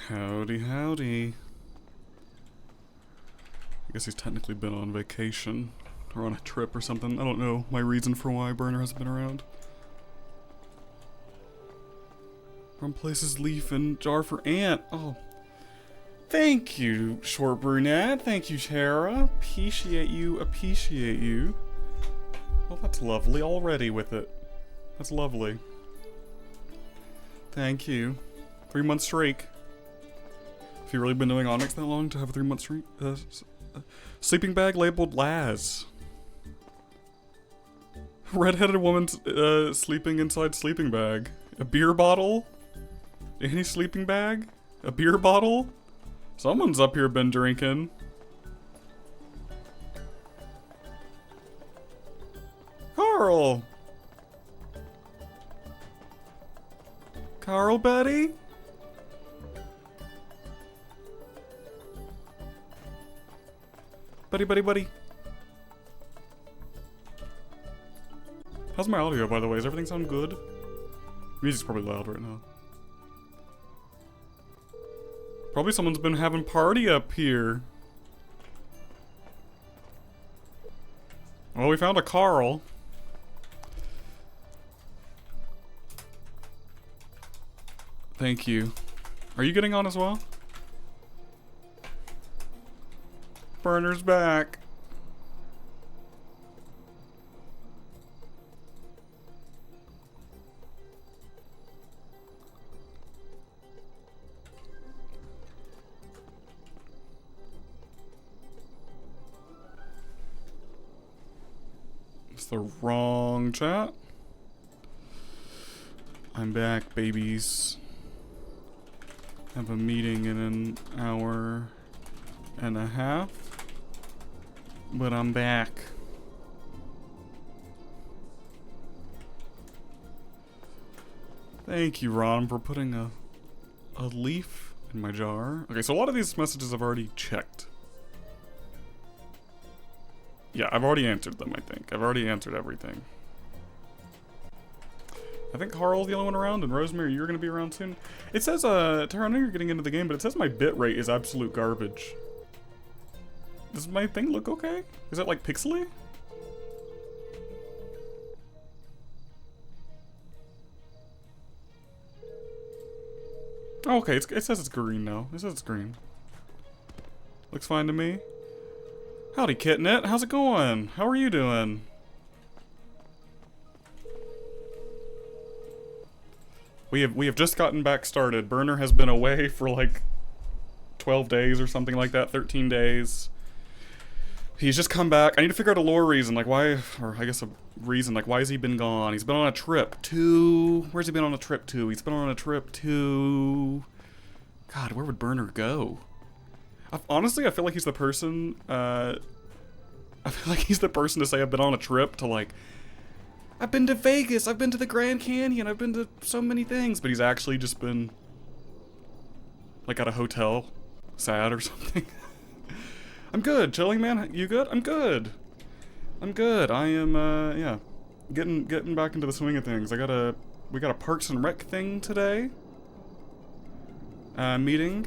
Howdy, howdy. I guess he's technically been on vacation or on a trip or something. I don't know my reason for why Burner hasn't been around. From places leaf and jar for ant. Oh. Thank you, short brunette. Thank you, Tara. Appreciate you, appreciate you. Well, that's lovely already with it. That's lovely. Thank you. 3-month streak. Have you really been doing ONX that long to have a 3-month streak? Sleeping bag labeled Laz. Red-headed woman sleeping inside sleeping bag. A beer bottle? Any sleeping bag? A beer bottle? Someone's up here been drinking. Carl! Carl, buddy? Buddy. How's my audio, by the way? Does everything sound good? Music's probably loud right now. Probably someone's been having party up here. Well, we found a Carl. Thank you. Are you getting on as well? Burner's back. It's the wrong chat. I'm back, babies. Have a meeting in an hour and a half. But I'm back. Thank you, Ron, for putting a leaf in my jar. Okay, so a lot of these messages I've already checked. Yeah, I've already answered them, I think. I've already answered everything. I think Carl's the only one around, and Rosemary, you're gonna be around soon. It says, Tara, I know you're getting into the game, but it says my bitrate is absolute garbage. Does my thing look okay? Is it like pixely? Oh, okay, it says it's green now. It says it's green. Looks fine to me. Howdy, Kitnet. How's it going? How are you doing? We have just gotten back started. Burner has been away for like 12 days or something like that, 13 days. He's just come back. I need to figure out a lore reason, like why, or I guess a reason, like why has he been gone? He's been on a trip to... Where's he been on a trip to? He's been on a trip to... God, where would Burner go? Honestly, I feel like he's the person, I feel like he's the person to say I've been on a trip to like... I've been to Vegas, I've been to the Grand Canyon, I've been to so many things, but he's actually just been... like at a hotel, sad or something. I'm good, chilling, man. You good? I'm good. I'm good. I am, yeah, getting back into the swing of things. We got a Parks and Rec thing today. Meeting.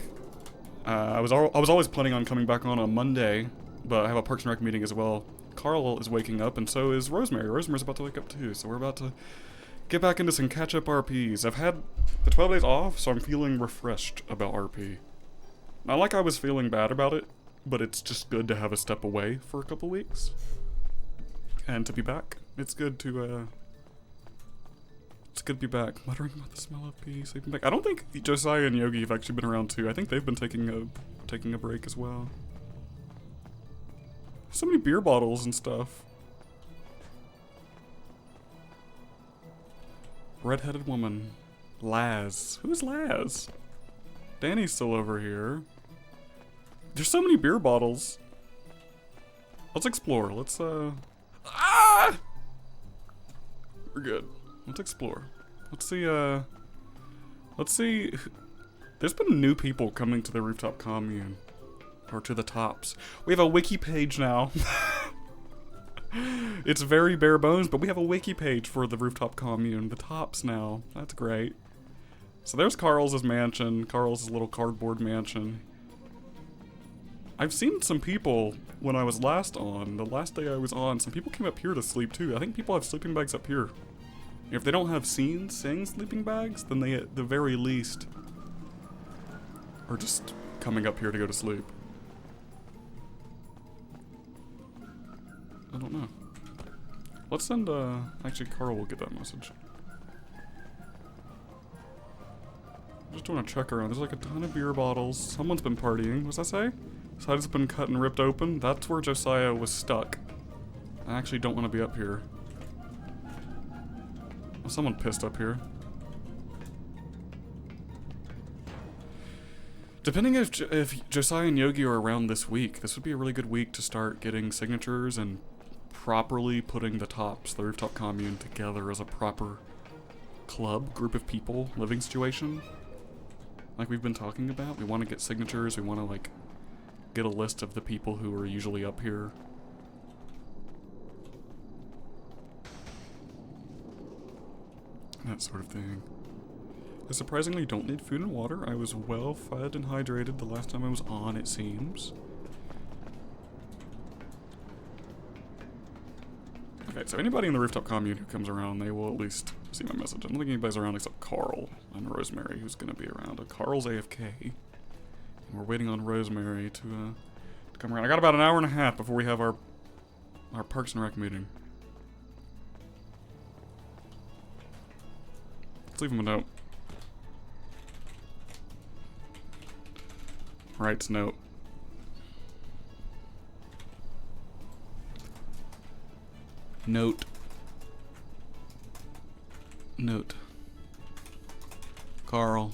I was always planning on coming back on Monday, but I have a Parks and Rec meeting as well. Carl is waking up, and so is Rosemary. Rosemary's about to wake up too, so we're about to get back into some catch-up RPs. I've had the 12 days off, so I'm feeling refreshed about RP. Not like I was feeling bad about it, but it's just good to have a step away for a couple weeks. And to be back. It's good to be back. Muttering about the smell of pee, sleeping back. I don't think Josiah and Yogi have actually been around too. I think they've been taking a break as well. So many beer bottles and stuff. Red-headed woman. Laz. Who's Laz? Danny's still over here. There's so many beer bottles. Let's explore. Let's, Ah! We're good. Let's explore. Let's see, There's been new people coming to the rooftop commune. Or to the tops. We have a wiki page now. It's very bare bones, but we have a wiki page for the rooftop commune. The tops now. That's great. So there's Carl's mansion, Carl's little cardboard mansion. I've seen some people when I was last on, the last day I was on, some people came up here to sleep too. I think people have sleeping bags up here. If they don't have sing sleeping bags, then they at the very least are just coming up here to go to sleep. I don't know. Let's send, actually Carl will get that message. Just want to check around. There's like a ton of beer bottles. Someone's been partying. What's that say? Sides have been cut and ripped open. That's where Josiah was stuck. I actually don't want to be up here. Well, someone pissed up here. Depending if Josiah and Yogi are around this week, this would be a really good week to start getting signatures and properly putting the rooftop commune together as a proper club, group of people, living situation. Like we've been talking about. We want to get signatures, we want to like get a list of the people who are usually up here. That sort of thing. I surprisingly don't need food and water. I was well fed and hydrated the last time I was on, it seems. Okay, so anybody in the rooftop commune who comes around, they will at least see my message. I don't think anybody's around except Carl and Rosemary, who's going to be around. Carl's AFK. And we're waiting on Rosemary to come around. I got about an hour and a half before we have our Parks and Rec meeting. Let's leave him a note. Writes note. Note. Carl.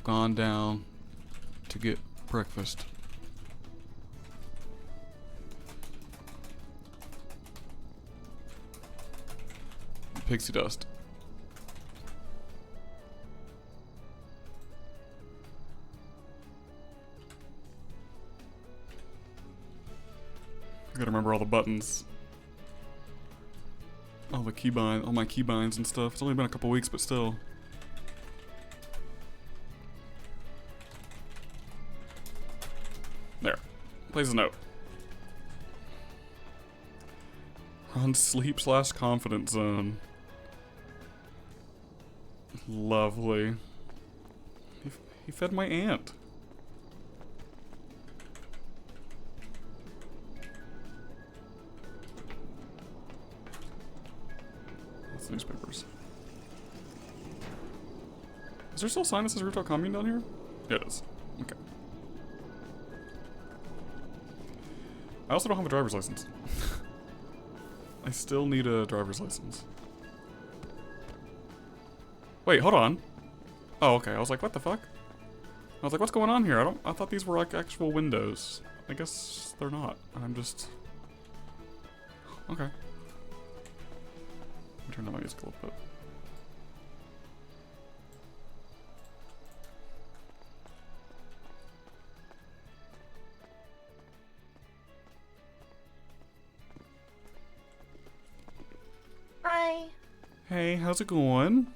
Gone down to get breakfast. Pixie dust. I gotta remember all the buttons. All the keybinds, all my keybinds and stuff. It's only been a couple weeks, but still. There. Plays a note. On sleep/confidence zone. Lovely. He fed my aunt. That's the newspapers. Is there still a sign that says rooftop commune down here? Yeah, it is. Okay. I also don't have a driver's license. I still need a driver's license. Wait, hold on. Oh, okay. I was like, what the fuck? I was like, what's going on here? I thought these were like actual windows. I guess they're not. I'm just... Okay. Turn down my music a little bit. Hi. Hey, how's it going?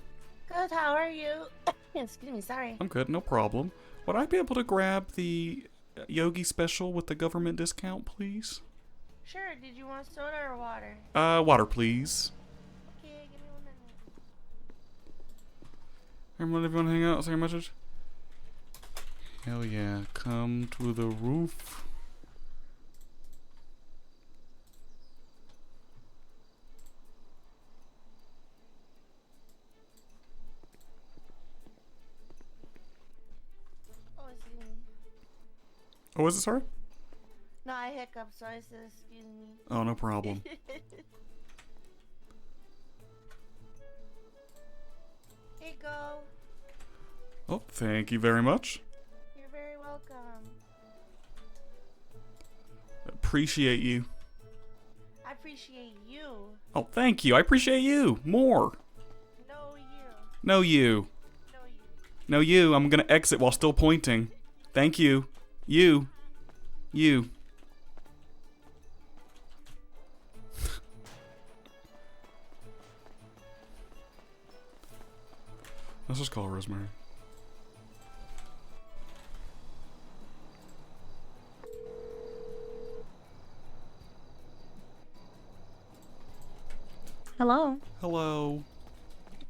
Good, how are you? Excuse me, sorry. I'm good, no problem. Would I be able to grab the Yogi special with the government discount, please? Sure, did you want soda or water? Water, please. Okay, give me 1 minute. Everyone, if you want to hang out, say a message. Hell yeah, come to the roof. Oh, excuse me. Oh, is it, sorry? No, I hiccuped, so I said excuse me. Oh, no problem. Here you go. Oh, thank you very much. You're very welcome. Appreciate you. I appreciate you. Oh, thank you. I appreciate you more. No, you. No, you. No, you. No, you. I'm gonna exit while still pointing. Thank you. You. You. Let's just call her Rosemary. Hello. Hello.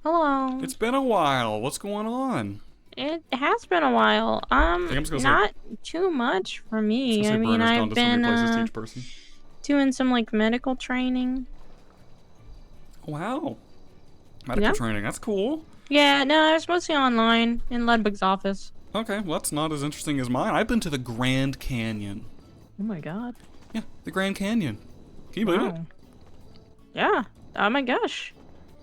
Hello. It's been a while. What's going on? It has been a while. I'm just gonna Not too much for me. I mean, Burner's gone I've to so many been places to each person. doing some like medical training. Wow. Medical training. That's cool. Yeah, no, it's mostly online in Ledbug's office. Okay, well that's not as interesting as mine. I've been to the Grand Canyon. Oh my god. Yeah, the Grand Canyon. Can you believe it? Yeah. Oh my gosh.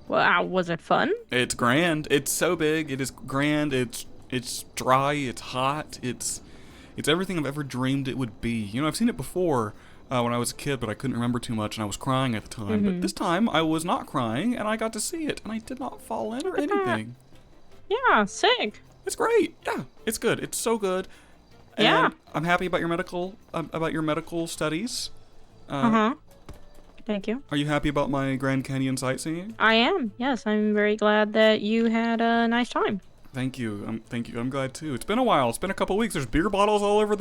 Wow, was it fun? It's grand. It's so big. It is grand. It's dry. It's hot. It's everything I've ever dreamed it would be. You know, I've seen it before when I was a kid, but I couldn't remember too much, and I was crying at the time. But this time, I was not crying, and I got to see it, and I did not fall in or anything. Yeah, sick. It's great. Yeah, it's good. It's so good. And Yeah. I'm happy about your medical studies. Thank you. Are you happy about my Grand Canyon sightseeing? I am. Yes, I'm very glad that you had a nice time. Thank you. Thank you. I'm glad too. It's been a while. It's been a couple weeks. There's beer bottles all over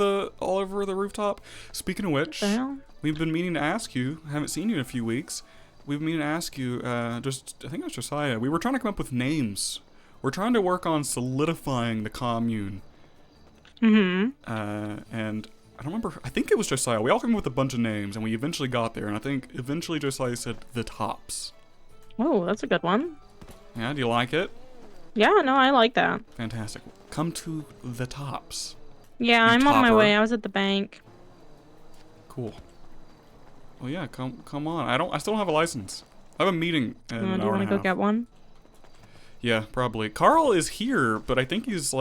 the rooftop. Speaking of which, we've been meaning to ask you. I haven't seen you in a few weeks. We've been meaning to ask you. I think it was Josiah. We were trying to come up with names. We're trying to work on solidifying the commune. And I don't remember. I think it was Josiah. We all came up with a bunch of names, and we eventually got there. And I think eventually Josiah said the Tops. Oh, that's a good one. Yeah. Do you like it? Yeah, no, I like that. Fantastic. Come to the Tops. Yeah, I'm on my way. I was at the bank. Cool. Well, yeah, come on. I still don't have a license. I have a meeting in an hour and a half. Do you want to go get one? Yeah, probably. Carl is here, but I think he's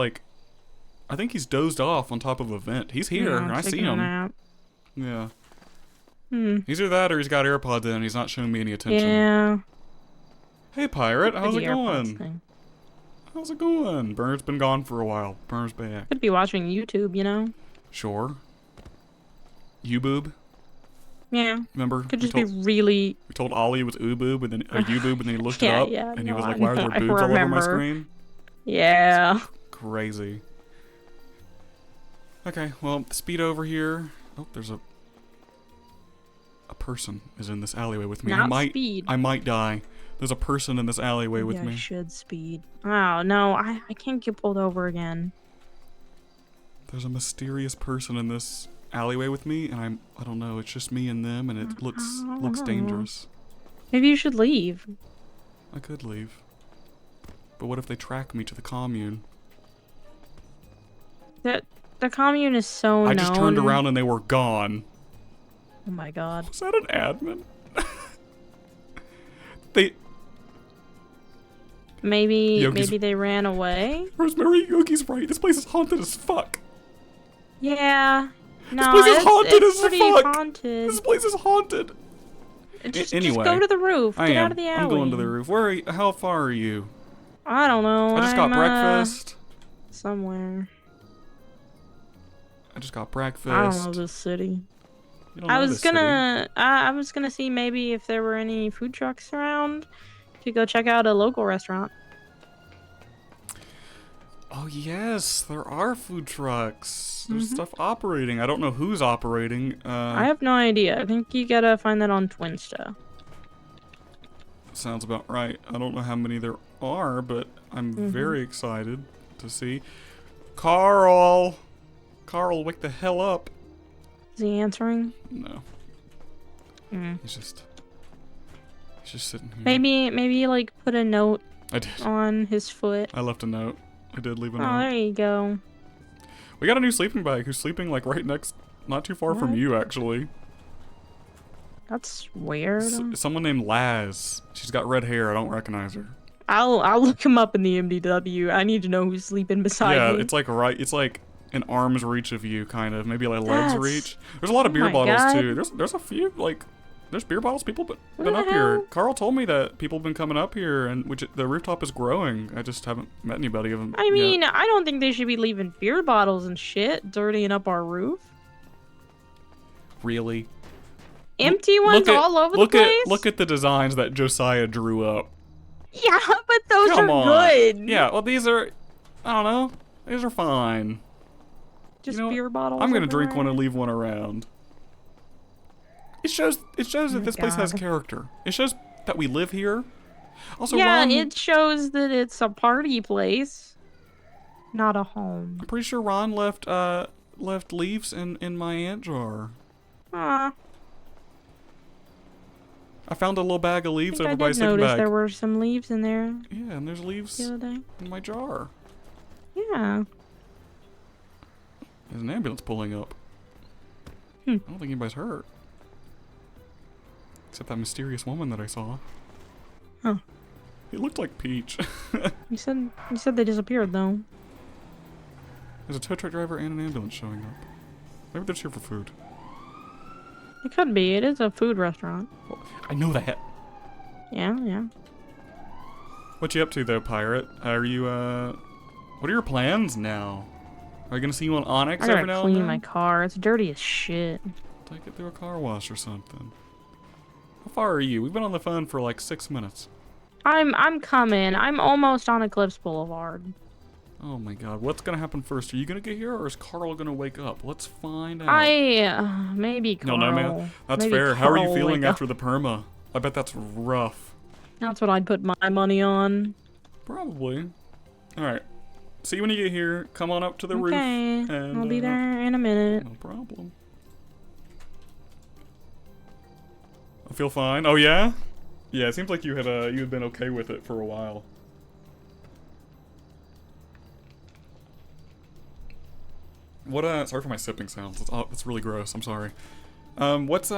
dozed off on top of a vent. He's here, and I see him. Yeah. He's either that or he's got AirPods in and he's not showing me any attention. Yeah. Hey, Pirate, how's it going? How's it going? Burner's been gone for a while. Burner's back. Could be watching YouTube, you know? Sure. U-boob? Yeah. Remember? Could just be really... We told Ollie it was U-boob, and then U-boob, and then he looked it up, and he was like, why are there boobs all over my screen? Yeah. It's crazy. Okay, well, speed over here. Oh, there's a person is in this alleyway with me. Speed. I might die. There's a person in this alleyway with me. I should speed. Oh, no, I can't get pulled over again. There's a mysterious person in this alleyway with me, and I don't know, it's just me and them, and it looks dangerous. Maybe you should leave. I could leave. But what if they track me to the commune? The commune is so known. I just turned around and they were gone. Oh my god. Was that an admin? Maybe they ran away? Rosemary, Yogi's right. This place is haunted as fuck. Yeah. No, this place is haunted as pretty fuck. Haunted. This place is haunted. Just go to the roof. Get out of the alley. I'm going to the roof. Where are you? How far are you? I don't know. I just got breakfast. Somewhere. I just got breakfast. I don't know this city. I was gonna see maybe if there were any food trucks around to go check out a local restaurant. Oh yes, there are food trucks. There's stuff operating. I don't know who's operating. I have no idea. I think you gotta find that on Twinsta. Sounds about right. I don't know how many there are, but I'm very excited to see. Carl, wake the hell up. Is he answering? No. He's just sitting here. Maybe like put a note I did. On his foot. I left a note. I did leave a note. Oh, there you go. We got a new sleeping bag who's sleeping like right next, not too far from you actually. That's weird. Someone named Laz. She's got red hair. I don't recognize her. I'll look him up in the MDW. I need to know who's sleeping beside me. Yeah, it's like an arm's reach of you, kind of. Maybe like legs reach. There's a lot of beer bottles too. There's a few like. There's beer bottles. People been up here. Carl told me that people have been coming up here, and the rooftop is growing. I just haven't met anybody of them. I mean, I don't think they should be leaving beer bottles and shit dirtying up our roof. Really? Empty ones all over the place? Look at the designs that Josiah drew up. Yeah, but those Come are on. good. Yeah, well, these are, I don't know. These are fine. Just You know what? beer bottles. I'm gonna drink one everywhere. and leave one around. It shows Oh that this place has God. character. It shows that we live here. Also, Yeah, Ron, it shows that it's a party place, not a home. I'm pretty sure Ron left leaves in my ant jar. Ah, I found a little bag of I leaves think I over by a did sleeping notice bag. there were some leaves in there Yeah, and there's leaves the other day. in my jar. Yeah. There's an ambulance pulling up. Hmm. I don't think anybody's hurt. Except that mysterious woman that I saw. Huh. It looked like Peach. You said they disappeared though. There's a tow truck driver and an ambulance showing up. Maybe they're just here for food. It could be. It is a food restaurant. Well, I know that. Yeah, yeah. What you up to though, pirate? Are you what are your plans now? Are you gonna see you on ONX I every gotta now and clean then? my car. It's dirty as shit. Take it through a car wash or something. How far are you? We've been on the phone for like 6 minutes. I'm coming. I'm almost on Eclipse Boulevard. Oh my god, what's gonna happen first? Are you gonna get here or is Carl gonna wake up? Let's find out. Maybe Carl. No, man. That's Maybe fair. How are you Carl feeling wake up. after the perma? I bet that's rough. That's what I'd put my money on. Probably. Alright. See you when you get here. Come on up to the roof. Okay, And, I'll be there in a minute. No problem. I feel fine. Oh yeah? Yeah, it seems like you had been okay with it for a while. What sorry for my sipping sounds. It's really gross. I'm sorry. I noticed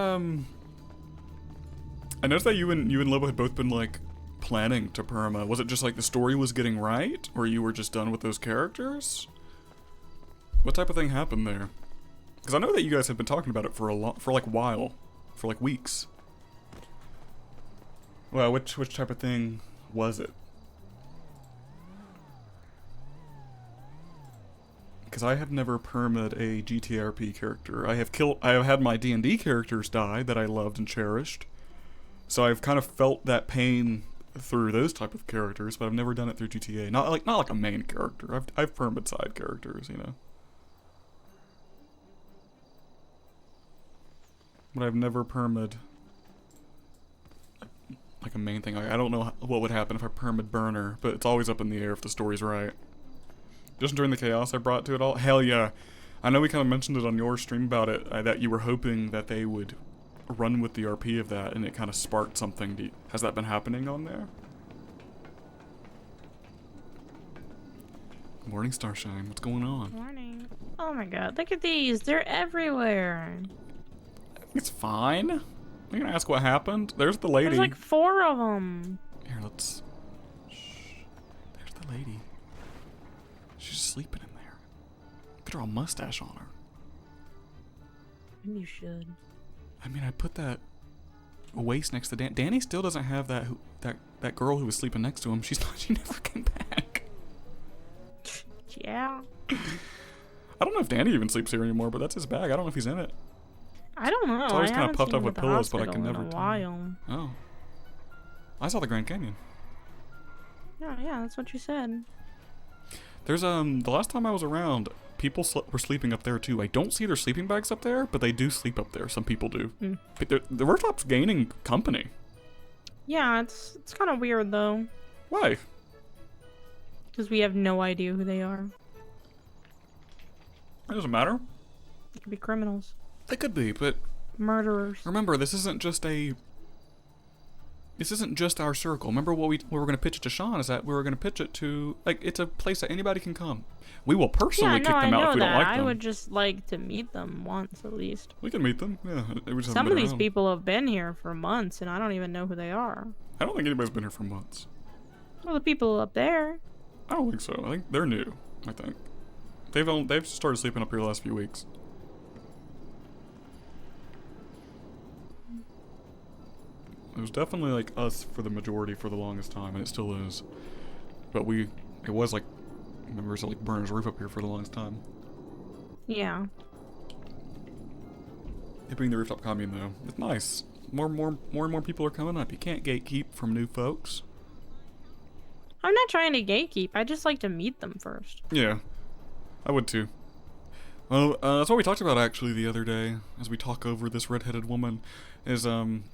that you and Lobo had both been like planning to perma. Was it just like the story was getting right, or you were just done with those characters? What type of thing happened there? Because I know that you guys had been talking about it for like weeks. Well, which type of thing was it? Because I have never permed a GTRP character. I have had my D&D characters die that I loved and cherished. So I've kind of felt that pain through those type of characters, but I've never done it through GTA. Not like a main character. I've permed side characters, you know. But I've never permed like a main thing. I don't know what would happen if I permed Burner, but it's always up in the air if the story's right. Just enjoying the chaos I brought to it all? Hell yeah. I know we kind of mentioned it on your stream about it, that you were hoping that they would run with the RP of that, and it kind of sparked something. Has that been happening on there? Good morning, Starshine. What's going on? Morning. Oh my god, look at these. They're everywhere. It's fine. You're gonna ask what happened? There's the lady. There's like 4 of them. Here, let's... Shh. There's the lady. She's sleeping in there. Look at her all mustache on her. You should. I mean, I put that waist next to Dan. Danny still doesn't have that girl who was sleeping next to him. She never came back. Yeah. I don't know if Danny even sleeps here anymore, but that's his bag. I don't know if he's in it. I don't know. It's always I kind of haven't puffed seen up him with at the pillows, but I can hospital never in a tell. while. Oh. I saw the Grand Canyon. Yeah, that's what you said. There's the last time I was around, people were sleeping up there too. I don't see their sleeping bags up there, but they do sleep up there. Some people do. Mm. But the rooftop's gaining company. Yeah, it's kind of weird though, Why? because we have no idea who they are. It doesn't matter. They could be criminals, They could be, but murderers. remember, this isn't just our circle. Remember what we were going to pitch it to Sean is that we were going to pitch it to, like, it's a place that anybody can come. We will personally kick them out if we don't like them. I would just like to meet them once at least. We can meet them. Yeah. We just Some haven't of been these around. people have been here for months, and I don't even know who they are. I don't think anybody's been here for months. Well, the people up there. I don't think so. I think they're new. I think they've started sleeping up here the last few weeks. It was definitely like us for the majority for the longest time, and it still is. But it was like members of like Burner's Roof up here for the longest time. Yeah. It being the rooftop commune though, it's nice. More and more people are coming up. You can't gatekeep from new folks. I'm not trying to gatekeep. I just like to meet them first. Yeah, I would too. Well, that's what we talked about actually the other day, as we talk over this redheaded woman, is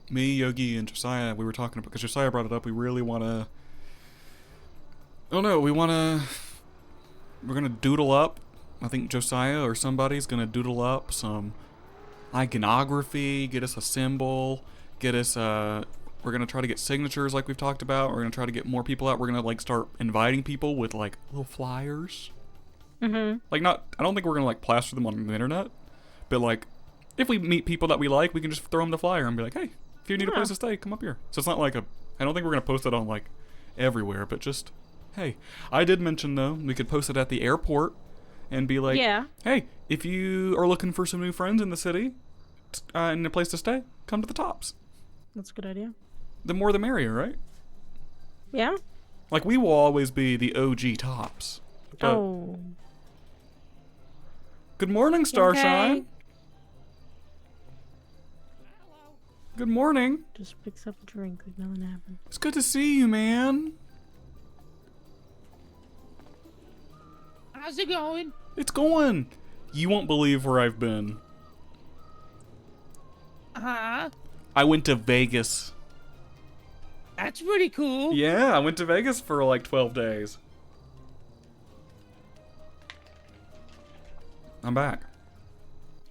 me, Yogi, and Josiah. We were talking about, because Josiah brought it up. We really want to. Oh no, we're gonna doodle up. I think Josiah or somebody's gonna doodle up some iconography, get us a symbol, get us we're gonna try to get signatures like we've talked about. We're gonna try to get more people out. We're gonna like start inviting people with like little flyers. Like I don't think we're gonna like plaster them on the internet, but like if we meet people that we like, we can just throw them the flyer and be like, hey, if you need a place to stay, come up here. So it's not like I don't think we're gonna post it on like everywhere, but just, hey. I did mention though, we could post it at the airport and be like, hey, if you are looking for some new friends in the city and a place to stay, come to the Tops. That's a good idea. The more the merrier, right? Yeah. Like we will always be the OG Tops. Oh. Good morning, Starshine. Okay. Good morning. Just picks up a drink like nothing happened. It's good to see you, man. How's it going? It's going. You won't believe where I've been. Huh? I went to Vegas. That's pretty cool. Yeah, I went to Vegas for like 12 days. I'm back.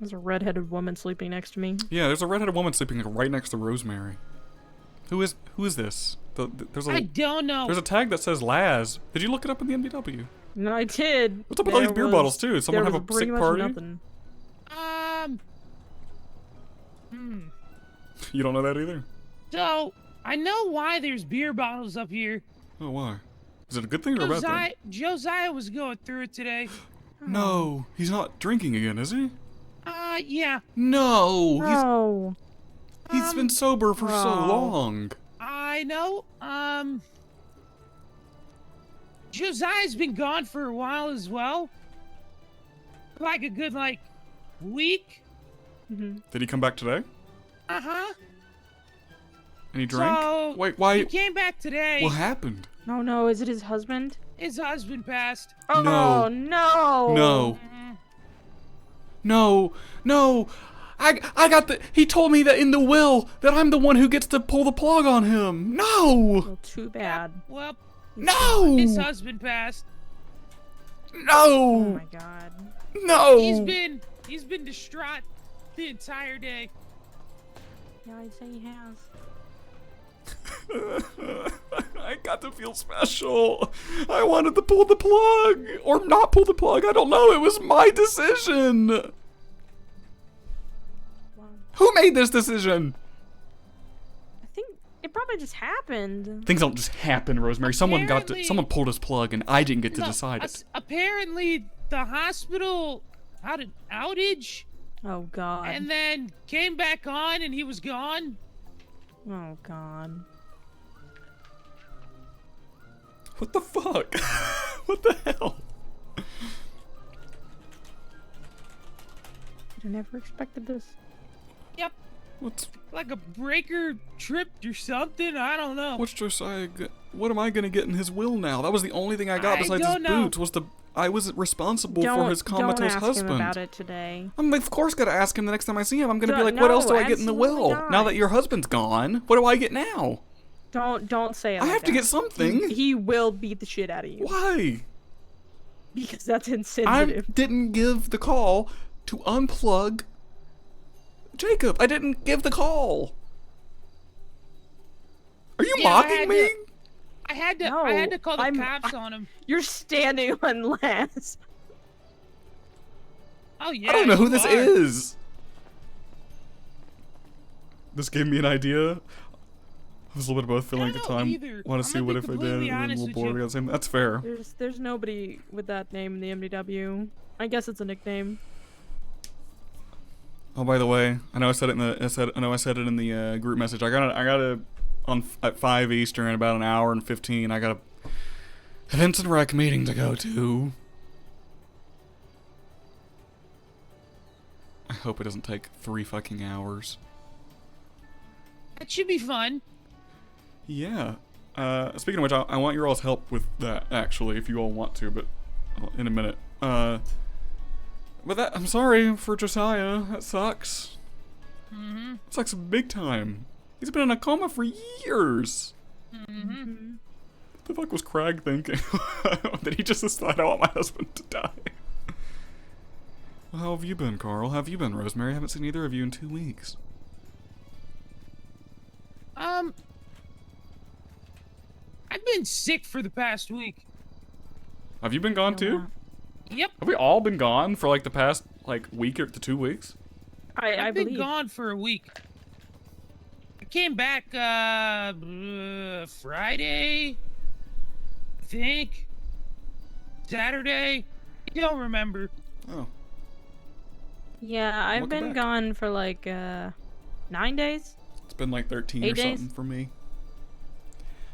There's a redheaded woman sleeping next to me. Yeah, there's a redheaded woman sleeping right next to Rosemary. Who is this? I don't know. There's a tag that says Laz. Did you look it up in the NBW? No, I did. What's up with all these beer bottles too? Did someone have a pretty sick much party? Nothing. You don't know that either? So, I know why there's beer bottles up here. Oh, why? Is it a good thing or a bad thing? Josiah was going through it today. No, he's not drinking again, is he? Yeah. No, No. he's been sober for so long. I know. Josiah's been gone for a while as well. Like a good, week. Did he come back today? Uh-huh. And he drank? So, Wait, why? he came back today. What happened? No, is it his husband? His husband passed. Oh, No. no. No. I got he told me that in the will that I'm the one who gets to pull the plug on him. No. Well, too bad. Well, No. his husband passed. Oh No. my god. No. He's been distraught the entire day. Yeah, I'd say he has. I got to feel special. I wanted to pull the plug or not pull the plug. I don't know. It was my decision. Wow. Who made this decision? I think it probably just happened. Things don't just happen, Rosemary. Someone pulled his plug and I didn't get to No, decide it. Apparently, the hospital had an outage Oh god. and then came back on and he was gone. Oh god. What the fuck? What the hell? I never expected this. Yep. What's Like a breaker tripped or something. I don't know. Josiah? What am I gonna get in his will now? That was the only thing I got I besides his don't know. boots. I was responsible for his comatose don't ask husband. him about it today. I'm of course gonna ask him the next time I see him. I'm gonna be No, like, what else do no, I get in the will? absolutely Now not. that your husband's gone, what do I get now? Don't say it. I like have to that. get something. He will beat the shit out of you Why? because that's I insensitive. didn't give the call to unplug Jacob. I didn't give the call. Are you Yeah, mocking me? I had to No, call the I'm- cops on him. You're standing on Laz. Oh yeah. I don't know who you this are. is. This gave me an idea. I was a little bit both feeling I at the don't know time. either. Want I'm to see gonna what be if I did, completely and then a honest little with bored. you. I got the same. That's fair. There's nobody with that name in the MDW. I guess it's a nickname. Oh, by the way, I know I said it in the I said it in the group message. I got at 5 Eastern in about an hour and 15. I got a events and rec meeting to go to. I hope it doesn't take 3 fucking hours. That should be fun. Yeah. Speaking of which, I want your all's help with that, actually, if you all want to, but in a minute. I'm sorry for Josiah. That sucks. Mm-hmm. It sucks big time. He's been in a coma for years. Mm-hmm. What the fuck was Craig thinking? Did he just decide I want my husband to die? Well, how have you been, Carl? How have you been, Rosemary? I haven't seen either of you in 2 weeks. I've been sick for the past week. Have you been gone too? Yep. Have we all been gone for like the past week or to 2 weeks? I I've been believe. gone for a week. I came back Friday, I think. Saturday. I don't remember. Oh. Yeah, I've Welcome been back. gone for like 9 days. It's been like 13 8 or days? something for me.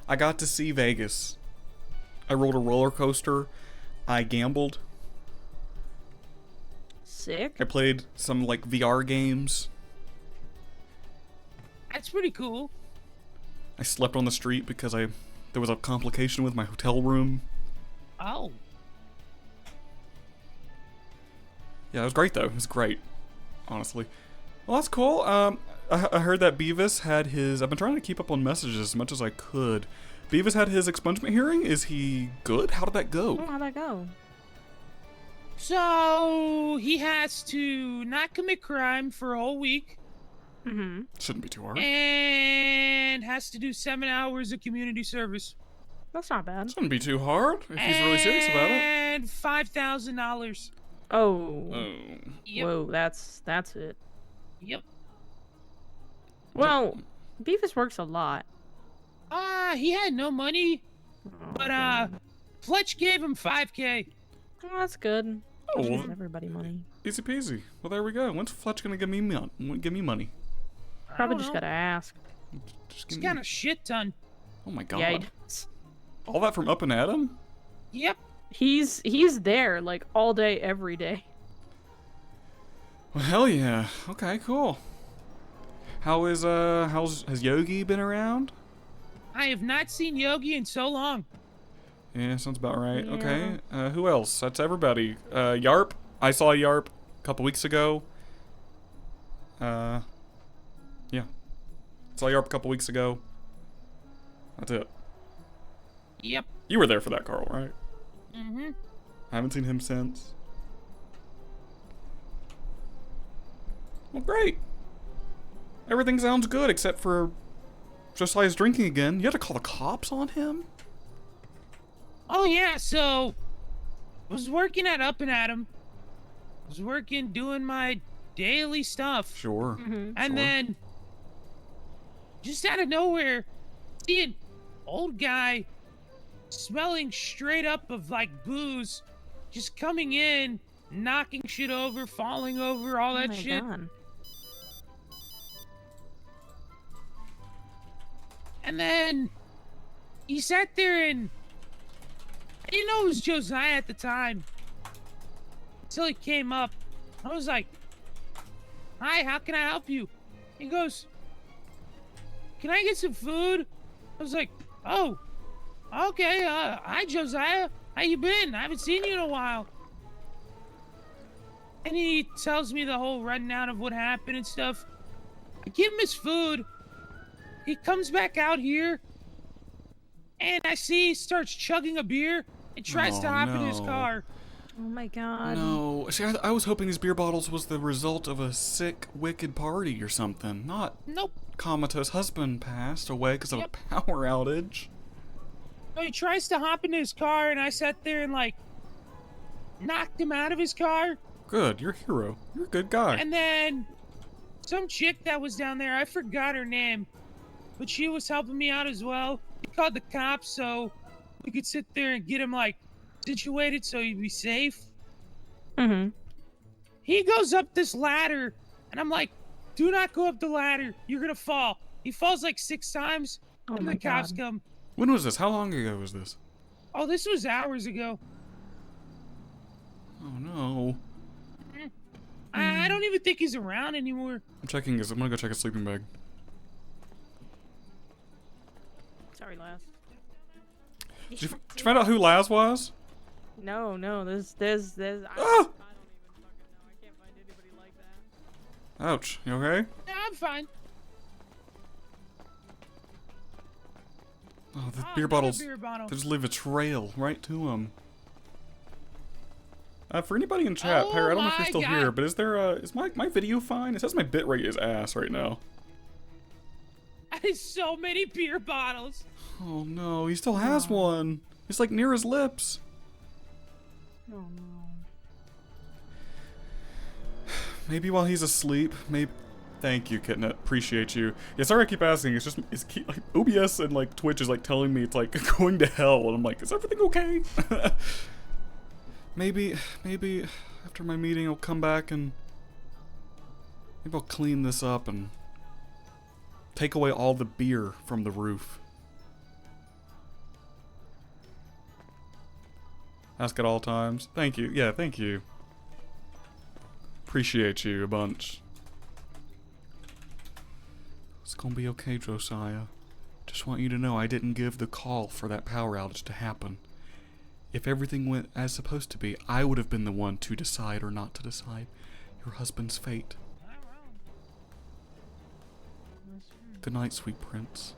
I got to see Vegas. I rolled a roller coaster. I gambled. Sick. I played some like VR games. That's pretty cool. I slept on the street because there was a complication with my hotel room. Oh. Yeah, it was great though. It was great, honestly. Well, that's cool. I heard that Beavis had his. I've been trying to keep up on messages as much as I could. Beavis had his expungement hearing. Is he good? How did that Oh, go? how'd that go? So he has to not commit crime for a whole week Mm-hmm. Shouldn't be too hard. and has to do 7 hours of community service. That's not bad. Shouldn't be too hard if he's really serious about it. And $5,000. Oh. Oh. Yep. Whoa, that's it. Yep. Well, Beavis works a lot. He had no money, but Fletch gave him $5K. Oh, that's good. Oh, Gives well, everybody money. easy peasy. Well, there we go. When's Fletch gonna give me money? Probably I just don't know. gotta ask. Just He's give got me. a shit ton. Oh my god. Yeah, he does. All that from Up and Adam? Yep. He's there like all day, every day. Well, hell yeah. Okay, cool. Has Yogi been around? I have not seen Yogi in so long. Yeah, sounds about right. Yeah. Okay. Who else? That's everybody. Yarp. I saw Yarp a couple weeks ago. Yeah. Saw Yarp a couple weeks ago. That's it. Yep. You were there for that, Carl, right? Mm-hmm. I haven't seen him since. Well, great. Everything sounds good except for Josiah's drinking again. You had to call the cops on him? Oh yeah, so I was working at Up and Adam. I was working doing my daily stuff. Sure. Mm-hmm. And Sure. then just out of nowhere, see an old guy smelling straight up of like booze, just coming in, knocking shit over, falling over, all that oh my shit. God. And then he sat there and I didn't know it was Josiah at the time. Until he came up. I was like, "Hi, how can I help you?" He goes, "Can I get some food?" I was like, "Oh, okay, hi Josiah. How you been? I haven't seen you in a while." And he tells me the whole rundown of what happened and stuff. I give him his food. He comes back out here, and I see he starts chugging a beer and tries to Oh, hop in his no. car. Oh my God. No. See, I was hoping these beer bottles was the result of a sick, wicked party or something. Not Nope. comatose husband passed away because of Yep. a power outage. So he tries to hop into his car, and I sat there and, like, knocked him out of his car. Good. You're a hero. You're a good guy. And then some chick that was down there, I forgot her name, but she was helping me out as well. He called the cops so we could sit there and get him, like, situated so he'd be safe. Mm-hmm. He goes up this ladder, and I'm like, "Do not go up the ladder. You're gonna fall." He falls like 6 times, Oh and my the cops God. come. When was this? How long ago was this? Oh, this was hours ago. Oh no. I don't even think he's around anymore. I'm gonna go check his sleeping bag. Sorry, Lass. Did you find out who Laz was? No, there's. I Ah! don't even fucking know. I can't find anybody like that. Ouch. You okay? Yeah, I'm fine. Oh, the Oh, beer another bottles. beer bottle. They just leave a trail right to them. For anybody in chat, Oh Pyre, I don't know if you're my still God. here, but is there is my video fine? It says my bitrate is ass right now. So many beer bottles. Oh no, he still has one. It's like near his lips. Oh no. Maybe while he's asleep. Maybe. Thank you, Kitnet. Appreciate you. Yeah, sorry I keep asking. It's just like OBS and like Twitch is like telling me it's like going to hell, and I'm like, is everything okay? maybe after my meeting I'll come back and maybe I'll clean this up and take away all the beer from the roof. Ask at all times. Thank you. Yeah, thank you. Appreciate you a bunch. It's gonna be okay, Josiah. Just want you to know I didn't give the call for that power outage to happen. If everything went as supposed to be, I would have been the one to decide or not to decide your husband's fate. Good night, sweet prince.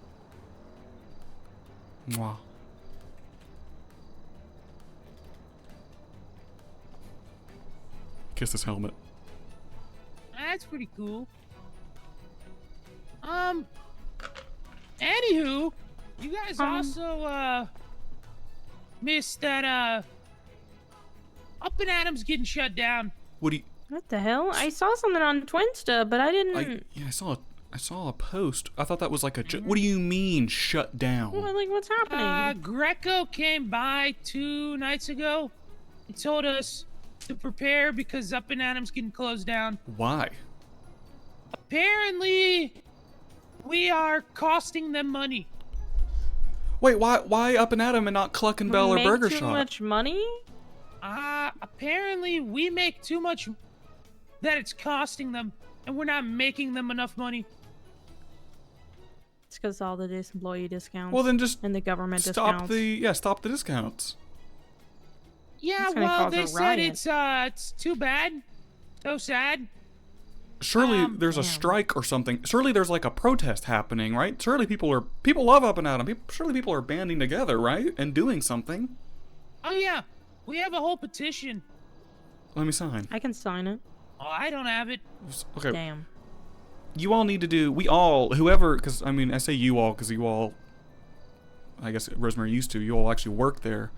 Mwah. Kiss his helmet. That's pretty cool. Anywho, you guys also, missed that, Up and Adam's getting shut down. What do you... What the hell? I saw something on Twinsta, but I didn't. I saw a post. I thought that was like a... What do you mean, shut down? Well, like, what's happening? Greco came by 2 nights ago and told us to prepare because Up and Adam's getting closed down. Why? Apparently, we are costing them money. Wait, why Up and Adam and not Cluck and Bell or Make Burger too Shop? much money? Apparently we make too much that it's costing them, and we're not making them enough money. It's because all the employee discounts. Well, then just and the government stop discounts. stop the discounts. Yeah, That's gonna well, cause a they said riot. it's too bad. So sad. Surely there's a damn. strike or something. Surely there's like a protest happening, right? Surely people love Up and Adam. Surely people are banding together, right? And doing something. Oh yeah, we have a whole petition. Let me sign. I can sign it. Oh, I don't have it. Okay. Damn. You all need to do, whoever, because I mean, I say you all because you all, I guess Rosemary used to, you all actually work there.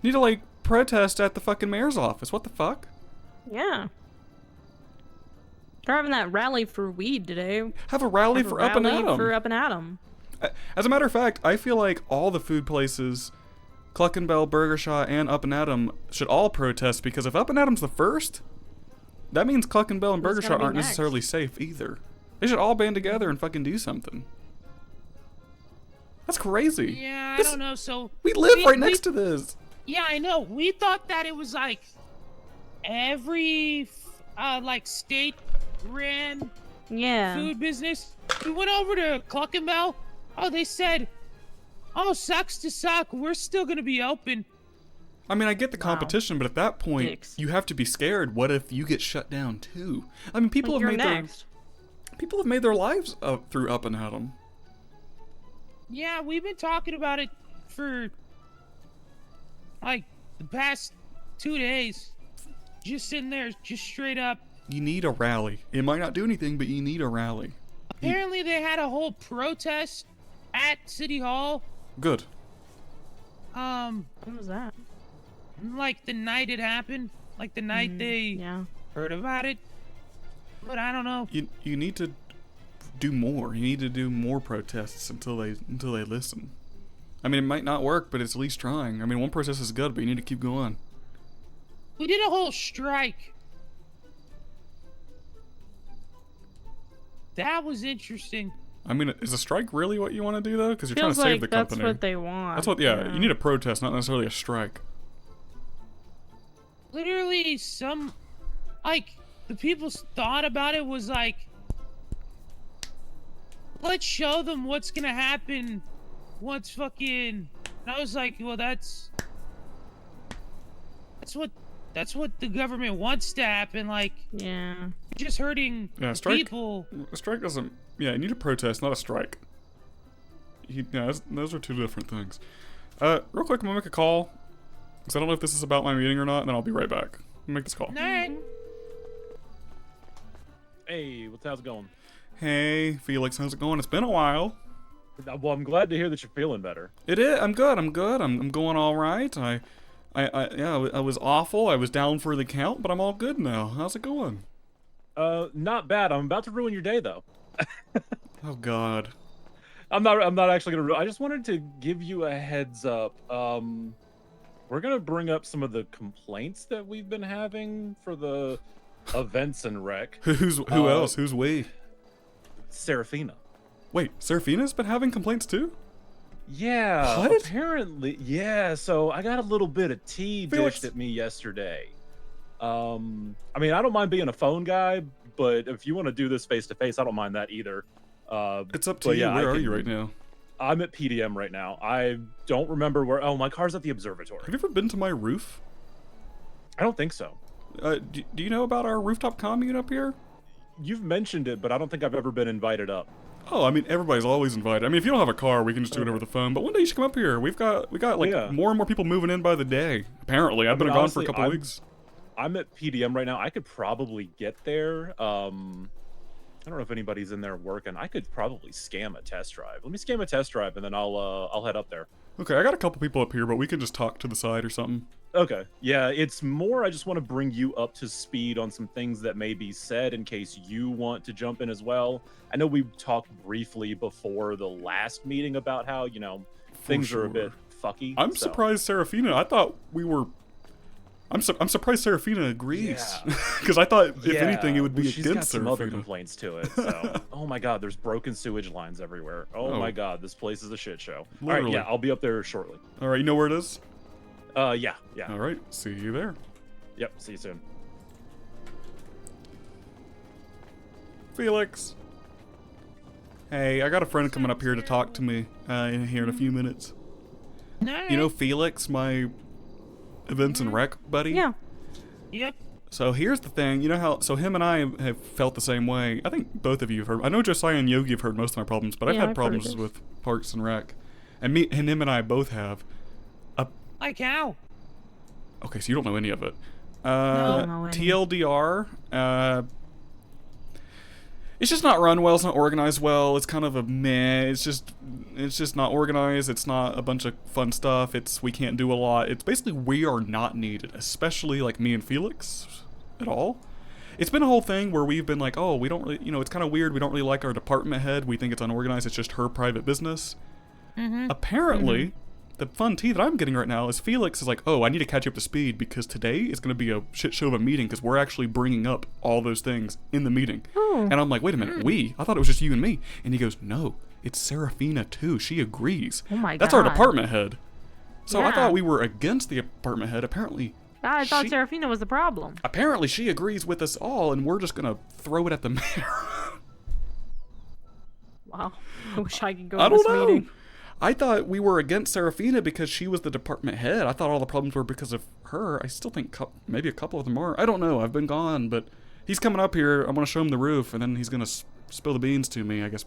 Need to like protest at the fucking mayor's office. What the fuck? Yeah. They're having that rally for weed today. Have a rally for Up and Adam. For Up and Adam. As a matter of fact, I feel like all the food places, Cluck and Bell, Burger Shot, and Up and Adam should all protest because if Up and Adam's the first, that means Cluck and Bell and Who's Burger gonna Shot be aren't next? necessarily safe either. They should all band together and fucking do something. That's crazy. Yeah, I This- don't know. So We live right next to this. Yeah, I know. We thought that it was like every like state ran Yeah. food business. We went over to Cluck and Bell. Oh, they said, "Oh, sucks to suck. We're still gonna be open." I mean, I get the competition, but at that point, Dicks. you have to be scared. What if you get shut down too? I mean, people Like, have you're made next. people have made their lives up through Up and Adam. Yeah, we've been talking about it for like the past 2 days. Just sitting there, just straight up. You need a rally. It might not do anything, but you need a rally. Apparently, they had a whole protest at City Hall. Good. What was that? Like the night it happened, like the night they Yeah. heard about it. But I don't know. You need to do more. You need to do more protests until they listen. I mean, it might not work, but it's at least trying. I mean, one protest is good, but you need to keep going. We did a whole strike. That was interesting. I mean, is a strike really what you want to do though? Because you're trying Feels to save like the that's company. what they want. That's what. Yeah, you need a protest, not necessarily a strike. Literally, the people's thought about it was like, let's show them what's gonna happen once fucking And I was like, well, that's what the government wants to happen. Like, Yeah. just hurting Yeah, the strike. people. A strike doesn't. Yeah, you need a protest, not a strike. Yeah, those are two different things. Real quick, I'm gonna make a call. Because I don't know if this is about my meeting or not, and then I'll be right back. Make this call. All right. Hey, how's it going? Hey, Felix, how's it going? It's been a while. Well, I'm glad to hear that you're feeling better. It is. I'm good. I'm going all right. I was awful. I was down for the count, but I'm all good now. How's it going? Not bad. I'm about to ruin your day, though. Oh God. I'm not actually gonna. I just wanted to give you a heads up. We're gonna bring up some of the complaints that we've been having for the events and rec. Who else? Who's we? Serafina. Wait, Seraphina's been having complaints too? Yeah. What? Apparently, yeah. So I got a little bit of tea Felix. dished at me yesterday. I mean, I don't mind being a phone guy, but if you want to do this face to face, I don't mind that either. It's up to But you. yeah, Where I are can- you right now? I'm at PDM right now. I don't remember where. Oh, my car's at the observatory. Have you ever been to my roof? I don't think so. Do you know about our rooftop commune up here? You've mentioned it, but I don't think I've ever been invited up. Oh, I mean, everybody's always invited. I mean, if you don't have a car, we can just do it over the phone. But one day you should come up here. We got like Yeah. more and more people moving in by the day. Apparently, I've been mean, gone honestly, for a couple I'm- weeks. I'm at PDM right now. I could probably get there. I don't know if anybody's in there working. I could probably scam a test drive. Let me scam a test drive, and then I'll head up there. Okay, I got a couple people up here, but we can just talk to the side or something. Okay. Yeah, it's more I just want to bring you up to speed on some things that may be said in case you want to jump in as well. I know we talked briefly before the last meeting about how, things are a bit fucky. I'm so- surprised Serafina. I thought we were. I'm surprised Serafina agrees. Yeah. Because I thought if anything it would be well, she's got against some other Serafina. complaints to it. So, oh my God, there's broken sewage lines everywhere. Oh, Oh. my God, this place is a shit show. All Literally. right, yeah, I'll be up there shortly. All right, you know where it is? Yeah. All right, see you there. Yep. See you soon. Felix. Hey, I got a friend coming up here to talk to me in here in a few minutes. All right. You know Felix, my events and rec buddy? Yeah. Yep. So here's the thing, you know how, so him and I have felt the same way. I think both of you have heard, I know Josiah and Yogi have heard most of my problems, but I've Yeah, had I've heard of problems this. with Parks and Rec. And him and I both have. Like how? Okay, so you don't know any of it. don't know any. TLDR, it's just not run well, it's not organized well, it's kind of a meh, it's just not organized, it's not a bunch of fun stuff, we can't do a lot, it's basically we are not needed, especially like me and Felix, at all. It's been a whole thing where we've been like, oh, we don't really, it's kind of weird, we don't really like our department head, we think it's unorganized, it's just her private business. Apparently, the fun tea that I'm getting right now is Felix is like, oh, I need to catch you up to speed because today is going to be a shit show of a meeting because we're actually bringing up all those things in the meeting. Oh. And I'm like, wait a minute, I thought it was just you and me. And he goes, no, it's Serafina too. She agrees. Oh my That's our God. department head. So I Yeah. thought we were against the department head. Apparently I thought She- Serafina was the problem. she agrees with us all and we're just going to throw it at the mayor. Wow. I wish I could go I to this don't know. meeting. I thought we were against Serafina because she was the department head. I thought all the problems were because of her. I still think maybe a couple of them are. I don't know. I've been gone, but he's coming up here. I'm gonna show him the roof, and then he's gonna spill the beans to me. I guess.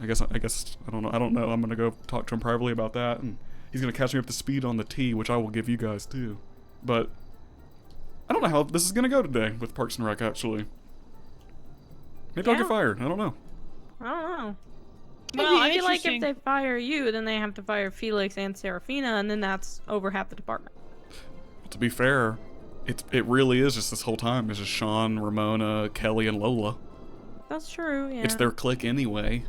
I don't know. I don't know. I'm gonna go talk to him privately about that, and he's gonna catch me up to speed on the tea, which I will give you guys too. But I don't know how this is gonna go today with Parks and Rec. Actually, maybe I'll Yeah. get fired. I don't know. I don't know. It'd Well, be I feel like if interesting. they fire you, then they have to fire Felix and Serafina, and then that's over half the department. To be fair, it really is just this whole time. It's just Sean, Ramona, Kelly, and Lola. That's true, yeah. It's their clique anyway.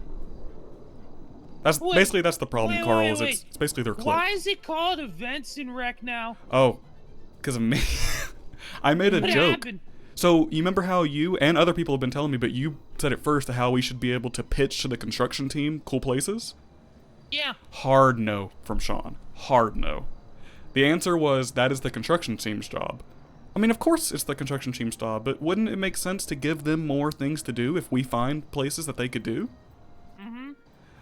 That's Wait, basically that's the problem, wait, Carl. wait, Is wait. it's basically their clique. Why is it called events and rec now? Oh, because of me. I made a What joke. happened? So you remember how you and other people have been telling me, but you said it first, how we should be able to pitch to the construction team cool places? Yeah. Hard no from Sean. Hard no. The answer was that is the construction team's job. I mean, of course it's the construction team's job, but wouldn't it make sense to give them more things to do if we find places that they could do?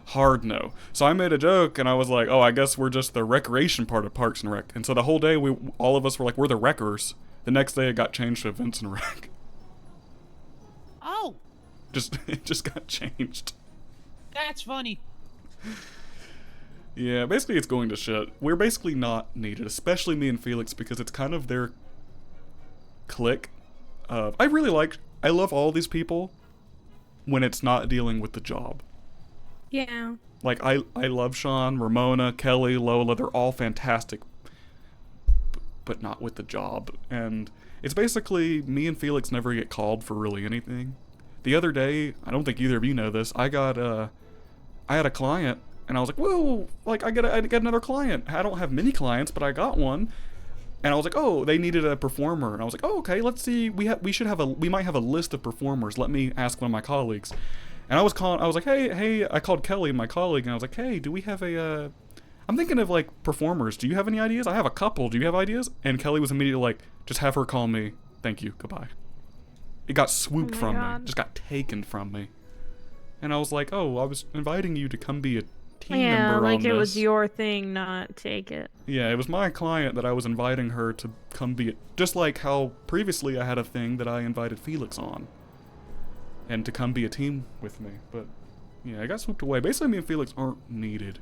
Hard no. So I made a joke and I was like, oh, I guess we're just the recreation part of Parks and Rec. And so the whole day, all of us were like, we're the wreckers. The next day it got changed to Events and Rec. Oh, It just got changed. that's funny. Yeah, basically it's going to shit. We're basically not needed, especially me and Felix, because it's kind of their clique. I love all these people when it's not dealing with the job. Yeah. Like, I love Sean, Ramona, Kelly, Lola, they're all fantastic, but not with the job. And it's basically, me and Felix never get called for really anything. The other day, I don't think either of you know this, I had a client, and I was like, whoa, like, I get another client. I don't have many clients, but I got one. And I was like, oh, they needed a performer. And I was like, oh, okay, let's see, we might have a list of performers. Let me ask one of my colleagues. And I was like, hey, I called Kelly, my colleague, and I was like, hey, do we have I'm thinking of, like, performers. Do you have any ideas? I have a couple. Do you have ideas? And Kelly was immediately like, just have her call me. Thank you. Goodbye. It got swooped from me. Just got taken from me. And I was like, oh, I was inviting you to come be a team member on this. Yeah, like it was your thing, not take it. Yeah, it was my client that I was inviting her to come be just like how previously I had a thing that I invited Felix on. And to come be a team with me. But, yeah, I got swooped away. Basically, me and Felix aren't needed.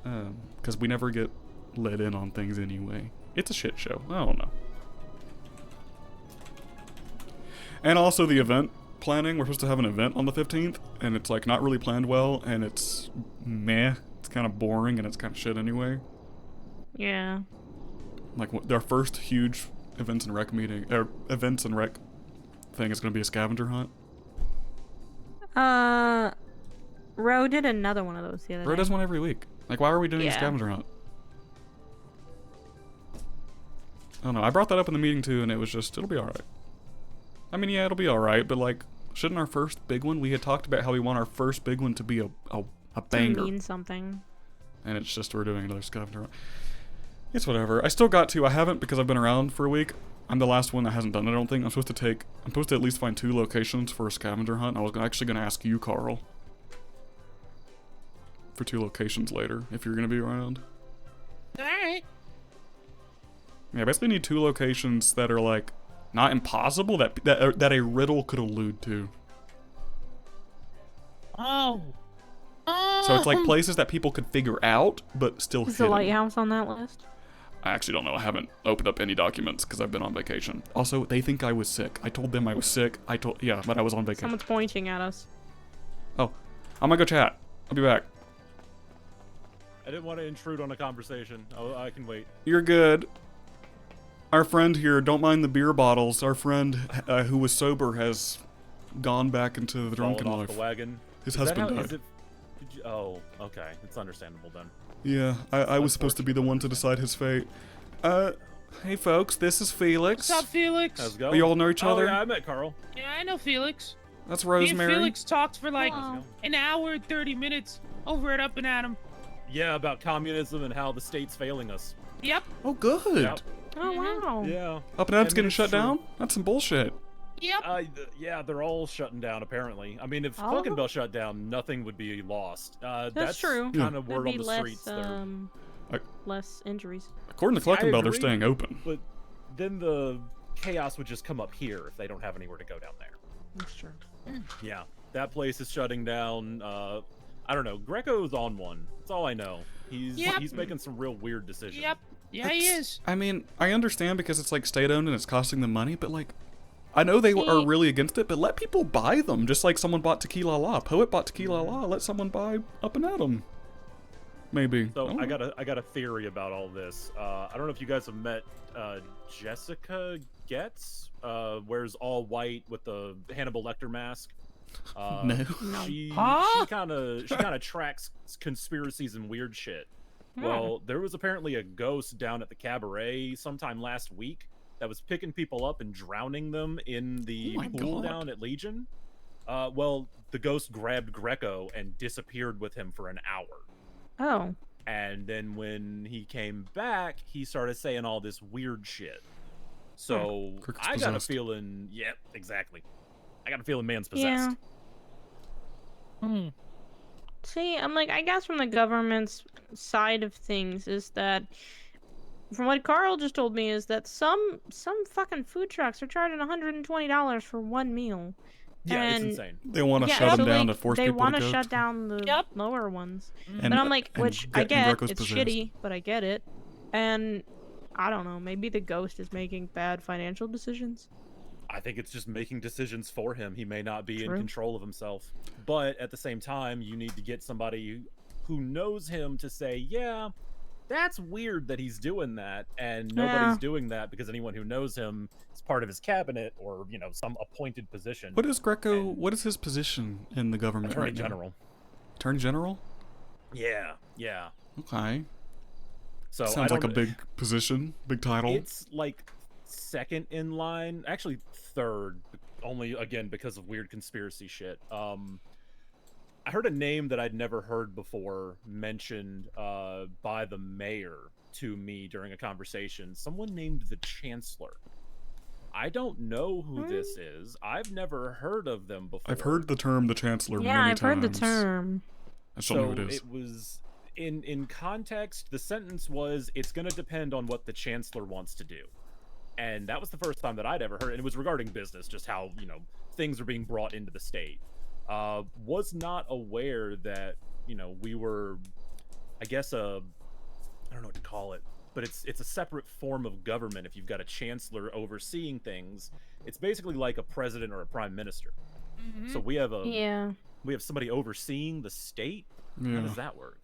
Because we never get let in on things anyway. It's a shit show. I don't know. And also the event planning. We're supposed to have an event on the 15th, and it's, like, not really planned well, and it's meh. It's kind of boring, and it's kind of shit anyway. Yeah. Like, their first huge events and rec thing is going to be a scavenger hunt. Ro did another one of those the other Ro day. does one every week. Like, why are we doing a scavenger hunt? I don't know. I brought that up in the meeting too, and it was just, it'll be alright. I mean, yeah, it'll be alright, but like, shouldn't our first big one, we had talked about how we want our first big one to be a banger. To mean something. And it's just, we're doing another scavenger hunt. It's whatever. I still got to, I haven't because I've been around for a week. I'm the last one that hasn't done it, I don't think. I'm supposed to at least find 2 locations for a scavenger hunt. I was actually going to ask you, Carl, for 2 locations later, if you're going to be around. Alright. Yeah, I basically need 2 locations that are, like, not impossible, that a riddle could allude to. Oh. So it's like places that people could figure out, but still Is the lighthouse on that list? I actually don't know. I haven't opened up any documents because I've been on vacation. Also, they think I was sick. I told them I was sick. Yeah, but I was on vacation. Someone's pointing at us. Oh, I'm gonna go chat. I'll be back. I didn't want to intrude on a conversation. I can wait. You're good. Our friend here, don't mind the beer bottles. Our friend who was sober has gone back into the drunken Fallen life. off the wagon. His Is that husband how- died. Oh, okay. It's understandable then. Yeah, I was supposed to be the one to decide his fate. Hey folks, this is Felix. What's up, Felix? How's it going? You all know each other? Oh, yeah, I met Carl. Yeah, I know Felix. That's Me and Rosemary. Felix talked for like Hello. an hour and 30 minutes over at Up and Atom. Yeah, about communism and how the state's failing us. Yep. Oh, good. Yep. Oh, wow. Yeah. Up and Up's And getting it's shut true. down? That's some bullshit. Yep. Yeah, they're all shutting down apparently. I mean, if All of them? Cluckenbell shut down, nothing would be lost. That's true. Kind of There'd word on be the less, streets there. less injuries. According to See, I Cluckenbell, they're agree. staying open. But then the chaos would just come up here if they don't have anywhere to go down there. That's true. Yeah, that place is shutting down. I don't know. Greco's on one. That's all I know. Yep. He's making some real weird decisions. Yep. Yeah, he That's- is. I mean, I understand because it's like state-owned and it's costing them money, but like, I know they are really against it, but let people buy them. Just like someone bought Tequila La. Poet bought Tequila La. Let someone buy Up and Atom. Maybe. So don't I know. got a theory about all this. I don't know if you guys have met Jessica Getz. Wears all white with the Hannibal Lecter mask. No. She Huh? kind of tracks conspiracies and weird shit. Well, there was apparently a ghost down at the cabaret sometime last week that was picking people up and drowning them in the Oh my pool God. down at Legion. Well, the ghost grabbed Greco and disappeared with him for an hour. Oh. And then when he came back, he started saying all this weird shit. So Cricket's I got a possessed. feeling, yep, exactly. I got a feeling man's Yeah. possessed. Hmm. See, I'm like, I guess from the government's side of things is that, from what Carl just told me, is that some fucking food trucks are charging $120 for one meal. Yeah, it's And insane. They want to yeah, shut so them down like, to force they people want to to go. shut down the Yep. lower ones. And, But I'm like, and which Gre- I and get, Greco's it's possessed. shitty, but I get it. And I don't know, maybe the ghost is making bad financial decisions. I think it's just making decisions for him. He may not be in True. control of himself. But at the same time, you need to get somebody who knows him to say, yeah, that's weird that he's doing that. And nobody's Yeah. doing that because anyone who knows him is part of his cabinet or, you know, some appointed position. What is Greco? And- What is his position in the government Attorney right now? General. Attorney General? Yeah, yeah. Okay. So I Sounds like a don't- big position, big title. It's like second in line, actually third, only again because of weird conspiracy shit. I heard a name that I'd never heard before mentioned by the mayor to me during a conversation. Someone named the Chancellor. I don't know who this is. I've never heard of them before. I've heard the term the Chancellor Yeah, many I've times. heard the term. I just don't know So who it is. it was in context. The sentence was, "It's going to depend on what the chancellor wants to do," and that was the first time that I'd ever heard. And it was regarding business, just how things are being brought into the state. Was not aware that we were, I guess, I don't know what to call it, but it's a separate form of government. If you've got a chancellor overseeing things, it's basically like a president or a prime minister. So we have somebody overseeing the state. How Yeah. does that work?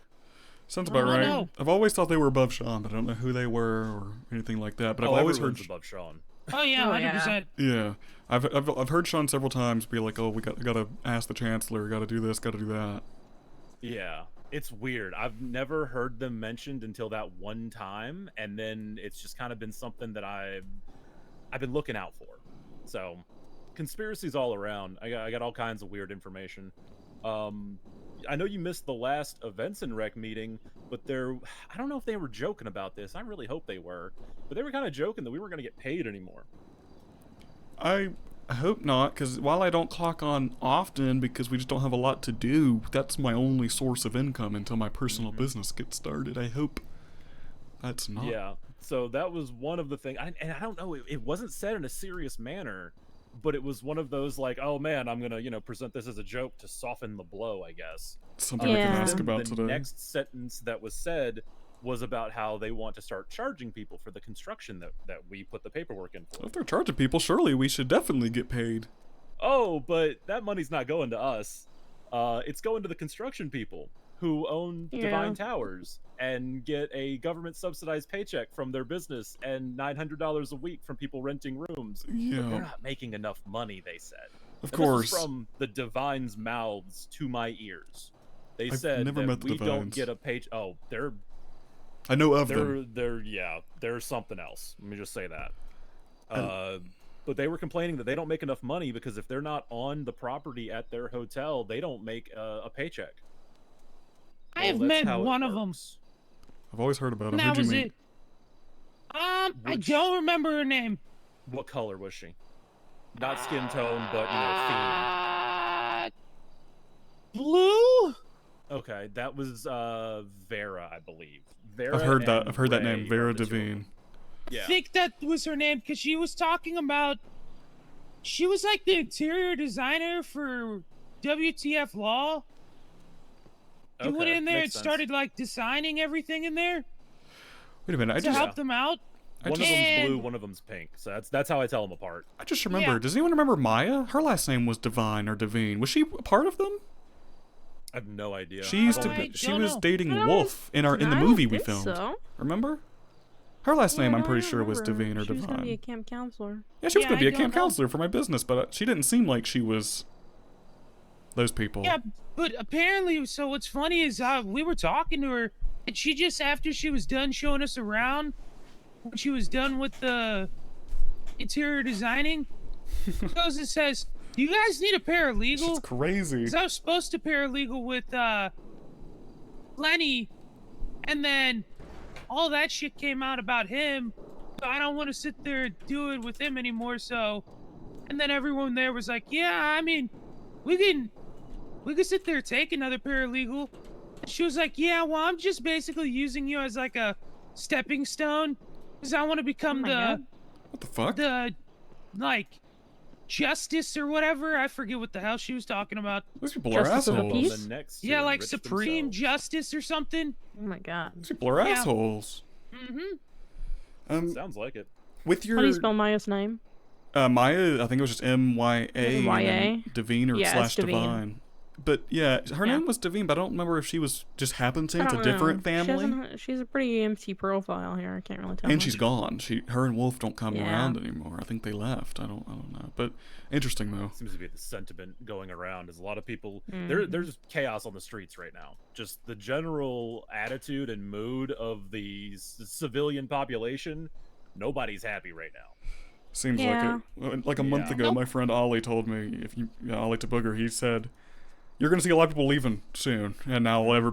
Sounds about I don't right. know. I've always thought they were above Sean, but I don't know who they were or anything like that. But I've always heard. everyone's above Sean. Oh yeah, Oh, 100%. Yeah, I've heard Sean several times be like, "Oh, we got to ask the Chancellor. Got to do this. Got to do that." Yeah, it's weird. I've never heard them mentioned until that one time, and then it's just kind of been something that I've been looking out for. So, conspiracies all around. I got all kinds of weird information. I know you missed the last Events and Rec meeting, but I don't know if they were joking about this. I really hope they were, but they were kind of joking that we weren't going to get paid anymore. I hope not, because while I don't clock on often because we just don't have a lot to do, that's my only source of income until my personal business gets started. I hope that's not. Yeah, so that was one of the things, and I don't know, it wasn't said in a serious manner, but it was one of those like, oh man, I'm gonna present this as a joke to soften the blow, I guess. Something we can Yeah. ask about the today. next sentence that was said was about how they want to start charging people for the construction that we put the paperwork in for. If they're charging people, surely we should definitely get paid. Oh, but that money's not going to us. It's going to the construction people who own Yeah. Divine Towers and get a government subsidized paycheck from their business and $900 a week from people renting rooms. But they're Yeah, not making enough money, they said. of And course. This is from the Divine's mouths to my ears. They I've said never that met the we don't Divines. get a page. Oh, I know of them. they're something else. Let me just say that. But they were complaining that they don't make enough money because if they're not on the property at their hotel, they don't make a paycheck. I have that's met how it one of them. works. I've always heard about them. And that Who'd you was meet? it. I Which- don't remember her name. What color was she? Not skin tone, but theme. Blue? Okay, that was Vera, I believe. Vera. I've heard that. and I've heard that Ray name, are Vera the two of them. Devine. Yeah. I think that was her name because she was talking about. She was like the interior designer for WTF Law. You went Okay, in there and makes sense. started like designing everything in there Wait a minute. I to just help them out. I One just- of them's And- blue, one of them's pink. So that's how I tell them apart. I just remember. Yeah. Does anyone remember Maya? Her last name was Divine or Devine. Was she a part of them? I have no idea. She used to I've be. only- She don't was know. dating I don't- Wolf in the I don't movie we think filmed. So. Remember? Her last name, Yeah, I'm no, pretty I sure, was remember. Devine or She was gonna be a Divine. camp counselor. Yeah, she was Yeah, gonna be I a camp don't know. counselor for my business, but she didn't seem like she was those people. Yeah, but apparently, so what's funny is we were talking to her, and she just after she was done showing us around, when she was done with the interior designing, goes and says, "Do you guys need a It's paralegal?" crazy. Because I was supposed to paralegal with Lenny, and then all that shit came out about him. So I don't want to sit there and do it with him anymore. So, and then everyone there was like, "Yeah, I mean, we can we could sit there and take another paralegal. And she was like, yeah, well, I'm just basically using you as like a stepping stone because I want to become my the God. What the fuck? the like justice or whatever. I forget what the hell she was talking about. These people are Justice of the assholes. peace? The next to Yeah, like enrich supreme themselves. justice or something. Oh my god. These people are Yeah. assholes. Mm-hmm. Sounds like it. With your How do you spell Maya's name? Maya, I think it was just MYA. MYA? and then Devine or Yeah, slash it's Devine. Divine. But yeah, her Yeah. name was Devine, but I don't remember if she was just happened to. I It's a don't different know. She family. hasn't- She's a pretty empty profile here. I can't really tell. And much. she's gone. Her and Wolf don't come Yeah. around anymore. I think they left. I don't know. But interesting though. Seems to be the sentiment going around. Is a lot of people Mhm. there's chaos on the streets right now. Just the general attitude and mood of the civilian population. Nobody's happy right now. Seems Yeah. like it. Like a month Yeah. ago, my friend Ollie told me Ollie to Booger, he said, "You're gonna see a lot of people leaving soon," and now a lot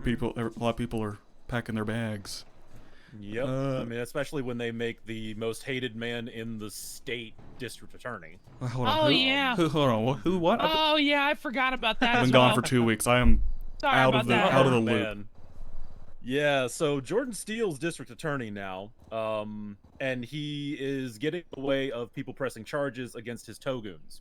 of people are packing their bags. Yep. I mean, especially when they make the most hated man in the state district attorney. Hold on. Oh, who, yeah. Hold on. Who? What? I've Oh yeah, I forgot about that. been as gone well. for 2 weeks. I am Sorry out about of the that. out of the Oh, loop. man. Yeah, so Jordan Steele's district attorney now, and he is getting in the way of people pressing charges against his Togoons.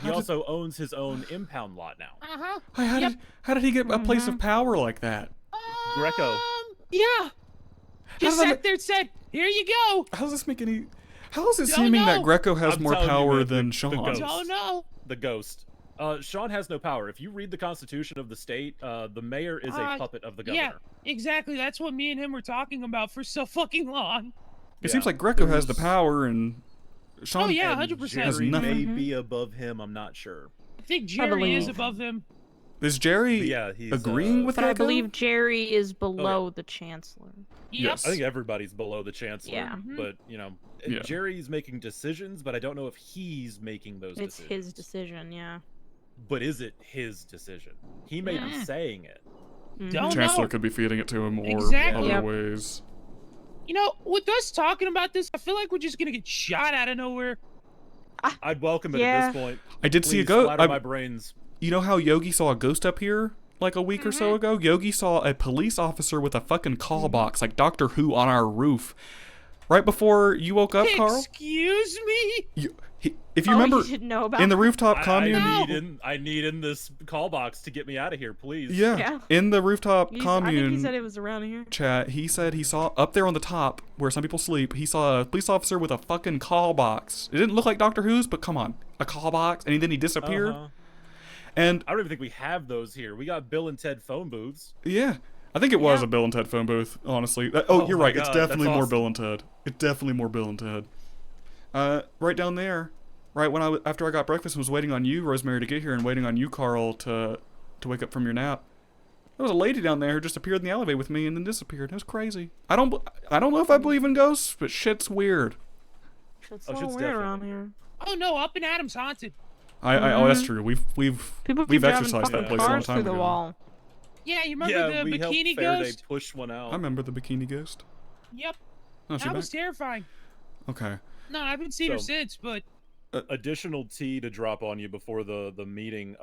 He also owns his own impound lot now. Uh-huh. How did he get a place of power like that? Greco. Yeah. Just does that sat there and said, "Here you go." How does this make any? How is it Don't seeming that know. Greco has I'm more telling you, power man, than the Sean? ghost. Oh no. The ghost. Sean has no power. If you read the Constitution of the state, the mayor is a puppet of the governor. Yeah, exactly. That's what me and him were talking about for so fucking long. It seems like Greco has the power and Sean. Oh yeah, And 100%. Jerry may nothing. be above him. I'm not sure. I think Jerry is believe- above him. Is Jerry But yeah, he's agreeing with But I Greco? believe Jerry is below the chancellor. Yes. I think everybody's below the chancellor. Yeah. But Yeah. Jerry's making decisions, but I don't know if he's making those It's decisions. his decision, yeah. But is it his decision? He may be Yeah. saying it. Mhm. Don't Chancellor know. could be feeding it to him or Exactly. other Yep. ways. You know, with us talking about this, I feel like we're just gonna get shot out of nowhere. I'd welcome it Yeah. at this point. I did see a Please ghost. splatter my brains. You know how Yogi saw a ghost up here like a week or so ago? Yogi saw a police officer with a fucking call box, like Doctor Who, on our roof. Right before you woke up, Carl? Excuse me? If you Oh, remember, you didn't know about in the that? rooftop I commune... need in this call box to get me out of here, please. Yeah, Yeah. in the rooftop I think he commune said it was around here. chat, he said he saw up there on the top where some people sleep, he saw a police officer with a fucking call box. It didn't look like Doctor Who's, but come on, a call box, and then he disappeared. Uh-huh. And I don't even think we have those here. We got Bill and Ted phone booths. yeah, I think it was Yeah. a Bill and Ted phone booth, honestly. Oh You're my right, it's God, that's definitely more awesome. Bill and Ted. It's definitely more Bill and Ted. Right down there, right when after I got breakfast and was waiting on you, Rosemary, to get here, and waiting on you, Carl, to wake up from your nap. There was a lady down there who just appeared in the alleyway with me and then disappeared. It was crazy. I don't know if I believe in ghosts, but shit's weird. It's Oh, so shit's weird definitely around here. Oh no, Up in Adam's haunted. Oh, that's true. We've People we've keep driving exercised that fucking place a long cars time through the ago. wall. Yeah, you remember the we helped bikini Faraday ghost? push one out. I remember the bikini ghost. Yep. Oh, she That was back? terrifying. Okay. No, I haven't seen her So- since, but Additional tea to drop on you before the meeting.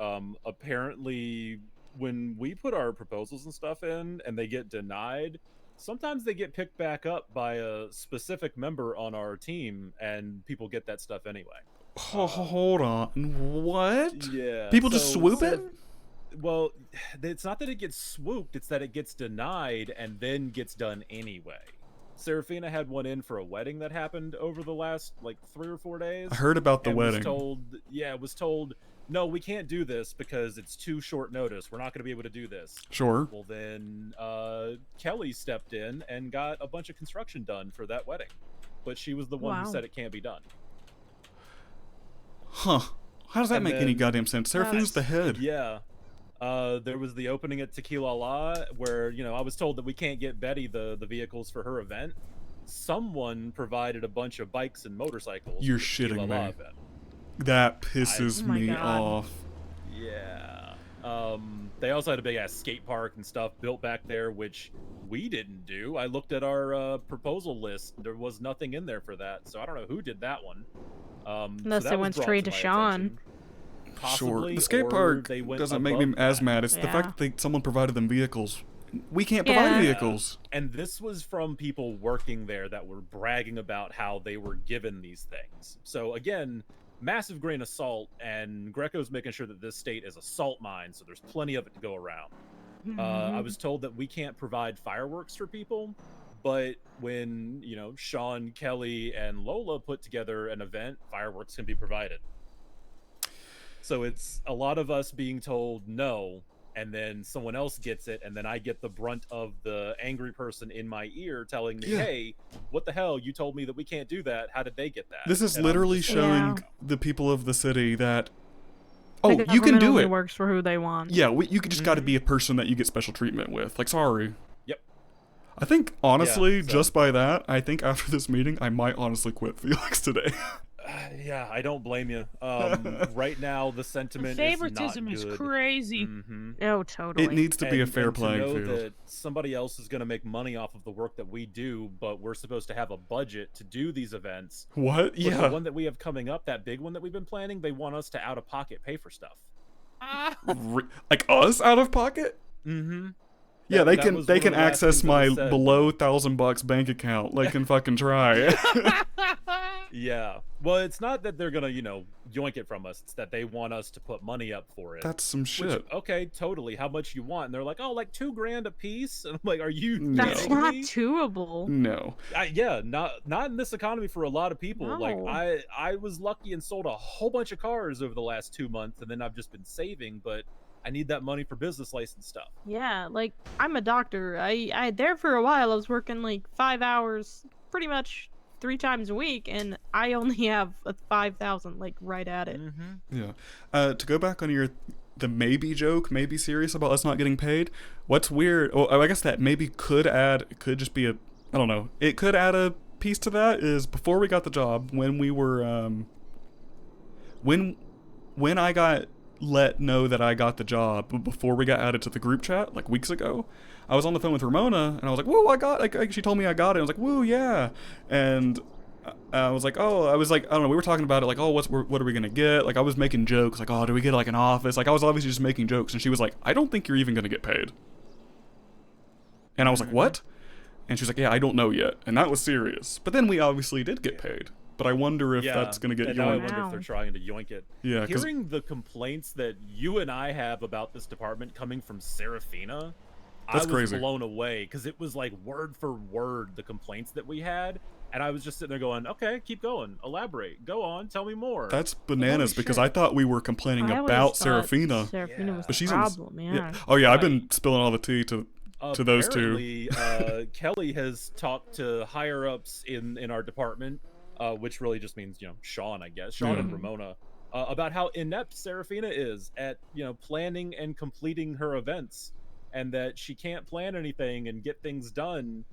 Apparently, when we put our proposals and stuff in and they get denied, sometimes they get picked back up by a specific member on our team, and people get that stuff anyway. Hold on. What? Yeah. People just so swoop it? Well, it's not that it gets swooped; it's that it gets denied and then gets done anyway. Serafina had one in for a wedding that happened over the last 3 or 4 days. I heard about the and wedding. Was told, no, we can't do this because it's too short notice. We're not going to be able to do this. Sure. Well, then Kelly stepped in and got a bunch of construction done for that wedding, but she was the one Wow. who said it can't be done. Huh. How does that And make any then- goddamn sense? Serafina's the head. Yeah. There was the opening at Tequila La where, I was told that we can't get Betty the vehicles for her event. Someone provided a bunch of bikes and motorcycles. You're for the Tequila shitting La me. event. That pisses Oh my me God. off. Yeah. They also had a big ass skate park and stuff built back there, which we didn't do. I looked at our proposal list. There was nothing in there for that, so I don't know who did that one. Unless they went straight to Sean. possibly. The skate or park they went doesn't make me above as that. mad. It's the Yeah. fact that someone provided them vehicles. We can't provide Yeah. vehicles. And this was from people working there that were bragging about how they were given these things. So again, massive grain of salt, and Greco's making sure that this state is a salt mine, so there's plenty of it to go around. I was told that we can't provide fireworks for people, but when, you know, Sean, Kelly, and Lola put together an event, fireworks can be provided. So it's a lot of us being told no, and then someone else gets it, and then I get the brunt of the angry person in my ear telling me, Yeah. hey, what the hell? You told me that we can't do that. How did they get that? This is And I'm literally just showing Yeah. the people of the city that, The oh, you can government do only it. works for who they want. Yeah, you just got to be a person that you get special treatment with. Like, sorry. Yep. I think, honestly, Yeah, so- just by that, I think after this meeting, I might honestly quit Felix today. Yeah, I don't blame you. Right now, the sentiment Favoritism is is not good. crazy. Mhm. Oh, totally. It needs to be a fair to playing know field. that somebody else is going to make money off of the work that we do, but we're supposed to have a budget to do these events. What? But Yeah. the one that we have coming up, that big one that we've been planning, they want us to out of pocket pay for stuff. Ah, Like us out of pocket? Mm-hmm. Yeah, they That can was they one of can the last access things that my was said. below $1,000 bank account. They can fucking try. Yeah. Well, it's not that they're gonna, yoink it from us. It's that they want us to put money up for it. That's some Which, shit. okay, totally. How much you want? And they're like, oh, like $2,000 a piece. And I'm like, are you? No. That's kidding not me? doable. No. Yeah, not in this economy for a lot of people. Like No. I was lucky and sold a whole bunch of cars over the last 2 months, and then I've just been saving. But I need that money for business license stuff. Yeah, like I'm a doctor. I there for a while. I was working like 5 hours, pretty much 3 times a week, and I only have a 5,000 like right at it. Yeah. To go back on the maybe joke, maybe serious about us not getting paid. What's weird? Oh, I guess that maybe could just be I don't know. It could add a piece to that. Is before we got the job, when we were when I got let know that I got the job before we got added to the group chat like weeks ago, I was on the phone with Ramona and I was like, "Whoa, I got!" Like she told me I got it. I was like, "Woo, yeah!" And I was like, I don't know. We were talking about it like, "Oh, what are we gonna get?" Like I was making jokes like, "Oh, do we get like an office?" Like I was obviously just making jokes, and she was like, "I don't think you're even gonna get paid." And I was like, "What?" And she was like, "Yeah, I don't know yet." And that was serious. But then we obviously did get paid. But I wonder if that's gonna get and now I yoinked. wonder if they're trying to yoink it. Yeah, 'cause Hearing the complaints that you and I have about this department coming from Serafina, I That's was crazy. blown away because it was like word for word the complaints that we had, and I was just sitting there going, "Okay, keep going, elaborate, go on, tell me more." that's bananas Holy because shit. I thought we were complaining I always about thought Serafina. Serafina was But the she's problem. Yeah. Oh yeah, I've Right. been spilling all the tea to those two. Apparently, Kelly has talked to higher ups in our department, which really just means Sean, I guess, Sean and Yeah. Ramona, about how inept Serafina is at planning and completing her events, and that she can't plan anything and get things done.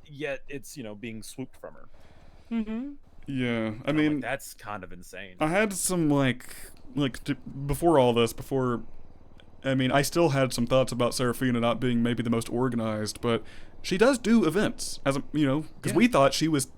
Yet it's being swooped from her. Mm-hmm. Yeah, I And I'm mean, like, that's kind of insane. I had some before all this, I mean, I still had some thoughts about Serafina not being maybe the most organized, but she does do events, because we thought she was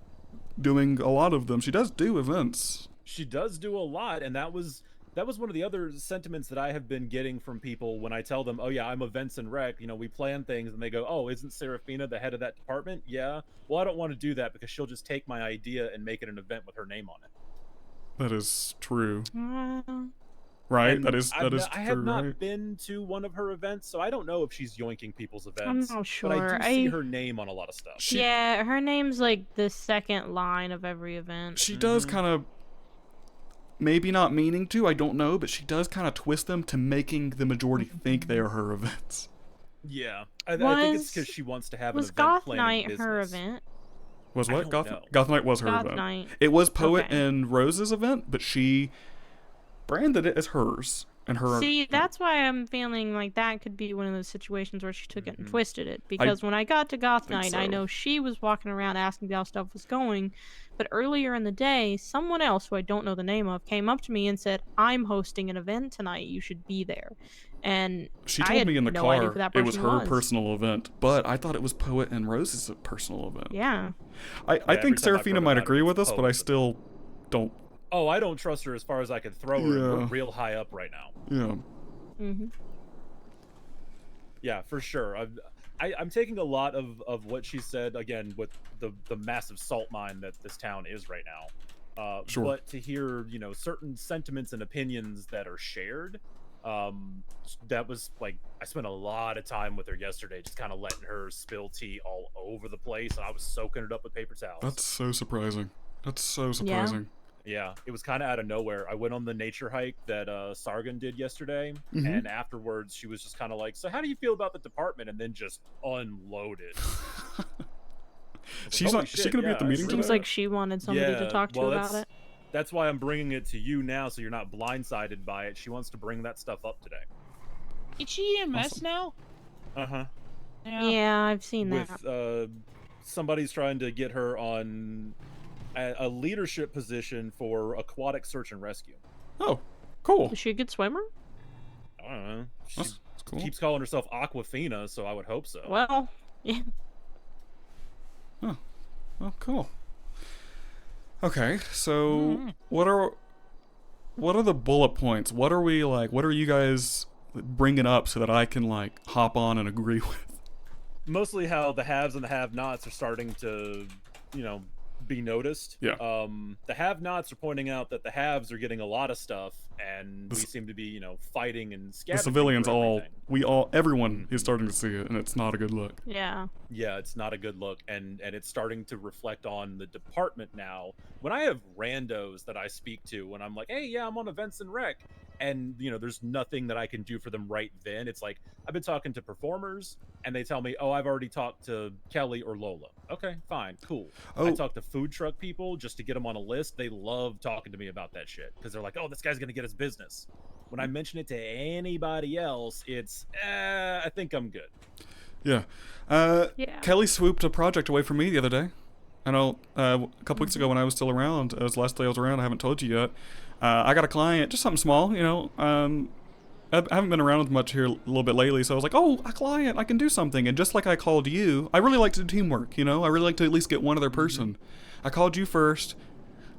doing a lot of them. She does do events. She does do a lot, and that was one of the other sentiments that I have been getting from people when I tell them, "Oh yeah, I'm events and rec. We plan things," and they go, "Oh, isn't Serafina the head of that department?" Yeah. Well, I don't want to do that because she'll just take my idea and make it an event with her name on it. That is true, Uh, right? And that is I true, have not right? been to one of her events, so I don't know if she's yoinking people's I'm events. not But I sure. do see her name on a lot of stuff. Yeah, her name's like the second line of every event. She does kind of, maybe not meaning to, I don't know, but she does kind of twist them to making the majority think they are her events. Yeah, I think it's Was- because she wants to have an Was event Goth planning Night business. her event? Was I what? don't know. Goth Night was her Goth event. Night. It was Poet Okay. and Rose's event, but she branded it as hers. And her. See, that's why I'm feeling like that could be one of those situations where she took it and Mhm. twisted it. Because when I got to Goth think Night, I so. know she was walking around asking how stuff was going. But earlier in the day, someone else who I don't know the name of came up to me and said, "I'm hosting an event tonight. You should be there." And She I told had me in the no idea car who that it was person her was. personal event, but I thought it was Poet and Rose's personal event. Yeah. I every think time I've Serafina heard might about it, agree it's with us, but I Poet's still don't. Oh, I don't trust her as far as I could throw her. And we're Yeah. real high up right now. Yeah. Mm-hmm. Yeah, for sure. I'm taking a lot of what she said again with the massive salt mine that this town is right now. Sure. But to hear certain sentiments and opinions that are shared, that was like I spent a lot of time with her yesterday, just kind of letting her spill tea all over the place, and I was soaking it up with paper towels. That's so surprising. That's so surprising. Yeah, it was kind of out of nowhere. I went on the nature hike that Sargon did yesterday, Mhm. and afterwards she was just kind of like, "So how do you feel about the department?" And then just unloaded. She's "Holy not. She shit, gonna be at the yeah, meeting Seems today? like she wanted somebody to talk to well, about it. That's why I'm bringing it to you now, so you're not blindsided by it. She wants to bring that stuff up today. Is she EMS Awesome. now? Uh huh. Yeah, I've seen that. With somebody's trying to get her on a leadership position for aquatic search and rescue. Oh, cool. Is she a good swimmer? I don't know. She That's cool. keeps calling herself Aquafina, so I would hope so. Well, yeah. Oh, cool. Okay, so what are the bullet points? What are we like? What are you guys bringing up so that I can like hop on and agree with? Mostly how the haves and the have-nots are starting to, be noticed. Yeah. The have-nots are pointing out that the haves are getting a lot of stuff, and we The seem to be, fighting and The scavenging civilians for everything. everyone is starting to see it, and it's not a good look. Yeah. Yeah, it's not a good look, and it's starting to reflect on the department now. When I have randos that I speak to, when I'm like, "Hey, yeah, I'm on events and rec," and there's nothing that I can do for them right then. It's like I've been talking to performers, and they tell me, "Oh, I've already talked to Kelly or Lola." Okay, fine, cool. I Oh, talk to food truck people just to get them on a list. They love talking to me about that shit because they're like, "Oh, this guy's gonna get us business." When I mention it to anybody else, it's, I think I'm good. yeah. Yeah. Kelly swooped a project away from me the other day. I know a couple weeks ago when I was still around, it was the last day I was around, I haven't told you yet. I got a client, just something small, I haven't been around much here a little bit lately, so I was like, oh, a client, I can do something. And just like I called you, I really like to do teamwork, I really like to at least get one other person. I called you first.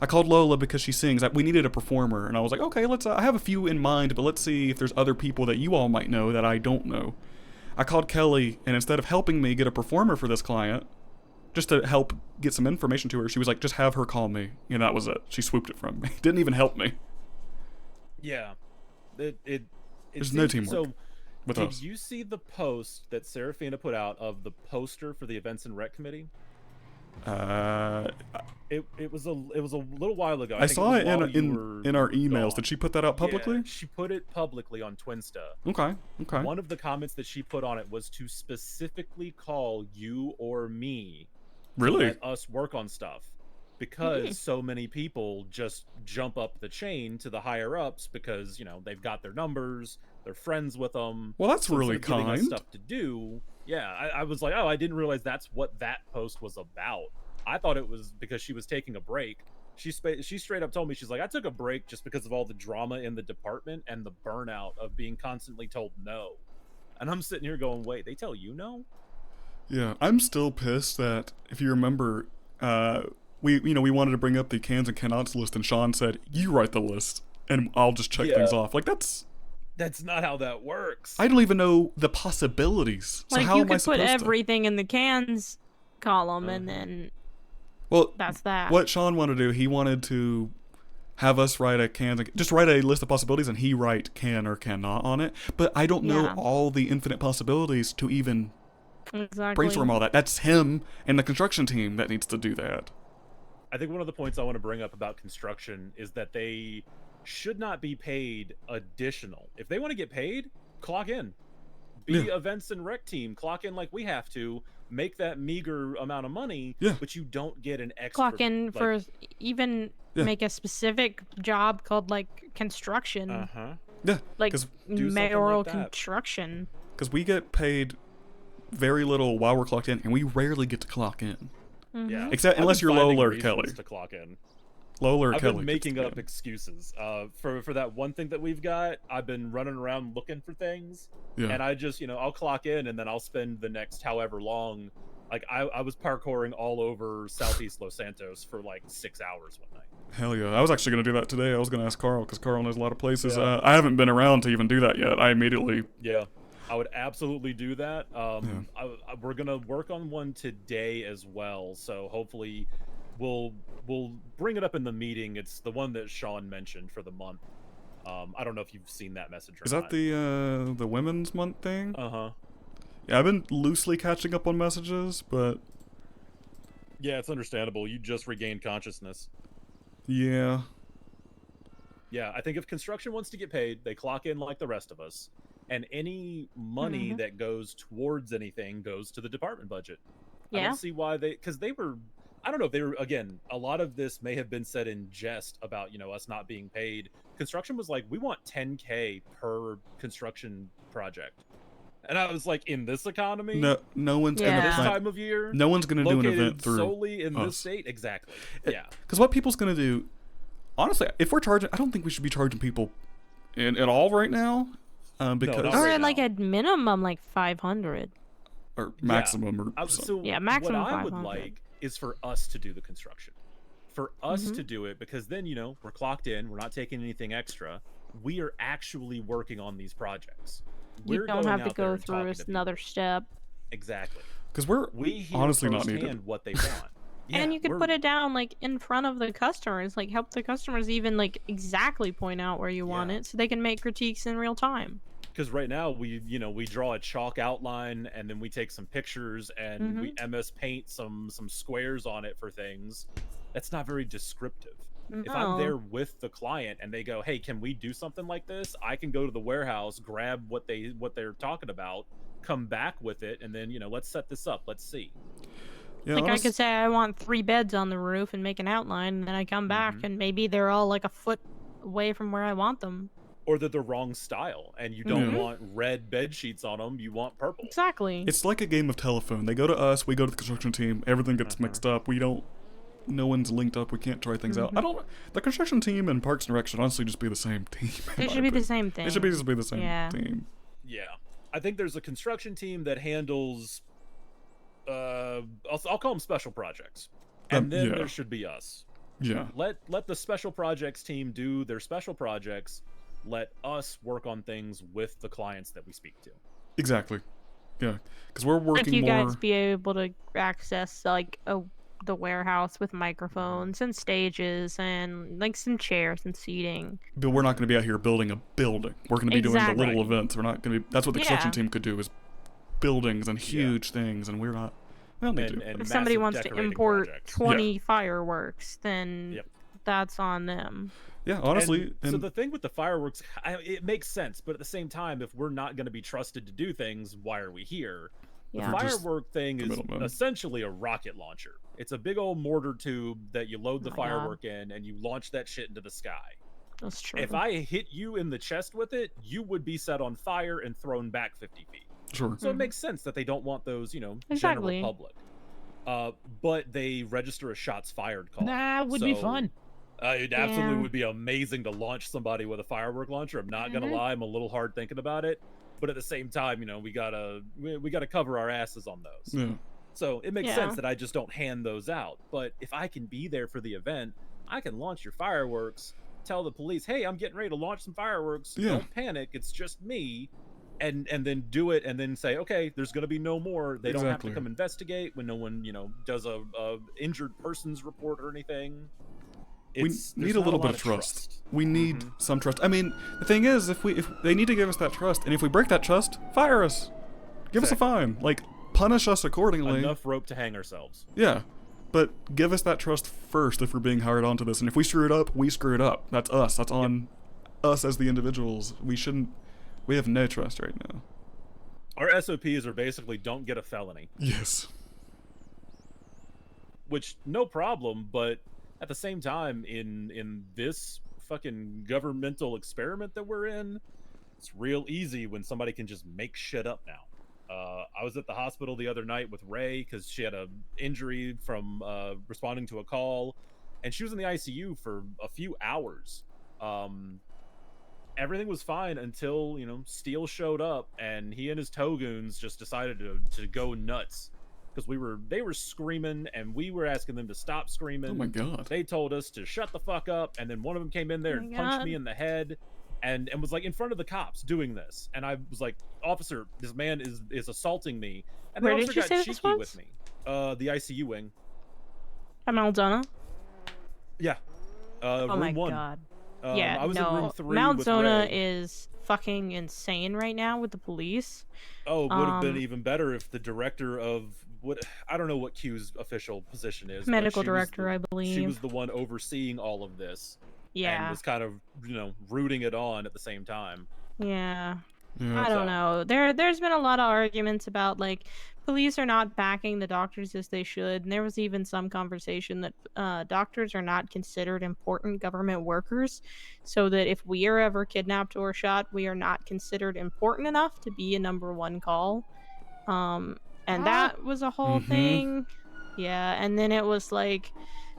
I called Lola because she sings. We needed a performer, and I was like, okay, let's. I have a few in mind, but let's see if there's other people that you all might know that I don't know. I called Kelly, and instead of helping me get a performer for this client, just to help get some information to her, she was like, just have her call me. And that was it. She swooped it from me. Didn't even help me. Yeah, There's no teamwork So, with did us. you see the post that Serafina put out of the poster for the events and rec committee? It was a little while ago. I saw it was while you in our were emails. gone. Did she put that out publicly? Yeah, she put it publicly on Twinsta. Okay. One of the comments that she put on it was to specifically call you or me to Really? let us work on stuff because so many people just jump up the chain to the higher ups because they've got their numbers, they're friends with them. Well, that's so really instead of giving us kind. stuff to do. Yeah, I was like, oh, I didn't realize that's what that post was about. I thought it was because she was taking a break. She straight up told me, she's like, I took a break just because of all the drama in the department and the burnout of being constantly told no. And I'm sitting here going, wait, they tell you no? Yeah, I'm still pissed that if you remember, we wanted to bring up the cans and cannots list, and Sean said, "You write the list, and I'll just check things off." Like that's not how that works. I don't even know the possibilities. So Like how you am I could put supposed to? everything in the cans column, and then Well, that's that. what Sean wanted to do, he wanted to have us write just write a list of possibilities, and he write can or cannot on it. But I don't know Yeah. all the infinite possibilities to even Exactly. brainstorm all that. That's him and the construction team that needs to do that. I think one of the points I want to bring up about construction is that they should not be paid additional. If they want to get paid, clock in. Be Yeah. events and rec team, clock in like we have to, make that meager amount of money, Yeah. but you don't get an extra Clock in like, for even Yeah. make a specific job called like construction, Yeah, like 'cause do something mayoral like that. construction. we get paid very little while we're clocked in, and we rarely get to clock in. Yeah. Except I've unless been you're finding Lola or reasons Kelly. to clock in. Lola or I've Kelly. been gets making to up go. excuses. For that one thing that we've got, I've been running around looking for things, Yeah. and I just I'll clock in and then I'll spend the next however long Like I was parkouring all over Southeast Los Santos for like 6 hours one night. Hell yeah. I was actually going to do that today. I was going to ask Carl because Carl knows a lot of places. Yeah. I haven't been around to even do that yet. I immediately. Yeah, I would absolutely do that. We're gonna work on one today as well, so hopefully we'll bring it up in the meeting. It's the one that Sean mentioned for the month. I don't know if you've seen that message or Is not. that the Women's Month thing? Uh-huh. Yeah, I've been loosely catching up on messages, but Yeah, it's understandable. You just regained consciousness. yeah. Yeah, I think if construction wants to get paid, they clock in like the rest of us. And any money Mhm. that goes towards anything goes to the department budget. I Yeah. don't see why because they were, I don't know if they were, again, a lot of this may have been said in jest about, us not being paid. Construction was like, we want 10K per construction project. And I was like, in this economy? No one's Yeah. This gonna time of year? no one's gonna do an Located event through solely in this us. state? Exactly. It- Yeah. Because what people's gonna do, honestly, if we're charging, I don't think we should be charging people at all right now, because not Or right like now. at minimum like 500. or maximum or something. So Yeah, maximum what I would 500. like is for us to do the construction. For us Mhm. to do it, because then, we're clocked in, we're not taking anything extra. We are actually working on these projects. You We're don't going have to out there go and through talking to another people. step. Exactly. Because we're We hear honestly not firsthand needed. what they want. And you could we're- put it down like in front of the customers, like help the customers even like exactly point out where you want Yeah. it so they can make critiques in real time. Because right now we draw a chalk outline and then we take some pictures and we MS Paint some squares on it for things. That's not very descriptive. If I'm No. there with the client and they go, hey, can we do something like this? I can go to the warehouse, grab what they're talking about, come back with it, and then let's set this up. Let's see. Yeah, Like I could say I want 3 beds on the roof and make an outline, and then I come back Mhm. and maybe they're all like a foot away from where I want them. Or they're the wrong style and you don't Mhm. want red bed sheets on them. You want purple. Exactly. It's like a game of telephone. They go to us, we go to the construction team. Everything gets mixed up. We don't. No one's linked up. We can't try things out. I don't. The construction team and Parks and Rec should honestly just be the same team. They should be the same thing. It should just be the same Yeah. team. Yeah. I think there's a construction team that handles I'll call them special projects. And then yeah. there should be us. Yeah. Let the special projects team do their special projects. Let us work on things with the clients that we speak to. Exactly. Yeah. Because we're Like working you more. guys be able to access like the warehouse with microphones and stages and like some chairs and seating. But we're not going to be out here building a building. We're going to be doing the Exactly. little events. We're not going to be. That's what the construction Yeah. team could do is buildings and huge things, and we're not. We don't need to. And If somebody massive wants to decorating import projects. 20 fireworks, then Yep. that's on them. Yeah, honestly. So the thing with the fireworks, it makes sense, but at the same time, if we're not going to be trusted to do things, why are we here? Yeah. The We're just firework thing the is middleman. essentially a rocket launcher. It's a big old mortar tube that you load the Oh my God. firework in and you launch that shit into the sky. That's true. If I hit you in the chest with it, you would be set on fire and thrown back 50 feet. sure. So it makes sense that they don't want those, Exactly. general public. But they register a shots fired call. Nah, would be So, fun. It absolutely Yeah. would be amazing to launch somebody with a firework launcher. I'm not gonna lie, I'm a little hard thinking about it, but at the same time, we gotta cover our asses on those. Yeah. So it makes Yeah. sense that I just don't hand those out. But if I can be there for the event, I can launch your fireworks. Tell the police, hey, I'm getting ready to launch some fireworks. Yeah. Don't panic, it's just me. And then do it, and then say, okay, there's gonna be no more. They don't have Exactly. to come investigate when no one, does a injured persons report or anything. We There's need a not little lot bit of trust. We need some trust. I mean, the thing is, if they need to give us that trust, and if we break that trust, fire us. Give us a fine. Like, punish us accordingly. Enough rope to hang ourselves. Yeah. But give us that trust first if we're being hired onto this. And if we screw it up, we screw it up. That's us. That's on us as the individuals. We have no trust right now. Our SOPs are basically don't get a felony, Yes. which no problem, but at the same time, in this fucking governmental experiment that we're in, it's real easy when somebody can just make shit up now. I was at the hospital the other night with Ray because she had a injury from responding to a call, and she was in the ICU for a few hours. Everything was fine until Steele showed up, and he and his Togoons just decided to go nuts. because they were screaming and we were asking them to stop screaming. Oh my god. They told us to shut the fuck up, and then one of them came in there Oh and my punched God. me in the head, and was like in front of the cops doing this, and I was like, "Officer, this man is assaulting me," and the Where did officer you got say this cheeky was? with me. The ICU wing. I'm Aldona. Yeah. Oh room my 1. god. I was in room 3 Mount with Zona Ray. is fucking insane right now with the police. Oh, would have been um, even better if the director of what I don't know what Q's official position is. but Medical she was director, I believe. She was the one overseeing all of this. And Yeah. was kind of, rooting it on at the same time. Yeah. Yeah. I don't So- know. There's been a lot of arguments about like police are not backing the doctors as they should, and there was even some conversation that doctors are not considered important government workers, so that if we are ever kidnapped or shot, we are not considered important enough to be a #1 call. And that was a whole Mhm. thing. Yeah, and then it was like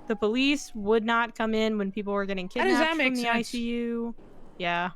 the police would not come in when people were getting How does that kidnapped make from the sense? ICU. Yeah.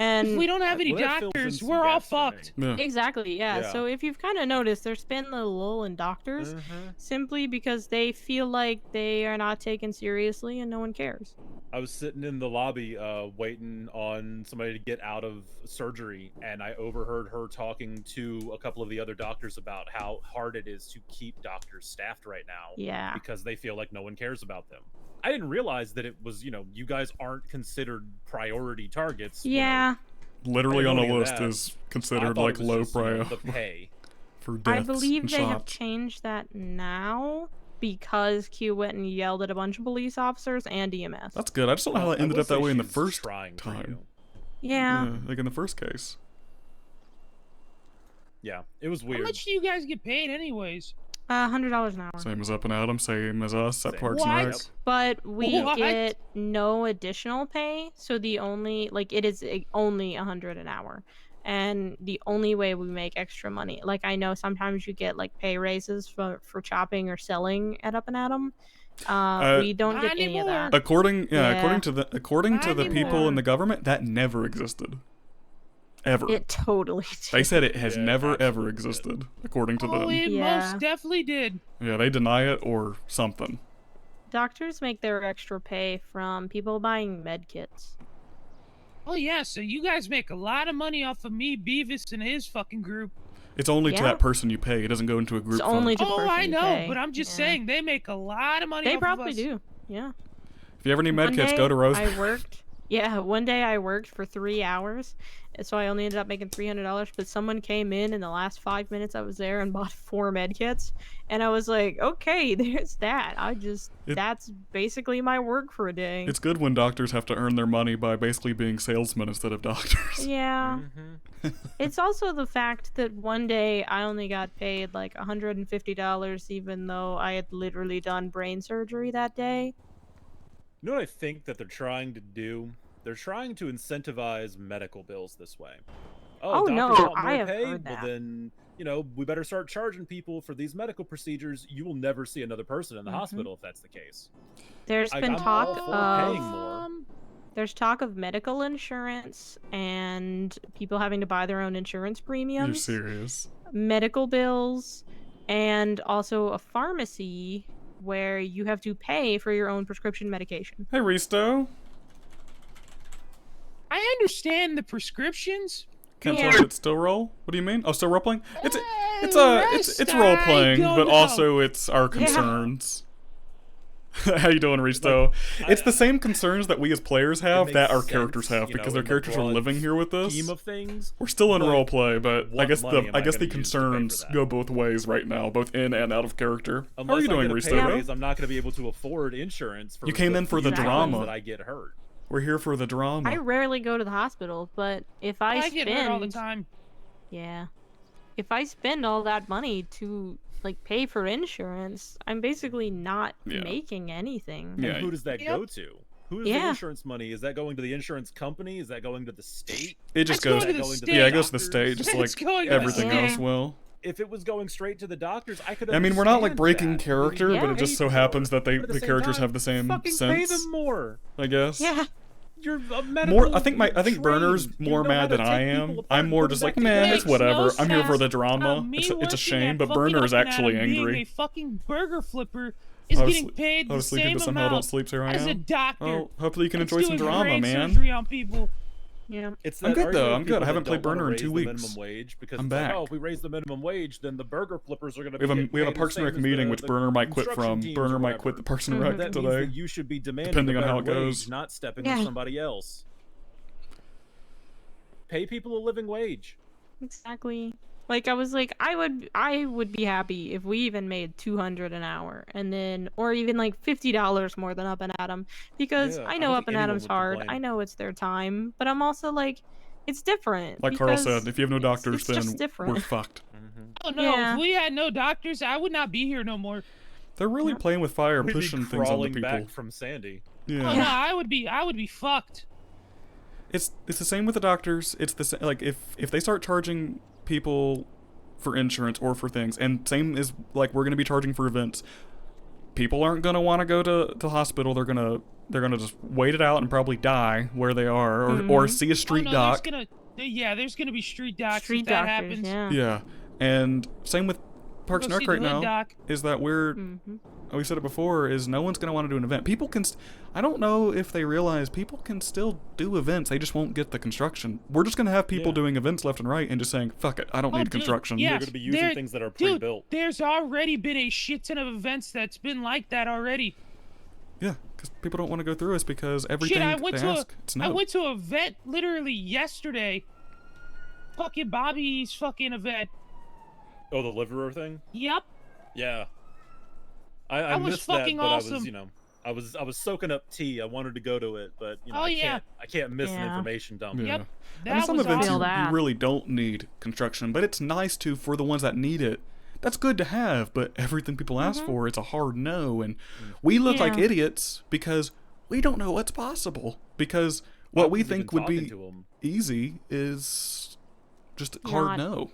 If And we don't have any Well, that fills in doctors, some we're all gaps for me. fucked. Yeah. exactly, yeah. Yeah. So if you've kind of noticed, there's been a lull in doctors simply because they feel like they are not taken seriously and no one cares. I was sitting in the lobby waiting on somebody to get out of surgery, and I overheard her talking to a couple of the other doctors about how hard it is to keep doctors staffed right now Yeah. because they feel like no one cares about them. I didn't realize that it was, you guys aren't considered priority targets. Yeah. Literally I on know a any of list that. is I considered thought like it was low just, prio the pay. for deaths I believe and they have shots. changed that now because Q went and yelled at a bunch of police officers and EMS. That's good. I just don't know how it I ended will up that say way in the she's first trying for time. you. Yeah. Like in the first case. Yeah, it was How weird. much do you guys get paid, anyways? $100 an hour. Same as Up and Adam, same as us at Same. Parks and What? Rec. But we What? get no additional pay, so the only it is only 100 an hour, and the only way we make extra money, like I know sometimes you get like pay raises for chopping or selling at Up and Adam. We don't Not get any of anymore. that. According to Yeah. the people anymore. in the government, that never existed. Ever. It totally They did. said it has Yeah, it never ever absolutely did. existed, according to Oh, them. it Yeah. most definitely did. Yeah, they deny it or something. Doctors make their extra pay from people buying med kits. Oh yeah, so you guys make a lot of money off of me, Beavis, and his fucking group. It's only to Yeah. that person you pay. It doesn't go into a group It's only fund. to the Oh, person I you know, pay. but I'm just Yeah. saying they make a lot of money. They off probably of us. do. Yeah. If you ever need med One kits, day go to Rose. I worked. Yeah, one day I worked for 3 hours, and so I only ended up making $300. But someone came in the last 5 minutes I was there and bought 4 med kits, and I was like, okay, there's that. That's basically my work for a day. It's good when doctors have to earn their money by basically being salesmen instead of doctors. Yeah. Mm-hmm. It's also the fact that one day I only got paid like $150, even though I had literally done brain surgery that day. You know what I think that they're trying to do? They're trying to incentivize medical bills this way. Oh, doctors no, want more I have pay? heard Well, that. then, we better start charging people for these medical procedures. You will never see another person in the Mhm. hospital if that's the case. There's been I'm talk all for paying of more. there's talk of medical insurance and people having to buy their own insurance You're premiums, serious. medical bills, and also a pharmacy where you have to pay for your own prescription medication. Hey, Risto. I understand the prescriptions. Can't Yeah. tell if it's still roll. What do you mean? Oh, still role playing? It's Rest, role I playing, don't but know. also it's our concerns. How you doing, Risto? It's the same concerns that we as players have makes that our sense, characters have because their in the characters are broad living here with us. Scheme of things. We're still in but role play, but I what guess money the am I the gonna use to pay for concerns that? go both ways right now, both in and out of character. How are Unless you I doing, get a pay Risto? raise, I'm not going to be able to afford insurance for You came in for the few times drama. that I get hurt. We're here for the drama. I rarely go to the hospital, but if I I spend get hurt all the time. Yeah. If I spend all that money to like pay for insurance, I'm basically not Yeah. making anything. Yeah. And who does that Yep. go to? Who is the Yeah. insurance money? Is that going to the insurance company? Is that going to the state? It just That's goes. going to the Going to state. Yeah, it goes to the doctors. state, just It's like going to the everything state. else will. If it was going straight to the doctors, I could. I mean, we're not like understand breaking that. character, Yeah. but it just so Pay happens more. that But at the same characters time, have the same fucking pay sense, them more. I guess. Yeah. You're a medical. More, I think Burner's trained. more You know mad how to than I take am. people apart I'm and more put just them like, back man, together. it's whatever. No I'm here for the sense. drama. Me It's a working shame, at but fucking Burner is Up and actually Adam being angry. a fucking burger flipper is I was getting paid I the was sleeping, same but somehow don't amount sleep, so here I as a am. doctor. Well, hopefully you can that's enjoy some doing drama, brain man. surgery on people. Yeah. It's I'm that good, argument though. of I'm good. people I haven't that played don't wanna Burner in raise 2 the weeks. minimum wage because I'm it's like, back. oh, if we raise the minimum wage, then the burger flippers are going to be We have a getting Parks and paid Rec the same meeting, as which the Burner might quit construction from. teams or Burner might whatever. quit the Parks and Rec That means today. that you should be demanding depending a on better how it goes. wage, not stepping Yeah. on somebody else. Pay people a living wage. Exactly. Like I was like, I would be happy if we even made 200 an hour, and then, or even like $50 more than Up and Atom, because Yeah, I I know don't Up think and anyone Atom's would hard. complain. I know it's their time, but I'm also like, it's different. Like Carl because said, if you have no doctors, it's just then different. we're fucked. Oh no, Yeah. if we had no doctors, I would not be here no more. They're really playing with fire, We'd be pushing things onto crawling people. back from Sandy. Yeah. Oh no, I would be fucked. It's the same with the doctors. It's the same, like if they start charging people for insurance or for things, and same as like we're gonna be charging for events, people aren't gonna want to go to the hospital. They're gonna just wait it out and probably die where they are, or see a street oh, no, doc. There's gonna be street docs Street if that doctors, happens. yeah. Yeah, and same with Parks and Go Rec see the right hood now doc. is that we're we said it before, is no one's going to want to do an event. People can, I don't know if they realize people can still do events. They just won't get the construction. We're just going to have people Yeah. doing events left and right and just saying, fuck it, I don't Oh, need dude, construction. yeah. They're going to be using There- things that are Dude, pre-built. there's already been a shit ton of events that's been like that already. Yeah, because people don't want to go through us because everything Shit, I went they to ask, it's no. I went to an event literally yesterday. Fucking Bobby's fucking event. Oh, the liverer thing? Yep. Yeah. I That was missed that, fucking but I awesome. was, I was soaking up tea. I wanted to go to it, but Oh, yeah. I can't miss an Yeah. information dump. Yeah. Yep. I mean, That some was events awesome. you, Feel you that. really don't need construction, but it's nice to for the ones that need it. That's good to have, but everything people ask for, it's a hard no, and we look like Yeah. idiots because we don't know what's possible. Because what we was even think would be talking to him. easy is just a hard Not. no.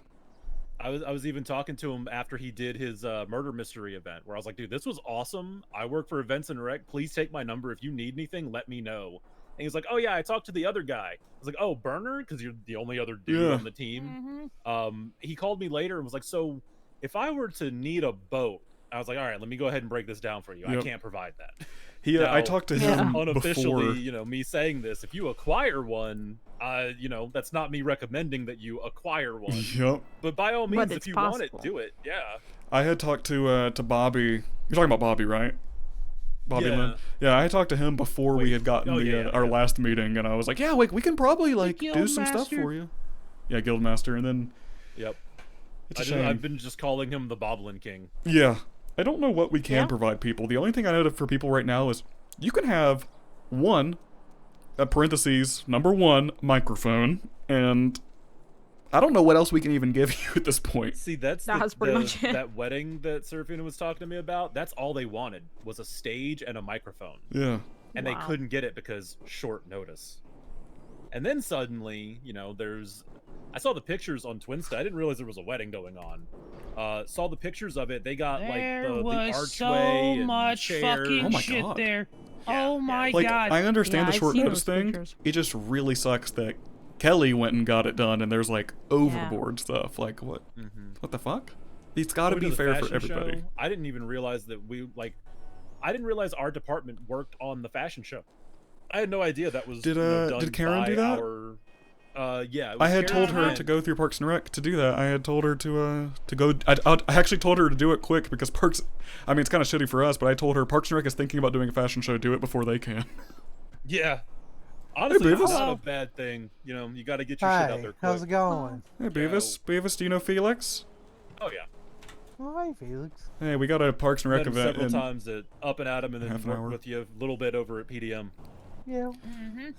I was even talking to him after he did his murder mystery event, where I was like, dude, this was awesome. I work for Events and Rec. Please take my number. If you need anything, let me know. And he's like, oh yeah, I talked to the other guy. I was like, oh, Burner, because you're the only other dude Yeah. on the team. Mm-hmm. He called me later and was like, so if I were to need a boat, I was like, all right, let me go ahead and break this down for you. I Yep. can't provide that. He, I Now, talked to Yeah. him Unofficially, before. me saying this, if you acquire one, that's not me recommending that you acquire one. Yep. But by all But means, it's if you want possible. it, do it. Yeah. I had talked to Bobby. You're talking about Bobby, right? Bobby Yeah. Lynn. Yeah, I talked to him before we Wait, had gotten oh, the yeah, our yeah. last meeting, and I was like, yeah, we can probably like do some stuff Guildmaster. for you. Yeah, Guildmaster, and then Yep. it's a shame. I've been just calling him the Boblin King. Yeah. I don't know what we can Yeah. provide people. The only thing I know for people right now is you can have one, number one, microphone, and I don't know what else we can even give you at this point. See, that's That's pretty much it. that wedding that Serafina was talking to me about. That's all they wanted was a stage and a microphone, Yeah. and they Wow. couldn't get it because short notice. And then suddenly, I saw the pictures on Twinsta. I didn't realize there was a wedding going on. Saw the pictures of it. They got There like the was archway so and much chairs. fucking Oh my shit God. there. Yeah, Oh my Like, god. I understand Yeah, the I've short seen notice those thing. pictures. It just really sucks that Kelly went and got it done, and there's like overboard stuff. Like, what? Mhm. What the fuck? It's got to Going be the fair for fashion everybody. show, I didn't even realize that I didn't realize our department worked on the fashion show. I had no idea that was Did, done did Karen by do that? Yeah. it I was had Karen told her and- to go through Parks and Rec to do that. I had told her to go. I actually told her to do it quick because Parks. I mean, it's kind of shitty for us, but I told her Parks and Rec is thinking about doing a fashion show. Do it before they can. Yeah. Honestly, it's Beavis. not a bad thing. You got to get your shit out Hi, there quick. how's it going? Hey, Beavis. Beavis, do you know Felix? Oh yeah. Hi, Felix. Hey, we got a Parks and Rec Met him event. several in- times at Up and Adam, and then half an worked hour. with you a little bit over at PDM. Yeah,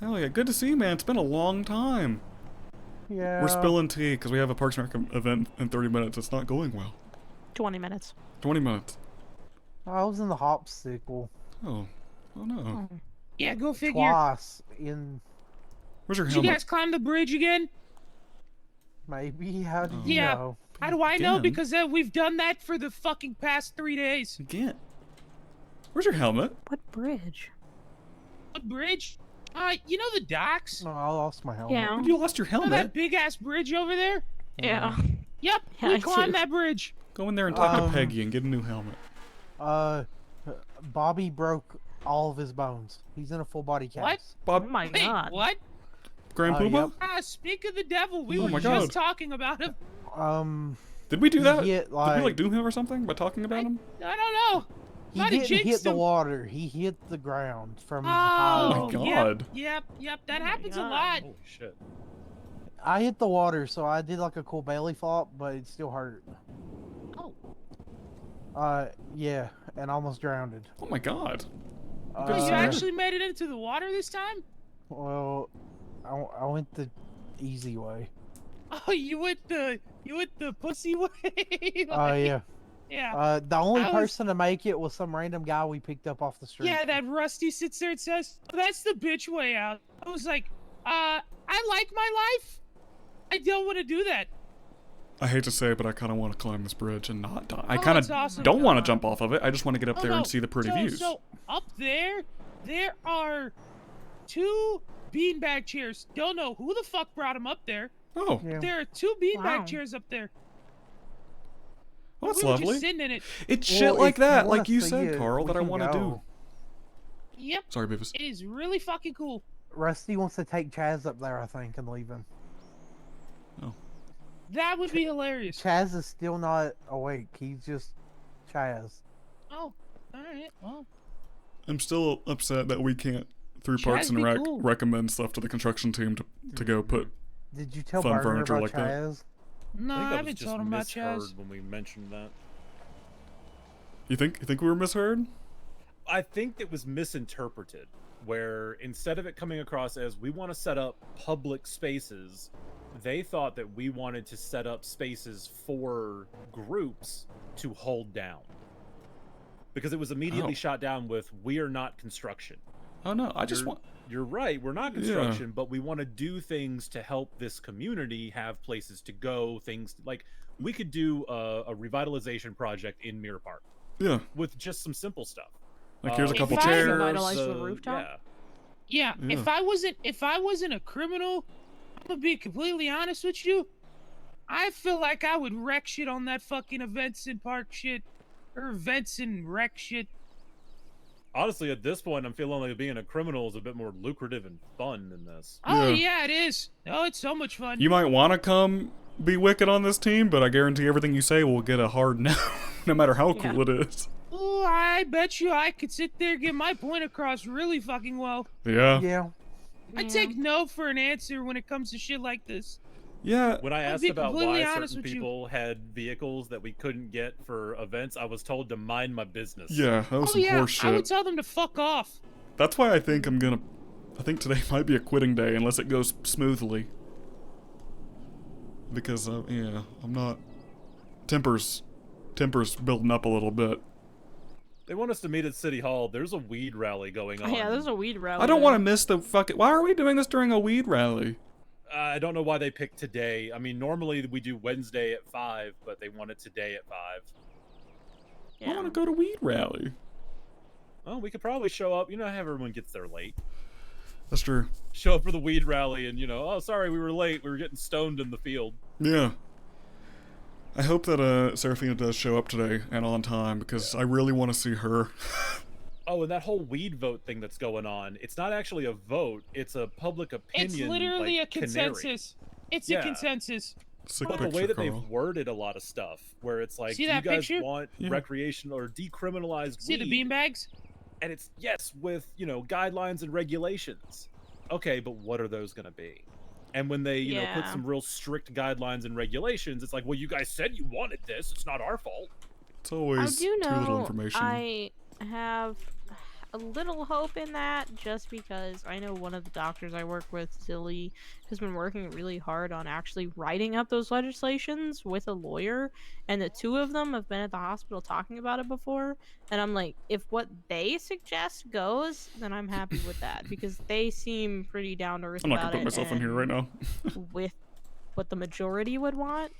Hell yeah, good to see you, man. It's been a long time. yeah. We're spilling tea because we have a Parks and Rec event in 30 minutes. It's not going well. 20 minutes. 20 minutes. I was in the hopsicle Oh. Oh no. Yeah, go figure. twice in Where's your Did you helmet? guys climb the bridge again? maybe. How do Oh. you Yeah. know? How do I know? Again? Because we've done that for the fucking past 3 days. Again. Where's your helmet? What bridge? What bridge? You know the docks? No, I lost my helmet. Yeah. You lost your You know that helmet. big ass bridge over there? Yeah. Yep, Yeah, we I climbed do. that bridge. Go in there and talk to Um, Peggy and get a new helmet. Bobby broke all of his bones. He's in a full body cast. What? Oh Bob, my Wait, god. what? Grand Oh, Poobah? yep. Speak of the devil. We Oh were my just God. talking about him. Did we do he that? hit, Did we like like- doom him or something by talking about him? I don't know. He Might have didn't hit jinxed the him. water. He hit the ground from Oh, high. God. Yep. That Oh my happens a God. lot. Holy shit. I hit the water, so I did like a cool belly flop, but it still hurt. Oh. Yeah, and almost drowned. Oh my God. So you Uh, actually made it into the water this time? Well, I went the easy way. Oh, you went the pussy way. Yeah. Yeah. The only I was- person to make it was some random guy we picked up off the street. Yeah, that Rusty sits there and says, "That's the bitch way out." I was like, I like my life. I don't want to do that. I hate to say it, but I kind of want to climb this bridge and not die. I Oh, kind of that's awesome. don't want to jump off of it. I just want to get up Oh, there no. and see the pretty views. So up there are 2 beanbag chairs. Don't know who the fuck brought them up there. Oh, Yeah. There are 2 beanbag Wow. chairs up there. well, that's we were lovely. just sitting in it. It's Well, shit like if you that, wanna like you see said, it, Carl, we that I can want to do. go. Yep, Sorry, Beavis. it is really fucking cool. Rusty wants to take Chaz up there, I think, and leave him. That would be hilarious. Chaz is still not awake. He's just Chaz. Oh, all right. Well, I'm still upset that we can't, through Chaz Parks and be Rec, cool. recommend stuff to the construction team to go put. Did you tell Fun Burner furniture about like that. Chaz? no, I I, think I haven't was just told him about misheard Chaz. when we mentioned that. You think we were misheard? I think it was misinterpreted, where instead of it coming across as we want to set up public spaces, they thought that we wanted to set up spaces for groups to hold down. Because it was immediately Oh. shot down with, we are not construction. Oh no, I just You're- want. You're right, we're not Yeah. construction, but we want to do things to help this community have places to go, things like we could do a revitalization project in Mirror Park Yeah, with just some simple stuff. like here's a If couple I chairs. revitalize the rooftop? Yeah. Yeah, if I wasn't a criminal, I'm gonna be completely honest with you. I feel like I would wreck shit on that fucking events and park shit, or events and wreck shit. Honestly, at this point, I'm feeling like being a criminal is a bit more lucrative and fun than this. Oh Yeah. yeah, it is. Oh, it's so much fun. You might want to come be wicked on this team, but I guarantee everything you say will get a hard no, no matter how cool it is. Ooh, I bet you I could sit there and get my point across really fucking well. Yeah. Yeah. I take no for an answer when it comes to shit like this. Yeah. When I I'll asked be about completely why honest certain with you. people had vehicles that we couldn't get for events, I was told to mind my business. Yeah, that was Oh some yeah, horse I would shit. tell them to fuck off. That's why I think I think today might be a quitting day unless it goes smoothly. Because, yeah, I'm not... Temper's building up a little bit. They want us to meet at City Hall. There's a weed rally going on. Yeah, there's a weed rally. I don't want to miss the fucking... Why are we doing this during a weed rally? I don't know why they picked today. I mean, normally we do Wednesday at 5, but they want it today at 5. Yeah. I want to go to weed rally. Well, we could probably show up. You know how everyone gets there late. That's true. Show up for the weed rally and, oh, sorry, we were late. We were getting stoned in the field. Yeah. I hope that Seraphina does show up today and on time because I really want to see her. Oh, and that whole weed vote thing that's going on, it's not actually a vote. It's a public opinion. It's literally like, a canary. consensus. It's Yeah. a consensus. Sick But the picture, way that Carl. they've worded a lot of stuff, where it's like, See you that guys picture? want Yeah. recreational or decriminalized See weed, the beanbags? and it's yes with guidelines and regulations. Okay, but what are those going to be? And when they put Yeah. some real strict guidelines and regulations, it's like, well, you guys said you wanted this. It's not our fault. It's I always do too little know information. I have a little hope in that just because I know one of the doctors I work with, Zilly, has been working really hard on actually writing up those legislations with a lawyer, and the two of them have been at the hospital talking about it before, and I'm like, if what they suggest goes, then I'm happy with that because they seem pretty down to earth I'm not about gonna put it myself in here right and now. with what the majority would want.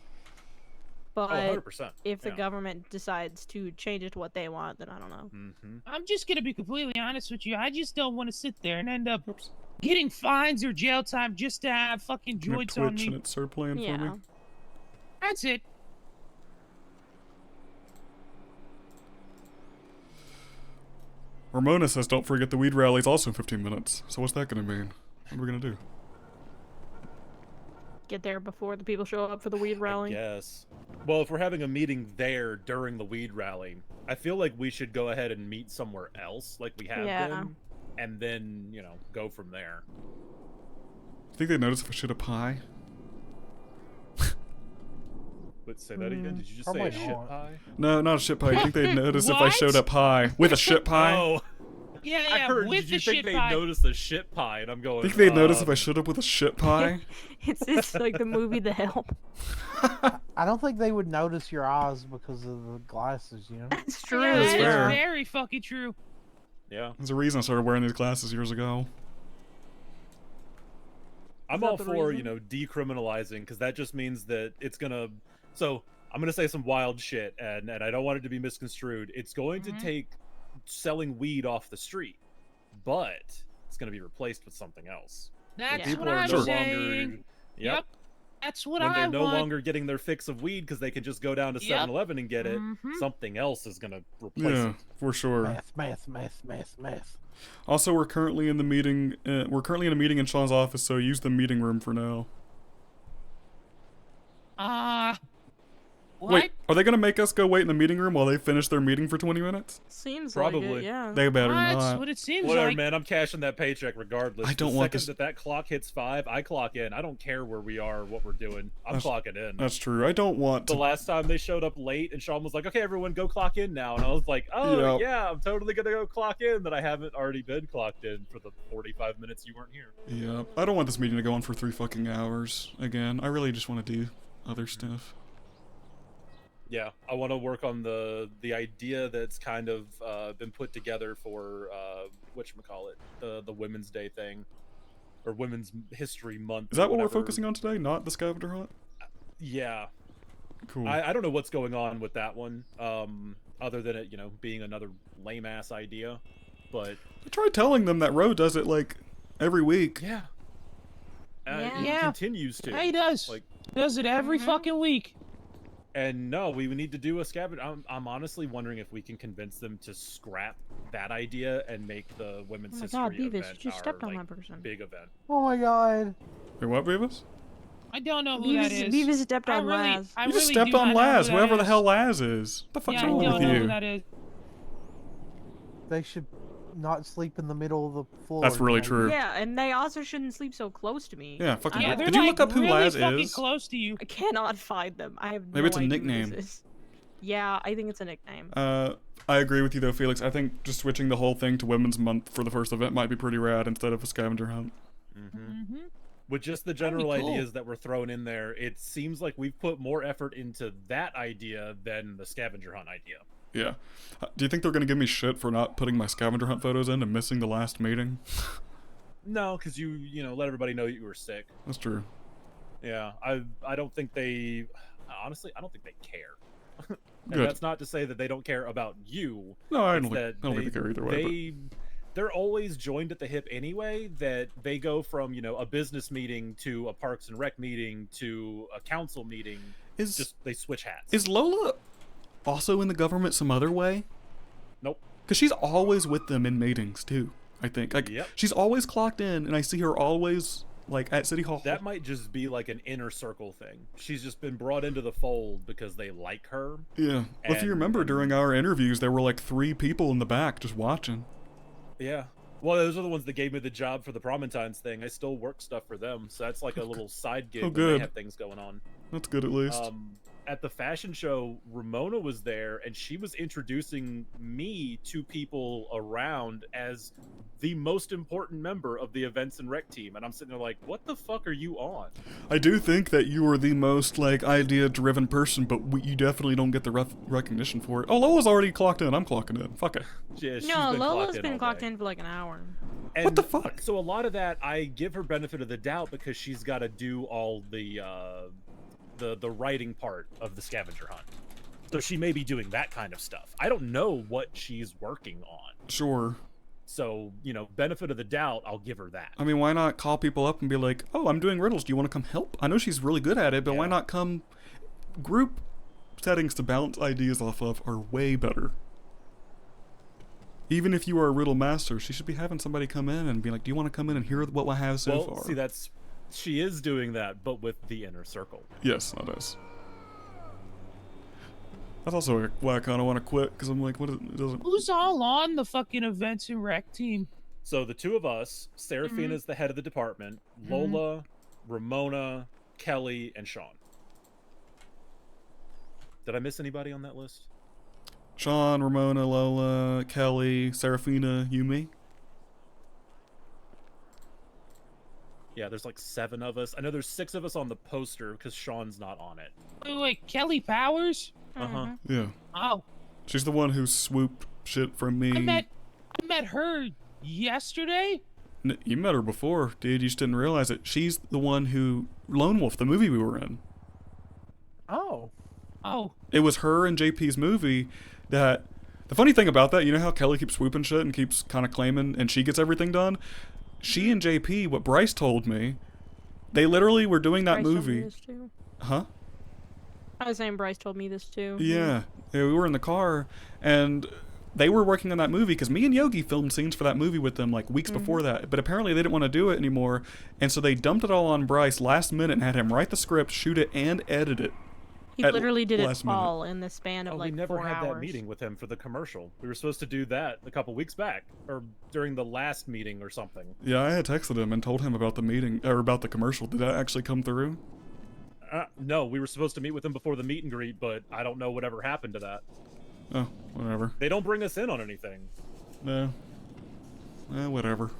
But 100%. if the yeah. government decides to change it to what they want, then I don't know. Mm-hmm. I'm just gonna be completely honest with you. I just don't want to sit there and end up Oops. getting fines or jail time just to have fucking Can I joints on Twitch and me. it start playing for me? Yeah. That's it. Ramona says, don't forget the weed rally's also 15 minutes. So what's that going to mean? What are we going to do? Get there before the people show up for the weed rally. Yes. Well, if we're having a meeting there during the weed rally, I feel like we should go ahead and meet somewhere else, like we have Yeah. been, and then, you know, go from there. Think they notice if I shoot a pie? But say that again? Did you just say Probably a shit not. pie? No, not a shit pie. You think they'd notice if I What? showed up high with a shit pie? Oh, Yeah, I yeah. heard. with Did you the think shit they'd pie. notice the shit pie? And I'm going. Think they'd notice if I showed up with a shit pie? It's like the movie The Help. I don't think they would notice your eyes because of the glasses, you know? It's true. Yeah, That's that is fair. very fucking true. Yeah. There's a reason I started wearing these glasses years ago. I'm that all the for, reason? you know, decriminalizing, because that just means that it's gonna. So I'm gonna say some wild shit, and I don't want it to be misconstrued. It's going Mhm. to take selling weed off the street, but it's gonna be replaced with something else. That's Yeah. People what are I'm no saying. longer. Yep. That's what When I they're no want. longer getting their fix of weed because they can just go down to Yep. 7-Eleven and get it, Mhm. something else is gonna replace Yeah, it. for sure. Math. Also, we're currently in the meeting. We're currently in a meeting in Sean's office, so use the meeting room for now. What? Wait, are they gonna make us go wait in the meeting room while they finish their meeting for 20 minutes? Seems like Probably. it, yeah. They better That's not. what it seems Whatever, like. man. I'm cashing that paycheck regardless. I don't the want second this- that clock hits 5, I clock in. I don't care where we are, what we're doing. I'm That's- clocking in. That's true. I don't want The to. last time they showed up late, and Sean was like, "Okay, everyone, go clock in now," and I was like, "Oh Yep. yeah, I'm totally gonna go clock in." That I haven't already been clocked in for the 45 minutes you weren't here. Yeah, I don't want this meeting to go on for 3 fucking hours again. I really just want to do other stuff. Yeah, I want to work on the idea that's kind of been put together for whatchamacallit, the Women's Day thing, or Women's History Month. Is that or what we're whatever. focusing on today? Not the scavenger hunt? Yeah, Cool. I don't know what's going on with that one, other than it, you know, being another lame ass idea, but I tried telling them that Ro does it like every week. yeah, Yeah. it Yeah. continues to. Yeah, he does. Like, Does it every Mhm. fucking week. and no, we would need to do a scavenger. I'm honestly wondering if we can convince them to scrap that idea and make the Women's Oh my History god, Beavis, event you just stepped our, on like, that person. big event. Oh my god. Wait, what, Beavis? I don't know who that is. Beavis stepped I on really, Laz. I You just really stepped do on not know Laz, who that whoever the is. hell Laz is. What the fuck's Yeah, I wrong don't with know who you? that is. They should not sleep in the middle of the floor. That's really maybe. true. Yeah, and they also shouldn't sleep so close to me. Yeah, fucking. I Yeah, don't- they're Did you like look up who really Laz fucking is? close to you. I cannot find them. I have Maybe no it's a idea who nickname. this is. Yeah, I think it's a nickname. I agree with you though, Felix. I think just switching the whole thing to Women's Month for the first event might be pretty rad instead of a scavenger hunt. Mm-hmm. With just the That'd be general cool. ideas that were thrown in there, it seems like we've put more effort into that idea than the scavenger hunt idea. Yeah. Do you think they're gonna give me shit for not putting my scavenger hunt photos in and missing the last meeting? No, because you know, let everybody know you were sick. That's true. Yeah, I don't think they, honestly, I don't think they care. And Good. that's not to say that they don't care about you. No, I It's don't, that think, I don't think they care either way. they're always joined at the hip anyway. That they go from, you know, a business meeting to a Parks and Rec meeting to a council meeting. But Just they switch hats. is Lola also in the government some other way? Nope. Because she's always with them in meetings too. I think like Yep. she's always clocked in, and I see her always like at City Hall. That might just be like an inner circle thing. She's just been brought into the fold because they like her. Yeah. Well, if you remember, and- during our interviews, there were like 3 people in the back just watching. Yeah. Well, those are the ones that gave me the job for the Promentines thing. I still work stuff for them, so that's like a little side gig Oh, when good. they have things going on. That's good at least. At the fashion show, Ramona was there, and she was introducing me to people around as the most important member of the events and rec team. And I'm sitting there like, what the fuck are you on? I do think that you are the most like idea-driven person, but you definitely don't get the recognition for it. Oh, Lola's already clocked in. I'm clocking in. Fuck it. Yeah, she's No, been Lola's clocked in been all clocked day. in for like an hour. And What the fuck? So a lot of that, I give her benefit of the doubt because she's got to do all the the writing part of the scavenger hunt. So she may be doing that kind of stuff. I don't know what she's working on. Sure. So, benefit of the doubt, I'll give her that. I mean, why not call people up and be like, oh, I'm doing riddles. Do you want to come help? I know she's really good at it, but why Yeah. not come? Group settings to bounce ideas off of are way better. Even if you are a riddle master, she should be having somebody come in and be like, do you want to come in and hear what I have so far? See, she is doing that, but with the inner circle. Yes, that is. That's also why I kind of want to quit, because I'm like, it doesn't... Who's all on the fucking events and rec team? So the two of us, Seraphina's the head of the department, Lola, Ramona, Kelly, and Sean. Did I miss anybody on that list? Sean, Ramona, Lola, Kelly, Seraphina, Yumi. Yeah, there's like 7 of us. I know there's 6 of us on the poster because Sean's not on it. Wait, Kelly Powers? Uh-huh. Yeah. Oh, She's the one who swooped shit from me. I met her yesterday. You met her before, dude. You just didn't realize it. She's the one who... Lone Wolf, the movie we were in. Oh. Oh, It was her and JP's movie that... The funny thing about that, you know how Kelly keeps swooping shit and keeps kind of claiming and she gets everything done? She and JP, what Bryce told me, they literally were doing that Bryce told me movie. this too. Huh? I was saying Bryce told me this too. Yeah. We were in the car, and they were working on that movie, because me and Yogi filmed scenes for that movie with them, like, weeks before that. But apparently they didn't want to do it anymore, and so they dumped it all on Bryce last minute and had him write the script, shoot it, and edit it. He At literally did it last minute. all in the span of Oh, like we never 4 had hours. that meeting with him for the commercial. We were supposed to do that a couple weeks back, or during the last meeting or something. Yeah, I had texted him and told him about the meeting, or about the commercial. Did that actually come through? No, we were supposed to meet with him before the meet and greet, but I don't know whatever happened to that. Oh, whatever. They don't bring us in on anything. No. Whatever.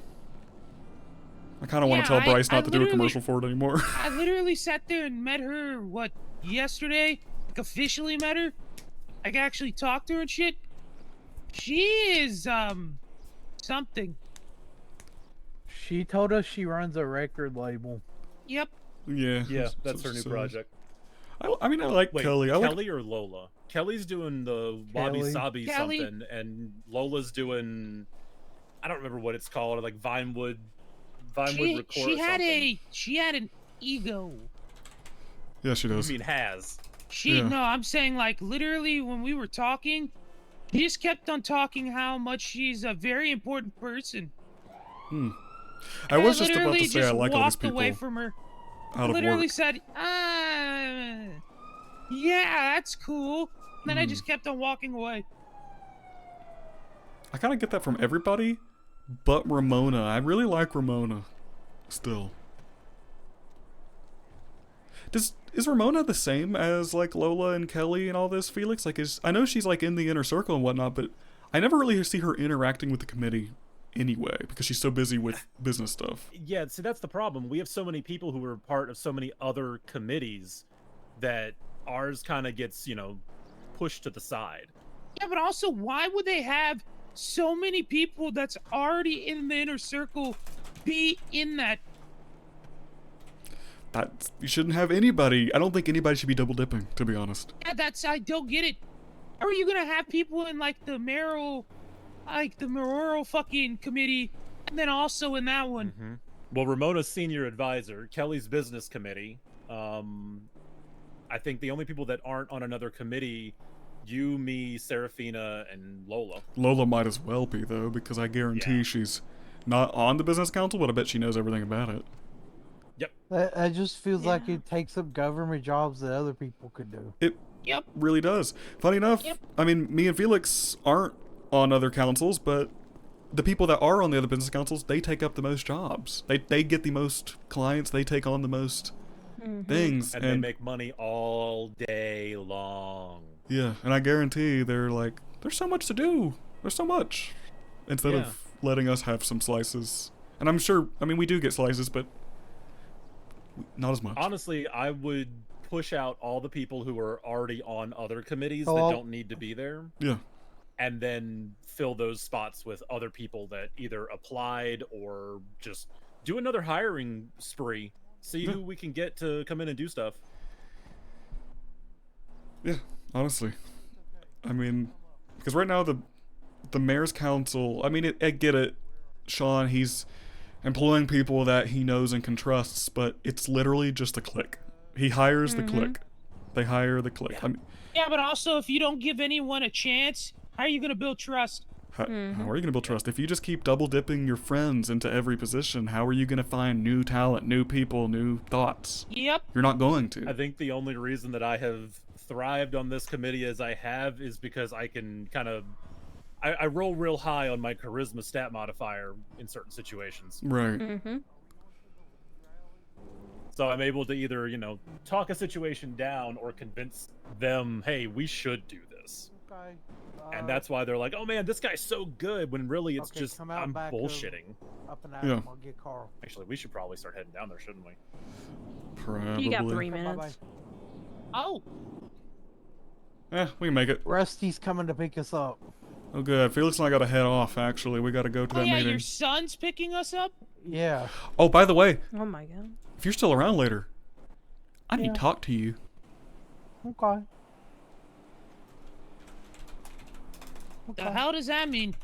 I kind of want Yeah, to tell Bryce I not to do a literally- commercial for it anymore. I literally sat there and met her, yesterday? Like, officially met her? Like, actually talked to her and shit? She is, something. She told us she runs a record label. Yep. Yeah. Yeah, that's what her new she says. project. I mean, I like Wait, Kelly. I Kelly or Lola? Kelly's doing the Wabi Kelly. Sabi Kelly. something, and Lola's doing, I don't remember what it's called, like Vinewood record. She had something. she had an ego. Yeah, she You does. mean has? Yeah. No, I'm saying, like, literally when we were talking, she just kept on talking how much she's a very important person. I was just about literally to say I like all these walked away people from her. out of Literally work. said, yeah, that's cool. Then I just kept on walking away. I kind of get that from everybody, but Ramona. I really like Ramona. Still. Is Ramona the same as like Lola and Kelly and all this, Felix? Like, I know she's like in the inner circle and whatnot, but I never really see her interacting with the committee anyway because she's so busy with business stuff. Yeah, see, that's the problem. We have so many people who are part of so many other committees that ours kind of gets, pushed to the side. Yeah, but also, why would they have so many people that's already in the inner circle be in that? You shouldn't have anybody. I don't think anybody should be double dipping, to be honest. Yeah, I don't get it. How are you gonna have people in like the mayoral fucking committee, and then also in that one? Well, Ramona's senior advisor, Kelly's business committee. I think the only people that aren't on another committee, you, me, Seraphina, and Lola. Lola might as well be, though, because I guarantee Yeah. she's not on the business council, but I bet she knows everything about it. That just feels like Yeah. it takes up government jobs that other people could do. It Yep. really does. Funny enough, Yep. I mean, me and Felix aren't on other councils, but the people that are on the other business councils, they take up the most jobs. They get the most clients, they take on the most things. And they make money all day long. Yeah, and I guarantee they're like, there's so much to do. There's so much. Instead Yeah. of letting us have some slices. And I'm sure, I mean, we do get slices, but not as much. Honestly, I would push out all the people who are already on other committees Hello? that don't need to be there, Yeah. and then fill those spots with other people that either applied or just do another hiring spree. See Yeah. who we can get to come in and do stuff. Yeah, honestly. I mean, because right now the mayor's council, I mean, I get it. Sean, he's employing people that he knows and can trust, but it's literally just a clique. He hires the clique. They hire the clique. I mean, Yeah, but also if you don't give anyone a chance, how are you gonna build trust? how are you going to build trust? If you just keep double dipping your friends into every position, how are you going to find new talent, new people, new thoughts? Yep. You're not going to. I think the only reason that I have thrived on this committee as I have is because I can kind of I roll real high on my charisma stat modifier in certain situations. Right. So I'm able to either, talk a situation down or convince them, hey, we should do this. Okay. And that's why they're like, oh man, this guy's so good, when really it's Okay, just, come out I'm back of- bullshitting. up and out. Yeah. I'll get Carl. Actually, we should probably start heading down there, shouldn't we? Probably. You got 3 Bye-bye. minutes. Oh, We can make it. Rusty's coming to pick us up. Oh, good. Felix and I got to head off, actually. We got to go to oh that yeah, meeting. your son's picking us up. Yeah. Oh, by the way, Oh my god. if you're still around later, I need Yeah. to talk to you. Okay. The hell does that mean?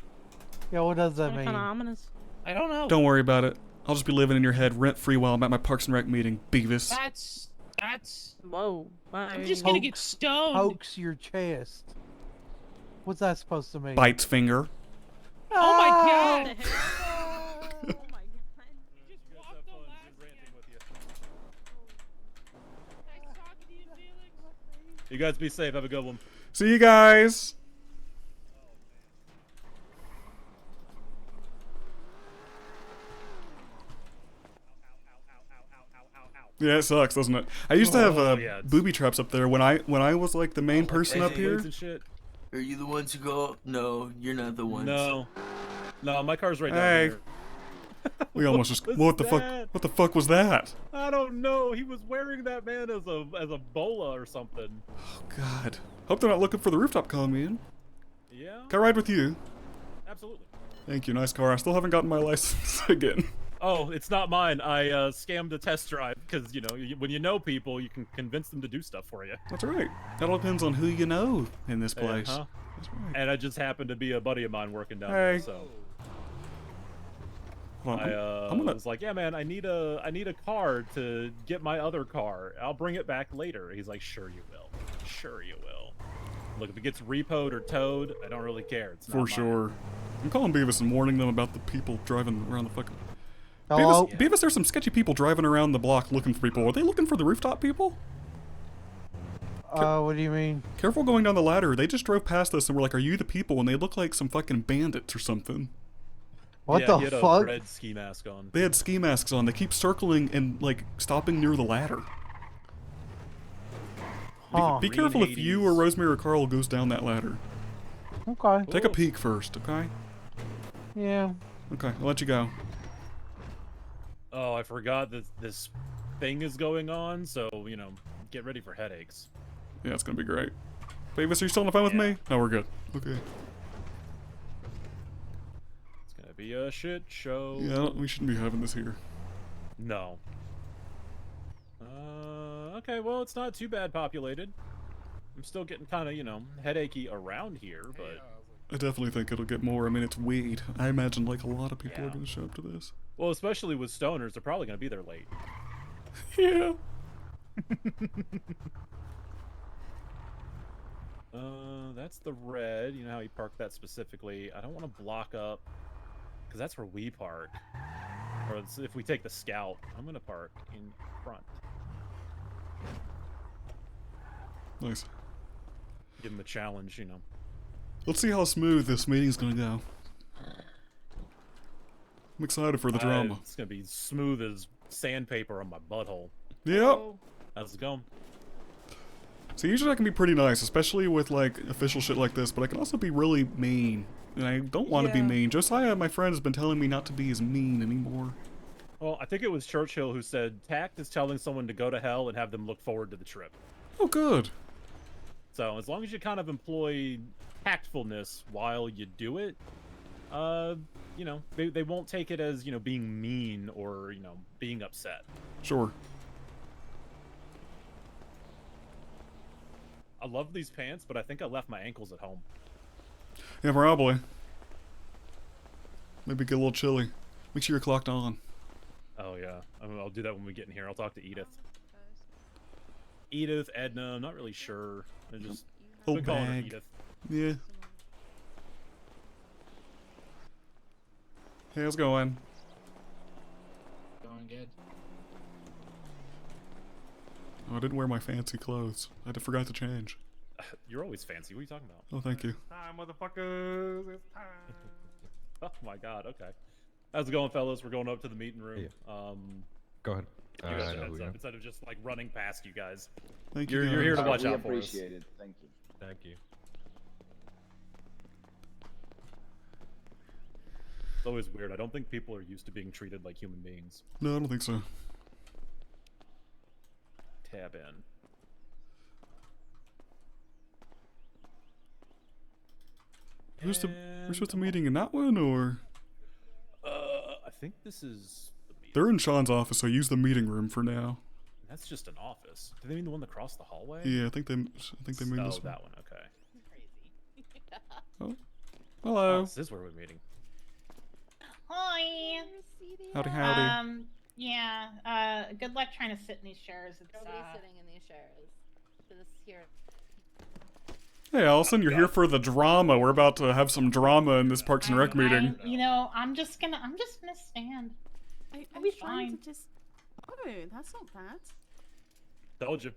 Yeah, what does that Kind mean? of ominous. I don't know. Don't worry about it. I'll just be living in your head rent-free while I'm at my Parks and Rec meeting, Beavis. That's. Whoa. I'm just gonna get stoned. Pokes your chest. What's that supposed to mean? Bites finger. Oh my What god! the hell? Oh my god. You just walked the last Nice talking to you, Felix. You guys be safe. Have a good one. See you guys. Yeah, it sucks, doesn't it? I used to have yeah, it's- booby traps up there when I was like the main person up here. And shit. Are you the ones who go up? No, you're not the ones. No, my car's right Hey. down here. We almost just was what the fuck? that? What the fuck was that? I don't know. He was wearing that man as a bola or something. Oh God. Hope they're not looking for the rooftop con, man. Yeah, Can I ride with you? absolutely. Thank you, nice car. I still haven't gotten my license again. Oh, it's not mine. I scammed a test drive because when you know people, you can convince them to do stuff for you. That's right. That all depends on who you know in this place. Uh-huh. That's right. And I just happened to be a buddy of mine working down Hey. there, so Hold on, I I'm gonna. was like, yeah, man, I need a car to get my other car. I'll bring it back later. He's like, sure you will. Sure you will. Look, if it gets repoed or towed, I don't really care. It's not For mine. sure. I'm calling Beavis and warning them about the people driving around the fucking. Hello? Beavis, there's some sketchy people driving around the block looking for people. Are they looking for the rooftop people? What do you mean? Careful going down the ladder. They just drove past us and were like, "Are you the people?" And they look like some fucking bandits or something. What Yeah, the he had a fuck? red ski mask on. They had ski masks on. They keep circling and like stopping near the ladder. Huh. Be careful if you or Rosemary or Carl goes down that ladder. Okay. Take a peek first, okay? Yeah. Okay, I'll let you go. Oh, I forgot that this thing is going on, so get ready for headaches. Yeah, it's gonna be great. Beavis, are you still on the phone with me? No, we're good. Okay. It's gonna be a shit show. Yeah, we shouldn't be having this here. No. Okay, well, it's not too bad populated. I'm still getting kind of, headachy around here, but... I definitely think it'll get more. I mean, it's weed. I imagine like a lot of people are Yeah. gonna show up to this. Well, especially with stoners, they're probably going to be there late. Yeah. That's the red. You know how you parked that specifically. I don't want to block up, because that's where we park. Or if we take the Scout, I'm going to park in front. Nice. Give them a challenge, Let's see how smooth this meeting's gonna go. I'm excited for the drama. It's going to be smooth as sandpaper on my butthole. Yep. How's it going? So usually I can be pretty nice, especially with like official shit like this, but I can also be really mean. And I don't want to be Yeah. mean. Josiah, my friend, has been telling me not to be as mean anymore. Well, I think it was Churchill who said, tact is telling someone to go to hell and have them look forward to the trip. Oh, good. So as long as you kind of employ tactfulness while you do it, they won't take it as, being mean or, being upset. Sure. I love these pants, but I think I left my ankles at home. Yeah, probably. Maybe get a little chilly. Make sure you're clocked on. Oh yeah, I'll do that when we get in here. I'll talk to Edith. Edith, Edna, I'm not really sure. I just Oh, been calling her bag. Edith. Yeah. Hey, how's it going? Going good. Oh, I didn't wear my fancy clothes. I forgot to change. You're always fancy. What are you talking about? Oh, thank you. Time, motherfuckers. It's time. Oh my god. Okay. How's it going, fellas? We're going up to the meeting room. Go ahead. You guys I a know heads who up you instead of just like running past you guys. Thank You're you. here to guys. watch we out for us. appreciate it. Thank you. Thank you. It's always weird. I don't think people are used to being treated like human beings. No, I don't think so. Tab in. Who's the And- meeting in that one, or I think this is the meeting. they're in Sean's office? So use the meeting room for now. That's just an office. Do they mean the one across the hallway? Yeah, I think they mean Oh, this one. that one. Okay. Oh, Oh, hello. this is where we're meeting. Hi. Howdy, howdy. Yeah. Good luck trying to sit in these chairs. It's, Nobody's sitting in these chairs. This here. Hey, Allison, you're here for the drama. We're about to have some drama in this Parks and Rec meeting. You know, I'm just gonna stand. I'll be be trying fine. to just. Oh, that's not bad. Told you.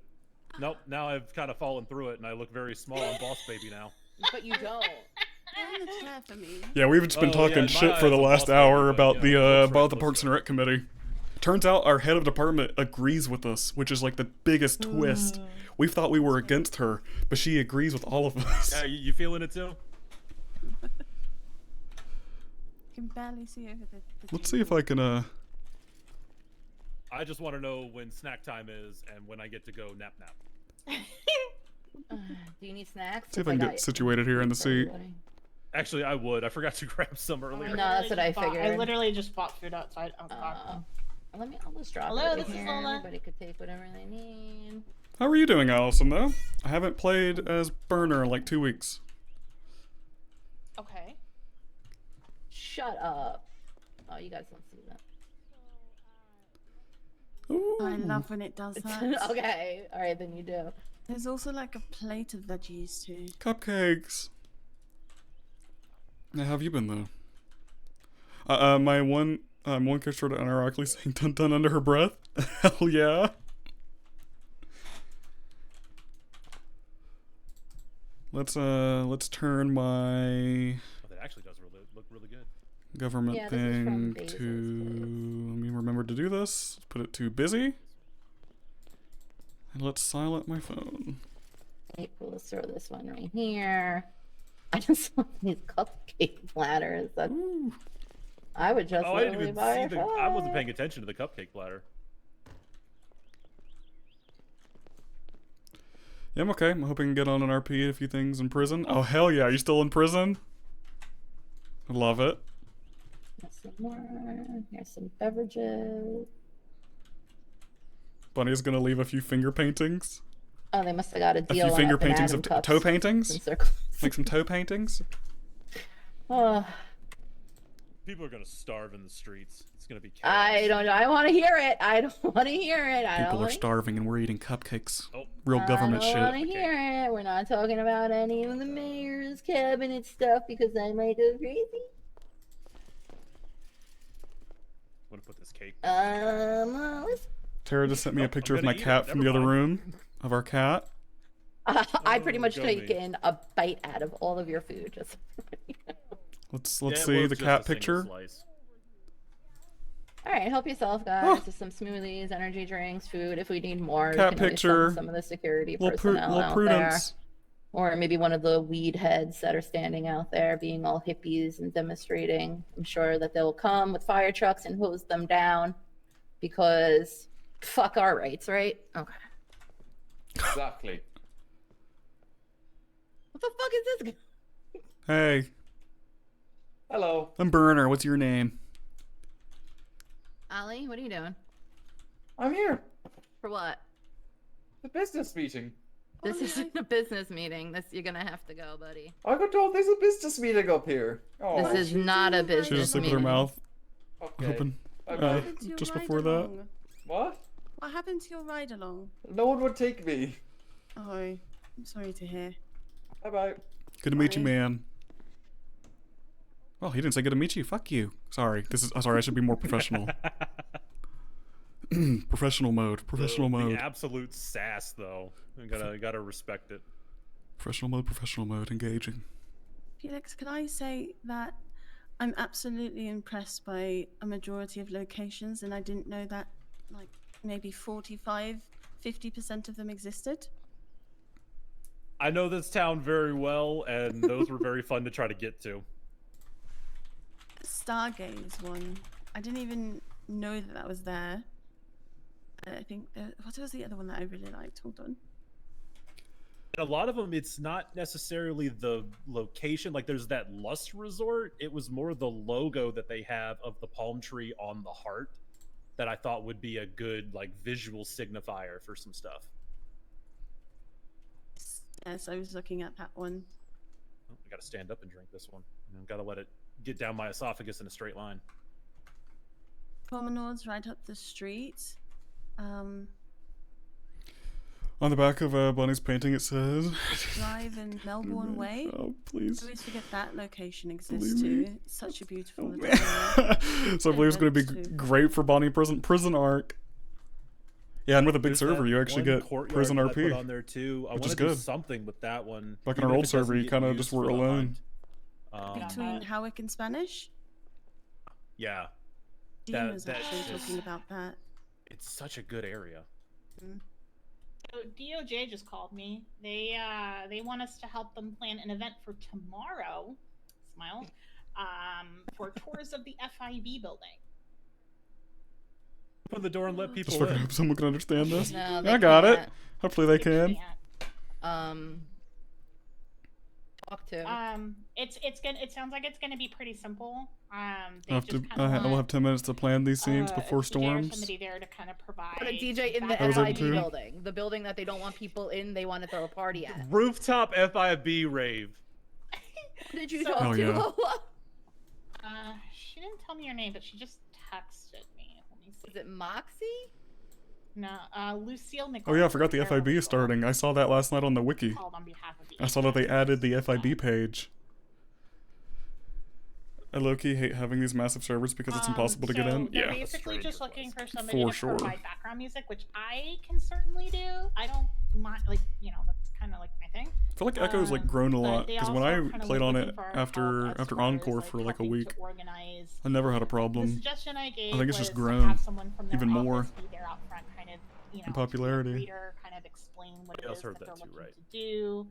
Nope. Now I've kind of fallen through it, and I look very small and boss baby now. But you don't. Get in the chair for me. Yeah, we've just been Oh, talking yeah, my shit for eyes the are last busted, hour but, about you the know, let's about the let's Parks and go. Rec committee. Turns out our head of department agrees with us, which is like the biggest twist. We thought we were against her, but she agrees with all of us. Yeah, you feeling it too? I can barely see over the. Let's see if I can I just want to know when snack time is and when I get to go nap nap. Do you need snacks? see if I can get situated here in the seat. Actually, I would. I forgot to grab some earlier. No, that's what I figured. I literally just bought food outside. Oh, God. I'll just drop Hello, it this is here. Lola. Everybody could take whatever they need. How are you doing, Allison? Though I haven't played as Burner in like 2 weeks. Okay. Shut up. Oh, you guys don't see that. Ooh. I love when it does that. Okay, alright, then you do. There's also like a plate of veggies too. Cupcakes. How have you been though? My one character started unironically saying "dun dun" under her breath. Hell yeah. Let's turn my Oh, that actually does look really good. government Yeah, this is from thing Bezos' to. Let me remember to do this. Let's put it to busy. And let's silent my phone. Okay, cool, let's throw this one right here. I just want these cupcake platters. That I would just Oh, I didn't literally even buy see a the. I wasn't five. paying attention to the cupcake platter. Yeah, I'm okay. I'm hoping to get on an RP a few things in prison. Oh, hell yeah. Are you still in prison? I love it. Here's some more. Here's some beverages. Bunny's gonna leave a few finger paintings. Oh, they must have got a A deal. few finger on paintings Adam of cups toe paintings? and circles. Like some toe paintings? Oh, People are gonna starve in the streets. It's gonna be chaos. I don't know. I want to hear it. I don't want to hear it. I People don't are wanna... starving and we're eating cupcakes. Oh. Real government I don't want shit. to hear it. We're not talking about any of the mayor's cabinet stuff because I might go crazy. I'm gonna put this cake. Let's... Tara just sent me a picture of gonna my eat cat it. from the Never other mind. room. Of our cat. I pretty much go me. taken a bite out of all of your food. Just Let's Yeah, it see was the just cat a single picture. slice. all right. Help yourself, guys. Oh. There's some smoothies, energy drinks, food. If we need more, Cat we can always picture. send some of the security Little, personnel little out prudence. there, or maybe one of the weed heads that are standing out there, being all hippies and demonstrating. I'm sure that they'll come with fire trucks and hose them down, because fuck our rights, right? Okay. Exactly. What the fuck is this? Hey, Hello. I'm Burner. What's your name? Ollie, what are you doing? I'm here. For what? The business meeting. This isn't a business meeting. This you're gonna have to go, buddy. I got told there's a business meeting up here. Oh. This is not a She business just sleep with her meeting. mouth Okay. open. Bye What bye. happened to your Just ride before that. along? What? What happened to your ride along? No one would take me. Oh, I'm sorry to hear. Bye bye. Good to meet you, Bye. man. Oh, he didn't say good to meet you. Fuck you. Sorry. Sorry, I should be more professional. Professional mode. Professional mode. The absolute sass, though. You gotta respect it. Professional mode. Professional mode. Engaging. Felix, can I say that I'm absolutely impressed by a majority of locations, and I didn't know that like maybe 45-50% of them existed. I know this town very well, and those were very fun to try to get to. Stargaze one. I didn't even know that that was there. I think what was the other one that I really liked? Hold on. A lot of them, it's not necessarily the location. Like, there's that Lust Resort. It was more the logo that they have of the palm tree on the heart that I thought would be a good, like, visual signifier for some stuff. Yes, I was looking at that one. Oh, I gotta stand up and drink this one. And gotta let it get down my esophagus in a straight line. Promenades right up the street. On the back of Bonnie's painting, it says... Drive in Melbourne Way. Oh, please. I always forget that location exists Believe me. too. It's such a beautiful Oh, little man. area. So I believe it's going to be Events too. great for Bonnie Prison Arc. Yeah, and with a big There's server, that you actually one get courtyard Prison that I put RP. on there too. I which want is to do good. something with that one. Like on even our if old it server, doesn't you get kind of used just for were the alone. hunt. Between Howick and Spanish. Yeah, Dean was that actually is- talking about that. it's such a good area. So DOJ just called me. They want us to help them plan an event for tomorrow. Smile. For tours of the FIB building. Open the door and let people Just fucking in. hope someone can understand this. No, I got it. can't. Hopefully they can. Talk to. It sounds like it's gonna be pretty simple. I'll have 10 minutes to plan these scenes before storms. Somebody there to kind of provide. Put a DJ in the I was able FIB to. building, the building that they don't want people in. They want to throw a party at. Rooftop FIB rave. Who did you So- talk Oh, to? yeah. Lola? She didn't tell me your name, but she just texted me. Let me see. Is it Moxie? No, Lucille McCall. Oh yeah, I forgot the FIB is starting. I saw that last night on the wiki. Called on behalf of the I saw that they added the FIB page. I low-key hate having these massive servers because it's impossible to get in. They're Yeah, basically just looking for somebody For to sure. provide background music, which I can certainly do. I don't mind, like, that's kind of like my thing. I feel like Echo's like grown a but lot they because when also I are kinda, played like, on looking it for help after as far Encore as, for like a helping week, to organize. I never had a The problem. suggestion I gave I think it's was just to grown have someone from their even more office be there out front, kind of, in popularity. reader, kind of explain what it I is also heard that they're that too, looking right. to do.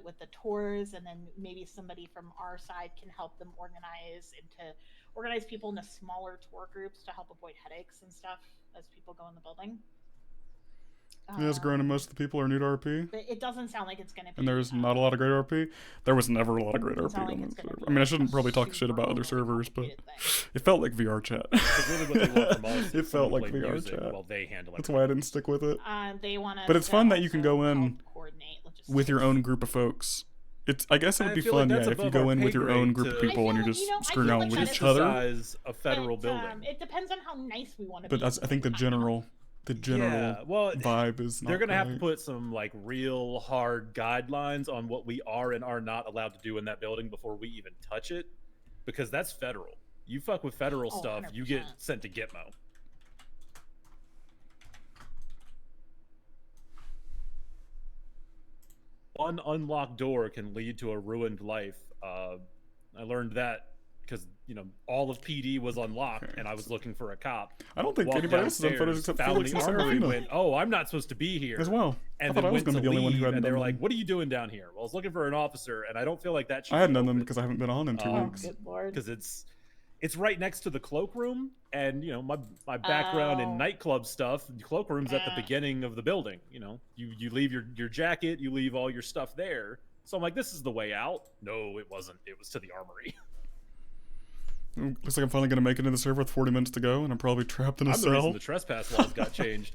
With the tours, and then maybe somebody from our side can help them organize people into smaller tour groups to help avoid headaches and stuff as people go in the building. Yeah, it's grown and most of the people are new to RP. But it doesn't sound like it's gonna be. And there's not a lot of great RP. There was never a lot of great Doesn't RP sound like on it's that gonna server. be I mean, I like shouldn't a probably talk shit super about other overly servers, but complicated it felt like VR chat. Like, really what they want from us It is felt someone like to play VR music chat. while they handle That's everything. why I didn't stick with it. They want us But it's to fun that you can also go in help coordinate with your logistics. own group of folks. I guess it would I be feel like fun, that's yeah, if you above go our in with pay your own grade group of to people and you're just screwing around with each other. Criticize a federal building. It depends on how nice we want to But be. that's, I think the general Yeah, well, vibe is not They're gonna have to great. put some like real hard guidelines on what we are and are not allowed to do in that building before we even touch it, because that's federal. You fuck with federal Oh, stuff, you get 100%. sent to Gitmo. One unlocked door can lead to a ruined life. I learned that because all of PD was unlocked, and I was looking for a cop. I don't think Walked anybody else is on photos downstairs, except found Felix the and armory, Serafina. went, "Oh, I'm not supposed to be here." As well. And I then thought I was went gonna to be the only one who leave, hadn't and they were done like, them. "What are you doing down here?" Well, I was looking for an officer, and I don't feel like that should I hadn't done them because I haven't been on in 2 weeks. Good lord. because it's right next to the cloakroom, and my background in Oh. nightclub stuff. The cloakroom's at the Yeah. beginning of the building. You leave your jacket, you leave all your stuff there. So I'm like, this is the way out. No, it wasn't. It was to the armory. Looks like I'm finally gonna make it into the server with 40 minutes to go, and I'm probably trapped in a I'm the reason cell. the trespass laws got changed.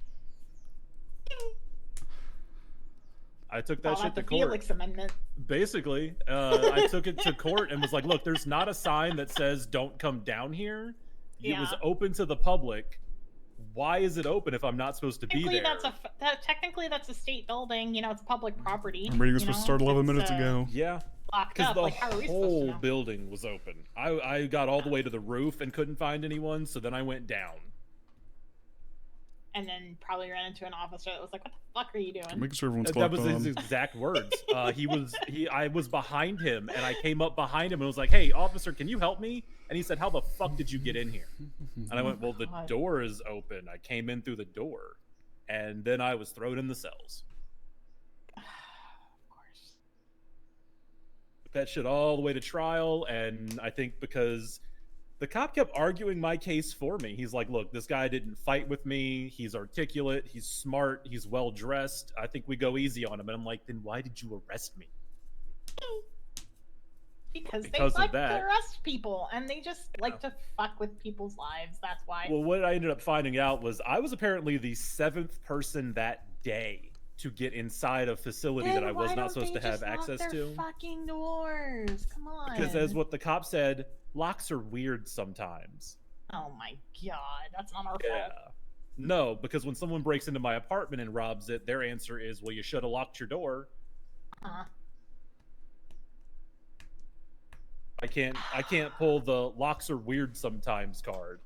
I took that Call shit that to the court. Felix Amendment. Basically, I took it to court and was like, look, there's not a sign that says don't come down here. It was Yeah. open to the public. Why is it open if I'm not supposed to be Technically, there? technically that's a state building. You know, it's public property. I'm reading was you supposed to know? start 11 It's, minutes ago. Yeah. Locked Because up. the Like, how are we supposed to whole know? building was open. I got all the way to the roof and couldn't find anyone, so then I went down. And then probably ran into an officer that was like, "What the fuck are you doing?" Making sure everyone's That clocked was his on. exact words. I was behind him, and I came up behind him and was like, "Hey, officer, can you help me?" And he said, "How the fuck did you get in here?" And I went, "Well, the God. door is open. I came in through the door, and then I was thrown in the cells." Of course. That shit all the way to trial, and I think because the cop kept arguing my case for me. He's like, look, this guy didn't fight with me. He's articulate. He's smart. He's well dressed. I think we go easy on him. And I'm like, then why did you arrest me? Because they Because of like to that. arrest people, and they just like to fuck with people's lives. That's why. Well, what I ended up finding out was I was apparently the 7th person that day to get inside a facility Then that I was why not don't supposed they to have just lock access their to. Fucking doors. Come on. Because as what the cop said, locks are weird sometimes. Oh my god, that's not our Yeah. fault. No, because when someone breaks into my apartment and robs it, their answer is, well, you should have locked your door. Uh, I can't pull the locks are weird sometimes card.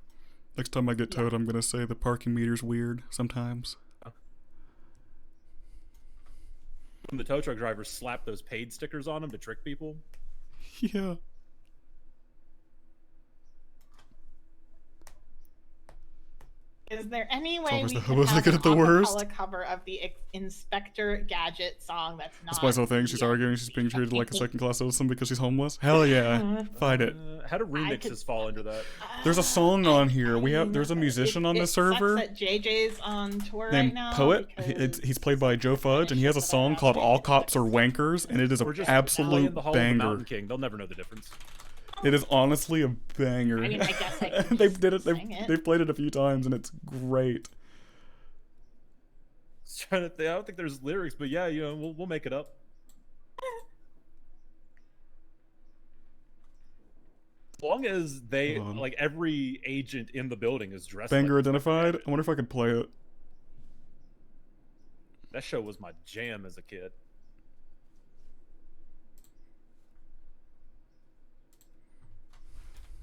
Next time I get towed, I'm gonna say the parking meter's weird sometimes. When the tow truck drivers slap those paid stickers on them to trick people. Yeah. is there any way always we the could hobos that have get an it the worst. acapella cover of the Inspector Gadget song that's not? That's why this whole thing, she's arguing she's being treated like a second-class citizen because she's homeless. Hell yeah. Fight it. How do remixes fall into that? There's a song on here. There's a musician on the server Sucks that JJ's on tour right named now. Poet. because- He's played by Joe Fudge, and he has a song called "All Cops Are Wankers," and it is We're an just absolute playing the Hall of the banger. Mountain King. They'll never know the difference. It is honestly a banger. I mean, I guess I could they just did it. sing it. They've played it a few times, and it's great. Trying to think, I don't think there's lyrics, but yeah, you know, we'll make it up. As long as they Hold on. like every agent in the building is dressed. Banger like identified. I wonder if I could play it. that show was my jam as a kid.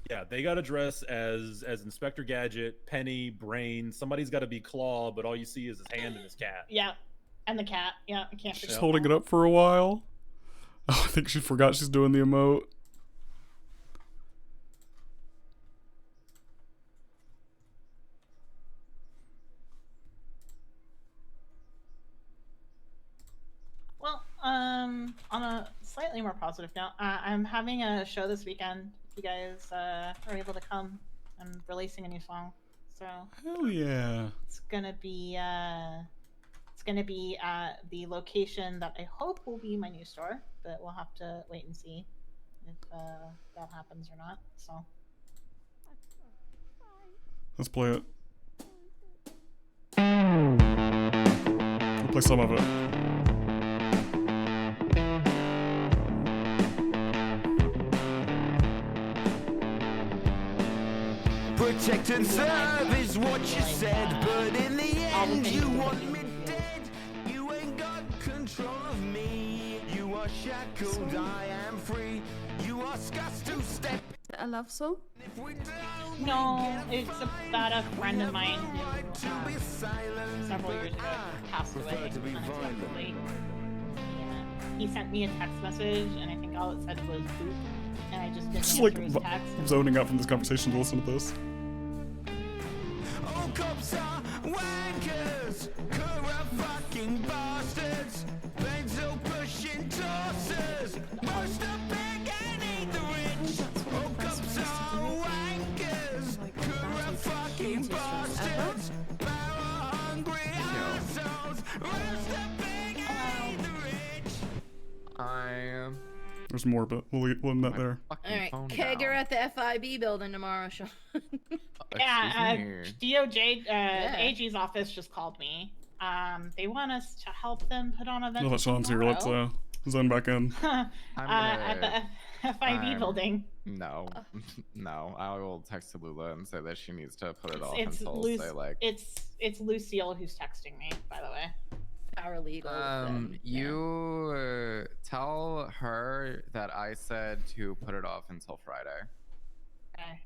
Yeah, they got to dress as Inspector Gadget, Penny, Brain. Somebody's got to be Claw, but all you see is his hand and his cat. Yeah, and the cat. Yeah, I can't. She's forget holding that. it up for a while. Oh, I think she forgot she's doing the emote. Well, on a slightly more positive note, I'm having a show this weekend. If you guys are able to come, I'm releasing a new song, so Hell yeah. it's gonna be the location that I hope will be my new store, but we'll have to wait and see if that happens or not. So Let's play it. We'll play some of it. Protect and serve is what you said, but in the end you want me dead. You ain't got control of me. You are shackled, I am free. You are scuffed to step. A love song? no, it's about a friend of mine who several years ago passed away unexpectedly. He sent me a text message, and I think all it said was "boop," and I just didn't Just answer like his text. zoning out from this conversation to listen to this. All cops are wankers, corrupt fucking bastards. Pencil pushing tossers, push the big and eat the rich. All cops are wankers, corrupt fucking bastards. Power hungry assholes, rush the big and eat the rich. I am. There's more, but we'll end that there. Alright, Kegger at the FIB building tomorrow, Sean. Yeah, here. DOJ, AG's office just called me. They want us to help them put on events No, that Sean's here. Let's tomorrow. zone back in. At the FIB building. No, no. I will text Tallulah and say that she needs to put it off It's until say like. it's Lucille who's texting me, by the way. Paralegal. You tell her that I said to put it off until Friday. Okay.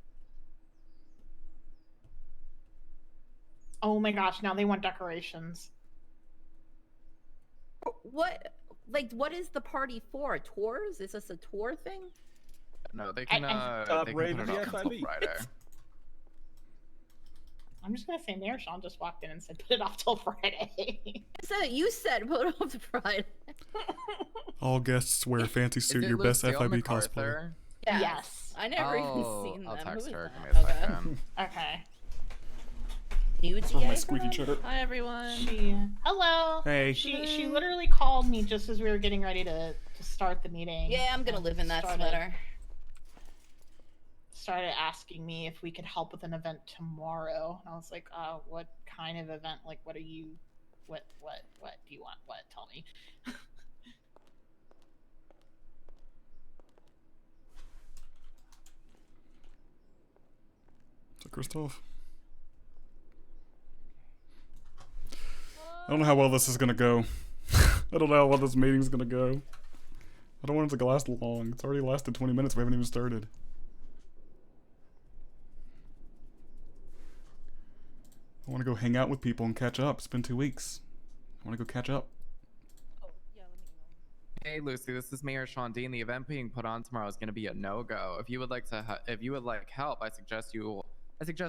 Oh my gosh! Now they want decorations. What? Like, what is the party for? Tours? Is this a tour thing? No, they can. They can Raven, put it off until FIB. Friday. I'm just gonna say Mayor Sean just walked in and said put it off till Friday. So you said put off to Friday. All guests wear a fancy suit. it Your best Lucille FIB MacArthur? cosplay. Yes. I never even Oh, seen them. I'll text Who is her. that? Give me a second. Okay. New Oh, my TA? squeaky chair. Hi everyone. Hello. Hey. She literally called me just as we were getting ready to start the meeting. Yeah, I'm gonna live in that sweater. Started asking me if we could help with an event tomorrow, and I was like, what kind of event? Like, what are you? What do you want? What? Tell me. So, Christoph. I don't know how well this is gonna go. I don't know how well this meeting's gonna go. I don't want it to last long. It's already lasted 20 minutes. We haven't even started. I want to go hang out with people and catch up. It's been 2 weeks. I want to go catch up. Hey Lucy, this is Mayor Sean Dean. The event being put on tomorrow is going to be a no-go. If you would like to, if you would like help, I suggest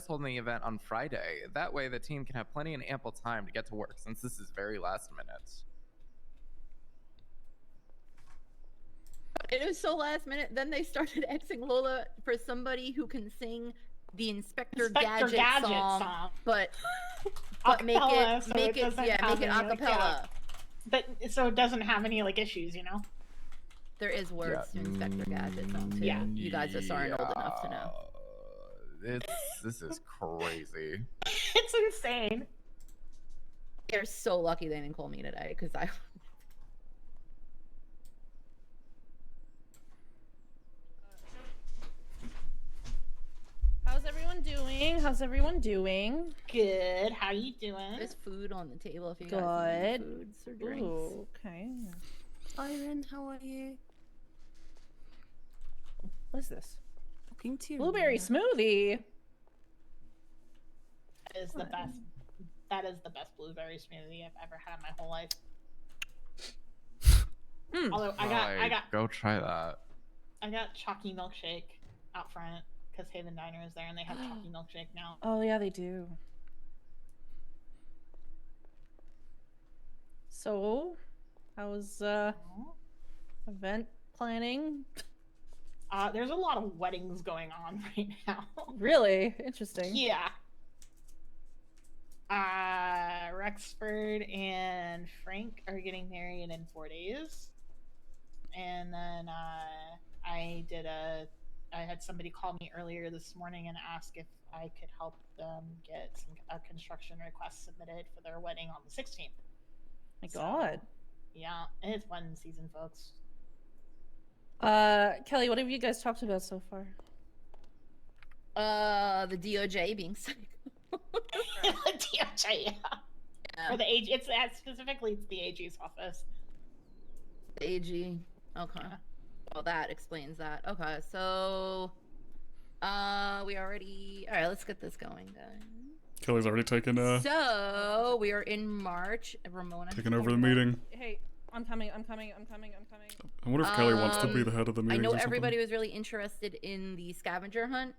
holding the event on Friday. That way, the team can have plenty and ample time to get to work, since this is very last minute. It was so last minute. Then they started Xing Lola for somebody who can sing the Inspector Gadget song, but make Acapella, it so make it doesn't yeah have make it any, like, acapella. But so it doesn't have any like issues, you know. There is words to Inspector Gadget song too. Yeah. You guys just aren't old enough to know. This is crazy. It's insane. They're so lucky they didn't call me today because I. How's everyone doing? How's everyone doing? Good. How you doing? There's food on the table if you guys need foods or drinks. Ooh, okay. Byron, how are you? What is this? Talking to you. Blueberry smoothie. That is the best. That is the best blueberry smoothie I've ever had in my whole life. Although I got Go try that. I got chalky milkshake out front because Haven Diner is there and they have chalky milkshake now. Oh yeah, they do. So, how's event planning? There's a lot of weddings going on right now. Really interesting. Yeah. Rexford and Frank are getting married in 4 days. And then I had somebody call me earlier this morning and ask if I could help them get a construction request submitted for their wedding on the 16th. My God. Yeah, it's wedding season, folks. Kelly, what have you guys talked about so far? The DOJ being sick. DOJ, yeah. Or the AG. It's specifically it's the AG's office. The AG. Okay. Well, that explains that. Okay, so we already. All right, let's get this going, guys. Kelly's already taken So we are in March. Ramona. taking over the meeting. Hey, I'm coming. I wonder if Kelly wants to be the head of the meeting. I know everybody was really interested in the scavenger hunt.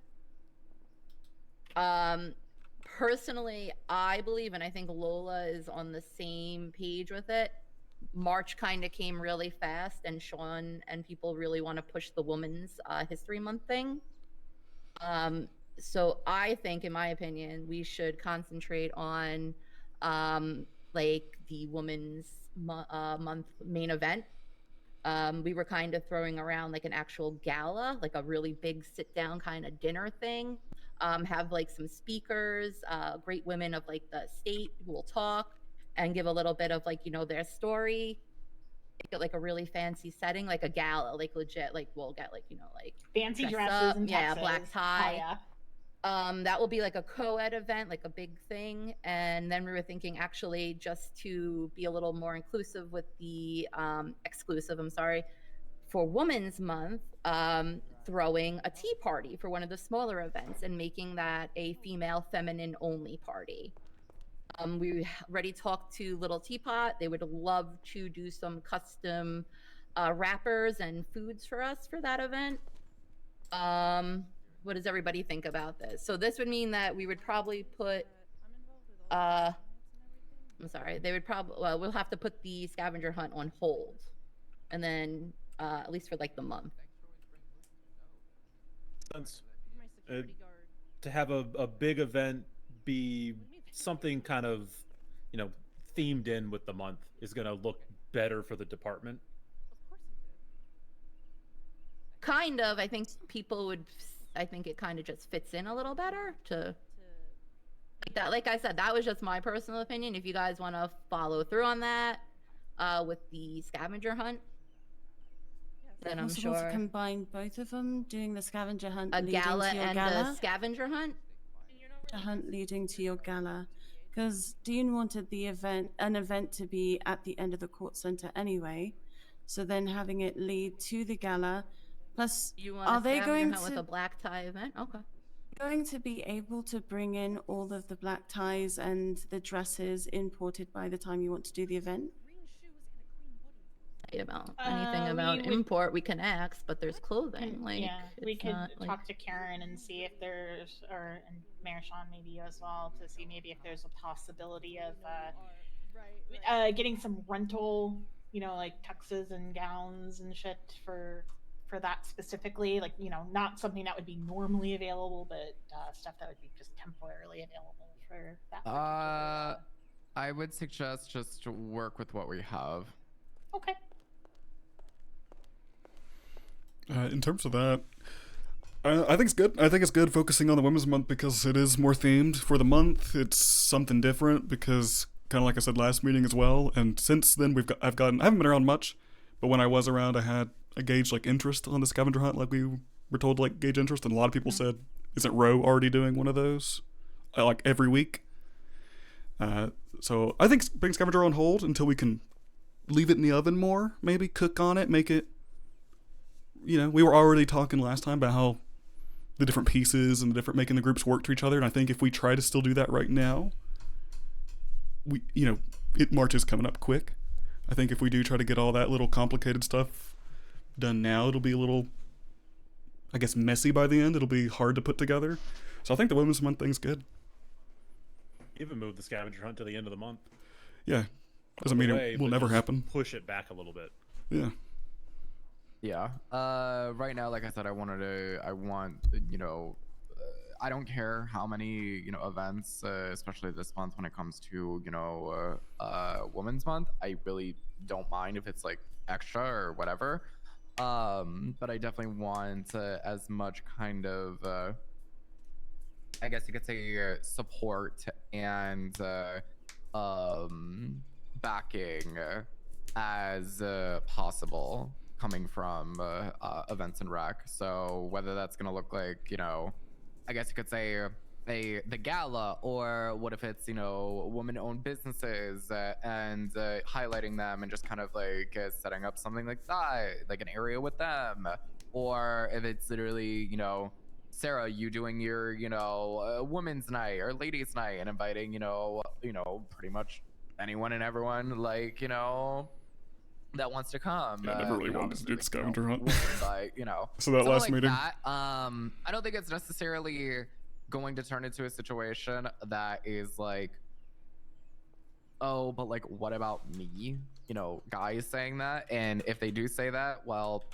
Personally, I believe, and I think Lola is on the same page with it. March kind of came really fast, and Sean and people really want to push the Women's History Month thing. So I think, in my opinion, we should concentrate on like the Women's Month main event. We were kind of throwing around like an actual gala, like a really big sit-down kind of dinner thing. Have like some speakers, great women of like the state who will talk, and give a little bit of like, you know, their story. Make it like a really fancy setting, like a gala, like legit, like we'll get like, you know, like Fancy dress dresses up, and yeah, tuxes. black Hell tie. yeah. That will be like a co-ed event, like a big thing. And then we were thinking actually just to be a little more inclusive with the exclusive, I'm sorry, for Women's Month, throwing a tea party for one of the smaller events and making that a female feminine only party. We already talked to Little Teapot. They would love to do some custom wrappers and foods for us for that event. What does everybody think about this? So this would mean that we would probably put, I'm sorry, they would probably, well, we'll have to put the scavenger hunt on hold. And then, at least for like the month. Since, to have a big event be something kind of, you know, themed in with the month is going to look better for the department. Kind of, I think people would, I think it kind of just fits in a little better to like that. Like I said, that was just my personal opinion. If you guys want to follow through on that with the scavenger hunt, then I'm possible sure to combine both of them, doing the scavenger hunt a leading gala to your and gala. a scavenger hunt. A hunt leading to your gala, because Dean wanted the an event to be at the end of the court center anyway. So then having it lead to the gala, plus You want are a they scavenger going hunt with to a black tie event? Okay. going to be able to bring in all of the black ties and the dresses imported by the time you want to do the event? About anything We about would- import we can ask, but there's clothing. Like yeah, we it's could not, like- talk to Karen and see if there's, or and Mayor Sean maybe you as well, to see maybe if there's a possibility of getting some rental, you know, like tuxes and gowns and shit for that specifically. Like, you know, not something that would be normally available, but stuff that would be just temporarily available for that. I would suggest just to work with what we have. Okay. In terms of that, I think it's good. I think it's good focusing on the Women's Month because it is more themed for the month. It's something different because, kind of like I said last meeting as well. And since then, I haven't been around much, but when I was around, I gauged like interest on the scavenger hunt. Like we were told to like gauge interest, and a lot of people said, "Isn't Roe already doing one of those like every week?" So I think putting scavenger on hold until we can leave it in the oven more, maybe cook on it, make it. You know, we were already talking last time about how the different pieces and the different making the groups work to each other, and I think if we try to still do that right now, March is coming up quick. I think if we do try to get all that little complicated stuff done now, it'll be a little, I guess, messy by the end. It'll be hard to put together. So I think the Women's Month thing's good. Even move the scavenger hunt to the end of the month. Yeah, doesn't mean it will never happen. Push it back a little bit. Yeah. Yeah. Right now, like I said, I don't care how many, events, especially this month when it comes to, Women's Month. I really don't mind if it's like extra or whatever. But I definitely want as much kind of, I guess you could say, support and backing as possible coming from events and rec. So whether that's gonna look like, I guess you could say the gala, or what if it's, woman-owned businesses and highlighting them and just kind of like setting up something like that, like an area with them, or if it's literally, Sarah, you doing your, women's night or ladies' night and inviting, pretty much anyone and everyone, like, that wants to come. Yeah, I never really wanted to do the scavenger hunt. But, So that last like meeting. that, I don't think it's necessarily going to turn into a situation that is like, oh, but like, what about me? Guys saying that, and if they do say that, well,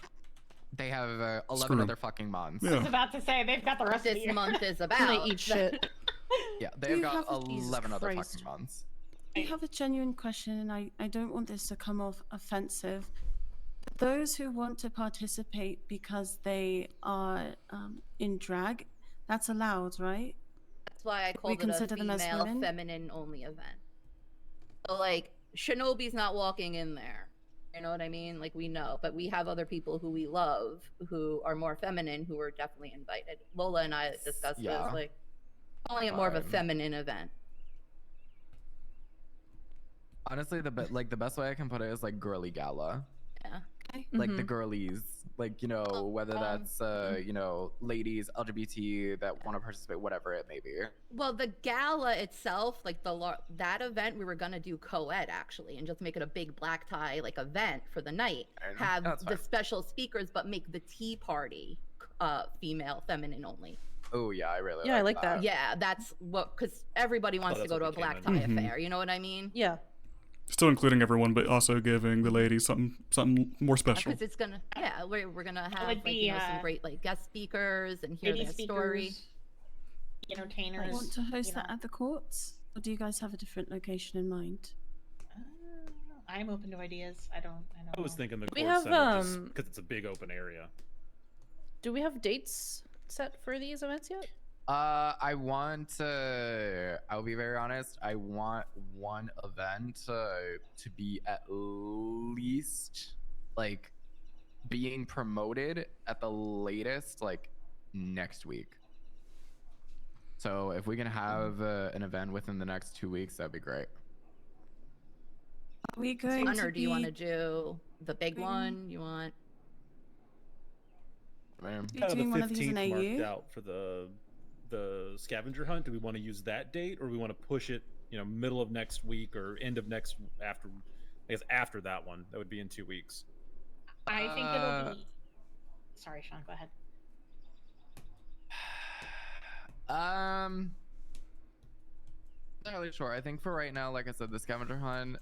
they have 11 other fucking months. I was about to say they've got the rest of the This year. month is about. They eat shit. Yeah, they've got Jesus 11 other Christ. fucking months. I have a genuine question, and I don't want this to come off offensive. Those who want to participate because they are in drag, that's allowed, right? That's why I We called it a consider them as female women? feminine only event. So, like, Shinobi's not walking in there. You know what I mean? Like, we know, but we have other people who we love who are more feminine who are definitely invited. Lola and I discussed Yeah. this, like, calling it more of a Fine. feminine event. Honestly, the best way I can put it is like girly gala. Yeah. Like the girlies, like, you know, whether that's you know, ladies, LGBT that want to participate, whatever it may be. Well, the gala itself, like that event, we were gonna do co-ed actually, and just make it a big black tie like event for the night. Have That's the fine. special speakers, but make the tea party female, feminine only. Oh yeah, I really Yeah, I like that. Yeah, that's what, because everybody wants to that's go to a what we black came tie in. affair. You know what I mean? Yeah. Still including everyone, but also giving the ladies something more special. Because it's gonna, yeah, we're gonna have would like, be, you know, some great like guest speakers and hear lady their story. speakers, entertainers. Want to host you that know. at the courts, or do you guys have a different location in mind? I'm open to ideas. I don't I was know. thinking the We court have, center just because it's a big open area. Do we have dates set for these events yet? I want to, I'll be very honest, I want one event to be at least like being promoted at the latest like next week. So if we can have an event within the next 2 weeks, that'd be great. Are we going Fun, to or do you want to be do the big one? You want? Man. You're Kind of doing one the of these in 15th marked AU? out for the scavenger hunt. Do we want to use that date, or we want to push it, you know, middle of next week or end of next after? I guess after that one, that would be in 2 weeks. I think it'll be. Sorry, Sean. Go ahead. Not really sure. I think for right now, like I said, the scavenger hunt,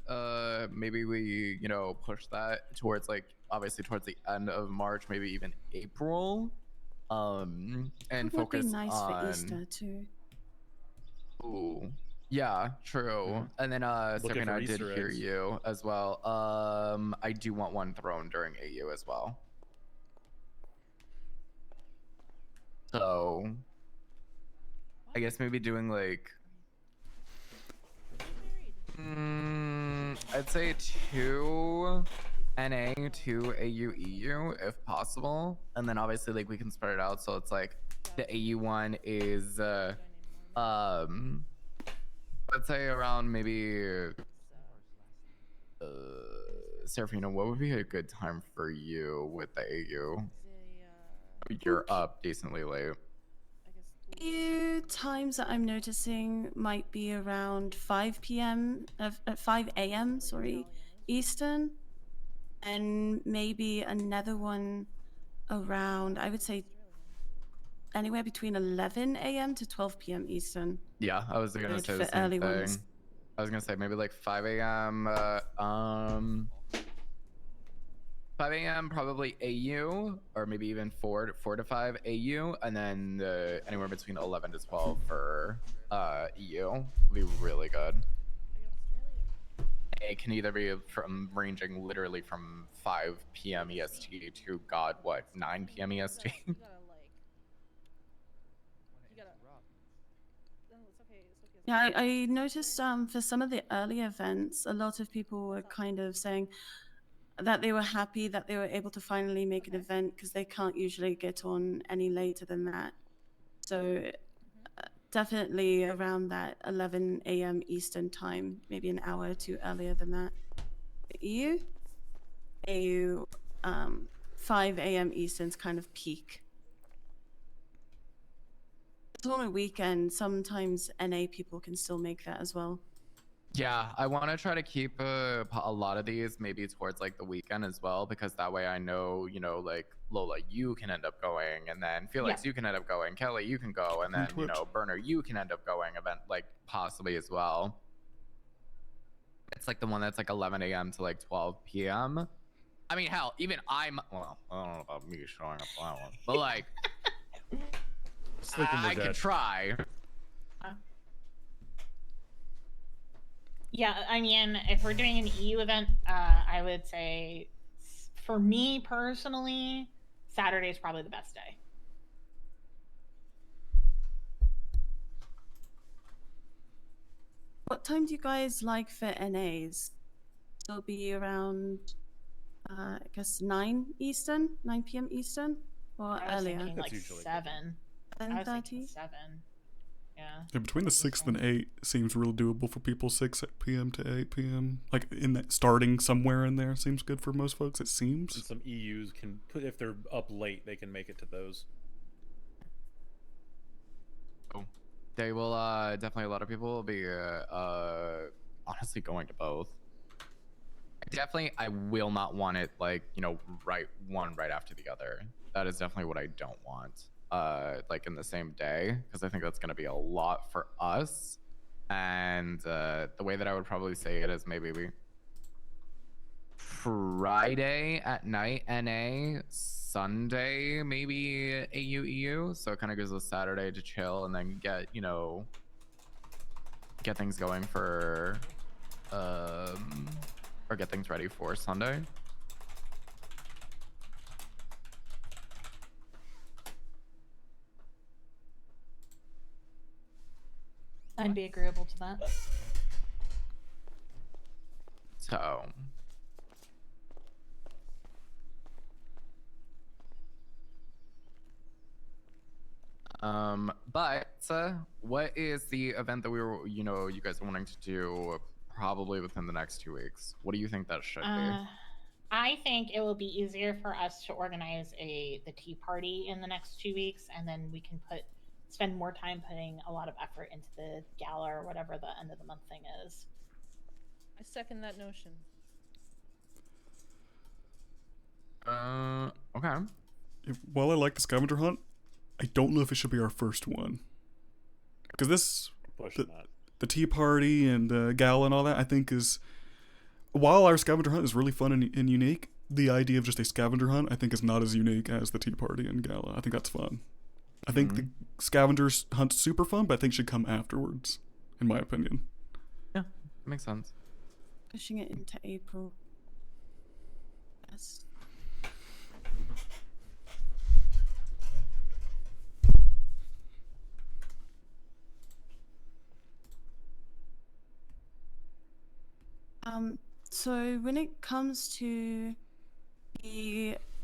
maybe we, you know, push that towards like obviously towards the end of March, maybe even April. And It would focus be nice on for Easter too. Ooh. Yeah, true. And then Sophie and for I did Easter hear eggs. you as well. I do want one thrown during AU as well. So I guess maybe doing like I'd say 2 NA, 2 AU EU if possible, and then obviously like we can spread it out so it's like the AU one is let's say around maybe Serafina, what would be a good time for you with the AU? You're up decently late. Few times that I'm noticing might be around 5 p.m. At 5 a.m. Sorry, Eastern, and maybe another one around, I would say, anywhere between 11 a.m. to 12 p.m. Eastern. Yeah, I was gonna Good say the for same early thing. ones. I was gonna say maybe like 5 a.m. 5 a.m. probably AU, or maybe even 4 to 5 AU, and then anywhere between 11 to 12 for EU would be really good. It can either be from ranging literally from 5 p.m. EST to God, what, 9 p.m. EST? Yeah, I noticed for some of the early events, a lot of people were kind of saying that they were happy that they were able to finally make an event because they can't usually get on any later than that. So definitely around that 11 a.m. Eastern time, maybe an hour or two earlier than that. EU, 5 a.m. Eastern's kind of peak. It's on a weekend. Sometimes NA people can still make that as well. Yeah, I want to try to keep a lot of these maybe towards like the weekend as well, because that way I know, you know, like Lola, you can end up going, and then Felix, you can end up going, Kelly, you can go, and then, you know, Burner, you can end up going event like possibly as well. It's like the one that's like 11 a.m. to like 12 p.m. I mean, hell, even well, I don't know about me showing up for that one, but like, I could try. Yeah, I mean, if we're doing an EU event, I would say, for me personally, Saturday is probably the best day. What time do you guys like for NAs? It'll be around, I guess 9 Eastern, 9 p.m. Eastern, or I was earlier. thinking like 7. I was thinking 7. Yeah. Yeah, between the 6th and 8 seems real doable for people. 6 p.m. to 8 p.m. Like in that starting somewhere in there seems good for most folks. It seems. And some EUs can put if they're up late, they can make it to those. Oh, they will definitely a lot of people will be honestly going to both. Definitely, I will not want it like, you know, right after the other. That is definitely what I don't want. Like in the same day, because I think that's going to be a lot for us. And the way that I would probably say it is maybe we Friday at night NA, Sunday maybe AU EU. So it kind of gives us Saturday to chill and then get, you know, get things going for or get things ready for Sunday. I'd be agreeable to that. So but what is the event that we were, you know, you guys are wanting to do probably within the next 2 weeks? What do you think that should be? I think it will be easier for us to organize the tea party in the next 2 weeks, and then we can spend more time putting a lot of effort into the gala or whatever the end of the month thing is. I second that notion. Okay. While I like the scavenger hunt, I don't know if it should be our first one. Because this, the tea party and gala and all that, I think is, while our scavenger hunt is really fun and unique, the idea of just a scavenger hunt, I think, is not as unique as the tea party and gala. I think that's fun. I think the scavengers hunt's super fun, but I think should come afterwards, in my opinion. Yeah, makes sense. Pushing it into April. Yes. So when it comes to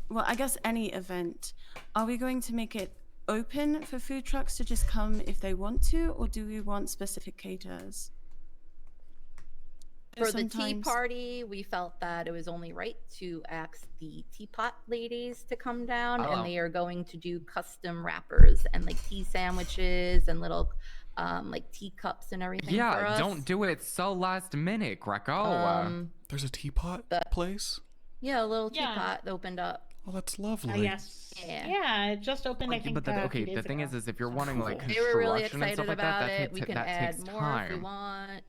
well, I guess any event, are we going to make it open for food trucks to just come if they want to, or do we want specific caterers? For the tea party, we felt that it was only right to ask the teapot ladies to come down, and they are going to do custom wrappers and like tea sandwiches and little like teacups and everything. Yeah, for us. don't do it so last minute, Greco. There's a teapot place? Yeah, a little teapot that opened up. Oh, that's lovely. Yes. Yeah, it just opened. I think. But a okay, few the days thing ago. is if you're wanting like They were really construction and excited stuff like about that, it. We can that add takes more time. if we want.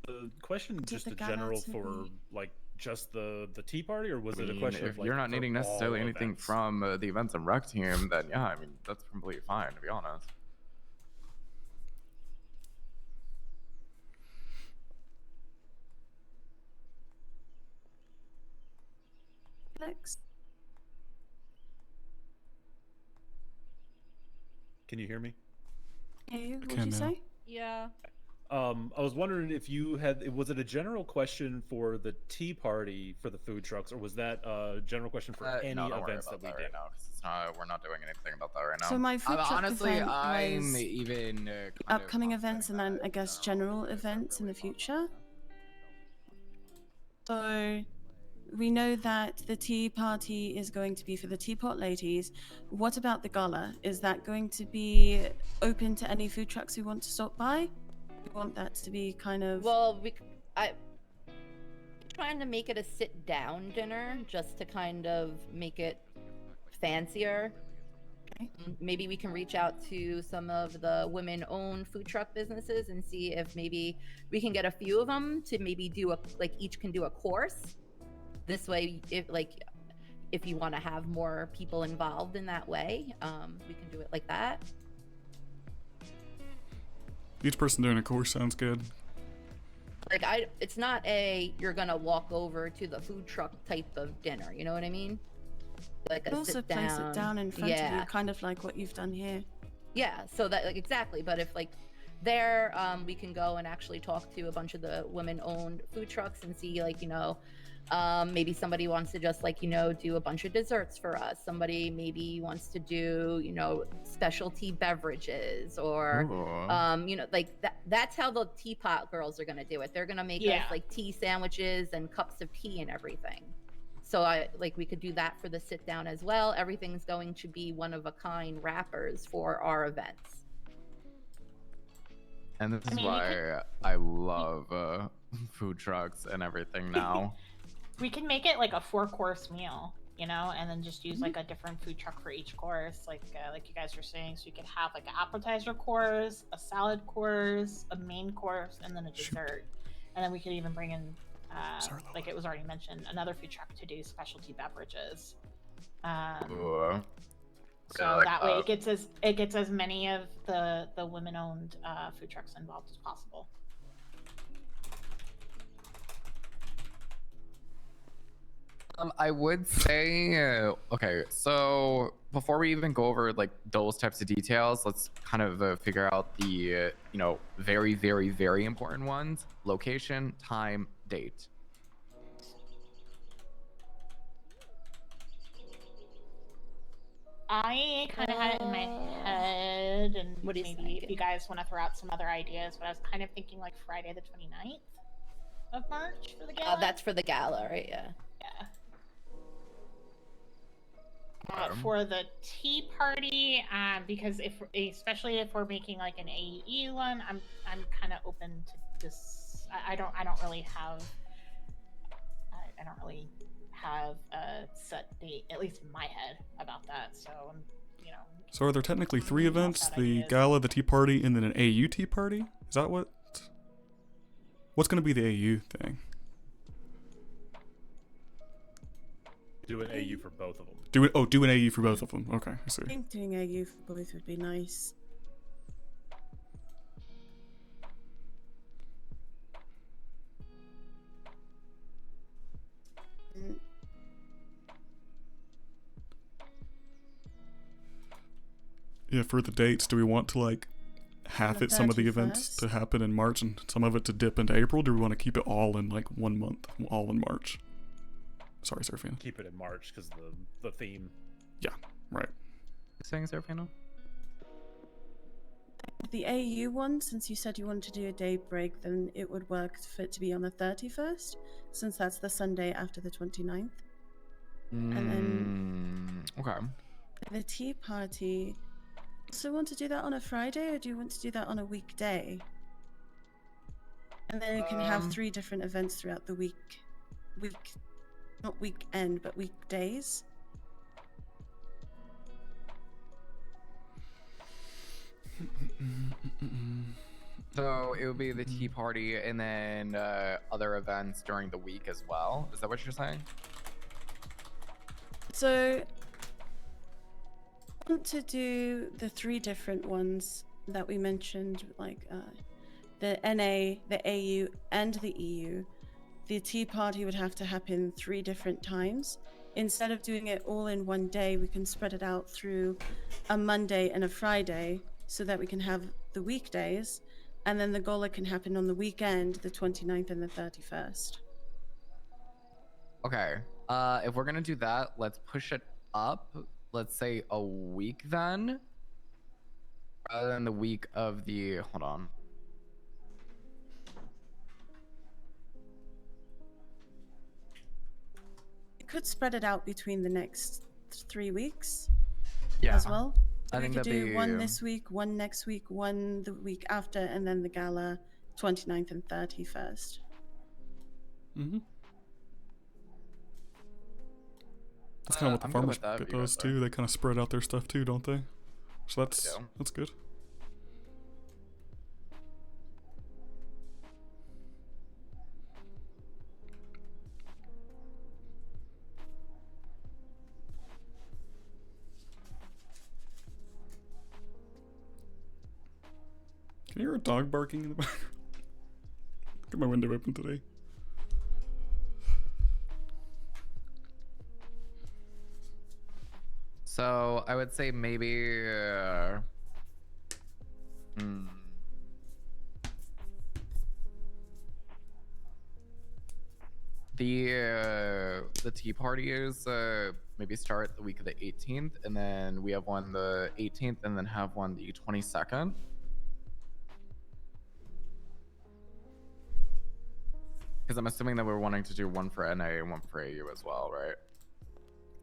The question just a general for like just the tea party, or was it a question if of like you're not for needing necessarily all anything events? from the events and rec team, then yeah, I mean that's completely fine, to be honest. Alex? Can you hear me? Hey, what'd can you now. say? Yeah. I was wondering if you had, was it a general question for the tea party for the food trucks, or was that a general question for any No, don't worry events that about we that did? right now, 'cause it's not, we're not doing anything about that right now. So my food truck honestly, event I'm was even kind upcoming events and then I guess general events in the future. So we know that the tea party is going to be for the teapot ladies. What about the gala? Is that going to be open to any food trucks who want to stop by? We want that to be kind of... Well, I'm trying to make it a sit-down dinner just to kind of make it fancier. Okay. Maybe we can reach out to some of the women-owned food truck businesses and see if maybe we can get a few of them to maybe do each can do a course. This way, if you want to have more people involved in that way, we can do it like that. Each person doing a course sounds good. Like it's not you're gonna walk over to the food truck type of dinner. You know what I mean? like a Also sit place down. it down in front of Yeah. you, kind of like what you've done here. Yeah, so that like exactly. But if like there, we can go and actually talk to a bunch of the women-owned food trucks and see like maybe somebody wants to just like do a bunch of desserts for us. Somebody maybe wants to do specialty beverages or like that's how the teapot girls are gonna do it. They're gonna make us like tea sandwiches and cups of tea and everything. So we could do that for the sit down as well. Everything's going to be one of a kind wrappers for our events. And this is why I love food trucks and everything now. We can make it like a 4-course meal, and then just use like a different food truck for each course, like you guys were saying. So you could have like an appetizer course, a salad course, a main course, and then a dessert. And then we could even bring in, like it was already mentioned, another food truck to do specialty beverages. So that way it gets as many of the women-owned food trucks involved as possible. I would say, okay, so before we even go over like those types of details, let's kind of figure out the, very, very, very important ones: location, time, date. I kind of had it in my head, and maybe if you guys want to throw out some other ideas, but I was kind of thinking like Friday the 29th of March for the gala. That's for the gala, right? Yeah. Yeah. For the tea party, because especially if we're making like an AUE one, I'm kind of open to this. I don't really have a set date, at least in my head, about that. So So are there technically 3 events? The gala, the tea party, and then an AU tea party? Is that what's going to be the AU thing? Do an AU for both of them. Do an AU for both of them. Okay, I see. I think doing AU for both would be nice. Yeah, for the dates, do we want to like half it some of the events to happen in March and some of it to dip into April? Do we want to keep it all in like 1 month, all in March? Sorry, Serafina. Keep it in March because the theme. Yeah, right. Saying Serafina? The AU one, since you said you wanted to do a day break, then it would work for it to be on the 31st, since that's the Sunday after the 29th. And then okay. The tea party. So want to do that on a Friday, or do you want to do that on a weekday? And then you can have 3 different events throughout the week. Not weekend, but weekdays. So it would be the tea party and then other events during the week as well. Is that what you're saying? So I want to do the 3 different ones that we mentioned, like the NA, the AU, and the EU. The tea party would have to happen 3 different times. Instead of doing it all in one day, we can spread it out through a Monday and a Friday so that we can have the weekdays, and then the gala can happen on the weekend, the 29th and the 31st. Okay. If we're gonna do that, let's push it up. Let's say a week then, rather than the week of the. Hold on. You could spread it out between the next 3 weeks. Yeah. As well. I We think could that'd do be one this week, one next week, one the week after, and then the gala 29th and 31st. Mm-hmm. That's kind of what the farmers market does too. They kind of spread out their stuff too, don't they? So that's good. Can you hear a dog barking in the back? Got my window open today. So I would say maybe. The tea party is maybe start the week of the 18th, and then we have one the 18th, and then have one the 22nd. Because I'm assuming that we're wanting to do one for NA and one for AU as well, right?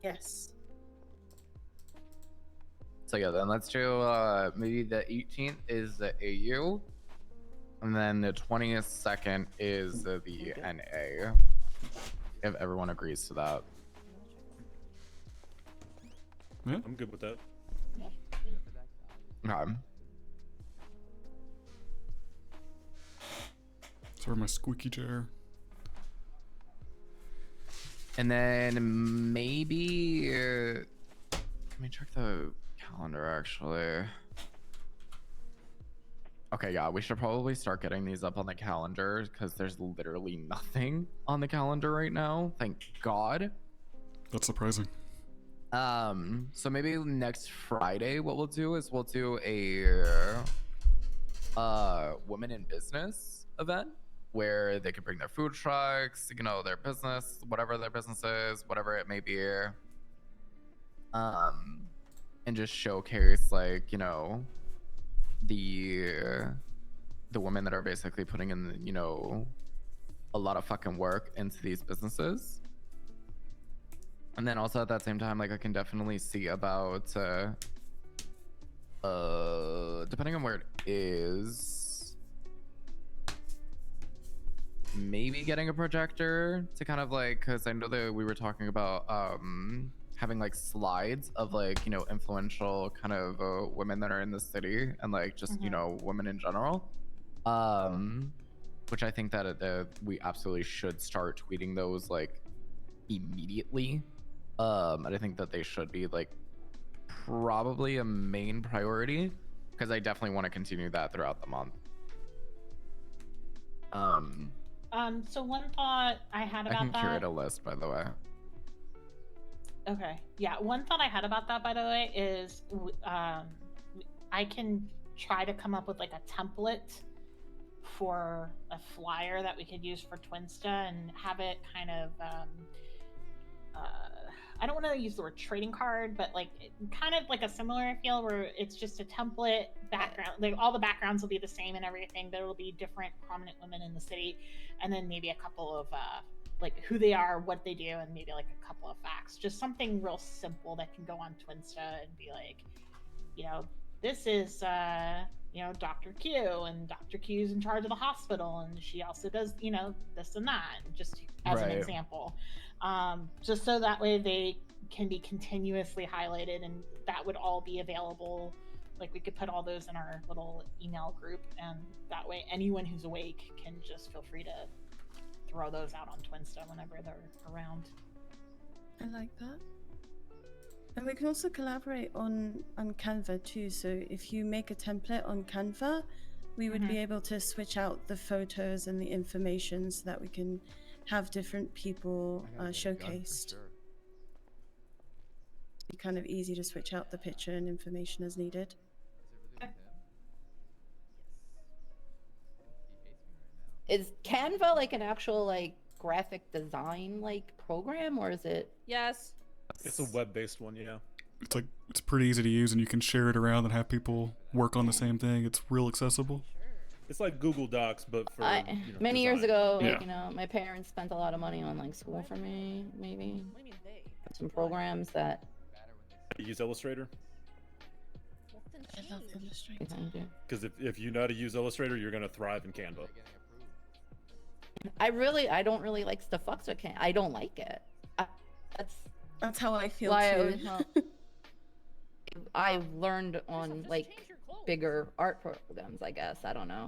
Yes. So yeah, then let's do maybe the 18th is the AU, and then the 22nd is the NA. If everyone agrees to that. Yeah. I'm good with that. Okay. Sorry, my squeaky chair. And then maybe let me check the calendar actually. Okay, yeah, we should probably start getting these up on the calendar because there's literally nothing on the calendar right now. Thank God. That's surprising. So maybe next Friday, what we'll do is we'll do a women in business event where they can bring their food trucks, you know, their business, whatever their business is, whatever it may be. And just showcase, like, you know, the women that are basically putting in, you know, a lot of fucking work into these businesses. And then also at that same time, like, I can definitely see about depending on where it is, maybe getting a projector to kind of like, because I know that we were talking about having like slides of like, you know, influential kind of women that are in the city and like just you know, women in general, which I think that we absolutely should start tweeting those like immediately. And I think that they should be like probably a main priority because I definitely want to continue that throughout the month. So one thought I had about I can that. curate a list, by the way. Okay. Yeah. One thought I had about that, by the way, is I can try to come up with like a template for a flyer that we could use for Twinsta and have it kind of I don't want to use the word trading card, but like kind of like a similar feel where it's just a template background. Like all the backgrounds will be the same and everything, but it'll be different prominent women in the city, and then maybe a couple of like who they are, what they do, and maybe like a couple of facts. Just something real simple that can go on Twinsta and be like, you know, this is you know, Dr. Q, and Dr. Q's in charge of the hospital, and she also does, you know, this and that, just as an example. Just so that way they can be continuously highlighted, and that would all be available. Like we could put all those in our little email group, and that way anyone who's awake can just feel free to throw those out on Twinsta whenever they're around. I like that. And we can also collaborate on Canva too. So if you make a template on Canva, we would be able to switch out the photos and the information so that we can have different people showcased. Be kind of easy to switch out the picture and information as needed. Is Canva like an actual like graphic design like program, or is it? Yes. It's a web-based one, yeah. It's like it's pretty easy to use, and you can share it around and have people work on the same thing. It's real accessible. It's like Google Docs, but for you know, Many years ago, Yeah. like, you know, my parents spent a lot of money on like school for me, maybe some programs that. You use Illustrator? I love Illustrator. Because if you know how to use Illustrator, you're gonna thrive in Canva. I don't really like the fucks with Canva. I don't like it. That's how I feel why too. I've learned on like bigger art programs, I guess. I don't know.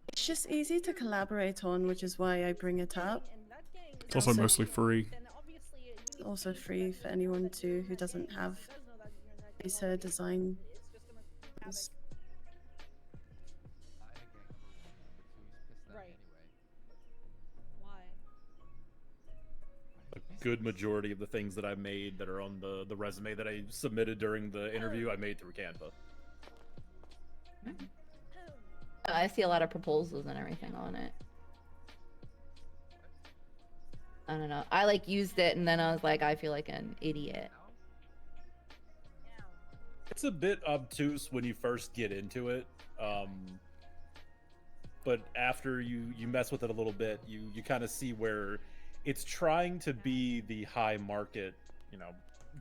It's just easy to collaborate on, which is why I bring it up. It's also mostly free. Also free for anyone too who doesn't have these design. Right. Why? good majority of the things that I made that are on the resume that I submitted during the interview, I made through Canva. I see a lot of proposals and everything on it. I don't know. I like used it and then I was like, I feel like an idiot. It's a bit obtuse when you first get into it, but after you mess with it a little bit, you kind of see where it's trying to be the high market,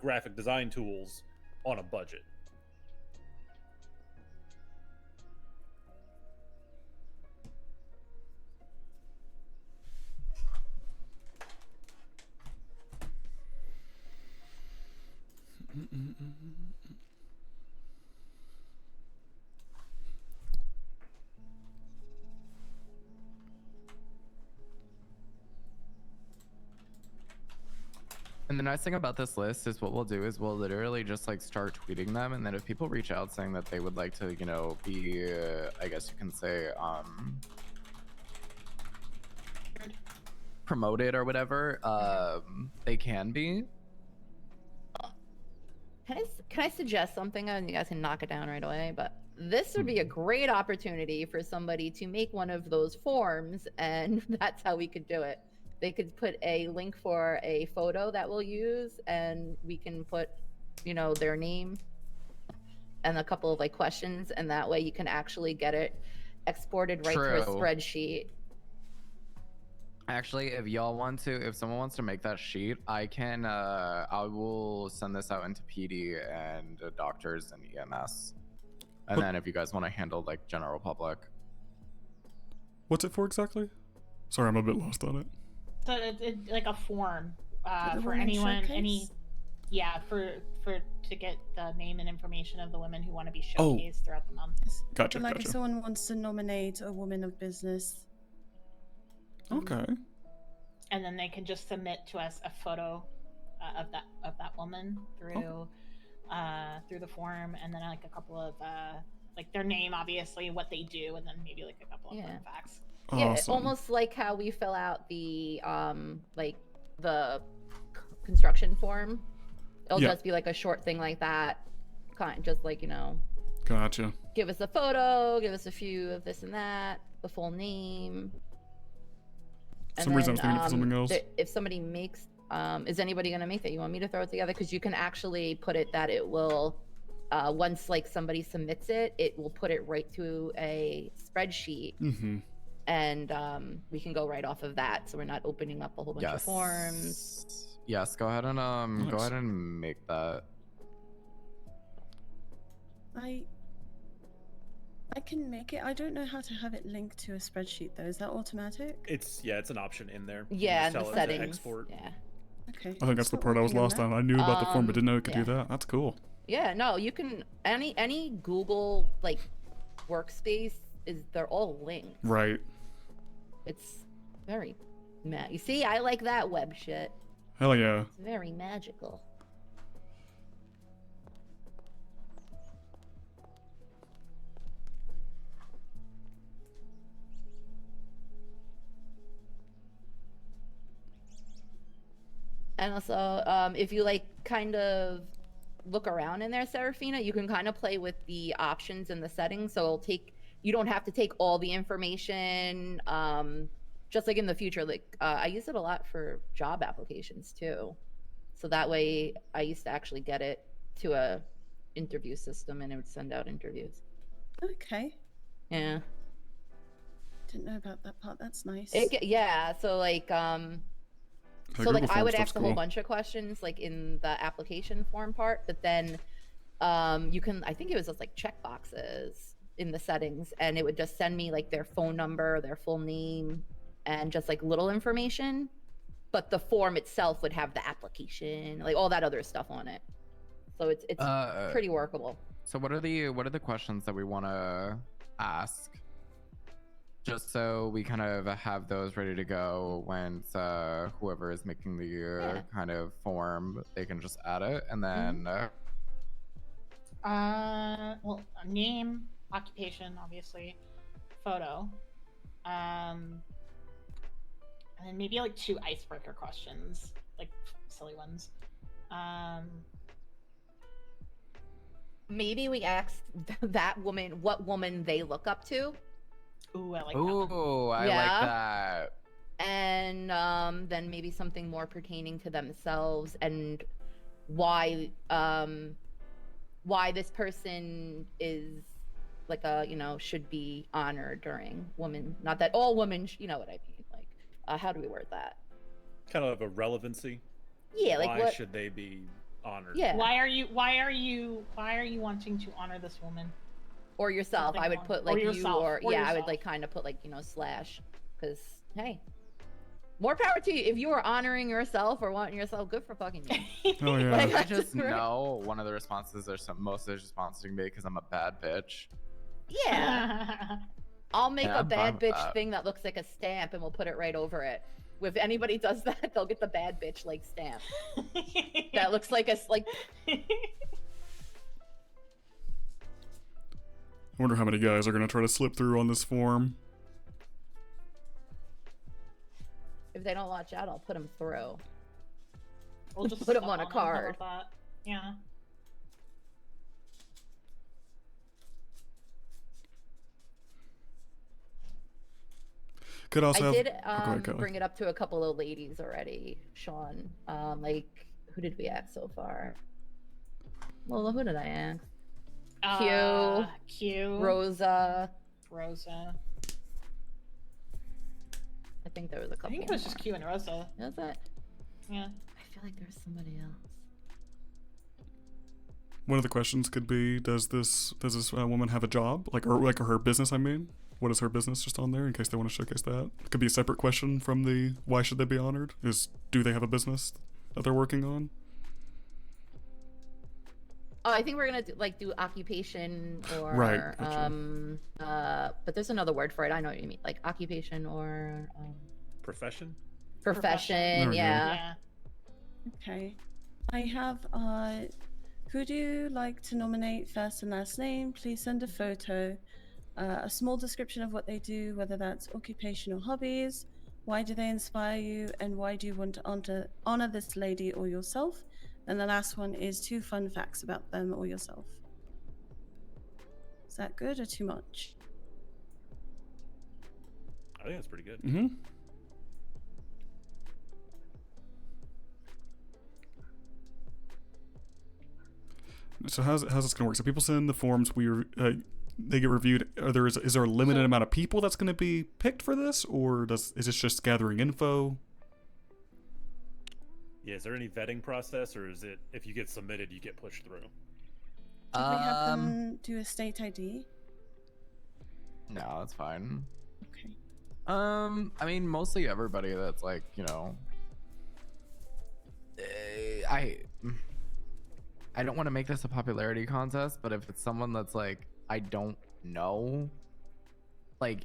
graphic design tools on a budget. And the nice thing about this list is what we'll do is we'll literally just like start tweeting them, and then if people reach out saying that they would like to, be, I guess you can say, promoted or whatever, they can be. Can I suggest something and you guys can knock it down right away? But this would be a great opportunity for somebody to make one of those forms, and that's how we could do it. They could put a link for a photo that we'll use, and we can put, their name and a couple of questions, and that way you can actually get it exported right to a spreadsheet. Actually, if someone wants to make that sheet, I will send this out into PD and doctors and EMS. And then if you guys want to handle like general public. What's it for exactly? Sorry, I'm a bit lost on it. So it's like a form for women anyone, showcase? to get the name and information of the women who want to be showcased throughout the month. Gotcha, Like if someone wants to nominate a woman of business. Okay. And then they can just submit to us a photo of that woman through through the form, and then like a couple of like their name, obviously, what they do, and then maybe like a couple of fun facts. Yeah, almost like how we fill out the construction form. It'll just be like a short thing like that, just like Gotcha. give us a photo, give us a few of this and that, the full name. For some reason I was thinking for something else. If somebody makes, is anybody gonna make that? You want me to throw it together? Because you can actually put it that it will, once like somebody submits it, it will put it right to a spreadsheet. Mm-hmm. And we can go right off of that, so we're not opening up a whole bunch of forms. Yes, go ahead and make that. I can make it. I don't know how to have it linked to a spreadsheet though. Is that automatic? It's an option in there. Yeah, in tell the it settings. To export. Okay. I think that's the part I was lost on. I knew about the form, but didn't know it could do that. That's cool. Yeah, no, you can any Google like workspace they're all linked. Right. It's very you see, I like that web shit. Hell yeah. It's very magical. And also, if you like kind of look around in there, Serafina, you can kind of play with the options and the settings. So you don't have to take all the information. Just like in the future, like I use it a lot for job applications too. So that way I used to actually get it to a interview system and it would send out interviews. Okay. Yeah. Didn't know about that part. That's nice. Yeah. So like, so like I would ask a whole bunch of questions like in the application form part, but then you can, I think it was just like check boxes in the settings, and it would just send me like their phone number, their full name, and just like little information. But the form itself would have the application, like all that other stuff on it. So it's pretty workable. So what are the questions that we want to ask? Just so we kind of have those ready to go when whoever is making the kind of form, they can just add it, and then. Well, name, occupation, obviously, photo, and then maybe like 2 icebreaker questions. like silly ones. Maybe we ask that woman what woman they look up to. Ooh, I like that one. Ooh, I like that. And then maybe something more pertaining to themselves and why this person is like should be honored during women. Not that all women, you know what I mean. Like, how do we word that? Kind of a relevancy. Yeah, like why what should they be honored? Yeah. Why are you wanting to honor this woman? Or yourself? Something I would along- put or like you yourself, or or yeah, I would yourself. like kind of put like slash, because hey, more power to you. If you are honoring yourself or wanting yourself, good for fucking you. Oh yeah. Like, I just know one of the responses are most of the responses are gonna be because I'm a bad bitch. Yeah. I'll make Yeah, a I'm fine bad with bitch that. thing that looks like a stamp and we'll put it right over it. If anybody does that, they'll get the bad bitch like stamp. That looks like a like. I wonder how many guys are gonna try to slip through on this form. If they don't watch out, I'll put them through. We'll just put them step on a them. How about card. that? Yeah. Could also I have. did Oh, go ahead, Kelly. bring it up to a couple of ladies already, Sean. Like, who did we ask so far? Well, who did I ask? Q. Rosa. I think there was a couple. I think it was just more. Q and Rosa. Is it? Yeah. I feel like there's somebody else. One of the questions could be: Does this woman have a job? Like her business? I mean, what is her business? Just on there, in case they want to showcase that. It could be a separate question from the why should they be honored? Is do they have a business that they're working on? Oh, I think we're gonna do occupation or Right, gotcha. but there's another word for it. I know what you mean, like occupation or Profession. Profession. Yeah. Okay. I have who do you like to nominate first and last name? Please send a photo, a small description of what they do, whether that's occupation or hobbies. Why do they inspire you, and why do you want to honor this lady or yourself? And the last one is 2 fun facts about them or yourself. Is that good or too much? I think that's pretty good. Mm-hmm. So how's this gonna work? So people send the forms. They get reviewed. Is there a limited amount of people that's gonna be picked for this, or is this just gathering info? Yeah, is there any vetting process, or is it if you get submitted, you get pushed through? Did we have them do a state ID? No, that's fine. Okay. I mean, mostly everybody that's like, I don't want to make this a popularity contest, but if it's someone that's like, I don't know, like,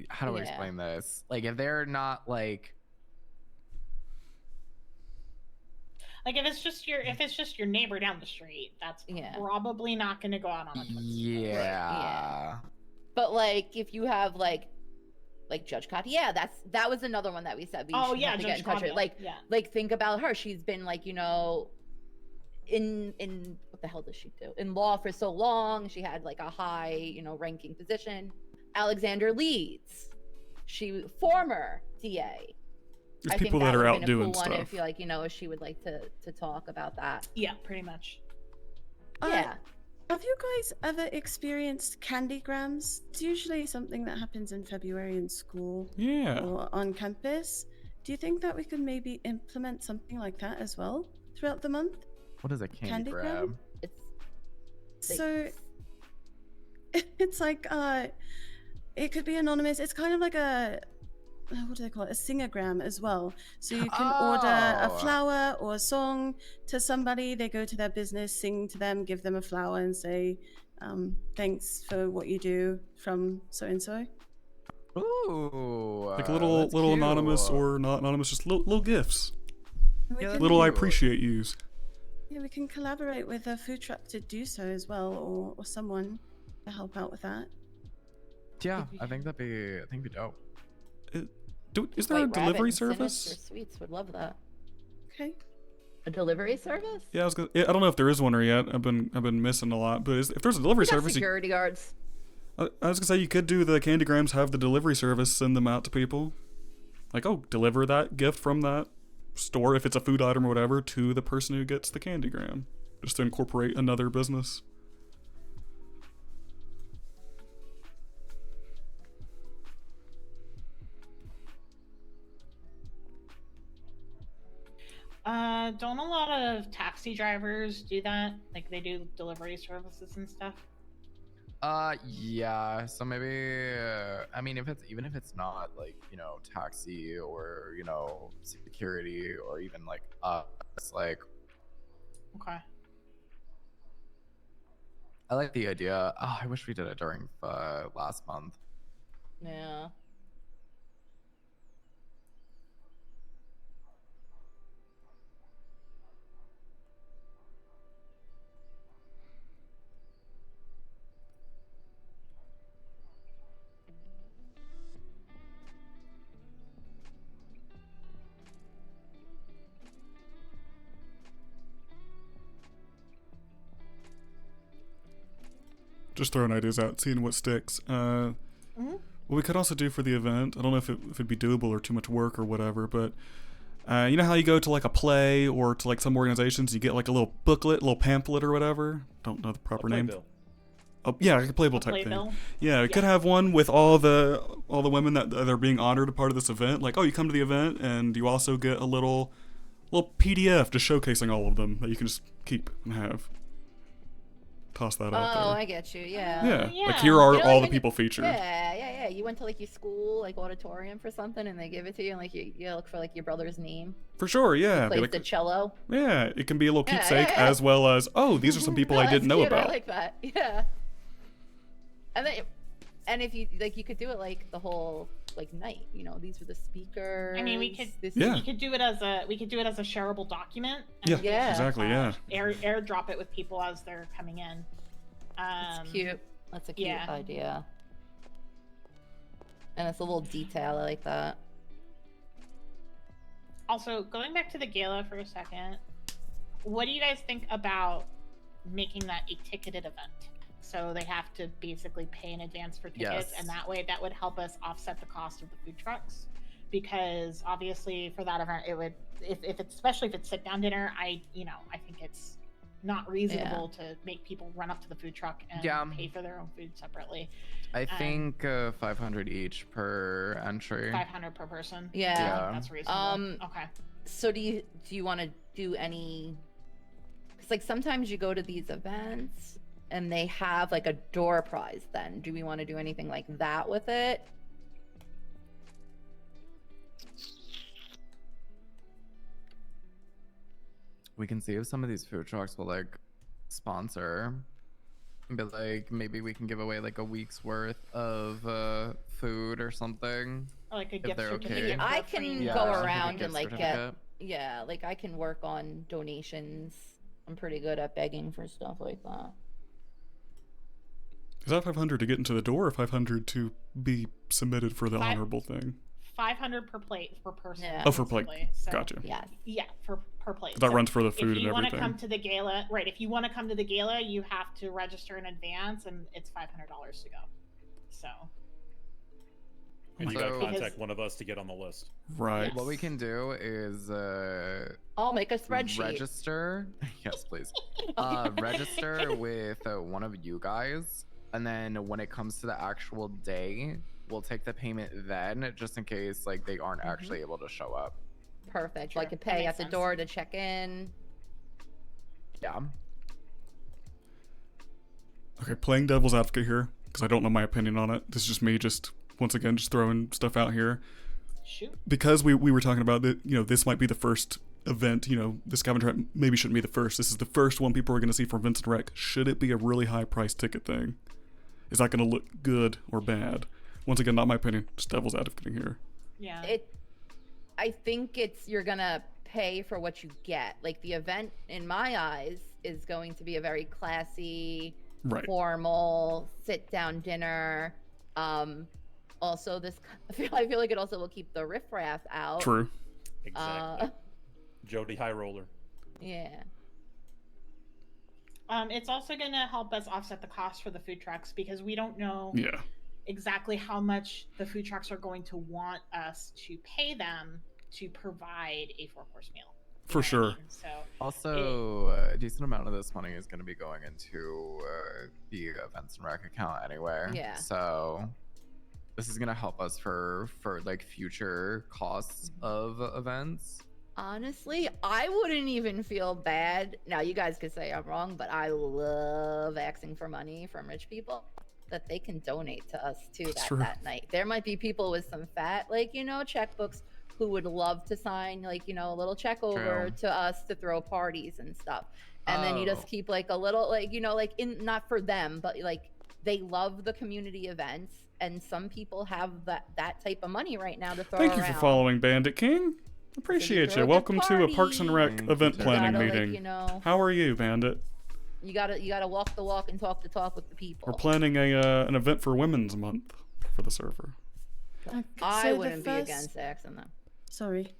how do I explain this? Like, if they're not like if it's just your neighbor down the street, that's probably not going to go out on a Twitter. Yeah. But like, if you have like Judge Katya, that was another one that we said we should have to get in touch with. Like think about her. She's been like, in what the hell does she do? In law for so long. She had like a high, ranking position. Alexander Leeds. She former DA. There's people that are out doing stuff. I feel like, if she would like to talk about that. Yeah, pretty much. Yeah. Have you guys ever experienced candygrams? It's usually something that happens in February in school. Yeah. Or on campus. Do you think that we could maybe implement something like that as well throughout the month? What is a candy grab? So it's like it could be anonymous. It's kind of like a what do they call it? A singergram as well. So you can order a flower or a song to somebody. They go to their business, sing to them, give them a flower, and say, "Thanks for what you do from so and so." Ooh, like little anonymous or not anonymous, just little gifts. Little I appreciate yous. Yeah, we can collaborate with a food truck to do so as well, or someone to help out with that. Yeah, I think that'd be dope. Is there a delivery service? Sinister Sweets would love that. Okay. A delivery service? Yeah, I don't know if there is one or yet. I've been missing a lot, but if there's a delivery We got service, security guards. I was gonna say you could do the candygrams, have the delivery service send them out to people. Like, oh, deliver that gift from that store, if it's a food item or whatever, to the person who gets the candygram. Just to incorporate another business. Don't a lot of taxi drivers do that? Like they do delivery services and stuff? Yeah. So maybe, I mean, even if it's not like, you know, taxi or, you know, security or even like it's like. Okay. I like the idea. Oh, I wish we did it during last month. Yeah. Just throwing ideas out, seeing what sticks. What we could also do for the event, I don't know if it'd be doable or too much work or whatever, but you know how you go to like a play or to like some organizations, you get like a little booklet, little pamphlet or whatever? Don't know the proper name. Oh yeah, like a playbill type playbill? thing. Yeah, we could have one with all the women that are being honored a part of this event. Like, oh, you come to the event and you also get a little PDF just showcasing all of them that you can just keep and have. Toss that out there. Oh, I get you. Yeah. Yeah. Like here are You know, all like the people featured. Yeah. You went to like your school, like auditorium for something, and they give it to you, and like you look for like your brother's name. For sure, yeah. Plays Be like, the cello. Yeah, it can be a little Yeah, keepsake yeah. as well as, oh, these are some people I didn't know Cute, about. I like that. Yeah. And if you like, you could do it like the whole like night. You know, these were the speakers. I mean, we could Yeah. we could do it as a shareable document. Yeah, And exactly, yeah. Airdrop it with people as they're coming in. That's cute. That's a cute yeah. idea. And it's a little detail. I like that. Also, going back to the gala for a second, what do you guys think about making that a ticketed event? So they have to basically pay in advance for tickets, Yes. and that way that would help us offset the cost of the food trucks. Because obviously for that event, it would, if it's, especially if it's sit down dinner, I think it's not reasonable to make people run up to the food truck and pay for their own food separately. I think 500 each per entry. 500 per person. Yeah. I think that's reasonable. Okay. So do you want to do any? Because like sometimes you go to these events and they have like a door prize. Then do we want to do anything like that with it? We can see if some of these food trucks will like sponsor, but like maybe we can give away like a week's worth of food or something. Or like a if gift they're certificate. okay. I can Yeah, go like a around gift and like certificate. like I can work on donations. I'm pretty good at begging for stuff like that. Is that 500 to get into the door or 500 to be submitted for the honorable thing? 500 per plate per person. Yeah. Oh, for plate. basically. So, Gotcha. Yes. Yeah, per plate. That runs for the food if and you want to everything. come to the gala, right? If you want to come to the gala, you have to register in advance, and it's $500 to go. So. And you gotta So- contact one of us to get on the list. Right. What we can do is I'll make a spreadsheet. register. Yes, please. Register with one of you guys, and then when it comes to the actual day, we'll take the payment then, just in case like they aren't actually able to show up. Perfect. Sure, Like you that pay makes at the sense. door to check in. Yeah. Okay, playing devil's advocate here, because I don't know my opinion on it. This is just me once again, just throwing stuff out here. Shoot. Because we were talking about that, this might be the first event, the scavenger hunt maybe shouldn't be the first. This is the first one people are going to see from Vincent Rec. Should it be a really high price ticket thing? Is that going to look good or bad? Once again, not my opinion, just devil's advocating here. Yeah. I think you're gonna pay for what you get. Like the event, in my eyes, is going to be a very classy, Right. formal sit-down dinner. Also, I feel like it also will keep the riffraff out. True. Exactly. Jody High Roller. Yeah. It's also going to help us offset the cost for the food trucks because we don't know Yeah. exactly how much the food trucks are going to want us to pay them to provide a 4-course meal. For sure. So Also, a decent amount of this money is going to be going into the events and rec account anyway. Yeah. So this is going to help us for like future costs of events. Honestly, I wouldn't even feel bad. Now, you guys could say I'm wrong, but I love asking for money from rich people that they can donate to us too that night. There might be people with some fat, like, checkbooks who would love to sign, like, a little check over to us to throw parties and stuff. And then you just keep like a little, like, not for them, but like they love the community events. And some people have that type of money right now to throw Thank around. you for following, Bandit King. Appreciate throw you. a good Welcome to a Parks and Rec party. event You planning gotta, like, meeting. How are you, Bandit? You gotta walk the walk and talk the talk with the people. We're planning an event for Women's Month for the server. I So the wouldn't be first- against asking them. Sorry.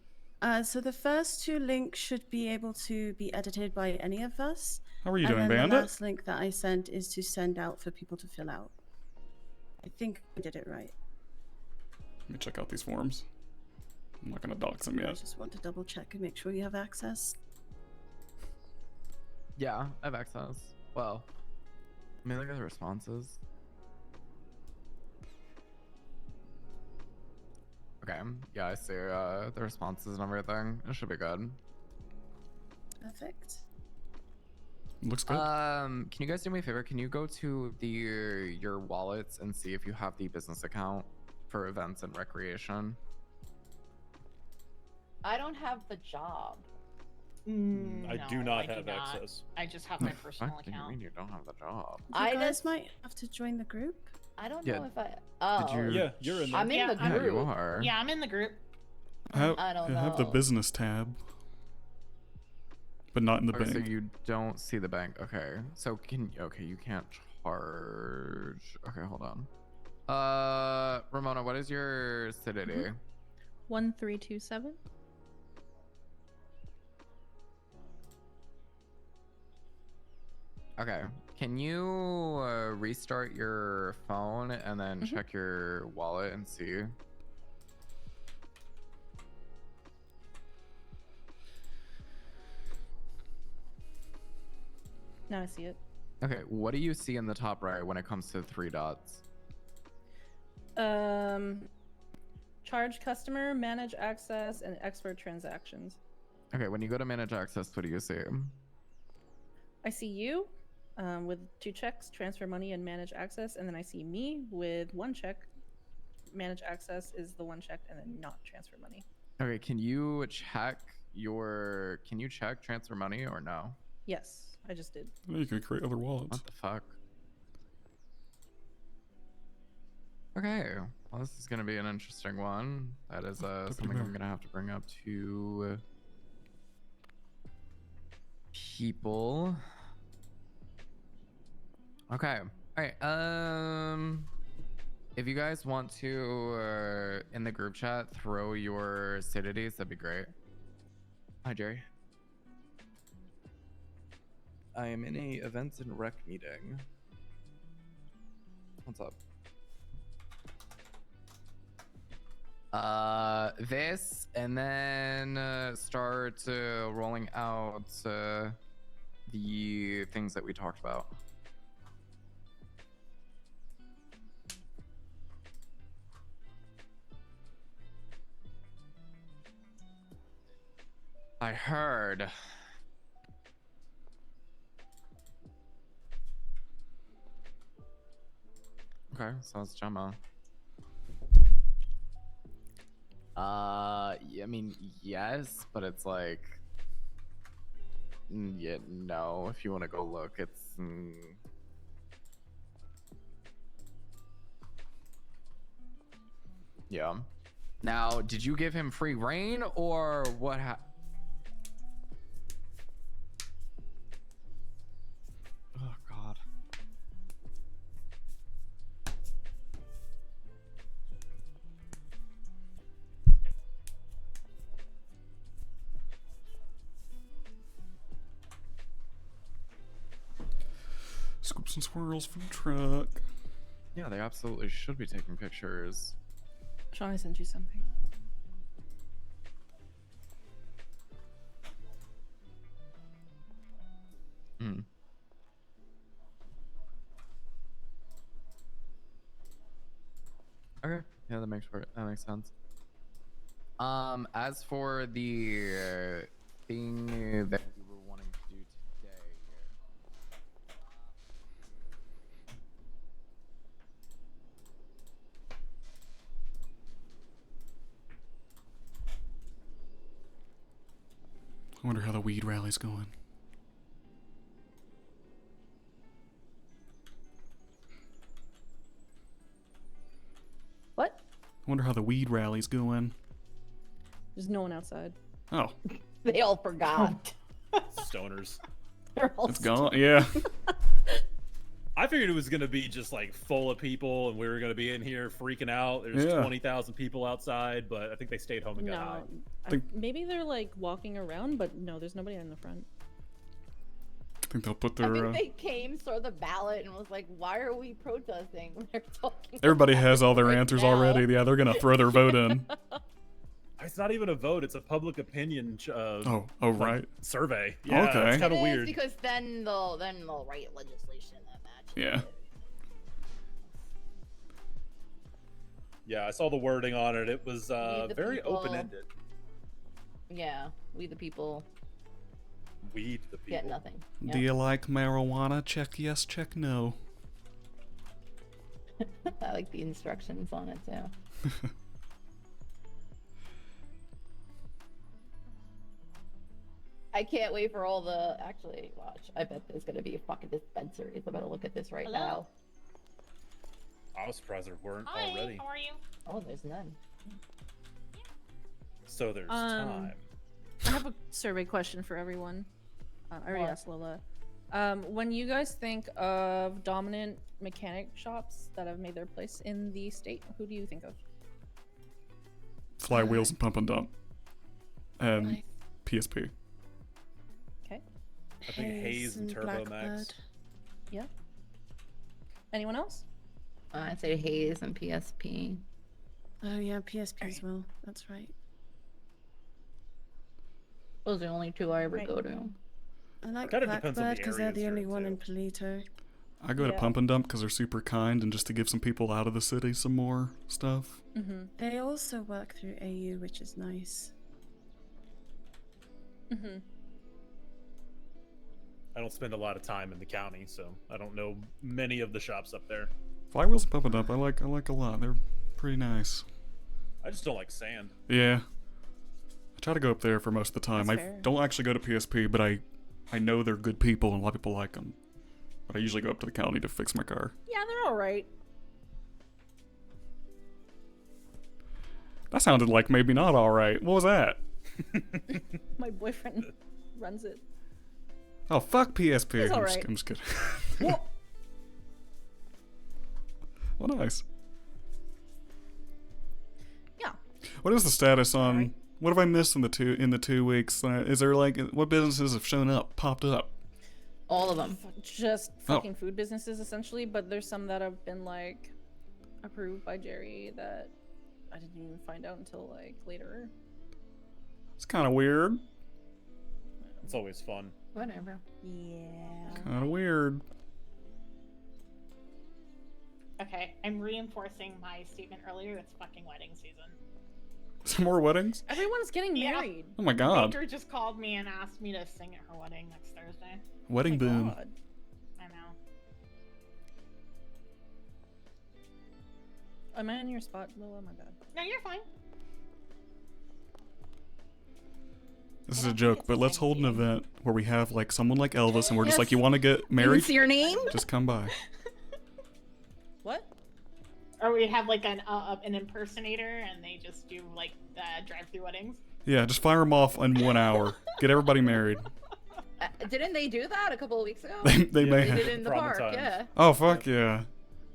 So the first 2 links should be able to be edited by any of us. How are you and doing, then Bandit? The last link that I sent is to send out for people to fill out. I think I did it right. Let me check out these forms. I'm not gonna dox them I yet. just want to double check and make sure you have access. Yeah, I have access. Well, I mean, look at the responses. Okay, yeah, I see the responses and everything. It should be good. Perfect. Looks good. Can you guys do me a favor? Can you go to your wallets and see if you have the business account for events and recreation? I don't have the job. I do no, not I have access. I just have my What personal do you account. mean you don't have the job? You guys might have to join the group. I don't Yeah. know if I. Oh. you- Yeah, you're in there. I'm in the Yeah, group. you are. Yeah, I'm in the group. I have the know. business tab, but not in the Okay, bank. so you don't see the bank. Okay, so you can't charge. Okay, hold on. Ramona, what is your acidity? 1327. Okay, can you restart your phone and then check your wallet and see? Now I see it. Okay, what do you see in the top right when it comes to the 3 dots? Charge customer, manage access, and expert transactions. Okay, when you go to manage access, what do you see? I see you with 2 checks, transfer money and manage access, and then I see me with 1 check. Manage access is the 1 check, and then not transfer money. Okay, can you check transfer money or no? Yes, I just did. You can create other wallets. What the fuck? Okay, well, this is gonna be an interesting one. That is something I'm gonna have to bring up to people. Okay, all right. If you guys want to in the group chat throw your acidities, that'd be great. Hi, Jerry. I am in a events and rec meeting. What's up? This, and then start rolling out the things that we talked about. I heard. Okay, so it's Gemma. Yeah, I mean, yes, but it's like, yeah, no. If you want to go look, it's. Yeah. Now, did you give him free reign or what? Oh God. Chips and Swirls food truck. Yeah, they absolutely should be taking pictures. Sean, I sent you something. Hmm. Okay. Yeah, that makes sense. As for the thing that we were wanting to do today, I wonder how the weed rally's going. What? I wonder how the weed rally's going. There's no one outside. Oh, They all forgot. Stoners. They're all it's gone. Yeah. I figured it was gonna be just like full of people, and we were gonna be in here freaking out. There's Yeah. 20,000 people outside, but I think they stayed home and got high. No, maybe they're like walking around, but no, there's nobody in the front. I think they'll put I their. think they came, saw the ballot, and was like, "Why are we protesting?" They're talking. Everybody about has all it their right answers now. already. Yeah, they're gonna throw their vote in. It's not even a vote; it's a public opinion. Oh, like, right. Survey. Yeah, Okay. it's kind It of is, weird. because then they'll write legislation that matches. Yeah. it. Yeah, I saw the wording on it. It was the very people. open-ended. Yeah, we the people Weed the people. get nothing. Do you like marijuana? Check yes, check no. I like the instructions on it too. I can't wait for all the. Actually, watch. I bet there's gonna be a fucking dispensaries. I'm gonna look at this right Hello? now. I was surprised there weren't Hi, already. how are you? Oh, there's none. So there's time. I have a survey question for everyone. I already What? asked Lola. When you guys think of dominant mechanic shops that have made their place in the state, who do you think of? Flywheels and pump and dump. And PSP. Okay. I think Hayes and Turbo Max. Blackbird. Yeah. Anyone else? I'd say Hayes and PSP. Oh yeah, PSP as well. That's right. Those are the only two I ever Right. go to. I like Kinda depends on Blackbird the because they're the areas only you're one in into. Polito. I go to Yeah. pump and dump because they're super kind and just to give some people out of the city some more stuff. Mm-hmm. They also work through AU, which is nice. Mm-hmm. I don't spend a lot of time in the county, so I don't know many of the shops up there. Flywheels and pump and dump, I like a lot. They're pretty nice. I just don't like sand. Yeah. I try to go up there for most of the time. That's I fair. don't actually go to PSP, but I know they're good people and a lot of people like them. But I usually go up to the county to fix my car. Yeah, they're all right. That sounded like maybe not all right. What was that? My boyfriend runs it. Oh, fuck PSP. It's all I'm right. just kidding. Well, Well, nice. yeah. What is the status on? What have I missed in the 2 weeks? Is there like what businesses have shown up, popped up? All of them. Just Oh. fucking food businesses essentially, but there's some that have been like approved by Jerry that I didn't even find out until like later. It's kind of weird. It's always fun. Whatever. Yeah. Kind of weird. Okay, I'm reinforcing my statement earlier. It's fucking wedding season. Some more weddings? Everyone's getting Yeah. married. Oh my god. Baker just called me and asked me to sing at her wedding next Thursday. Wedding boom. God. I know. Am I in your spot, Lola? My bad. No, you're fine. This is a joke, but let's hold an event where we have like someone like Elvis and we're just like, you want to get married? See your name? Just come by. What? Or we have like an impersonator and they just do like drive-through weddings. Yeah, just fire them off in 1 hour. Get everybody married. Didn't they do that a couple of weeks ago? They may They have. did it in the park, Promenade. yeah. Oh fuck yeah.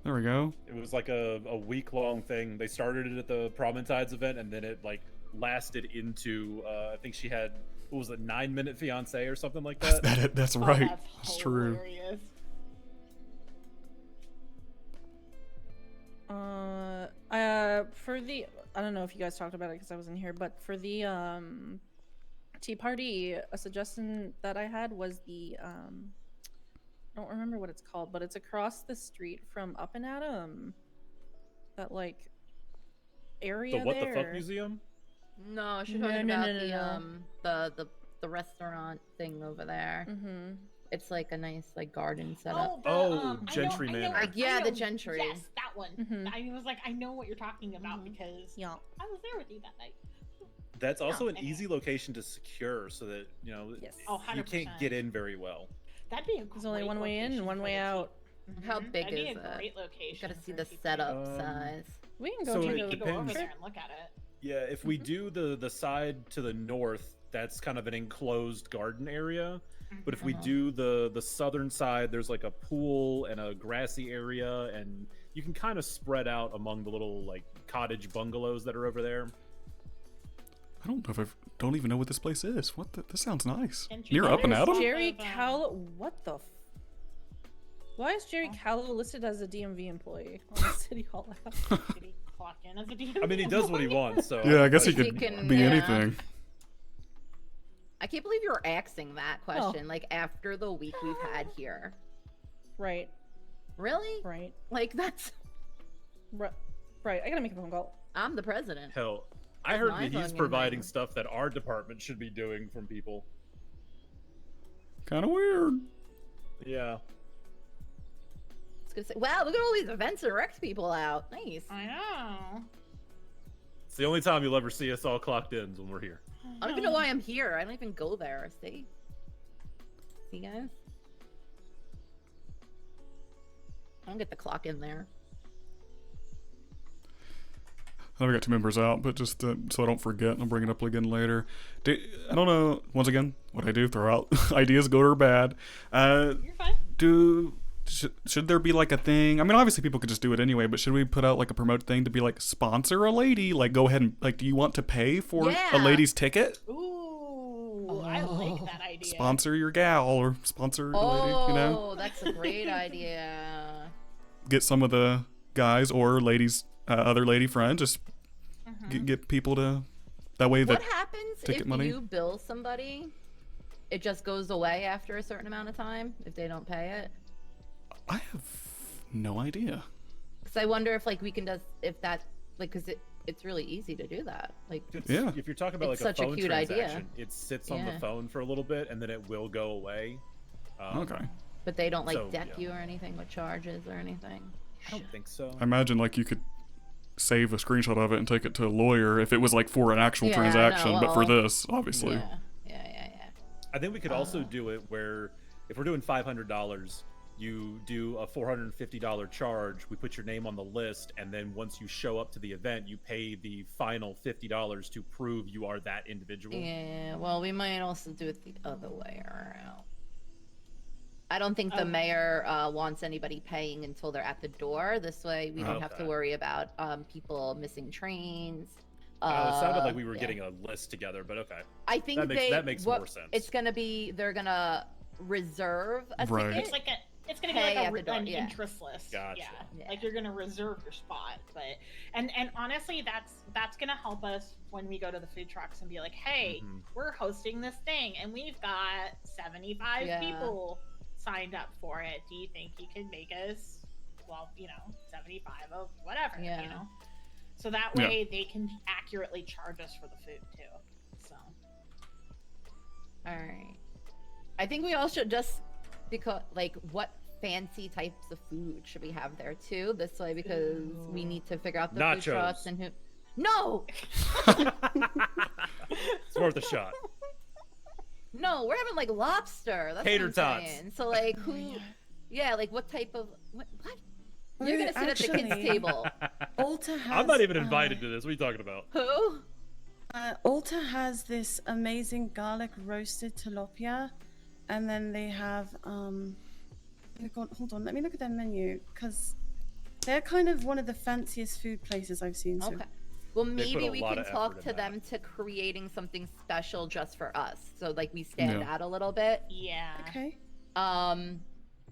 There we go. It was like a week-long thing. They started it at the Promentides event, and then it like lasted into I think she had, what was it, 9-minute fiance or something like that. That's Oh, right. that's That's true. hilarious. For the, I don't know if you guys talked about it because I wasn't here, but for the tea party, a suggestion that I had was the I don't remember what it's called, but it's across the street from Up and Atom. That like area The what there. the fuck museum? No, she's No, talking no, about no, no. the restaurant thing over there. Mm-hmm. It's like a nice like garden setup. Gentry Manor. Yeah, the Gentry. Yes, that one. Mm-hmm. I was like, I know what you're talking about because I was there with you that night. That's also an anyway. easy location to secure, so that you know Oh, you 100%. can't get in very well. That'd be a There's only one way in and one way out. How big That'd be is a it? great location. Gotta see the setup size. We can go So to it the Go over depends. there and look at it. Yeah, if we do the side to the north, that's kind of an enclosed garden area. But if we do the southern side, there's like a pool and a grassy area, and you can kind of spread out among the little like cottage bungalows that are over there. I don't know if I don't even know what this place is. What the, this sounds nice. And Near Up and There's Atom? Jerry Callow. What the? Why is Jerry Callow listed as a DMV employee on the City Hall app? Did he clock in as a DM? I mean, he does what he wants, so Yeah, I guess he He could can- be yeah. anything. I can't believe you were asking that question like after the week we've had here. Right. Really? Right. Like that's Right. I gotta make a phone call. I'm the president. Hell, I That's heard my that he's fucking providing thing. stuff that our department should be doing from people. Kind of weird. Yeah. It's gonna say, wow, look at all these events and Rex people out. Nice. I know. It's the only time you'll ever see us all clocked in is when we're here. I don't even know why I'm here. I don't even go there. See guys? I don't get the clock in there. I know we got 2 members out, but just so I don't forget, and I'll bring it up again later. I don't know, once again, what I do, throw out ideas, good or bad. You're fine. Should there be like a thing? I mean, obviously people could just do it anyway, but should we put out like a promote thing to be like, sponsor a lady? Like, go ahead and, like, do you want to pay for a lady's ticket? Ooh, I like that idea. Sponsor your gal or sponsor a lady, you know? Oh, that's a great idea. Get some of the guys or ladies, other lady friends, just get people to, that way What that happens ticket if money. you bill somebody? It just goes away after a certain amount of time if they don't pay it? I have no idea. Because I wonder if like we can just if that like because it's really easy to do that. Like If you're talking about it's like a such phone a cute transaction, idea. it sits on Yeah. the phone for a little bit and then it will go away. Okay. But they don't like So, deck yeah. you or anything with charges or anything. I don't think so. I imagine like you could save a screenshot of it and take it to a lawyer if it was like for an actual Yeah, I know, transaction, but for well, this, obviously. Yeah. I think we could also do it where if we're doing $500, you do a $450 charge, we put your name on the list, and then once you show up to the event, you pay the final $50 to prove you are that individual. Yeah, well, we might also do it the other way around. I don't think the mayor wants anybody paying until they're at the door. This way, we don't have to Okay. worry about people missing trains. It sounded like we were yeah. getting a list together, but okay. I think that makes what more sense. It's gonna be they're gonna reserve a Right. ticket. It's gonna be Pay like at the door, an yeah. interest list. Gotcha. Yeah. Like you're gonna reserve your spot, but and honestly, that's gonna help us when we go to the food trucks and be like, hey, we're hosting this thing and we've got 75 Yeah. people signed up for it. Do you think you can make us, 75 of whatever, Yeah. you know? So that way they can accurately charge us for the food too. So. All right. I think we all should just because like what fancy types of food should we have there too? This way because we need to figure out the food Nachos. trucks and who. No. It's worth a shot. No, we're having like lobster. That's Tater what I'm tots. saying. So like who? Yeah, like what type of what? You're Well, gonna sit at the kids' actually, table. Alta has. I'm not even invited to this. What are you talking about? Who? Alta has this amazing garlic roasted tilapia, and then they have hold on, let me look at their menu because they're kind of one of the fanciest food places I've seen. So. Okay. Well, They put maybe a we lot can of talk effort to in that. them to creating something special just for us. So like we stand Yeah. out a little bit. Yeah. Okay.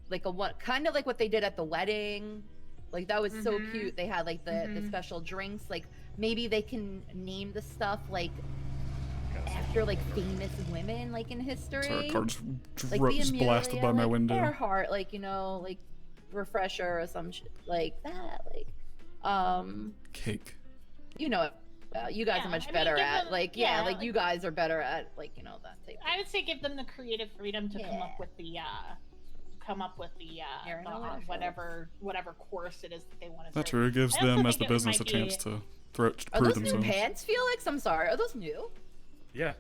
Like a what kind of like what they did at the wedding. Like that was so cute. They had like the special drinks. Like maybe they can name the stuff like after like famous women like in history. Sorry, car just like the just blasted by Amelia, my like, window. Earhart, like like refresher or some shit like that. Like Cake. you know, you guys are much better give at them- like yeah, like like- you guys are better at like that type. I would say give them the creative freedom to come up with the whatever course it is that they want to. That true. It gives them as the business a chance to Are prove those new themselves. pants, Felix? I'm sorry. Are those new? Yeah.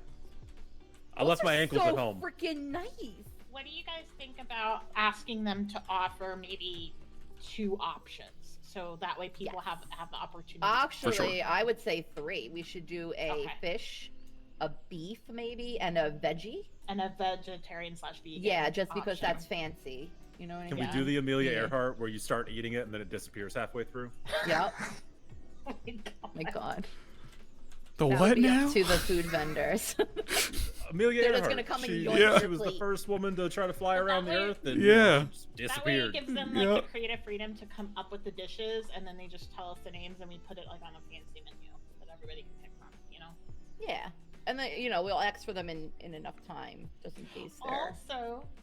I Those left my are ankles so at home. Freaking nice. What do you guys think about asking them to offer maybe 2 options, so that way people have the opportunity? Actually, I would say 3. We should do a fish, a beef maybe, and a veggie. And a vegetarian / vegan. Yeah, just because option. that's fancy. You know what I Can mean? we do the Amelia Earhart where you start eating it and then it disappears halfway through? Yep. My God. The That what would be up now? to the food vendors. Amelia They're Earhart. just gonna come and she, yoink she your was the plate. first woman to try to fly around the earth and Yeah. just That way disappeared. it gives them like the creative freedom to come up with the dishes, and then they just tell us the names, and we put it like on a fancy menu that everybody can pick from. You know. Yeah. And then, we'll ask for them in enough time, just in case they're...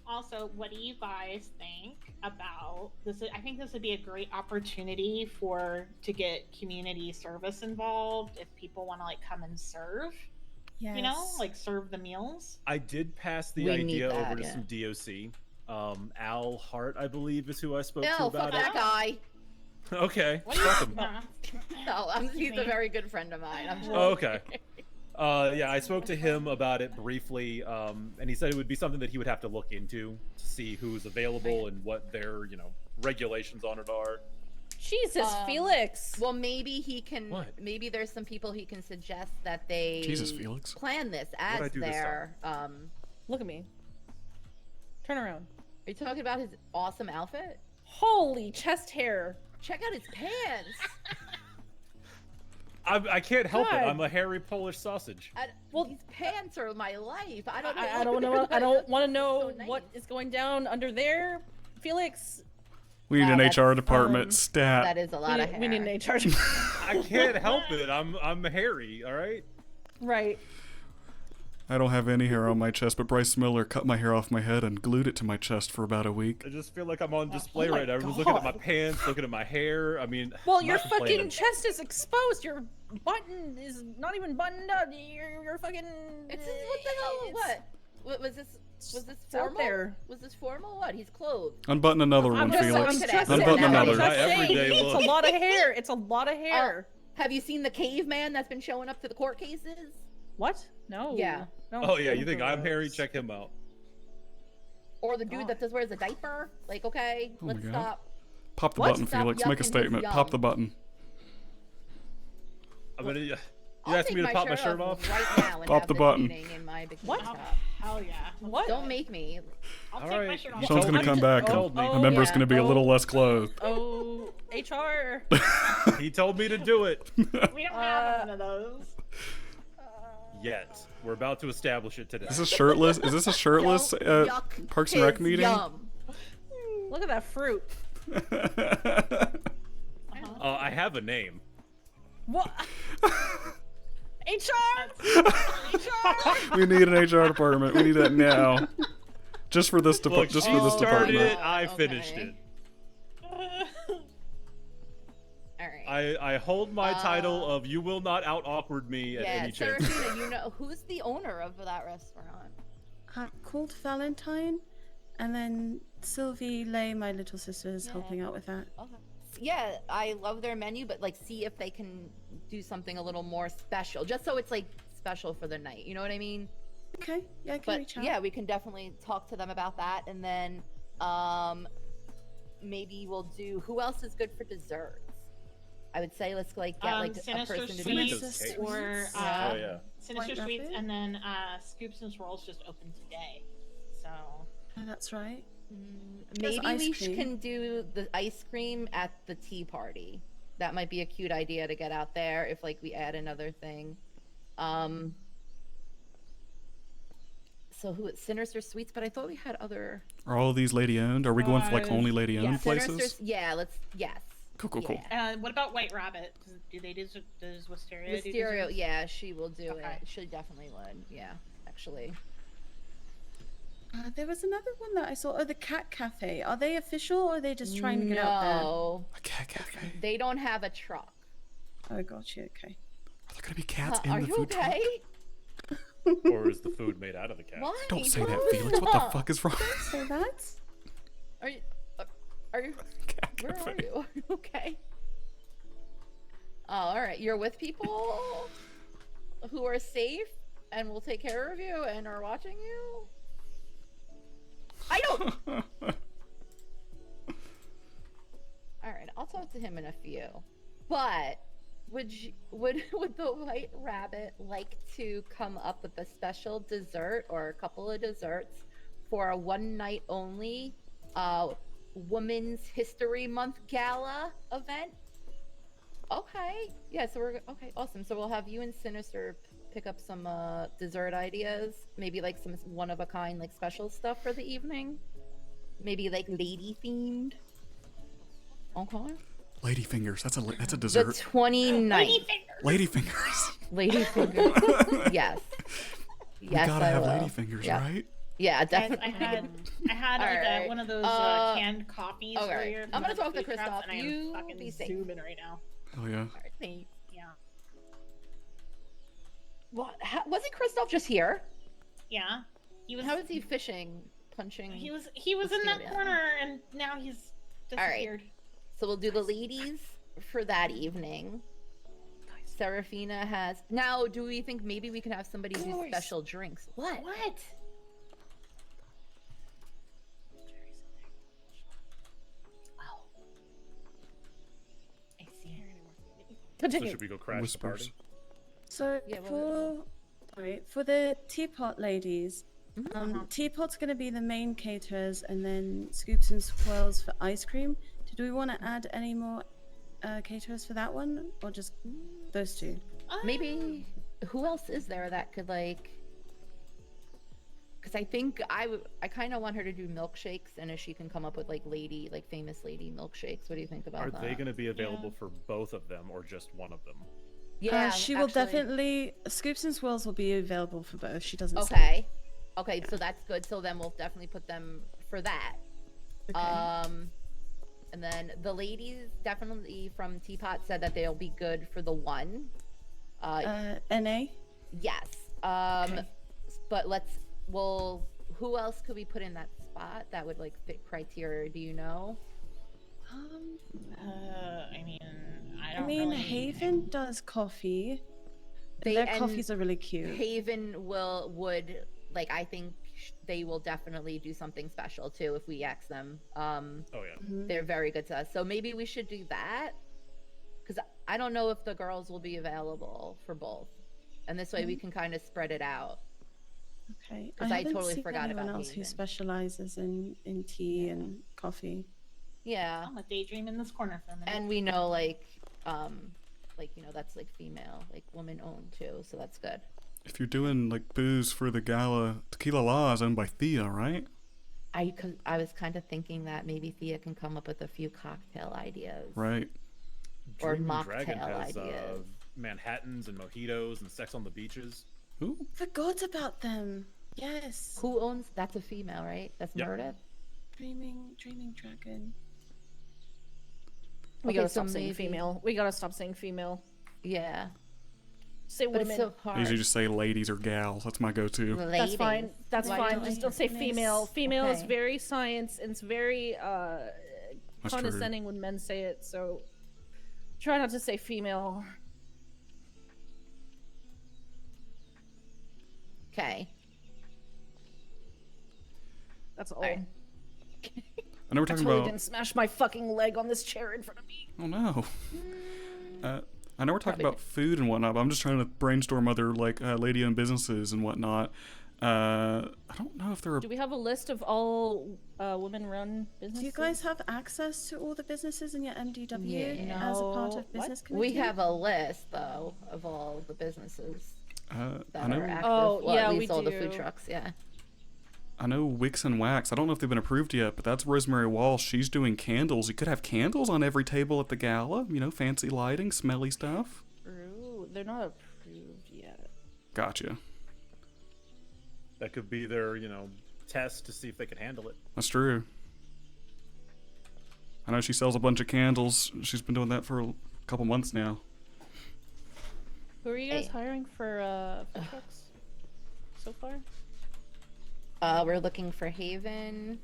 Also, what do you guys think about this? I think this would be a great opportunity to get community service involved if people want to like come and serve. Yes. You know, like serve the meals. I did pass the We need idea that, over to yeah. some DOC. Al Hart, I believe, is who I spoke to No, about fuck that it. guy. Okay. What do you fuck him. No, he's a very good friend of mine. I'm sure. Oh, okay. Yeah, I spoke to him about it briefly, and he said it would be something that he would have to look into to see who's available and what their, regulations on it are. Jesus, Felix. Well, maybe he can. What? Maybe there's some people he can suggest that they Jesus, Felix. plan this What'd I as do this their. Look at me. Turn around. Are you talking about his awesome outfit? Holy chest hair. Check out his pants. I can't help God. it. I'm a hairy Polish sausage. Well, these pants are my life. I don't know. I don't know. I don't want to know So nice. what is going down under there, Felix. We need Wow, an that's, HR department stat. That is a lot of hair. We need an HR. I can't help it. I'm hairy. All right. Right. I don't have any hair on my chest, but Bryce Miller cut my hair off my head and glued it to my chest for about a week. I just feel like I'm on display my right now. Everyone's looking at my God. pants, looking at my hair. I mean, Well, I'm your not complaining. fucking chest is exposed. Your button is not even buttoned up. You're fucking. It's what the hell? What was this? Was this It's out formal? there. Was this formal? What? He's clothed. Unbutton another I'm one, just, Felix. I'm just Unbutton saying, another. I'm just Every saying, day it's look. a lot of hair. It's a lot of hair. Have you seen the caveman that's been showing up to the court cases? What? No. Yeah. No. Oh yeah, you think I'm hairy? Check him out. Or the dude that just wears a diaper? Like, okay, Oh my let's God. stop. Pop the What? button, Stop Felix. Make a yucking his statement. yum. Pop the button. I'm gonna. You I'll asked me take to pop my shirt off? right now and Pop have the this button. meeting in my bikini What? top. Hell yeah. What? Don't make me. I'll All take my right. shirt You off. Someone's told gonna me. come back. You told me. The member's yeah. gonna be a little less clothed. Oh, HR. He told me to do it. We don't have one of those. Yet we're about to establish it today. Is this shirtless? Is this a shirtless Don't yuck Parks and Rec his meeting? Yum. Look at that fruit. I have a name. What? HR. HR. We need an HR department. We need that now. Just for this Look, just she for this started department. it. I finished Okay. it. All right. I hold my title of "You will not out awkward me" at Yeah, any chance. Serafina, you know who's the owner of that restaurant? Called Valentine, and then Sylvie Lay, my little sister, is helping out with that. Okay. Yeah, I love their menu, but like, see if they can do something a little more special, just so it's like special for the night. You know what I mean? Okay, yeah, I can But reach out. yeah, we can definitely talk to them about that, and then maybe we'll do. Who else is good for desserts? I would say let's like get like a Sinister person to Sweets Sweets. or Oh yeah. Sinister White Sweets, Rabbit? and then Scoops and Swirls just opened today. So Oh, that's right. Maybe ice we cream. can do the ice cream at the tea party. That might be a cute idea to get out there if like we add another thing. So who? Sinister Sweets, but I thought we had other. Are all of these lady owned? Are we going for like only lady owned Yeah, places? Sinister's, yeah, let's yes. Cool. What about White Rabbit? Do they does Wisteria do Wisteria, desserts? yeah, she will do Okay. it. She definitely would. Yeah, actually. There was another one that I saw. Oh, the Cat Cafe. Are they official or are they just trying to get out there? No. A cat cafe. They don't have a truck. Oh, got you. Okay. Are there gonna be cats in Are the you food truck? okay? Or is the food made out of the cat? Why? Don't say that, Why? Felix. What the fuck is wrong? Don't say that. Are you? Where are you? Are you okay? Oh, all right. You're with people who are safe and will take care of you and are watching you. I don't. All right, I'll talk to him in a few. But would the White Rabbit like to come up with a special dessert or a couple of desserts for a one night only Women's History Month Gala event? Okay. Yeah, so we're okay, awesome. So we'll have you and Sinister pick up some dessert ideas, maybe like some one of a kind like special stuff for the evening. Maybe like lady themed. Okay. Lady fingers. That's a The dessert. 29th. Lady fingers. Lady fingers. Yes. We Yes, gotta I have will. lady fingers, Yeah. right? Yeah, Guys, definitely. I had All like right. one of those canned coffees Okay. earlier. I'm gonna from talk to food trucks, Christoph. and I am You fucking be safe. zooming right now. Oh yeah. Thanks. Yeah. What? Wasn't Christoph just here? Yeah. He was. How is he fishing, punching? He was in that corner, and now he's All right. disappeared. So we'll do the ladies for that evening. Serafina has. Now, do we think maybe we can have somebody do Course. special drinks? What? What? I see her. So Continue. should we go crash the party? So Yeah, well, for the teapot ladies, Mm-hmm. teapot's going to be the main caterers, and then scoops and swirls for ice cream. Do we want to add any more caterers for that one, or just those two? Maybe who else is there that could like? Because I think I kind of want her to do milkshakes, and if she can come up with like famous lady milkshakes. What do you think about Are that? they going to be available for both of them or just one of them? Yeah, she will actually. definitely. Scoops and swirls will be available for both. She doesn't. say. Okay. Okay, so that's good. So then we'll definitely put them for that. Okay. And then the ladies definitely from Teapot said that they'll be good for the one. NA. Yes. Okay. But who else could we put in that spot that would like fit criteria? Do you know? I mean, I I don't mean, really... Haven does coffee. They- Their and coffees are really cute. Haven would like I think they will definitely do something special too if we ask them. Oh yeah. They're very good to us. So maybe we should do that. Because I don't know if the girls will be available for both. And this way we can kind of spread it out. Okay. 'Cause I haven't totally seen forgot anyone about else who Haven. specializes in tea and coffee. Yeah. I'm a daydream in this corner for a minute. And we know like that's like female, like woman owned too, so that's good. If you're doing like booze for the gala, Tequila Law is owned by Thea, right? I was kind of thinking that maybe Thea can come up with a few cocktail ideas. Right. Or Dreaming Dragon mocktail has ideas. Manhattans and mojitos and sex on the beaches. Who? Forgot about them. Yes. Who owns? That's a female, right? That's Yep. Meredith. Dreaming Dragon. We Okay, gotta so stop saying maybe- female. We gotta stop saying female. Yeah. Say But women. it's so hard. I usually just say ladies or gals. That's my go-to. That's fine. That's Why fine. don't Just I- don't say Nice. female. Female is Okay. very science and it's very That's true. condescending when men say it. So try not to say female. Okay. That's all. Alright. I know we're I talking totally about. didn't smash my fucking leg on this chair in front of me. Oh no. I know we're talking about food and whatnot, but I'm just trying to brainstorm other like lady-owned businesses and whatnot. I don't know if there are. Do we have a list of all women-run businesses? Do you guys have access to all the businesses in your MDW Yeah. as a part No. of business We committee? have a list though of all the businesses I that know. are active. Oh, well, yeah, at we least all the food do. trucks. Yeah. I know Wicks and Wax. I don't know if they've been approved yet, but that's Rosemary Walsh. She's doing candles. You could have candles on every table at the gala. You know, fancy lighting, smelly stuff. True. They're not approved yet. Gotcha. That could be their, you know, test to see if they can handle it. That's true. I know she sells a bunch of candles. She's been doing that for a couple months now. Who are you guys hiring for food trucks so far? We're looking for Haven.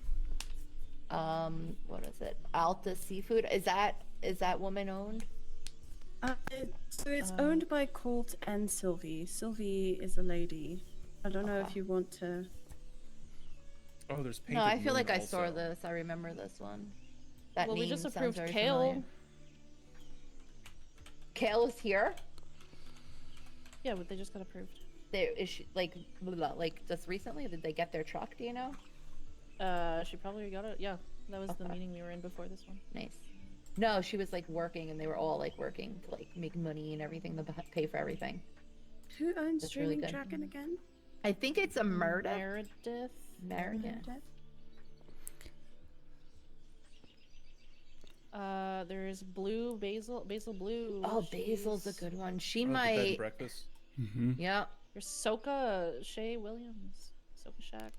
What is it? Alta Seafood. Is that woman owned? So it's owned by Colt and Sylvie. Sylvie is a lady. I don't know if you want to. Oh, there's No, I feel like I saw this. I remember this one. That Well, name we just sounds approved very Kale. familiar. Kale is here. Yeah, but they just got approved. Is she like just recently? Did they get their truck? Do you know? She probably got it. Yeah, that was the meeting we were in before this one. Nice. No, she was like working, and they were all like working to like make money and everything to pay for everything. Who owns That's really Streaming good. Dragon again? I think it's a Meredith. Meredith. There's Basil Blue. Oh, Basil's a good one. She Oh, the bed and might. breakfast. Mm-hmm. Yeah. There's Soka Shay Williams. Soka Shack.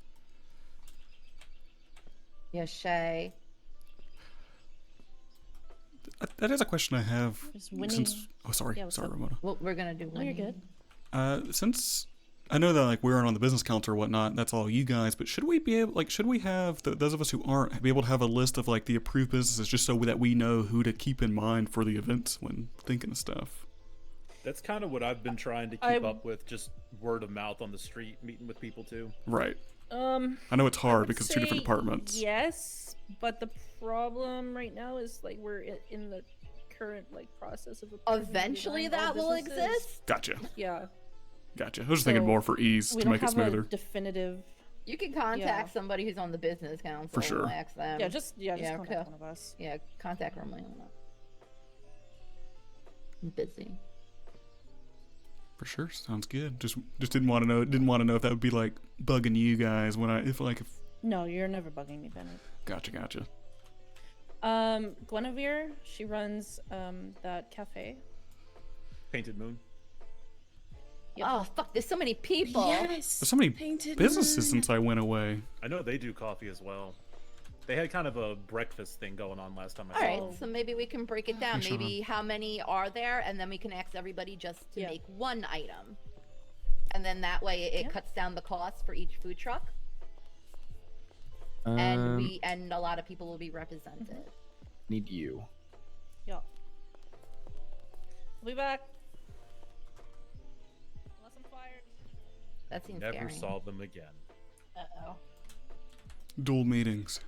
Yeah, Shay. That is a question I have. There's Winnie. Since sorry, Yeah, what's sorry, up? Ramona. Well, we're gonna do. No, you're good. Since I know that like we're on the business council or whatnot, that's all you guys. But should we be able, like, should we have those of us who aren't be able to have a list of like the approved businesses just so that we know who to keep in mind for the events when thinking of stuff? That's kind of what I've been trying to keep up with, just word of mouth on the street, meeting with people too. Right. I know it's hard would because it's two different say departments. Yes, but the problem right now is like we're in the current like process of approving Eventually design all that will businesses. exist. Gotcha. Yeah. Gotcha. I was just thinking So, more for ease we to don't make it have a smoother. definitive. You can contact somebody who's on the business council. For sure. And ask them. Yeah, just contact okay. one of us. Yeah, contact Romeo. I'm busy. For sure, sounds good. Just didn't want to know if that would be like bugging you guys when if. No, you're never bugging me, Bennett. Gotcha. Guinevere, she runs that cafe. Painted Moon. Yep. Oh fuck! There's so many people. Yes. There's so many Painted businesses Moon. since I went away. I know they do coffee as well. They had kind of a breakfast thing going on last time I All saw right, them. so maybe we can break it down. Hey, Maybe how many are there, and then we can ask everybody just to make one item, and then that way it cuts down the cost for each food truck, and a lot of people will be represented. Need you. Yeah. We'll be back. Unless I'm fired. That seems Never scary. saw them again. Uh-oh. Dual meetings.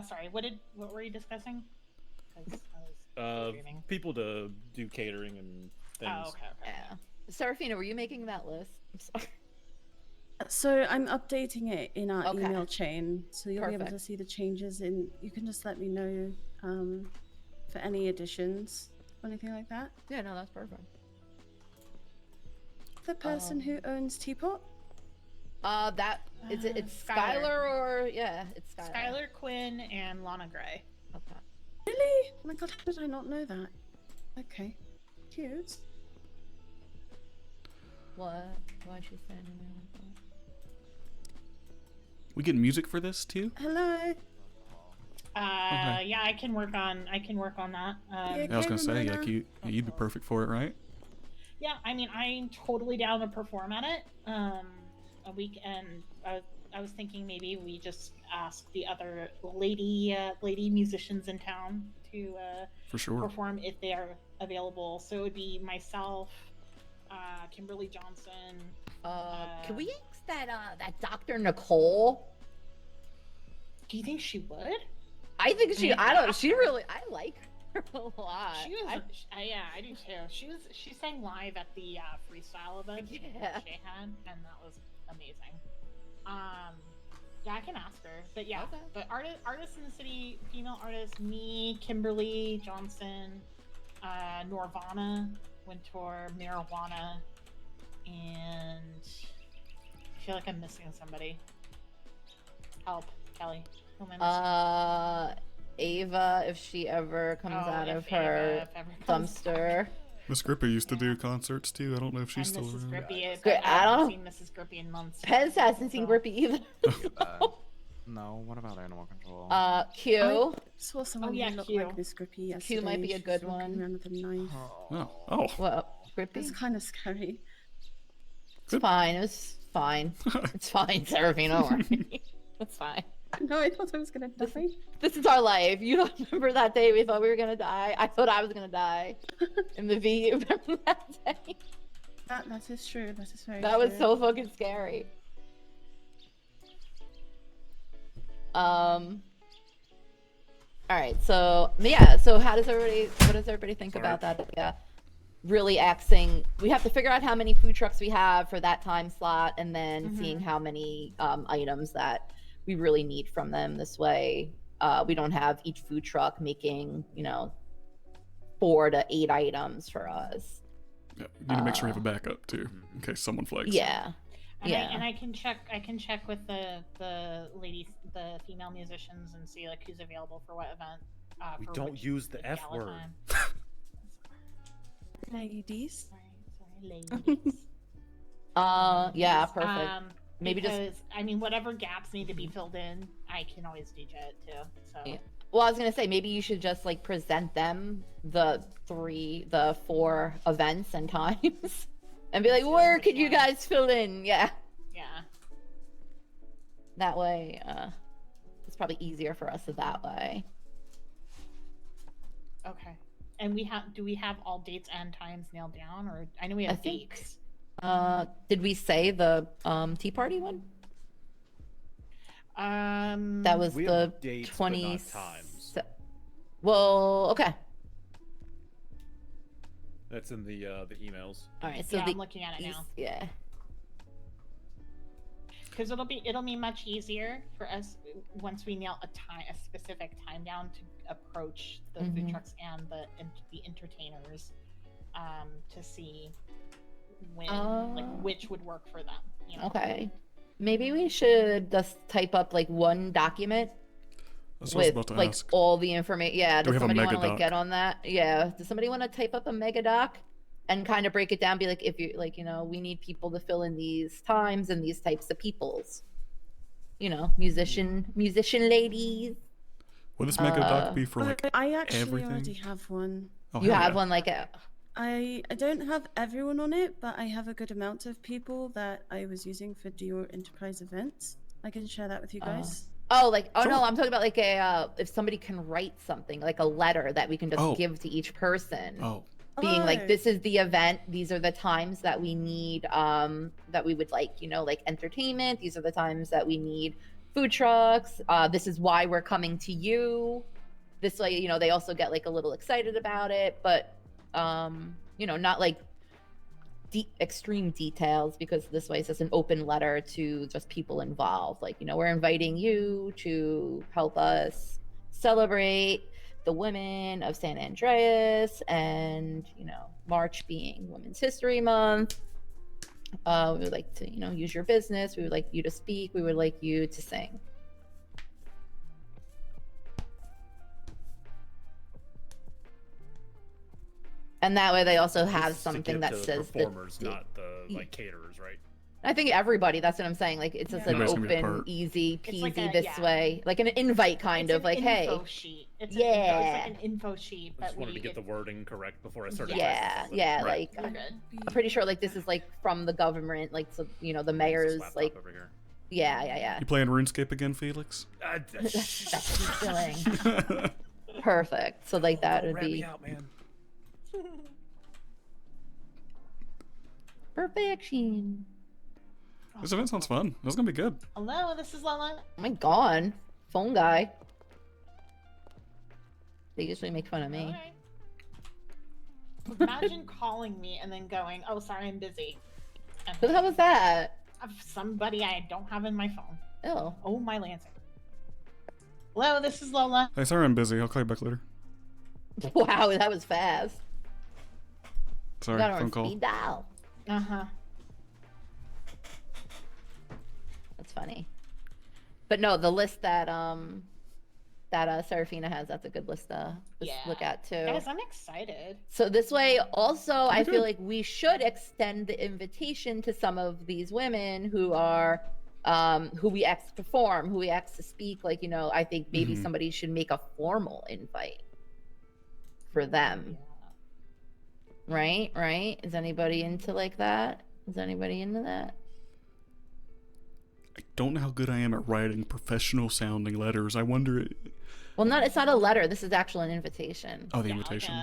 Sorry, what were you discussing? 'Cause I was daydreaming. People to do catering and things. Oh, okay. Yeah. Serafina, were you making that list? I'm sorry. So I'm updating it in our Okay. email chain, so you'll be able to Perfect. see the changes. In you can just let me know for any additions or anything like that. Yeah, no, that's perfect. The person who owns Teapot. That is it. It's Skylar. Skylar or yeah, it's Skylar. Skylar Quinn and Lana Gray. Okay. Really? Oh my god, how did I not know that? Okay. Cute. What? Why is she standing there like that? We get music for this too? Hello. Yeah, I can work on that. I was gonna say, like you'd be perfect for it, right? Yeah, I mean, I'm totally down to perform at it. A weekend. I was thinking maybe we just ask the other lady musicians in town to For sure. perform if they are available. So it would be myself, Kimberly Johnson. Can we ask that Dr. Nicole? Do you think she would? I think she. I don't. She really. I like her a lot. She was. Yeah, I do too. She sang live at the freestyle event that she had, and that was amazing. Yeah, I can ask her. But yeah, but artists in the city, female artists, me, Kimberly Johnson, Norvana, Wintour, Marijuana, and I feel like I'm missing somebody. Help, Kelly. Who am I missing? Ava, if she ever comes out of her dumpster. Miss Grippy used to do concerts too. I don't know if she's still Mrs. around. Grippy is. Good, I I haven't don't- seen Mrs. Grippy in months. Pez hasn't seen Grippy either. No, what about animal control? Q. I saw someone yeah, who looked Q. like Miss Grippy yesterday. Q might be a She good was walking one. around with a knife. Oh. Well, Grippy? It's kind of scary. It's fine. It was fine. It's fine, Seraphine. Don't worry. It's fine. No, I thought I was gonna die. This is our life. You don't remember that day we thought we were gonna die? I thought I was gonna die. In the V, you remember that day? That is true. That is very That true. was so fucking scary. Alright, so yeah, so what does everybody think about that? Yeah. Really axing, we have to figure out how many food trucks we have for that time slot, and then seeing how many items that we really need from them. This way, we don't have each food truck making, 4 to 8 items for us. Yeah, we need to make sure we have a backup too, in case someone flags. Yeah. And I can check with the ladies, the female musicians, and see like who's available for what event. We for don't which use the F gala word. time. Ladies. Sorry, ladies. Yeah, perfect. Maybe because, I mean, whatever gaps need to be filled in, I can always do it too. So. Yeah. Well, I was gonna say maybe you should just like present them the 4 events and times, and be like, where could you guys fill in? Yeah. Yeah. That way, it's probably easier for us that way. Okay. And do we have all dates and times nailed down, or I know we have dates. Did we say the tea party one? That was We the have dates, but 20. not times. Well, okay. That's in the emails. All right. So yeah, the I'm looking at it now. Yeah. Because it'll be much easier for us once we nail a specific time down to approach the food trucks and the entertainers, to see when like which would work for them. You know? Okay. Maybe we should just type up like one document That's what I was with about to like ask. all the information. Yeah. Do we Does have a somebody want to mega like doc? get on that? Yeah. Does somebody want to type up a mega doc and kind of break it down? Be like, if you like, we need people to fill in these times and these types of peoples. Musician ladies. Will this mega doc be for like I actually everything? already have one. Oh, You hell have yeah. one like I don't have everyone on it, but I have a good amount of people that I was using for Dior Enterprise events. I can share that with you guys. no, I'm talking about like if somebody can write something like a letter that we can just give to each person. Being like, this is the event, these are the times that we need, that we would like, like entertainment, these are the times that we need food trucks, this is why we're coming to you. This way, they also get like a little excited about it, but not like extreme details, because this way it's just an open letter to just people involved. Like, we're inviting you to help us celebrate the women of San Andreas, and March being Women's History Month. We would like to use your business, we would like you to speak, we would like you to sing. And that way they also have This is to something give that to the says performers, not the like caterers, right? I think everybody, that's what I'm saying. Like, it's just an Everybody's gonna be a open, part. easy It's peasy like this way. Like an invite kind It's of an like, hey. info sheet. It's Yeah. it's like an info sheet, I but just wanted to get the wording correct before I started. Yeah, yeah, like You're good. I'm pretty sure like this is like from the government, like, so the mayor's like over here. yeah. You playing RuneScape again, Felix? That's what he's doing. Perfect. So like that would Rat me be out, man. perfection. This event sounds fun. This is gonna be good. Hello, this is Lala. Oh my god, phone guy. They usually make fun of me. Imagine calling me and then going, "Oh, sorry, I'm busy." Who the hell was that? Of somebody I don't have in my phone. Ew. Oh my Lancing. Hello, this is Lola. Hey, sorry I'm busy. I'll call you back later. Wow, that was fast. Sorry, Got her phone on call. speed dial. Uh-huh. That's funny. But no, the list that Serafina has, that's a good list to just look at too. Guys, I'm excited. So this way, also, I Pretty feel good. like we should extend the invitation to some of these women who are, who we asked to perform, who we asked to speak. Like, you know, I think maybe Mhm. somebody should make a formal invite for them. Right? Right? Is anybody into like that? Is anybody into that? Don't know how good I am at writing professional sounding letters. I wonder. Well, not. It's not a letter. This is actual an invitation. Oh, the invitation.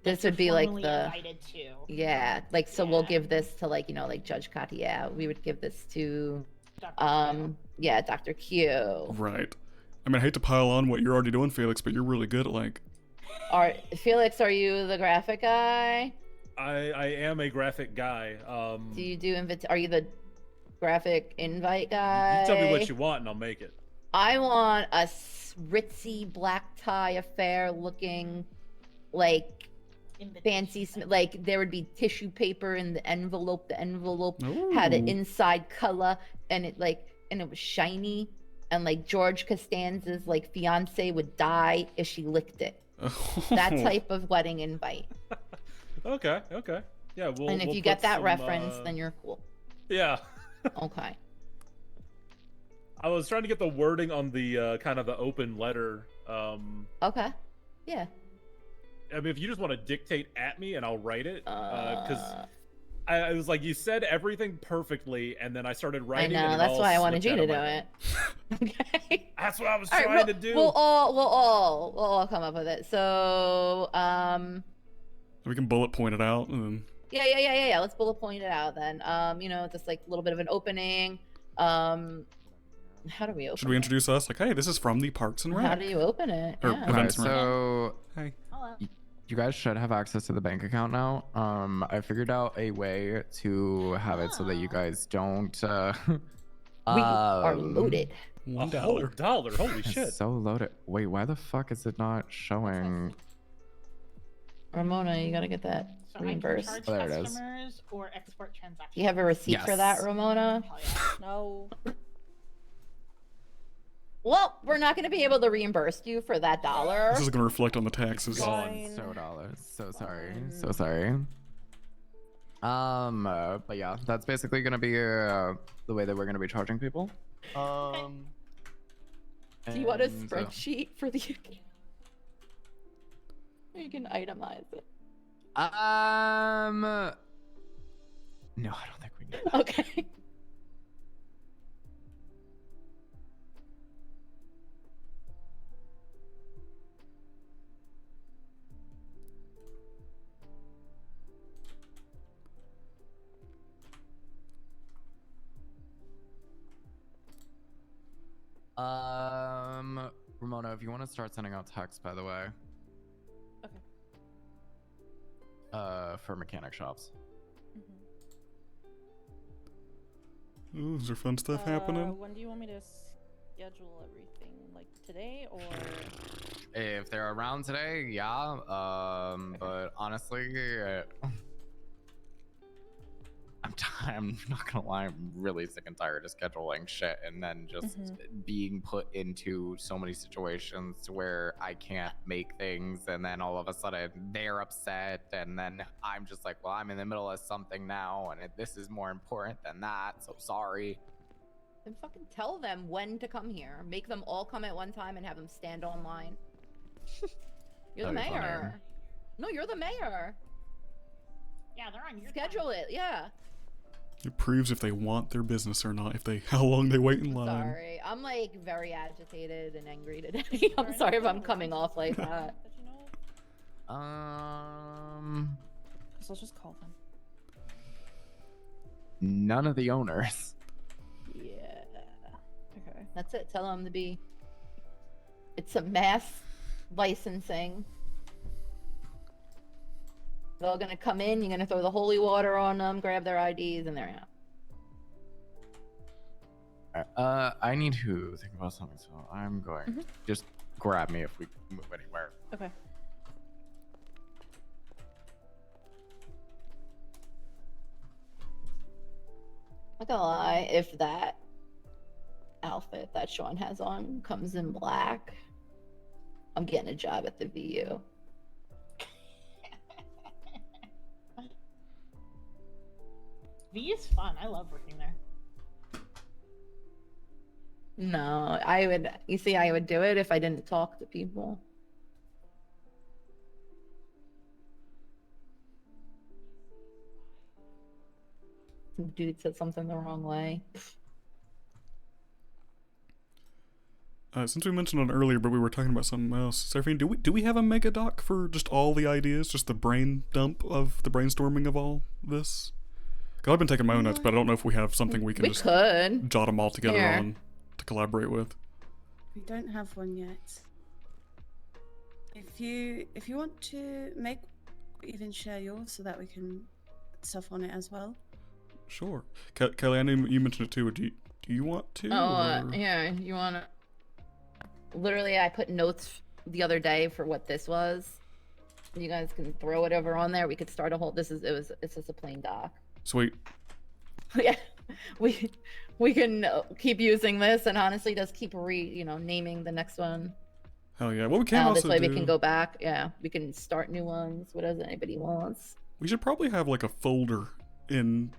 This would be like formally the. invited to. Yeah, like so we'll give this to like, you know, like Judge Katia. We would give this to yeah, Dr. Q. Right. I mean, I hate to pile on what you're already doing, Felix, but you're really good at like. Felix, are you the graphic guy? I am a graphic guy. Do you do are you the graphic invite guy? You tell me what you want and I'll make it. I want a ritzy black tie affair looking like fancy, like there would be tissue paper in the envelope. The envelope had an Ooh. inside color and it was shiny, and like George Costanza's like fiance would die if she licked it. That type of wedding invite. Okay. Yeah, we'll. And if we'll you get put that some, reference, then you're cool. Yeah. Okay. I was trying to get the wording on the kind of the open letter. Okay. Yeah. I mean, if you just want to dictate at me and I'll write it, because I was like, you said everything perfectly, and then I started I writing. know. and it That's all why I wanted slipped you out to of do my it. head. Okay. That's what I was All right, trying to do. We'll all come up with it. So We can bullet point it out and then. yeah. Let's bullet point it out then. You know, just like a little bit of an opening. How do we open Should we introduce us? Like, hey, this is from the Parks and Rec. How do you open it? Or Yeah. events and Rec. So, Hey. you guys should have access to the bank account now. I figured out a way to have it so that you guys don't. We are loaded. $1. $1. Holy It's shit. so loaded. Wait, why the fuck is it not showing? Ramona, you gotta get that So I can reimbursed. charge Oh, there it is. customers or export transactions. Do you have a receipt for that, Yes. Ramona? No. Well, we're not going to be able to reimburse you for that $1. This is going to reflect on the taxes. So dollars. So sorry. So sorry. But yeah, that's basically gonna be the way that we're gonna be charging people. Do you want a And, spreadsheet for the account? You can itemize it. No, I don't think we need that. Okay. Ramona, if you want to start sending out texts, by the way. Okay. For mechanic shops. Ooh, is there fun stuff happening? When do you want me to schedule everything? Like today or? If they're around today, yeah. But honestly, I'm not gonna lie, I'm really sick and tired of scheduling shit and then just being put into so many situations where I can't make things, and then all of a sudden they're upset, and then I'm just like, well, I'm in the middle of something now, and this is more important than that, so sorry. Then fucking tell them when to come here. Make them all come at one time and have them stand online. You're the That'd be funny. mayor. No, you're the mayor. Yeah, they're on your Schedule it, yeah. It proves if they want their business or not, if they how long they wait in line. Sorry, I'm like very agitated and angry today. I'm sorry if I'm coming off like that. So let's just call them. None of the owners. Yeah. Okay. That's it. Tell them to be. It's a mass licensing. They're all gonna come in. You're gonna throw the holy water on them, grab their IDs, and they're out. I need to think about something, so I'm going. Just grab me if we move anywhere. Okay. Not gonna lie, if that outfit that Sean has on comes in black, I'm getting a job at the VU. V is fun. I love working there. No, I would. You see, I would do it if I didn't talk to people. Some dude said something the wrong way. Since we mentioned it earlier, but we were talking about something else. Seraphine, do we have a mega doc for just all the ideas, just the brain dump of the brainstorming of all this? Because I've been taking my own notes, but I don't know if we have something we can jot them all together Here. on to collaborate with. We don't have one yet. If you want to make, even share yours so that we can put stuff on it as well. Sure. Kelly, I know you mentioned it too. Do you want to? or- Yeah. You wanna? Literally, I put notes the other day for what this was. You guys can throw whatever on there. We could start a whole. It's just a plain doc. Sweet. Yeah, we can keep using this, and honestly, just keep naming the next one. Hell yeah. Well, we can also This way do... we can go back. Yeah, we can start new ones. Whatever anybody wants. We should probably have like a folder in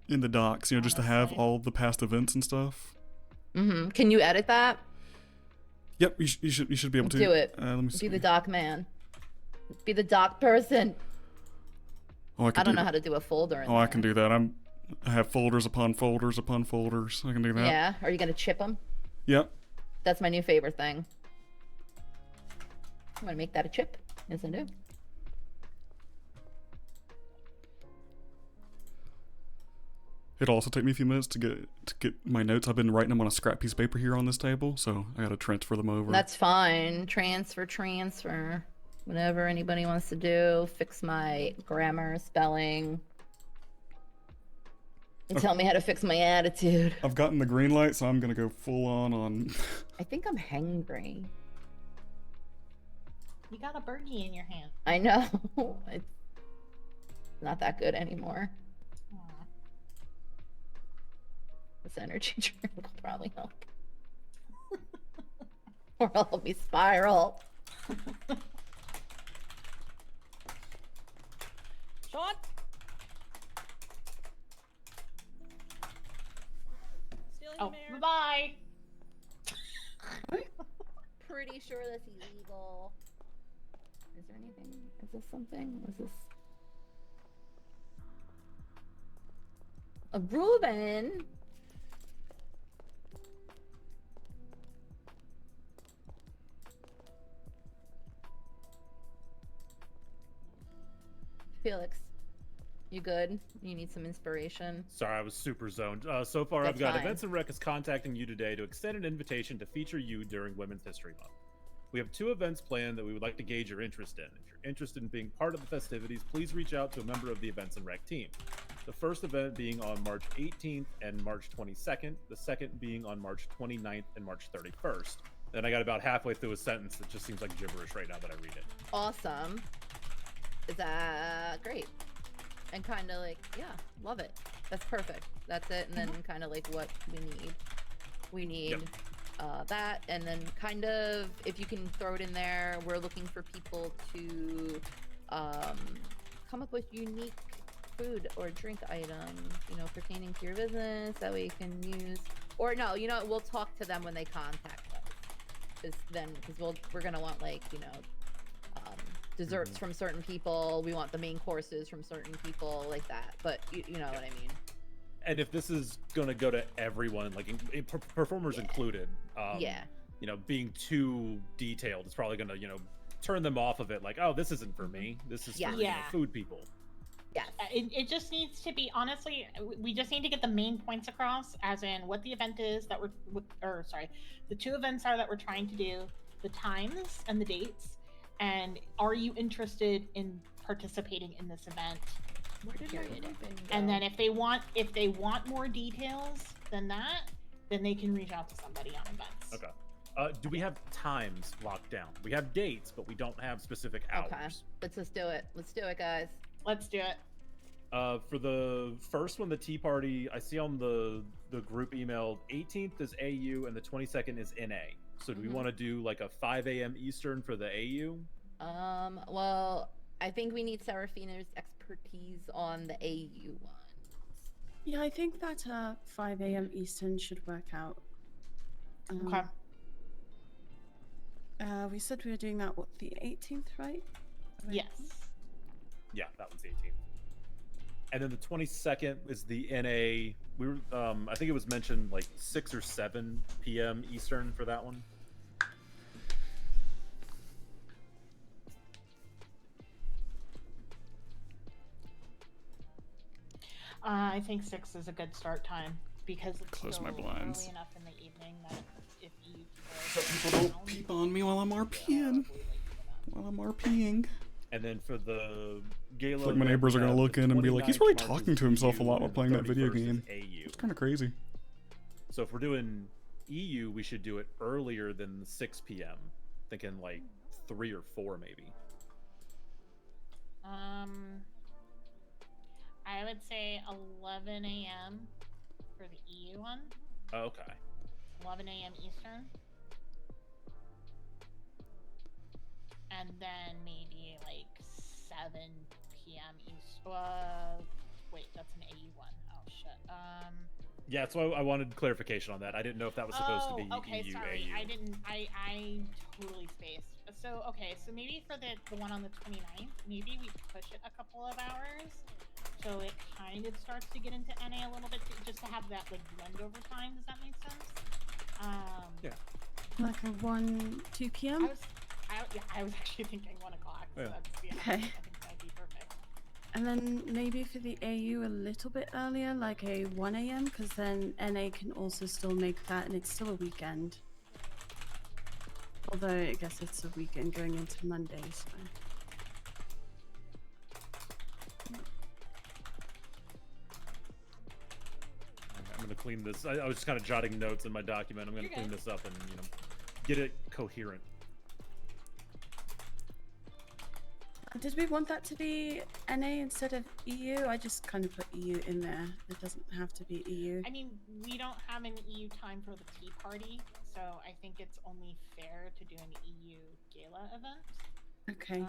the docs, just to have all the past events and stuff. Mm-hmm. Can you edit that? Yep, you should be able to Do it. Let me see. Be the doc man. Be the doc person. Oh, I don't know how to do a folder. I can do that. I have folders upon folders upon folders. I can do that. Yeah. Are you gonna chip them? Yep. That's my new favorite thing. I'm gonna make that a chip. Yes, I do. It'll also take me a few minutes to get my notes. I've been writing them on a scrap piece of paper here on this table, so I gotta transfer them over. That's fine. Transfer. Whatever anybody wants to do. Fix my grammar, spelling. And tell me how to fix my attitude. I've gotten the green light, so I'm gonna go full on. I think I'm hangry. You got a birdie in your hand. I know. It's not that good anymore. This energy drink will probably help. Or I'll help me spiral. Sean? Oh, bye. Pretty sure that's illegal. Is there anything? Is this something? Is this a Reuben? Felix, you good? You need some inspiration? Sorry, I was super zoned. So far, That's I've got fine. Events and Rec is contacting you today to extend an invitation to feature you during Women's History Month. We have 2 events planned that we would like to gauge your interest in. If you're interested in being part of the festivities, please reach out to a member of the Events and Rec team. The first event being on March 18th and March 22nd, the second being on March 29th and March 31st. Then I got about halfway through a sentence that just seems like gibberish right now that I read it. Awesome. Is that great? And kind of like, yeah, love it. That's perfect. That's it. And then kind of like what we need. We need that. And then kind of, if you can throw it in there, we're looking for people to come up with unique food or drink items, pertaining to your business that we can use. Or no, we'll talk to them when they contact us. Because we're going to want desserts from certain people. We want the main courses from certain people, like that. But you know what I mean. And if this is gonna go to everyone, like performers included, being too detailed, it's probably gonna turn them off of it. Like, oh, this isn't for me. This is for food people. Yeah. It just needs to be, honestly, we just need to get the main points across, as in what the event is that the 2 events are that we're trying to do, the times and the dates, and are you interested in participating in this event? Where did my ribbon go? And then if they want more details than that, then they can reach out to somebody on events. Okay. Do we have times locked down? We have dates, but we don't have specific hours. Okay, let's just do it. Let's do it, guys. Let's do it. For the first one, the Tea Party, I see on the group email, 18th is AU and the 22nd is NA. So do we want to do like a 5 a.m. Eastern for the AU? Well, I think we need Seraphina's expertise on the AU one. Yeah, I think that 5 a.m. Eastern should work out. Okay. We said we were doing that, what, the 18th, right? Yes. Yeah, that one's the 18th. And then the 22nd is the NA. We were, I think it was mentioned like 6 or 7 p.m. Eastern for that one. I think 6 is a good start time because it's Close still my blinds. early enough in the evening that if you So people don't peep on me while I'm RPing. While I'm RPing. And then for the gala, Like my event, neighbors are we gonna have look the in and be like, he's 29th really March talking is to himself a EU, lot while and the playing that video 31st is game. AU. It's kind of crazy. So if we're doing EU, we should do it earlier than 6 p.m. Thinking like 3 or 4 maybe. I would say 11 a.m. for the EU one. Oh, okay. 11 a.m. Eastern. And then maybe like 7 p.m. East. Wait, that's an AU one. Oh shit. Yeah, that's why I wanted clarification on that. I didn't know if that was supposed to be okay, EU, sorry. AU. I didn't. I totally spaced. So okay, so maybe for the one on the 29th, maybe we push it a couple of hours, so it kind of starts to get into NA a little bit, just to have that like blend over time. Does that make sense? Yeah. Like a 2 p.m.? I was actually thinking 1 o'clock. So Yeah. that's, Okay. I think that'd be perfect. And then maybe for the AU a little bit earlier, like a 1 a.m., because then NA can also still make that, and it's still a weekend. Although I guess it's a weekend going into Monday, so. I'm gonna clean this. I was just kind of jotting notes in my document. I'm gonna You're clean good. this up and get it coherent. Did we want that to be NA instead of EU? I just kind of put EU in there. It doesn't have to be EU. I mean, we don't have an EU time for the Tea Party, so I think it's only fair to do an EU gala event. Okay.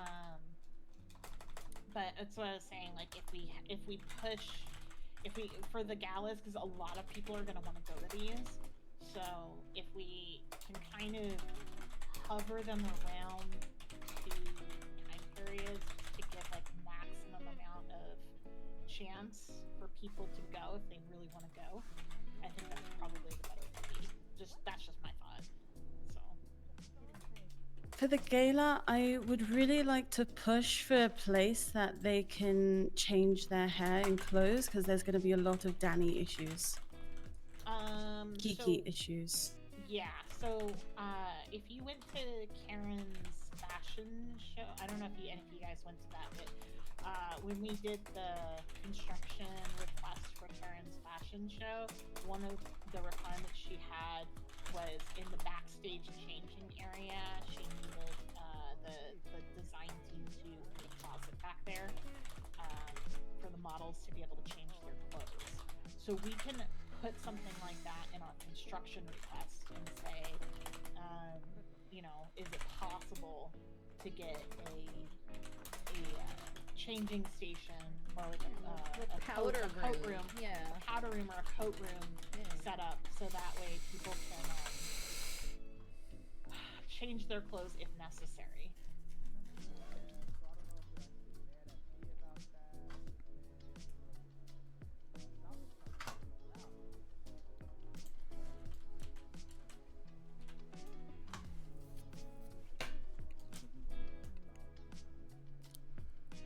But that's what I was saying. Like, if we for the galas, because a lot of people are gonna want to go to these. So if we can kind of hover them around the time periods to give like maximum amount of chance for people to go if they really want to go, I think that's probably the better thing. That's just my thought. So. For the gala, I would really like to push for a place that they can change their hair and clothes, because there's going to be a lot of Danny issues. Kiki issues. Yeah, so if you went to Karen's fashion show, I don't know if any of you guys went to that, but when we did the construction request for Karen's fashion show, one of the requirements she had was in the backstage changing area. She needed the design team to put a closet back there for the models to be able to change their clothes. So we can put something like that in our construction request and say, is it possible to get a changing station or like a powder coat room. room, Yeah. a powder room or a coat room set up so that way people can change their clothes if necessary.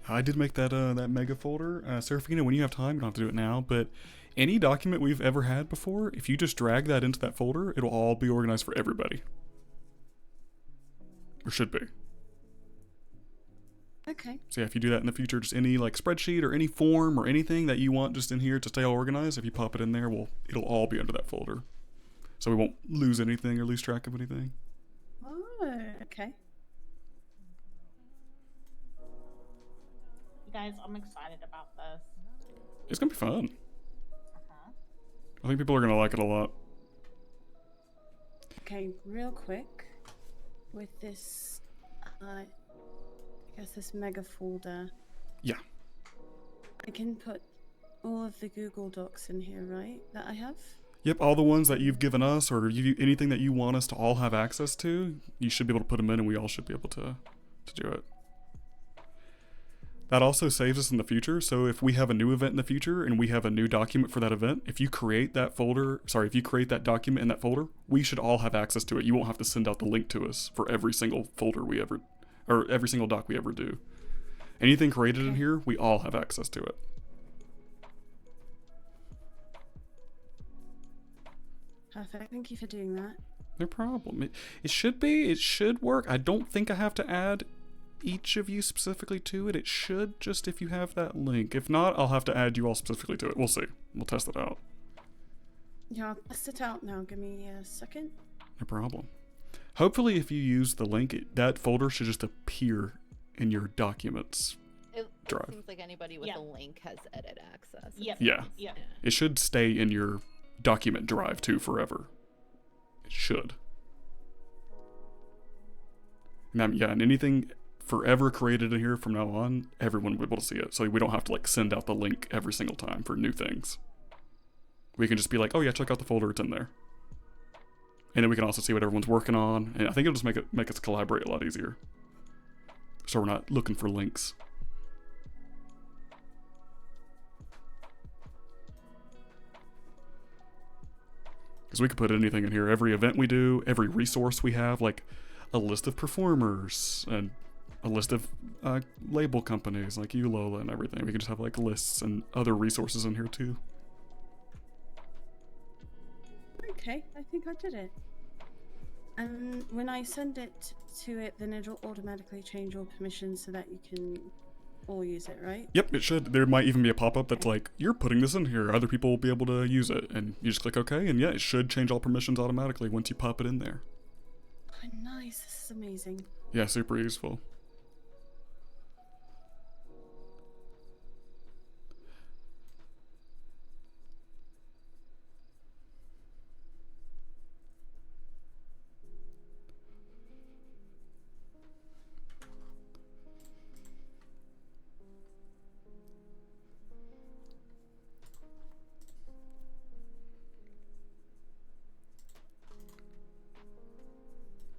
I did make that that mega folder. Serafina, when you have time, you don't have to do it now, but any document we've ever had before, if you just drag that into that folder, it'll all be organized for everybody. Or should be. Okay. So yeah, if you do that in the future, just any like spreadsheet or any form or anything that you want just in here to stay all organized, if you pop it in there, it'll all be under that folder. so we won't lose anything or lose track of anything. Oh, okay. You guys, I'm excited about this. It's gonna be fun. Uh-huh. I think people are gonna like it a lot. Okay, real quick. With this, I guess this mega folder. Yeah. I can put all of the Google Docs in here, right? That I have? Yep, all the ones that you've given us, or anything that you want us to all have access to, you should be able to put them in, and we all should be able to do it. That also saves us in the future, so if we have a new event in the future and we have a new document for that event, if you create that document in that folder, we should all have access to it. You won't have to send out the link to us for every single folder or every single doc we ever do. Anything created in here, we all have access to it. Perfect. Thank you for doing that. No problem. It should work. I don't think I have to add each of you specifically to it. It should, just if you have that link. If not, I'll have to add you all specifically to it. We'll see. We'll test it out. Yeah, I'll test it out now. Give me a second. No problem. Hopefully, if you use the link, that folder should just appear in your documents drive. It seems like anybody with a link has edit access. Yep. Yeah. Yep. It should stay in your document drive too forever. It should. And anything forever created in here from now on, everyone will be able to see it. So we don't have to like send out the link every single time for new things. We can just be like, oh yeah, check out the folder, it's in there. And then we can also see what everyone's working on. And I think it'll just make us collaborate a lot easier. So we're not looking for links. Because we could put anything in here. Every event we do, every resource we have, like a list of performers and a list of label companies like you, Lola, and everything. We can just have like lists and other resources in here too. Okay, I think I did it. And when I send it to it, then it'll automatically change all permissions so that you can all use it, right? Yep, it should. There might even be a pop-up that's like, you're putting this in here. Other people will be able to use it. And you just click OK, and yeah, it should change all permissions automatically once you pop it in there. Oh, nice. This is amazing. Yeah, super useful.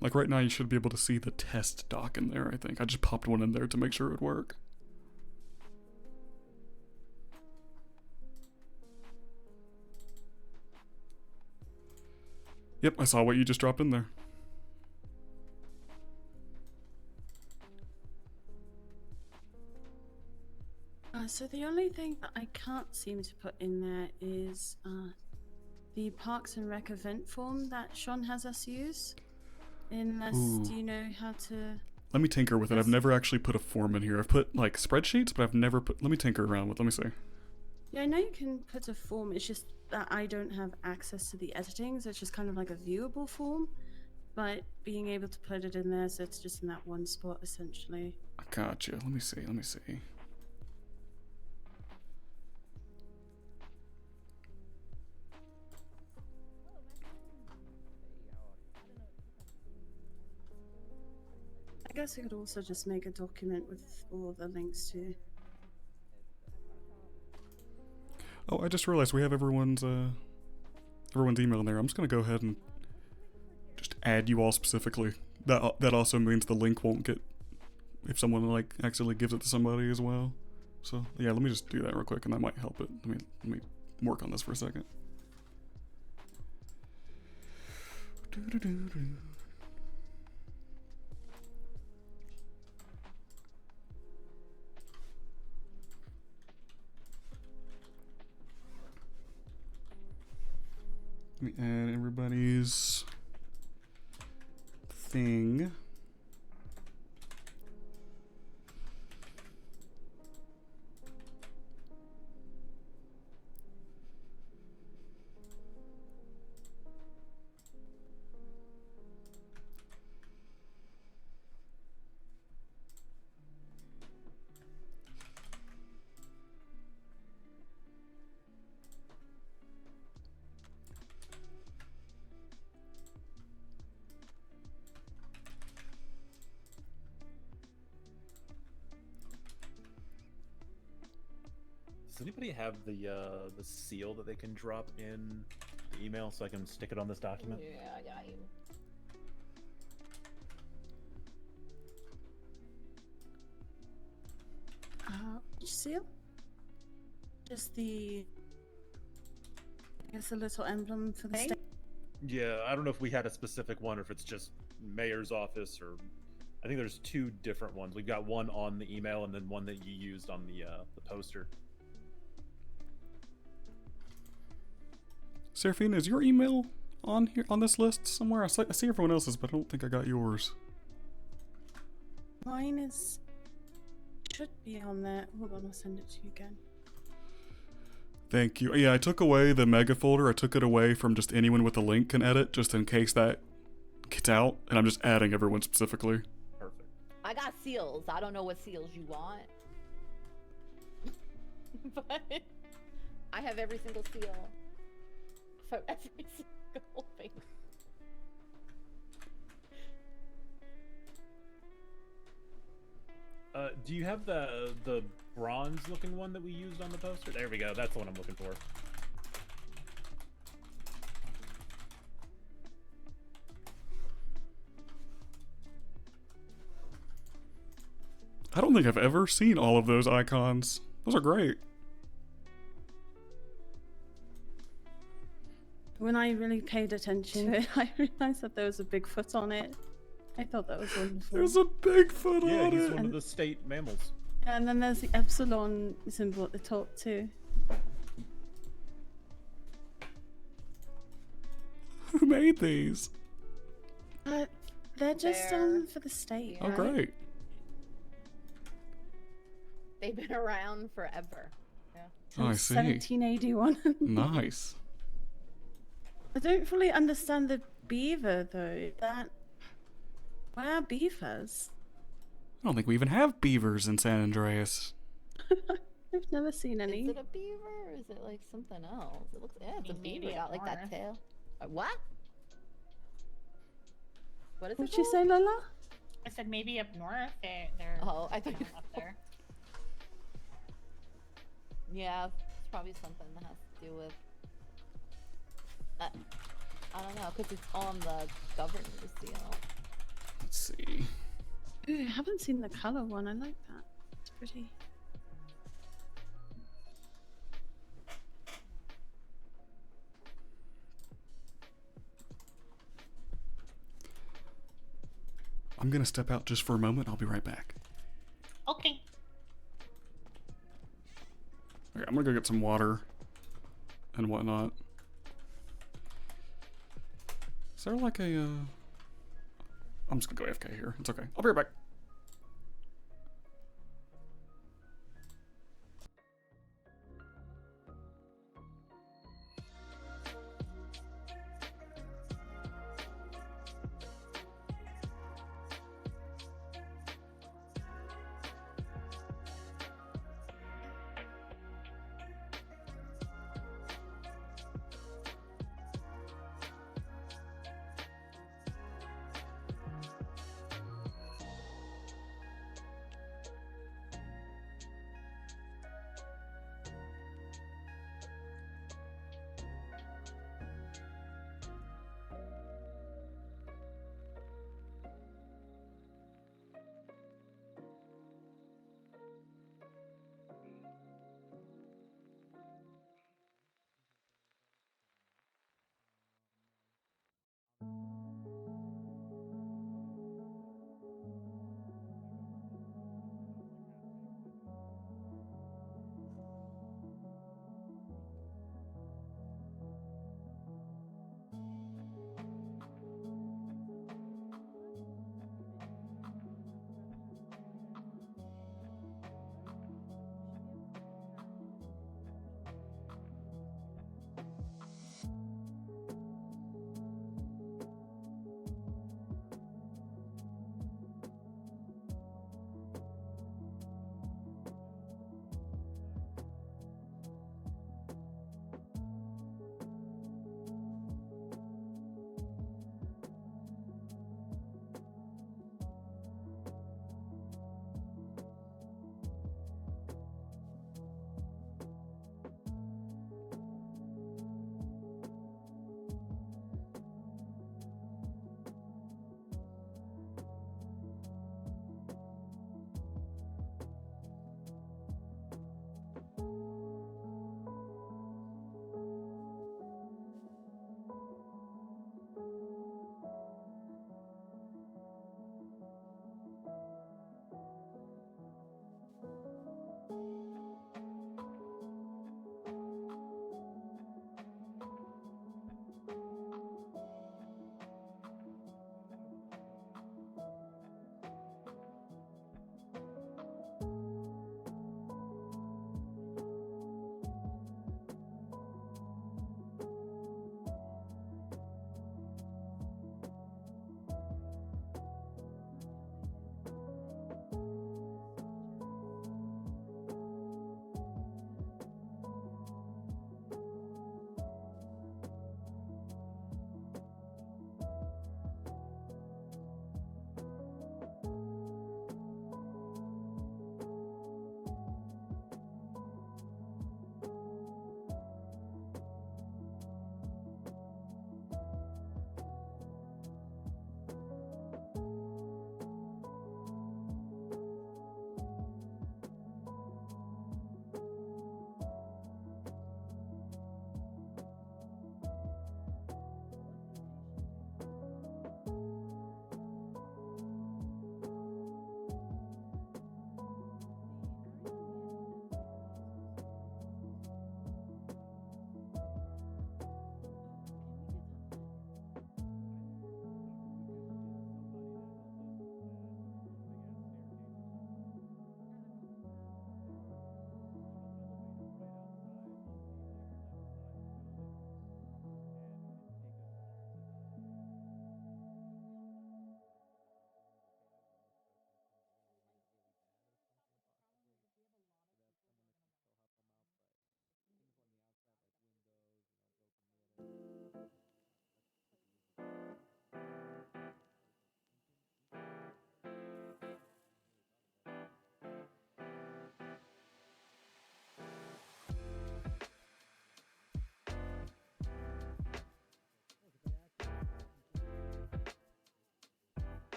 Like right now, you should be able to see the test doc in there, I think. I just popped one in there to make sure it would work. Yep, I saw what you just dropped in there. So the only thing that I can't seem to put in there is the Parks and Rec event form that Sean has us use. Unless, Ooh. do you know how to... Let me tinker with it. I've never actually put a form in here. I've put like spreadsheets, but I've never put... Let me tinker around with. Let me see. Yeah, I know you can put a form. It's just that I don't have access to the editing, so it's just kind of like a viewable form. But being able to put it in there, so it's just in that one spot, essentially. I gotcha. Let me see. Let me see. I guess I could also just make a document with all the links to... Oh, I just realized we have everyone's email in there. I'm just gonna go ahead and just add you all specifically. That also means the link won't get if someone like accidentally gives it to somebody as well. So yeah, let me just do that real quick, and that might help it. Let me work on this for a second. Let me add everybody's thing. Does anybody have the seal that they can drop in the email so I can stick it on this document? Yeah, I got you. Which seal? Just the, I guess, a little emblem for the state. Yeah, I don't know if we had a specific one or if it's just mayor's office or I think there's two different ones. We've got one on the email and then one that you used on the poster. Seraphina, is your email on here on this list somewhere? I see everyone else's, but I don't think I got yours. Mine is should be on there. Hold on, I'll send it to you again. Thank you. Yeah, I took away the mega folder. I took it away from just anyone with a link can edit, just in case that gets out, and I'm just adding everyone specifically. Perfect. I got seals. I don't know what seals you want. But I have every single seal for every single thing. Do you have the bronze looking one that we used on the poster? There we go. That's the one I'm looking for. I don't think I've ever seen all of those icons. Those are great. When I really paid attention to it, I realized that there was a Bigfoot on it. I thought that was wonderful. There's a Bigfoot on it. Yeah, he's one of the state mammals. And then there's the epsilon symbol at the top too. Who made these? They're just for the state. Oh, right? great. They've been around forever. Yeah. Oh, I Since see. 1781. Nice. I don't fully understand the beaver though. Why are beavers? I don't think we even have beavers in San Andreas. I've never seen any. Is it a beaver or is it like something else? It looks, yeah, it's a beaver. Got like that tail. What? What is it? What'd you say, Lola? I said maybe up north. They're Oh, I thought you up there. Yeah, it's probably something that has to do with. I don't know, because it's on the governor's seal. Let's see. Ooh, I haven't seen the color one. I like that. It's pretty. I'm gonna step out just for a moment. I'll be right back. Okay. Okay, I'm gonna go get some water and whatnot. Is there like a I'm just gonna go AFK here. It's okay. I'll be right back.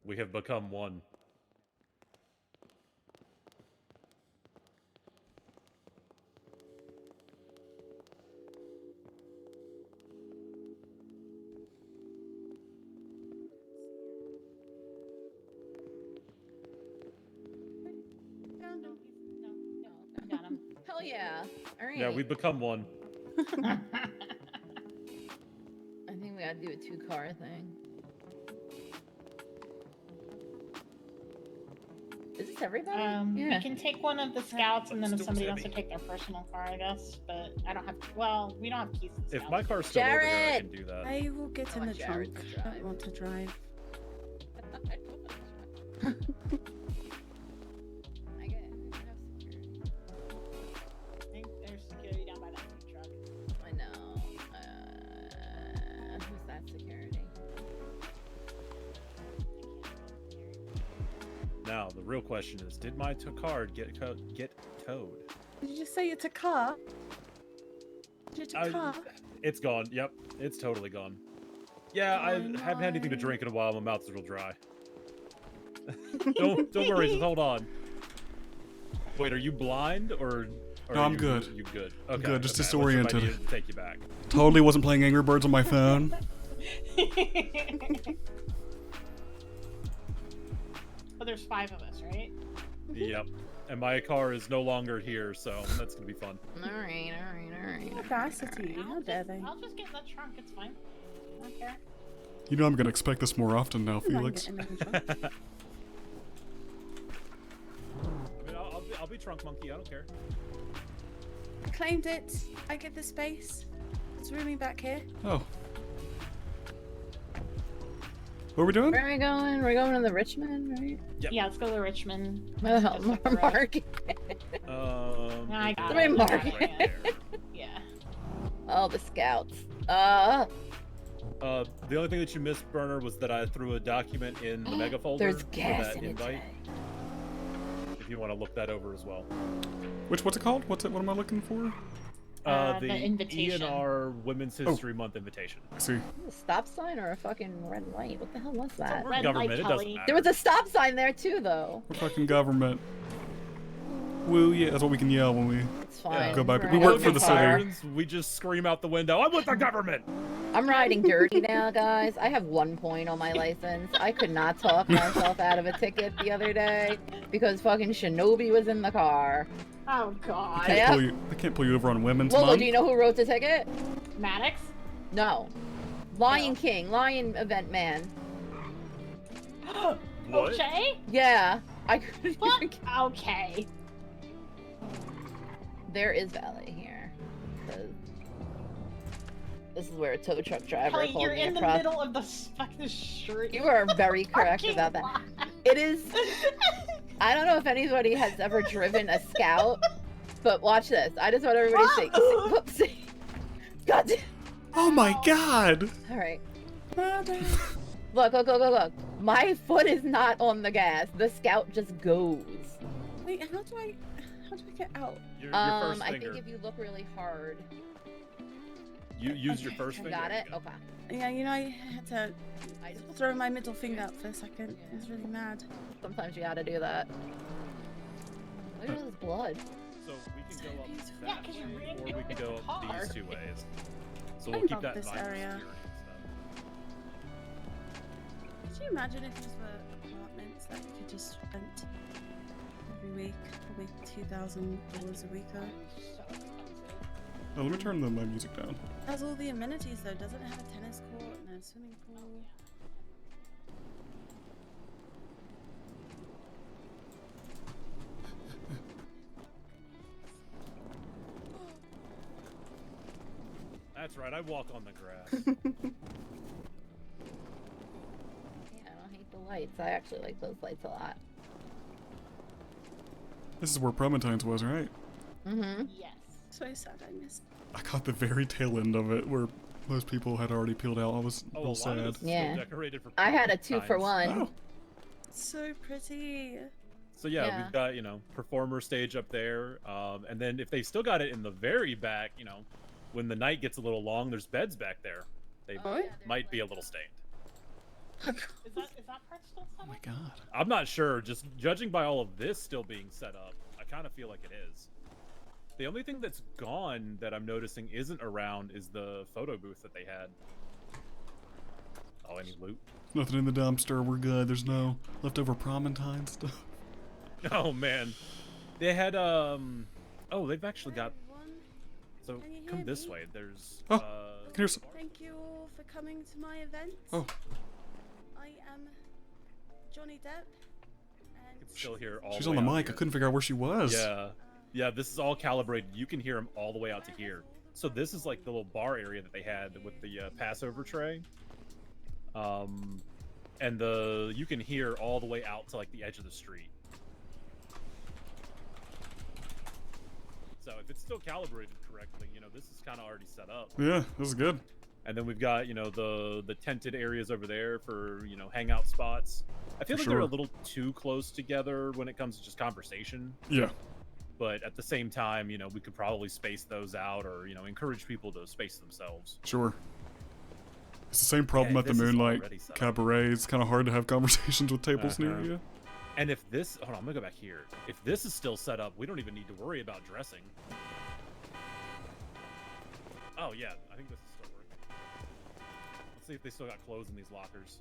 We have become one. Found him. I got him. Hell yeah. All right. Yeah, we've become one. I think we gotta do a 2-car thing. Is this everybody? We can take one of the scouts, and then if Still somebody wants to heavy. take their personal car, I guess. But I don't have. Well, we don't have keys. To the If scouts. my car's still over here, I Jared! can do that. I will get I in the want Jared trunk. to I don't want to drive. I get it. I have security. I think there's security down by that food truck. I know. Who's that security? Now, the real question is, did my card get towed? Did you just say it's a car? It's a car? It's gone. Yep, it's totally gone. Yeah, I haven't had anything to drink in a while. My mouth's real dry. don't worry. Just hold on. Wait, are you blind or? No, I'm good. You good? I'm Okay. good, just okay. I wasn't sure if I disoriented. needed to take you back. Totally wasn't playing Angry Birds on my phone. But there's 5 of us, right? Yep. And my car is no longer here, so that's gonna be fun. Alright. Audacity. How dare they? I'll just get in the trunk. It's fine. I don't care. You know I'm gonna expect this more often now, I don't mind Felix. getting in the trunk. I mean, I'll be trunk monkey. I don't care. I claimed it. I get the space. It's rooming back here. Oh. What are we doing? Where are we going? We're going to the Richmond, right? Yep. Yeah, let's go to Richmond. Oh, Just up the road. Market. I got Three it. market. Yeah. Yeah. Oh, the scouts. The only thing that you missed, Burner, was that I threw a document in the mega folder There's for gas that in it invite. If you want to look that over as well. What's it called? What am I looking for? The invitation. ENR Women's History Month invitation. I see. A stop sign or a fucking red light? What the hell was that? We're government, it doesn't matter. There was a stop sign there too, though. We're fucking government. Woo, yeah, that's what we can yell when we fine. go by. Right. We work Look for at the sirens. city. We just scream out the window, I'm with the government! I'm riding dirty now, guys. I have 1 point on my license. I could not talk myself out of a ticket the other day because fucking Shinobi was in the car. Oh God. They can't pull you over on Women's Lolo, Month. do you know who wrote the ticket? Maddox? No. Lion King, Lion Event Man. What? Okay. Yeah. I couldn't What? Okay. There is valet here. 'Cause this is where a tow truck driver Kelly, pulled you're me in the across. middle of the fucking street. You are very correct about that. It is. I don't know if anybody has ever driven a Scout, but watch this. I just want everybody to see. Whoopsie. God damn. Oh my god! All right. Look. My foot is not on the gas. The Scout just goes. Wait, how do I get out? Your first I finger. think if you look really hard. You use your first finger. Got it? There you go. Okay. Yeah, you know, I had to throw my middle finger up for a second. I was really mad. Sometimes you gotta do that. Look at this blood. So we can go up Yeah, that 'cause way, you're really or we doing can it go in up the car. these 2 ways. So I we'll keep love that in this mind for area. security and stuff. Could you imagine if these were apartments that you could just rent every week? Probably $2,000 a week though. Oh, let me turn my music down. It has all the amenities though. Doesn't it have a tennis court and a swimming pool? That's right, I walk on the grass. Yeah, I don't hate the lights. I actually like those lights a lot. This is where Prometines was, right? Mm-hmm. Yes. So sad I missed. I caught the very tail end of it where most people had already peeled out. I was Oh, a real lot of sad. this is still Yeah. decorated for I had a times. 2-for-1. So pretty. So yeah, Yeah. we've got, performer stage up there. And then if they still got it in the very back, when the night gets a little long, there's beds back there. They Oh, yeah. might be a little stained. Is that part still set up? Oh my god. I'm not sure. Just judging by all of this still being set up, I kind of feel like it is. The only thing that's gone that I'm noticing isn't around is the photo booth that they had. Oh, any loot? Nothing in the dumpster. We're good. There's no leftover Promentine stuff. Oh man, they had oh, they've actually got. So Can you come hear this me? way. There's. Oh, can hear some. Thank you all for coming to my event. Oh. I am Johnny Depp. And Still hear all. She's the on way the out mic. I here. couldn't figure out where she was. Yeah, yeah. This is all calibrated. You can hear them all the way out to here. So this is like the little bar area that they had with the Passover tray. And you can hear all the way out to like the edge of the street. So if it's still calibrated correctly, you know, this is kind of already set up. Yeah, this is good. And then we've got, you know, the tented areas over there for, you know, hangout spots. I feel For like they're a sure. little too close together when it comes to just conversation. Yeah. But at the same time, you know, we could probably space those out or, you know, encourage people to space themselves. Sure. It's the same problem Yeah, at the this is Moonlight already set up. Cabaret. It's kind of hard to have conversations with tables near Uh-huh. you. And if this, hold on, I'm gonna go back here. If this is still set up, we don't even need to worry about dressing. Oh yeah, I think this is still working. Let's see if they still got clothes in these lockers.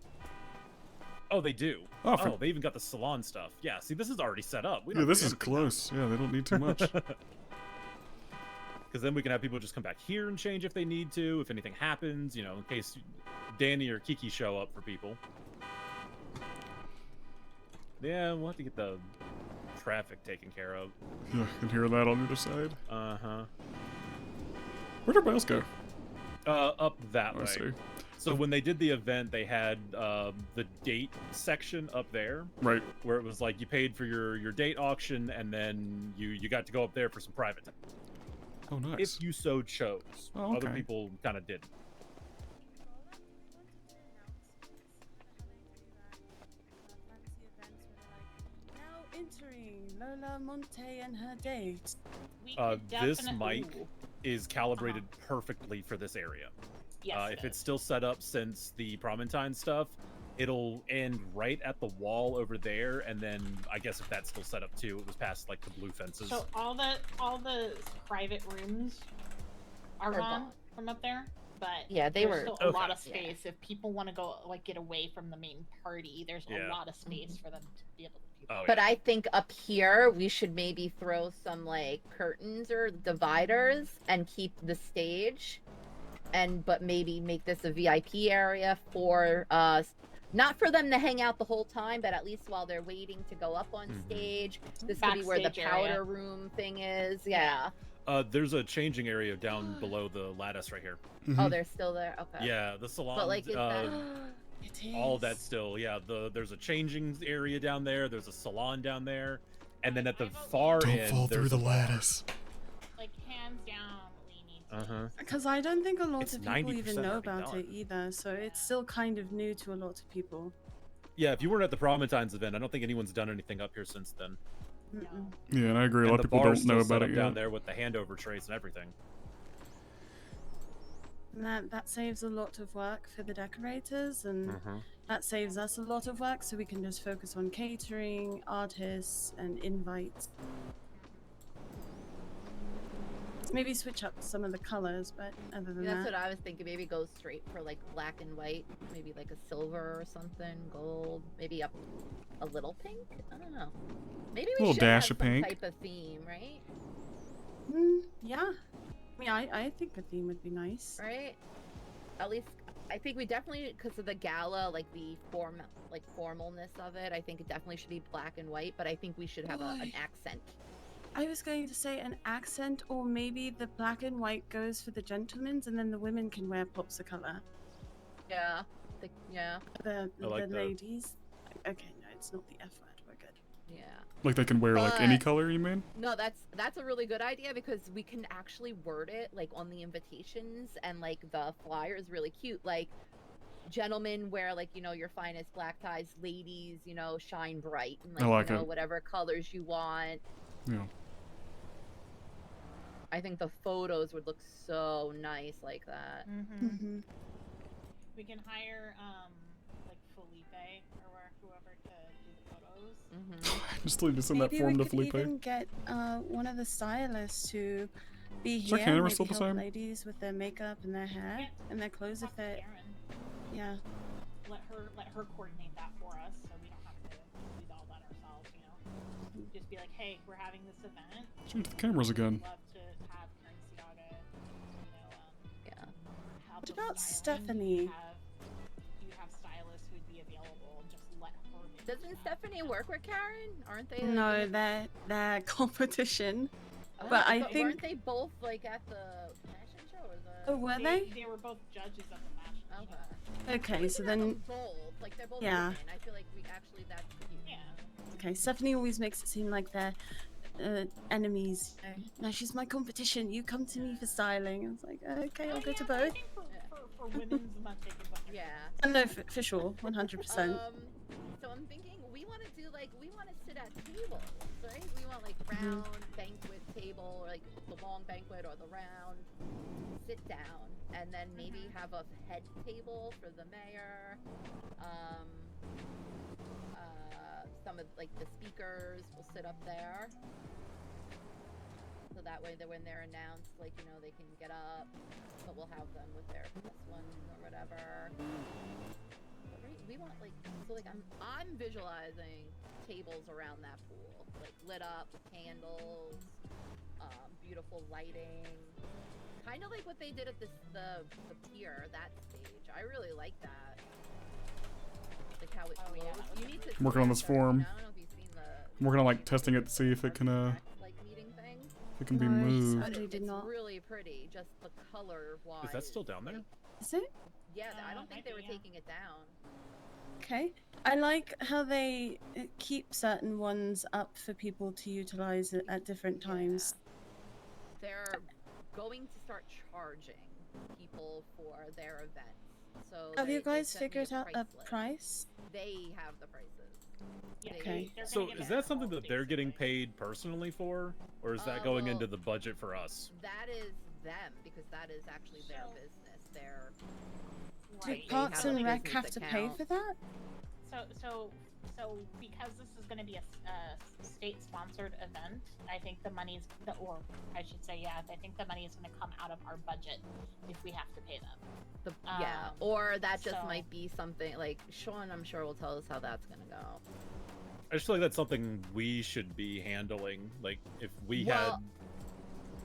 Oh, they do. Oh, for- they even got the salon stuff. Yeah, see, this is already set up. We Yeah, don't this do is anything close. Yeah, they don't need too much. Because then we can have people just come back here and change if they need to, if anything happens, you know, in case Danny or Kiki show up for people. Yeah, we'll have to get the traffic taken care of. Yeah, I can hear that on the other side. Uh-huh. Where'd everybody else go? Up that I way. see. So when they did the event, they had the date section up there. Right. Where it was like you paid for your date auction, and then you got to go up there for some private time. Oh, nice. If you so chose. Oh, Other okay. people kind of didn't. Now entering Lola Monte and her date. We This definitely- mic Ooh. is calibrated perfectly for this area. Yes, If it's still set up since the Promentine stuff, it'll end right at the wall over there, and then I guess if that's still set up too, it was past like the blue fences. So all the private rooms are gone from up there, but Yeah, they there's were- still a Okay. lot of Yeah. space. If people want to go like get away from the main party, there's a Yeah. lot of space for them to be able to do that. But I think up here we should maybe throw some like curtains or dividers and keep the stage, but maybe make this a VIP area for not for them to hang out the whole time, but at least while they're waiting to go up on stage. This could be where the Backstage powder area. room thing is. Yeah. There's a changing area down below the lattice right here. Oh, they're still there. Okay. Yeah, the salon. But like, is that? all of that still, yeah. There's a changing area down there. There's a salon down there, and then at the far Don't end, fall through there's the a bar. lattice. Like hands down, we need to. Uh-huh. Because I don't think a lot It's of people even 90% know already about done. it either, so it's still kind of new to a lot of people. Yeah, if you weren't at the Promentines event, I don't think anyone's done anything up here since then. Mm-mm. Yeah, and I agree. A And lot the of people bar's don't know still set about up it down yet. there with the handover trays and everything. And that saves a lot of work for the decorators, and Mhm. that saves us a lot of work, so we can just focus on catering, artists, and invites. Maybe switch up some of the colors, but other than That's that, what I was thinking. Maybe go straight for like black and white, maybe like a silver or something, gold, maybe up a little pink. I don't know. Maybe we Little should dash have of some pink. type of theme, right? yeah. I mean, I think a theme would be nice. Right. At least I think we definitely, because of the gala, like the formalness of it. I think it definitely should be black and white, but I think we should have an Boy. accent. I was going to say an accent, or maybe the black and white goes for the gentlemen's, and then the women can wear pops of color. Yeah. Yeah. The like that. ladies. Okay, no, it's not the F word. We're good. Yeah. Like they can wear like any But- color, you mean? No, that's a really good idea, because we can actually word it like on the invitations, and like the flyer is really cute. Like, gentlemen wear like, you know, your finest black ties. Ladies, you know, shine bright and like, I like you know, it. whatever colors you want. Yeah. I think the photos would look so nice like that. We can hire like Felipe or whoever to do the photos. Mm-hmm. Just need to send that Maybe form we to could Felipe. even get one of the stylists to be Is our here, camera maybe still the help same? ladies with their makeup and their hair and their clothes if they're. Yeah. Let her coordinate that for us, so we don't have to do all that ourselves. You know, just be like, hey, we're having this event. Change the cameras again. We'd love to have Karen Ciaga, help What with about styling. Stephanie? Do you have stylists who'd be available? Just let her. Doesn't Stephanie work with Karen? Aren't they? No, they're competition. Oh, but I weren't think. they both like at the fashion show or the? Oh, were they? They were both judges of the fashion show. Okay, so then. Both. Like they're both Yeah. women. I feel like we actually that's cute. Yeah. Okay, Stephanie always makes it seem like they're enemies. You know? No, she's my competition. You come to me for styling. I was like, okay, I'll go to both. For women's month, they can book Yeah. No, for sure, 100%. So I'm thinking we want to do we want to sit at tables, right? We want like round banquet table, or like the long banquet or the round sit down, and then maybe have a head table for the mayor. Some of like the speakers will sit up there. So that way, when they're announced, like, you know, they can get up, but we'll have them with their plus one or whatever. But right, we want I'm visualizing tables around that pool, like lit up candles, beautiful lighting, kind of like what they did at the pier, that stage. I really like that. Like how it glows. You need to. I'm working on this form. I don't know if you've seen the. I'm working on like testing it to see if it can like meeting thing. if it can be moved. It's really pretty. Just the color wise. Is that still down there? Is it? Yeah, I don't think they were taking it down. Okay. I like how they keep certain ones up for people to utilize it at different times. They're going to start charging people for their events. So Have you they guys sent me figured out a list. price? They have the prices. Okay. So is that something that they're getting paid personally for, or is that going into the budget for us? That is them, because that is actually their business. Their Do Parks and Rec have to pay for that? So because this is going to be a state-sponsored event, I think the money's, or I should say, yeah, I think the money is going to come out of our budget if we have to pay them. Yeah, or that just so- might be something like Sean, I'm sure, will tell us how that's gonna go. I just feel like that's something we should be handling. Like if we Well, had 'cause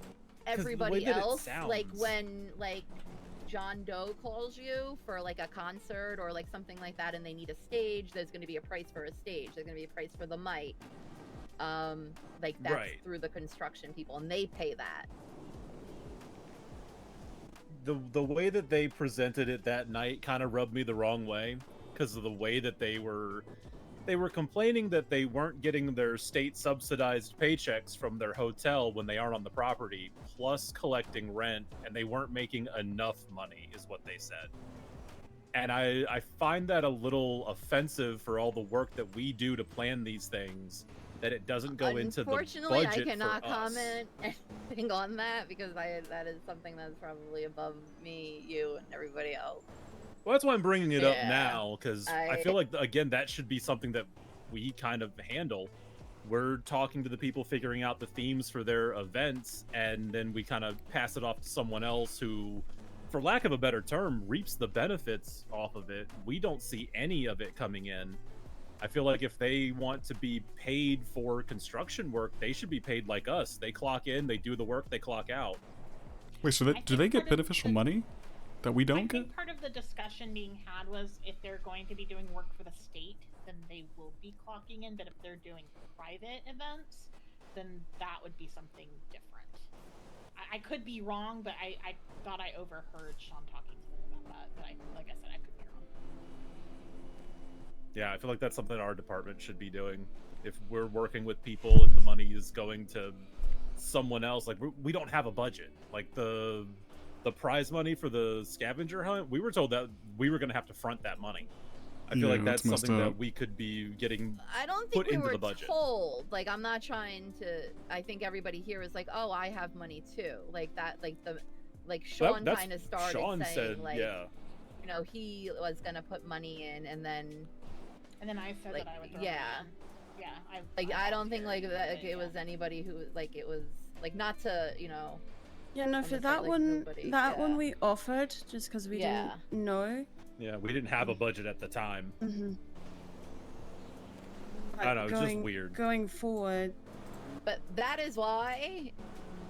the way everybody that it else, like sounds- when John Doe calls you for like a concert or like something like that, and they need a stage, there's going to be a price for a stage. There's going to be a price for the mic. Like that's Right. through the construction people, and they pay that. the way that they presented it that night kind of rubbed me the wrong way, because of the way that they were complaining that they weren't getting their state subsidized paychecks from their hotel when they aren't on the property, plus collecting rent, and they weren't making enough money is what they said. And I find that a little offensive for all the work that we do to plan these things, that it doesn't go into the budget Unfortunately, I cannot for us. comment anything on that because that is something that's probably above me, you, and everybody else. Well, that's why I'm bringing it up Yeah. now, because I feel like, again, that should be something that we kind of handle. We're talking to the people, figuring out the themes for their events, and then we kind of pass it off to someone else who, for lack of a better term, reaps the benefits off of it. We don't see any of it coming in. I feel like if they want to be paid for construction work, they should be paid like us. They clock in, they do the work, they clock out. Wait, so do they get beneficial money that we don't I get? think part of the discussion being had was if they're going to be doing work for the state, then they will be clocking in. But if they're doing private events, then that would be something different. I could be wrong, but I thought I overheard Sean talking to them about that. But like I said, I could be wrong. Yeah, I feel like that's something our department should be doing. If we're working with people and the money is going to someone else, like we don't have a budget. Like the prize money for the scavenger hunt, we were told that we were going to have to front that money. I feel Yeah, like that's that's messed something up. that we could be getting I don't put think we into were the budget. told. Like, I'm not trying to. I think everybody here is like, oh, I have money too. Like that. Like Sean that's- kind of started Sean saying said, like, yeah. you know, he was gonna put money in, and then I said like, that I would throw yeah. it in. Yeah, I don't think like that it was anybody who like it was like not to, you know. Yeah, no, for almost that like one, nobody, that one yeah. we offered just because we Yeah. didn't know. Yeah, we didn't have a budget at the time. Mm-hmm. I don't know, it's just weird. Going forward. But that is why,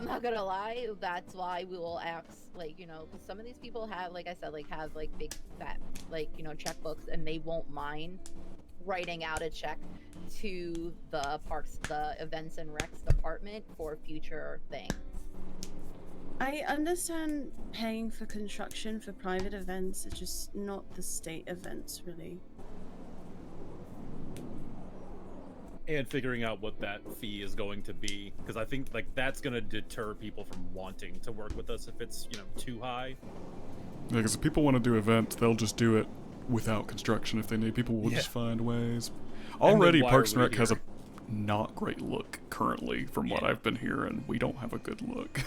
I'm not gonna lie, that's why we will ask, like, you know, because some of these people have, like I said, like have like big fat, like, you know, checkbooks, and they won't mind writing out a check to the events and recs department for future things. I understand paying for construction for private events, it's just not the state events, really. And figuring out what that fee is going to be, because I think like that's going to deter people from wanting to work with us if it's, you know, too high. Yeah, because if people want to do events, they'll just do it without construction if they need. People will just find ways. Already, Parks and Rec has a not great look currently, from what I've been hearing. We don't have a good look.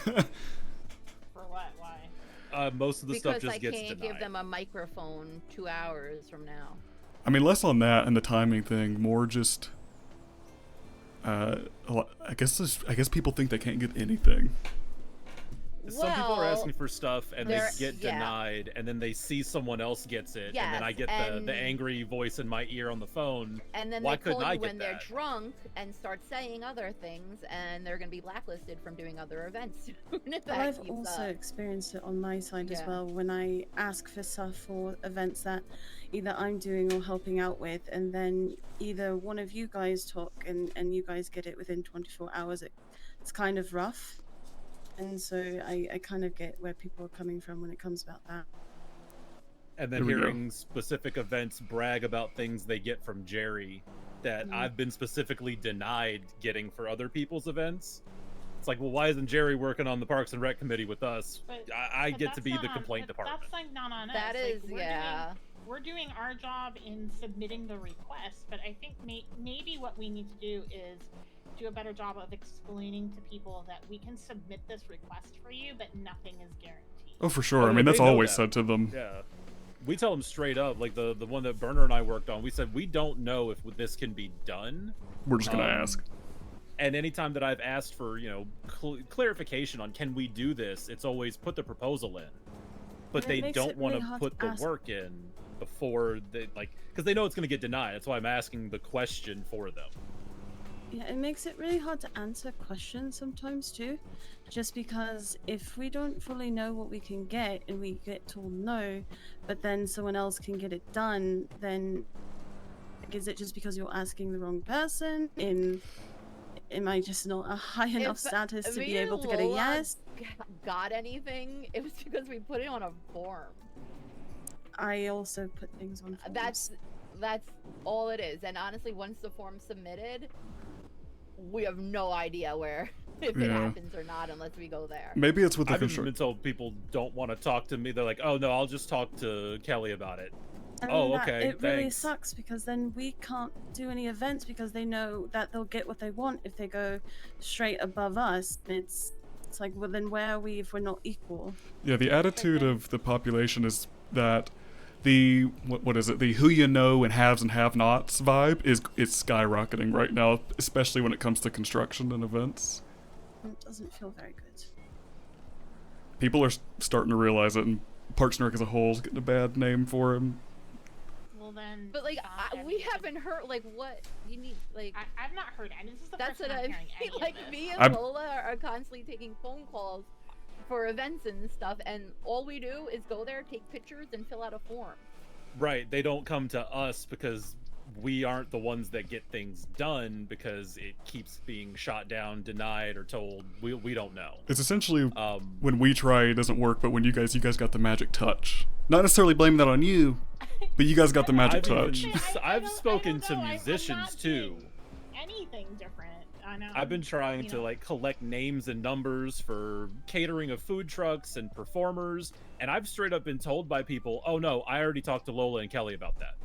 For what? Why? Most of the stuff just gets Because I can't denied. give them a microphone 2 hours from now. I mean, less on that and the timing thing, more just. I guess people think they can't get anything. Some people are asking for stuff and they get yeah. denied, and then they see someone else gets it, and then Yes, I get the angry voice in my ear on the phone. And then Why they call couldn't I you get when that? they're drunk and start saying other things, and they're going to be blacklisted from doing other events soon if that I've keeps also up. experienced it on my side as Yeah. well when I ask for stuff for events that either I'm doing or helping out with, and then either one of you guys talk and you guys get it within 24 hours. It's kind of rough. And so I kind of get where people are coming from when it comes about that. And then hearing specific events brag about things they get from Jerry that I've been specifically denied getting for other people's events. It's like, well, why isn't Jerry working on the Parks and Rec committee with us? I get to be the complaint department. That's like not on us. That Like, is, yeah. We're doing our job in submitting the request, but I think maybe what we need to do is do a better job of explaining to people that we can submit this request for you, but nothing is guaranteed. Oh, for sure. I Oh, mean, they that's know always that. said to them. Yeah. We tell them straight up, like the one that Burner and I worked on, we said, we don't know if this can be done. We're just going to ask. And anytime that I've asked for, you know, clarification on can we do this, it's always put the proposal in. But And it they makes don't it want really to hard put to the ask. work in before they, like, because they know it's going to get denied. That's why I'm asking the question for them. Yeah, it makes it really hard to answer questions sometimes too. Just because if we don't fully know what we can get and we get told no, but then someone else can get it done, then is it just because you're asking the wrong person? Am I just not a high enough status to be able to get a Lola yes? Got anything? It was because we put it on a form. I also put things on forms. That's all it is. And honestly, once the form's submitted, we have no idea where if it Yeah. happens or not unless we go there. Maybe it's with the I've been construction. told people don't want to talk to me. They're like, oh no, I'll just talk to Kelly about it. And Oh, that- okay, It really thanks. sucks because then we can't do any events because they know that they'll get what they want if they go straight above us. It's like, well, then where are we if we're not equal? Yeah, the attitude of the population is that the what is it? The who you know and haves and have-nots vibe is skyrocketing right now, especially when it comes to construction and events. It doesn't feel very good. People are starting to realize it, and Parks and Rec as a whole is getting a bad name for him. Well then, But like, we haven't heard like what you need. Like, I've not heard any. This is the that's first what time I I'm hearing any mean. Like of this. me and I'm- Lola are constantly taking phone calls for events and stuff, and all we do is go there, take pictures, and fill out a form. Right, they don't come to us because we aren't the ones that get things done because it keeps being shot down, denied, or told. We don't know. It's essentially when we try, it doesn't work, but when you guys got the magic touch. Not necessarily blaming that on you, but you guys got the magic touch. I've spoken to musicians too. Anything different? I know. I've been trying to like collect names and numbers for catering of food trucks and performers, and I've straight up been told by people, "Oh no, I already talked to Lola and Kelly about that."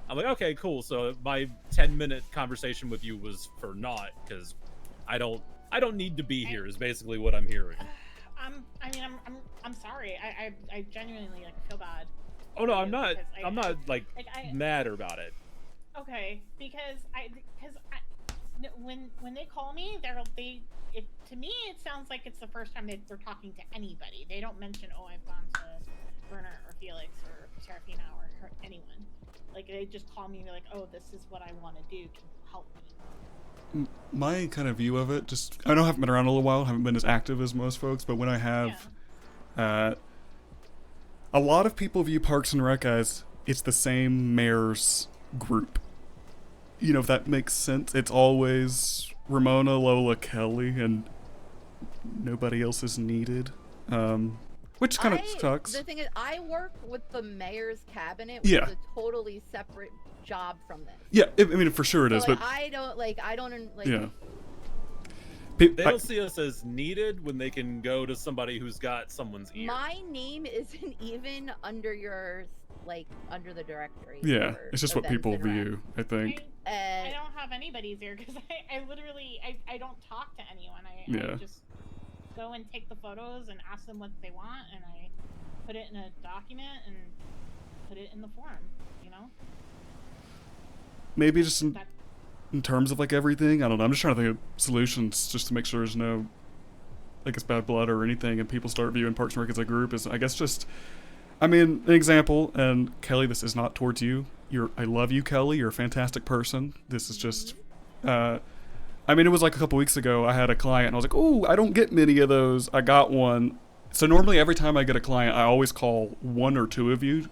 I'm like, "Okay, cool. So my 10-minute conversation with you was for naught because I don't need to be here." Is basically what I'm hearing. I'm sorry. I genuinely like feel bad Oh no, for I'm you, not. because I'm not like I mad about it. okay, because when they call me, it to me it sounds like it's the first time they're talking to anybody. They don't mention, oh, I've gone to Werner or Felix or Serafina or anyone. Like they just call me and be like, oh, this is what I want to do. Can you help me? My kind of view of it, just I know I haven't been around a little while, haven't been as active as most folks, but when I have, a lot of people view Parks and Rec as it's the same mayor's group. You know, if that makes sense. It's always Ramona, Lola, Kelly, and nobody else is needed. Which kind of sucks. The thing is, I work with the mayor's cabinet, which Yeah. is a totally separate job from this. Yeah, I mean, for sure it is, So, but I don't like. yeah. They don't see us as needed when they can go to somebody who's got someone's ear. My name isn't even under your under the directory. Yeah, for it's just what events people and rec. view, I think. I don't have anybody's here because I literally I don't talk to anyone. I Yeah. just go and take the photos and ask them what they want, and I put it in a document and put it in the form. You know. Maybe just in terms of like everything, I don't know. I'm just trying to think of solutions just to make sure there's no, like, it's bad blood or anything, and people start viewing Parks and Rec as a group. Is I guess just, I mean, an example. And Kelly, this is not towards you. I love you, Kelly. You're a fantastic person. This is just, I mean, it was like a couple weeks ago. I had a client, and I was like, "Oh, I don't get many of those. I got one." So normally, every time I get a client, I always call one or two of you,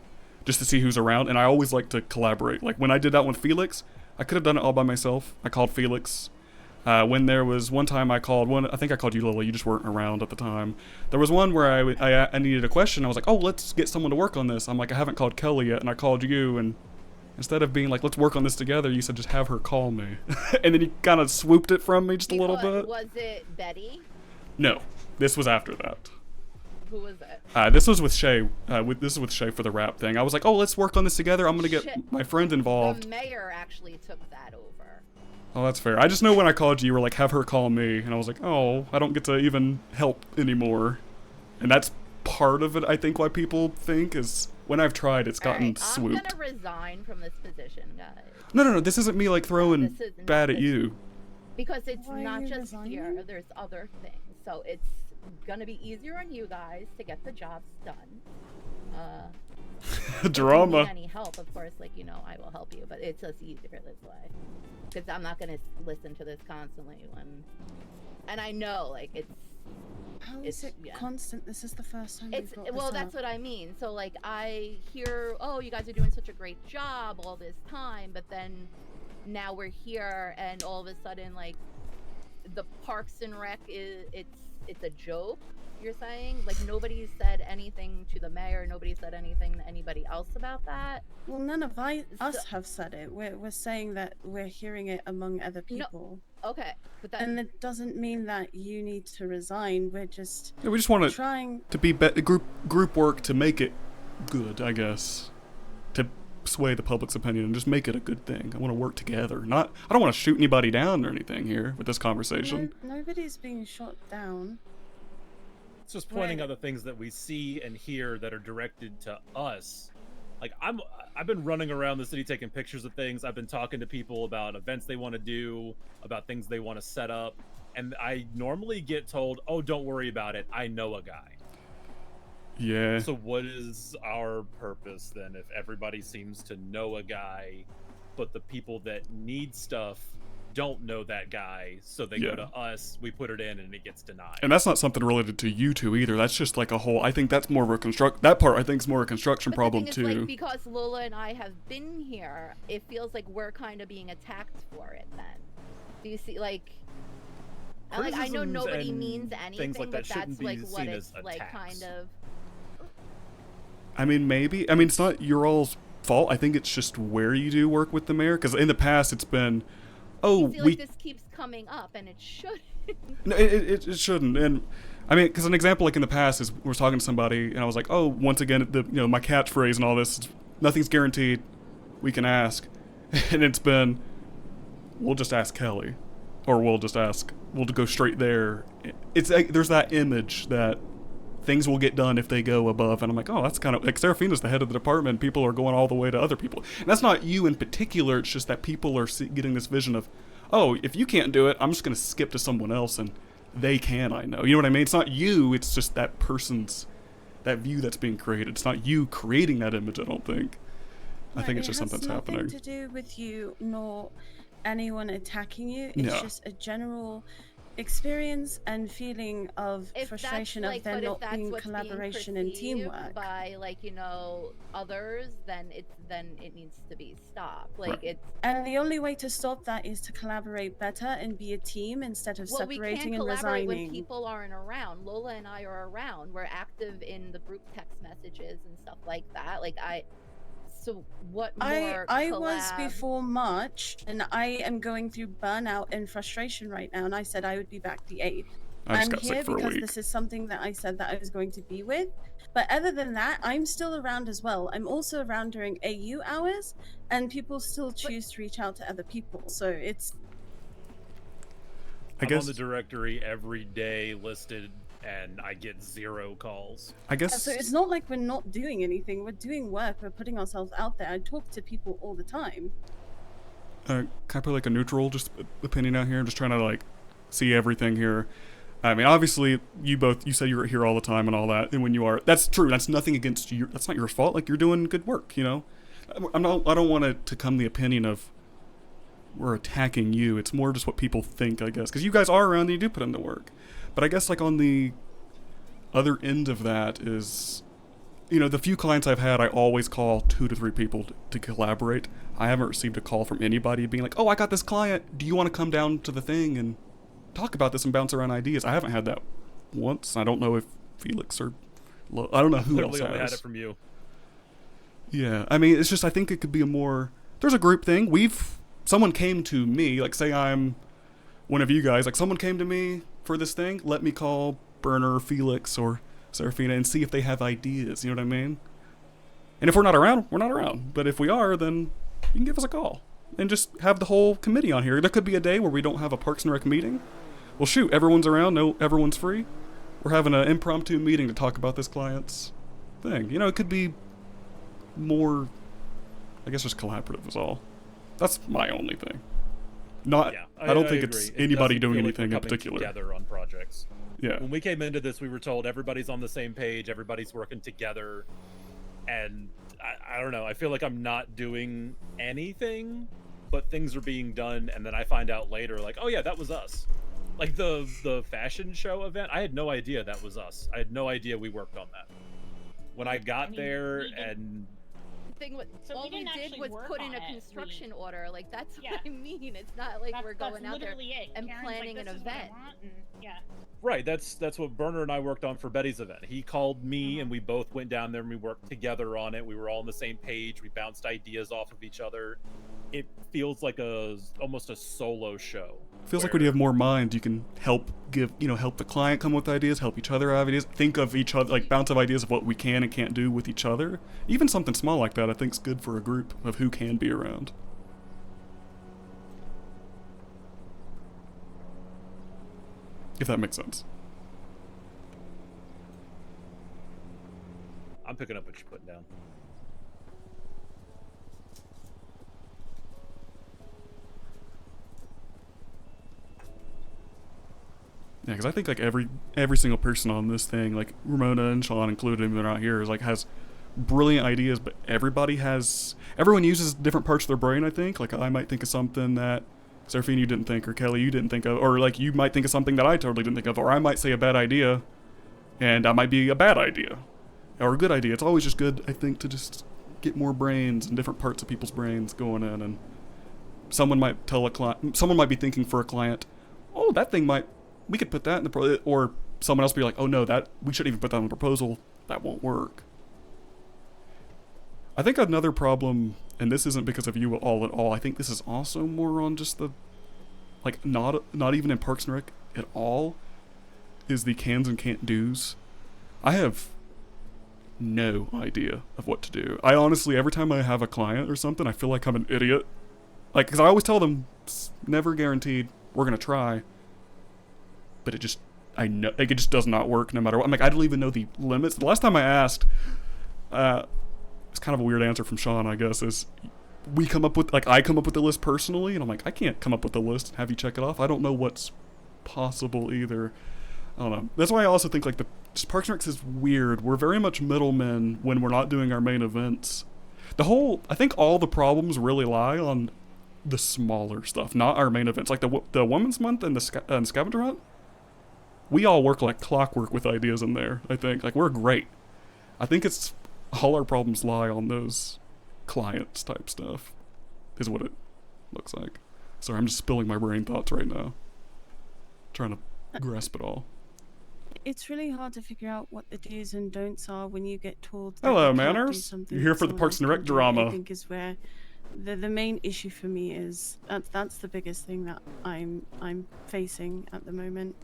just to see who's around, and I always like to collaborate. Like when I did that with Felix, I could have done it all by myself. I called Felix. When there was one time I called one, I think I called you, Lily. You just weren't around at the time. There was one where I needed a question. I was like, "Oh, let's get someone to work on this." I'm like, "I haven't called Kelly yet," and I called you, and instead of being like, "Let's work on this together," you said, "Just have her call me," and then you kind of swooped it from me just a little bit. Was it Betty? No, this was after that. Who was it? This was with Shay. This is with Shay for the rap thing. I was like, "Oh, let's work on this together. I'm gonna get my friend involved." The mayor actually took that over. Oh, that's fair. I just know when I called you, you were like, "Have her call me," and I was like, "Oh, I don't get to even help anymore," and that's part of it. I think why people think is when I've tried, it's gotten swooped. I'm gonna resign from this position, guys. No. This isn't me like throwing bad at you. Because it's Why are not you just here. resigning? There's other things. So it's gonna be easier on you guys to get the jobs done. Drama. If you need any help, of course, I will help you. But it's just easier this way. Because I'm not gonna listen to this constantly and I know, it's. How is it yeah. constant? This is the first time It's we've brought well, this that's up. what I mean. So I hear, oh, you guys are doing such a great job all this time, but then now we're here, and all of a sudden, the Parks and Rec it's a joke. You're saying nobody said anything to the mayor, nobody said anything to anybody else about that. Well, none of us have said it. We're saying that we're hearing it among other people. Okay, but that and it doesn't mean that you need to resign. We're just Yeah, we just want trying to be group work to make it good, I guess, to sway the public's opinion and just make it a good thing. I want to work together. I don't want to shoot anybody down or anything here with this conversation. Nobody's being shot down. It's just pointing out the things that we see and hear that are directed to us. I've been running around the city taking pictures of things. I've been talking to people about events they want to do, about things they want to set up, and I normally get told, "Oh, don't worry about it. I know a guy." Yeah. So what is our purpose then if everybody seems to know a guy, but the people that need stuff don't know that guy, so they go to us, we put it in, and it gets denied. And that's not something related to you two either. That's just like a whole. I think that's more of a that part I think is more a construction problem the too. thing is, because Lola and I have been here, it feels like we're kind of being attacked for it. Then, do you see I know nobody means anything, like but that that's be what seen it's as kind of. I mean, maybe. I mean, it's not your all's fault. I think it's just where you do work with the mayor. Because in the past, it's been, oh, You see, this keeps coming up, and it should. No, it shouldn't. And I mean, because an example like in the past is we were talking to somebody, and I was like, oh, once again, my catchphrase and all this, nothing's guaranteed. We can ask, and it's been, we'll just ask Kelly, or we'll go straight there. It's like, there's that image that things will get done if they go above. And I'm like, oh, that's kind of like Seraphina's the head of the department. People are going all the way to other people. And that's not you in particular. It's just that people are getting this vision of, oh, if you can't do it, I'm just going to skip to someone else and they can, I know. You know what I mean? It's not you. It's just that person's, that view that's being created. It's not you creating that image, I don't think. I think it's just something that's happening. It has nothing to do with you nor anyone attacking you. It's Yeah. just a general experience and feeling of frustration of there not being collaboration and teamwork. By others, then it needs to be stopped. Like it's And the only way to stop that is to collaborate better and be a team instead of separating we can't and collaborate resigning. when people aren't around. Lola and I are around. We're active in the group text messages and stuff like that. So what more I was before March, and I am going through burnout and frustration right now, and I said I would be back the 8th. I just I'm got sick here for a because week. this is something that I said that I was going to be with. But other than that, I'm still around as well. I'm also around during AU hours, and people still choose to reach out to other people. So it's... I'm on the directory every day listed, and I get 0 calls. I guess. So it's not like we're not doing anything. We're doing work. We're putting ourselves out there. I talk to people all the time. Can I put like a neutral just opinion out here? I'm just trying to like see everything here. I mean, obviously, you said you're here all the time and all that, and when you are, that's true. That's nothing against you. That's not your fault. Like, you're doing good work, I don't want it to come the opinion of we're attacking you. It's more just what people think, I guess, because you guys are around and you do put in the work. But I guess like on the other end of that is, the few clients I've had, I always call 2 to 3 people to collaborate. I haven't received a call from anybody being like, oh, I got this client. Do you want to come down to the thing and talk about this and bounce around ideas? I haven't had that once. I don't know if Felix or I don't know who else Literally only has. had it from you. Yeah, I mean, it's just, I think it could be there's a group thing. Someone came to me, like say I'm one of you guys, like someone came to me for this thing, let me call Burner or Felix or Seraphina and see if they have ideas, you know what I mean? And if we're not around, we're not around. But if we are, then you can give us a call. And just have the whole committee on here. There could be a day where we don't have a Parks and Rec meeting. Well, shoot, everyone's around, everyone's free. We're having an impromptu meeting to talk about this client's thing. It could be more, I guess, just collaborative is all. That's my only thing. I don't think it's agree. anybody Doesn't doing feel like anything we're in coming particular. Together on projects. Yeah. When we came into this, we were told everybody's on the same page, everybody's working together, and I don't know. I feel like I'm not doing anything, but things are being done, and then I find out later, like, oh yeah, that was us. Like the fashion show event, I had no idea that was us. I had no idea we worked on that. When I got there and all we did was put in a construction order. Like, that's what I mean. It's not like we're going out there and Karen's planning like, an "This is what I event. want," and right, that's what Burner and I worked on for Betty's event. He called me and we both went down there and we worked together on it. We were all on the same page. We bounced ideas off of each other. It feels like almost a solo show. Feels like when you have more minds, you can help help the client come with ideas, help each other have ideas, think of each other, like bounce off ideas of what we can and can't do with each other. Even something small like that, I think, is good for a group of who can be around. If that makes sense. I'm picking up what you're putting down. Yeah, because I think like every single person on this thing, like Ramona and Sean included, even though they're not here, is like has brilliant ideas, but everyone uses different parts of their brain. I think like I might think of something that Seraphine you didn't think, or Kelly you didn't think of, or like you might think of something that I totally didn't think of, or I might say a bad idea, and that might be a bad idea, or a good idea. It's always just good, I think, to just get more brains and different parts of people's brains going in, and someone might tell a client, someone might be thinking for a client, oh, that thing we could put that in the or someone else be like, oh no, that we shouldn't even put that in the proposal, that won't work. I think another problem, and this isn't because of you all at all, I think this is also more on just the, like, not even in Parks and Rec at all, is the cans and can't do's. I have no idea of what to do. I honestly, every time I have a client or something, I feel like I'm an idiot. Like, because I always tell them, it's never guaranteed, we're going to try. But I know, like, it just does not work no matter what. I'm like, I don't even know the limits. The last time I asked, it's kind of a weird answer from Sean, I guess, is I come up with the list personally, and I'm like, I can't come up with the list and have you check it off. I don't know what's possible either. I don't know. That's why I also think, like, Parks and Rec is weird. We're very much middlemen when we're not doing our main events. I think all the problems really lie on the smaller stuff, not our main events. Like the Women's Month and the Scavenger Hunt, we all work like clockwork with ideas in there, I think. Like, we're great. I think it's all our problems lie on those clients type stuff, is what it looks like. Sorry, I'm just spilling my brain thoughts right now. Trying to grasp it all. It's really hard to figure out what the do's and don'ts are when you get told that Hello, you can't do Manners. something You're here that for the someone Parks else and Rec can do, drama. I think is where the main issue for me is. That's the biggest thing that I'm facing at the moment.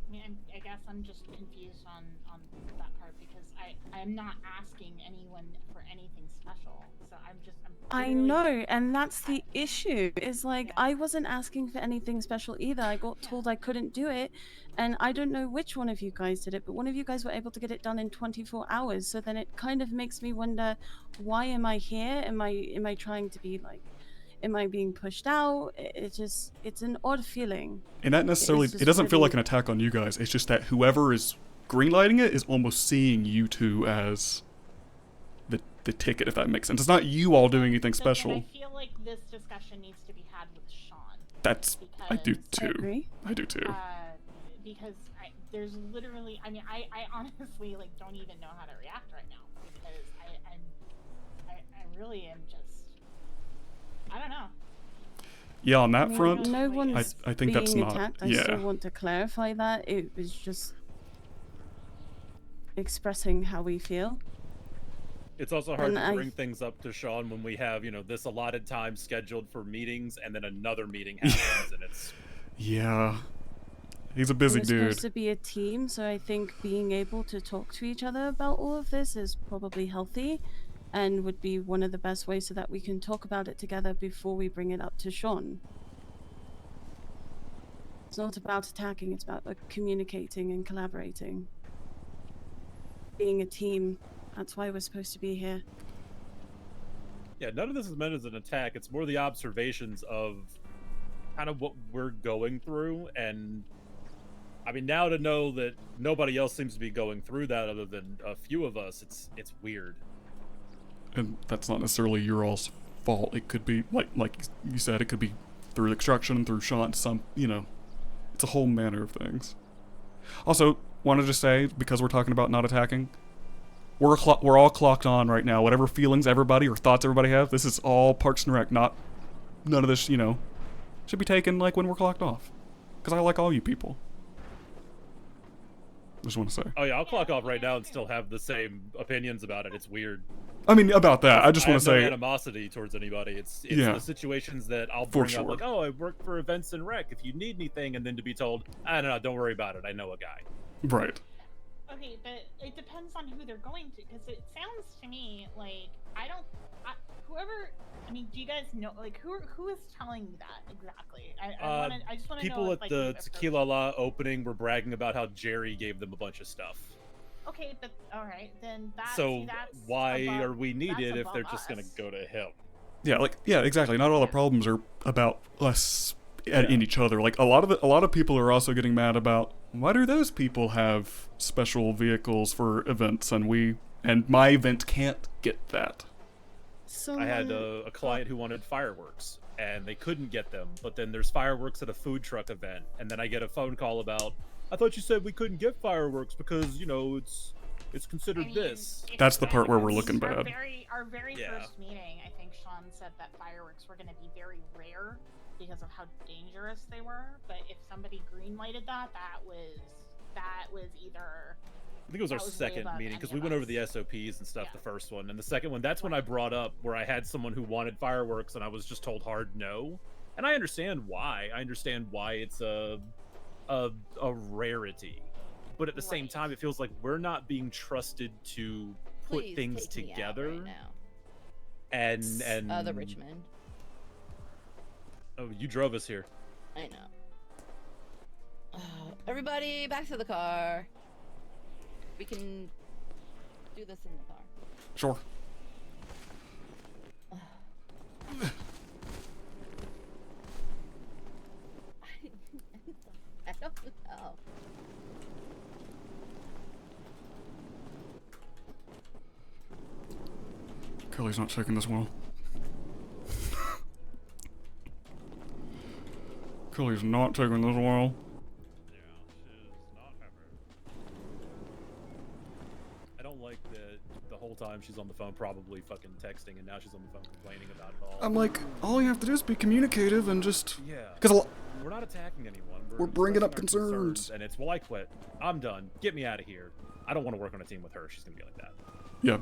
I mean, I guess I'm just confused on that part because I'm not asking anyone for anything special. So I know, and that's the issue. Is like I wasn't asking for anything special either. I got told I couldn't do it, and I don't know which one of you guys did it, but one of you guys were able to get it done in 24 hours. So then it kind of makes me wonder, why am I here? Am I trying to be like, am I being pushed out? It's an odd feeling. And that necessarily, it doesn't feel like an attack on you guys. It's just that whoever is greenlighting it is almost seeing you two as the ticket, if that makes sense. It's not you all doing anything special. I feel like this discussion needs to be had with Sean. I do too. I do too. Because there's literally, I mean, I honestly like don't even know how to react right now because I really am just, I don't know. Yeah, on that front, no one's I think that's being not. attacked. I Yeah. still want to clarify that it was just expressing how we feel. It's also hard And to I- bring things up to Sean when we have, this allotted time scheduled for meetings and then another meeting happens and it's... Yeah. He's a busy We're dude. supposed to be a team, so I think being able to talk to each other about all of this is probably healthy and would be one of the best ways so that we can talk about it together before we bring it up to Sean. It's not about attacking, it's about communicating and collaborating. Being a team. That's why we're supposed to be here. Yeah, none of this is meant as an attack. It's more the observations of kind of what we're going through. And I mean, now to know that nobody else seems to be going through that other than a few of us, it's weird. And that's not necessarily your all's fault. It could be, like you said, it could be through extraction, through Sean, it's a whole manner of things. Also, wanted to say, because we're talking about not attacking, we're all clocked on right now. Whatever feelings everybody or thoughts everybody have, this is all Parks and Rec, none of this, should be taken like when we're clocked off. Because I like all you people. Just want to say. Oh yeah, I'll clock off right now and still have the same opinions about it. It's weird. I mean, about that, I just want to have say... no animosity towards anybody. It's Yeah. the situations that I'll For bring up, sure. like, oh, I work for Events and Rec. If you need anything, and then to be told, no, don't worry about it. I know a guy. Right. Okay, but it depends on who they're going to, because it sounds to me like do you guys know, like, who is telling you that exactly? I just want to know. People if, at like, the you've approached- Tequila La opening were bragging about how Jerry gave them a bunch of stuff. Okay, but all right, then that's why above- are we needed if that's they're above just gonna us. go to him? Yeah, exactly. Not all the problems are about us in each other. Like, a lot of people are also getting mad about, why do those people have special vehicles for events and my event can't get that? I had a client who wanted fireworks, and they couldn't get them. But then there's fireworks at a food truck event, and then I get a phone call about, I thought you said we couldn't get fireworks because it's considered this. That's the part where we're looking bad. Our very first meeting, I think Sean said that fireworks were going to be very rare because of how dangerous they were. But if somebody greenlighted that was either. I think it was our second meeting because we went over the SOPs and stuff. The first one and the second one. That's when I brought up where I had someone who wanted fireworks and I was just told hard no. And I understand why. I understand why it's a rarity, but at the same time, it feels like we're not being trusted to put Please things take me out together. right now. And The Richmond. Oh, you drove us here. I know. Everybody, back to the car. We can do this in the car. Sure. I don't know. Kelly's not checking this well. Kelly's not taking this well. I don't like that the whole time she's on the phone probably fucking texting, and now she's on the phone complaining about it all. I'm like, all you have to do is be communicative and just... Yeah. Because we're not attacking anyone. we're bringing up expressing our concerns. And it's, well, I quit. I'm done. Get me out of here. I don't want to work on a team with her. She's gonna be like that. Yeah.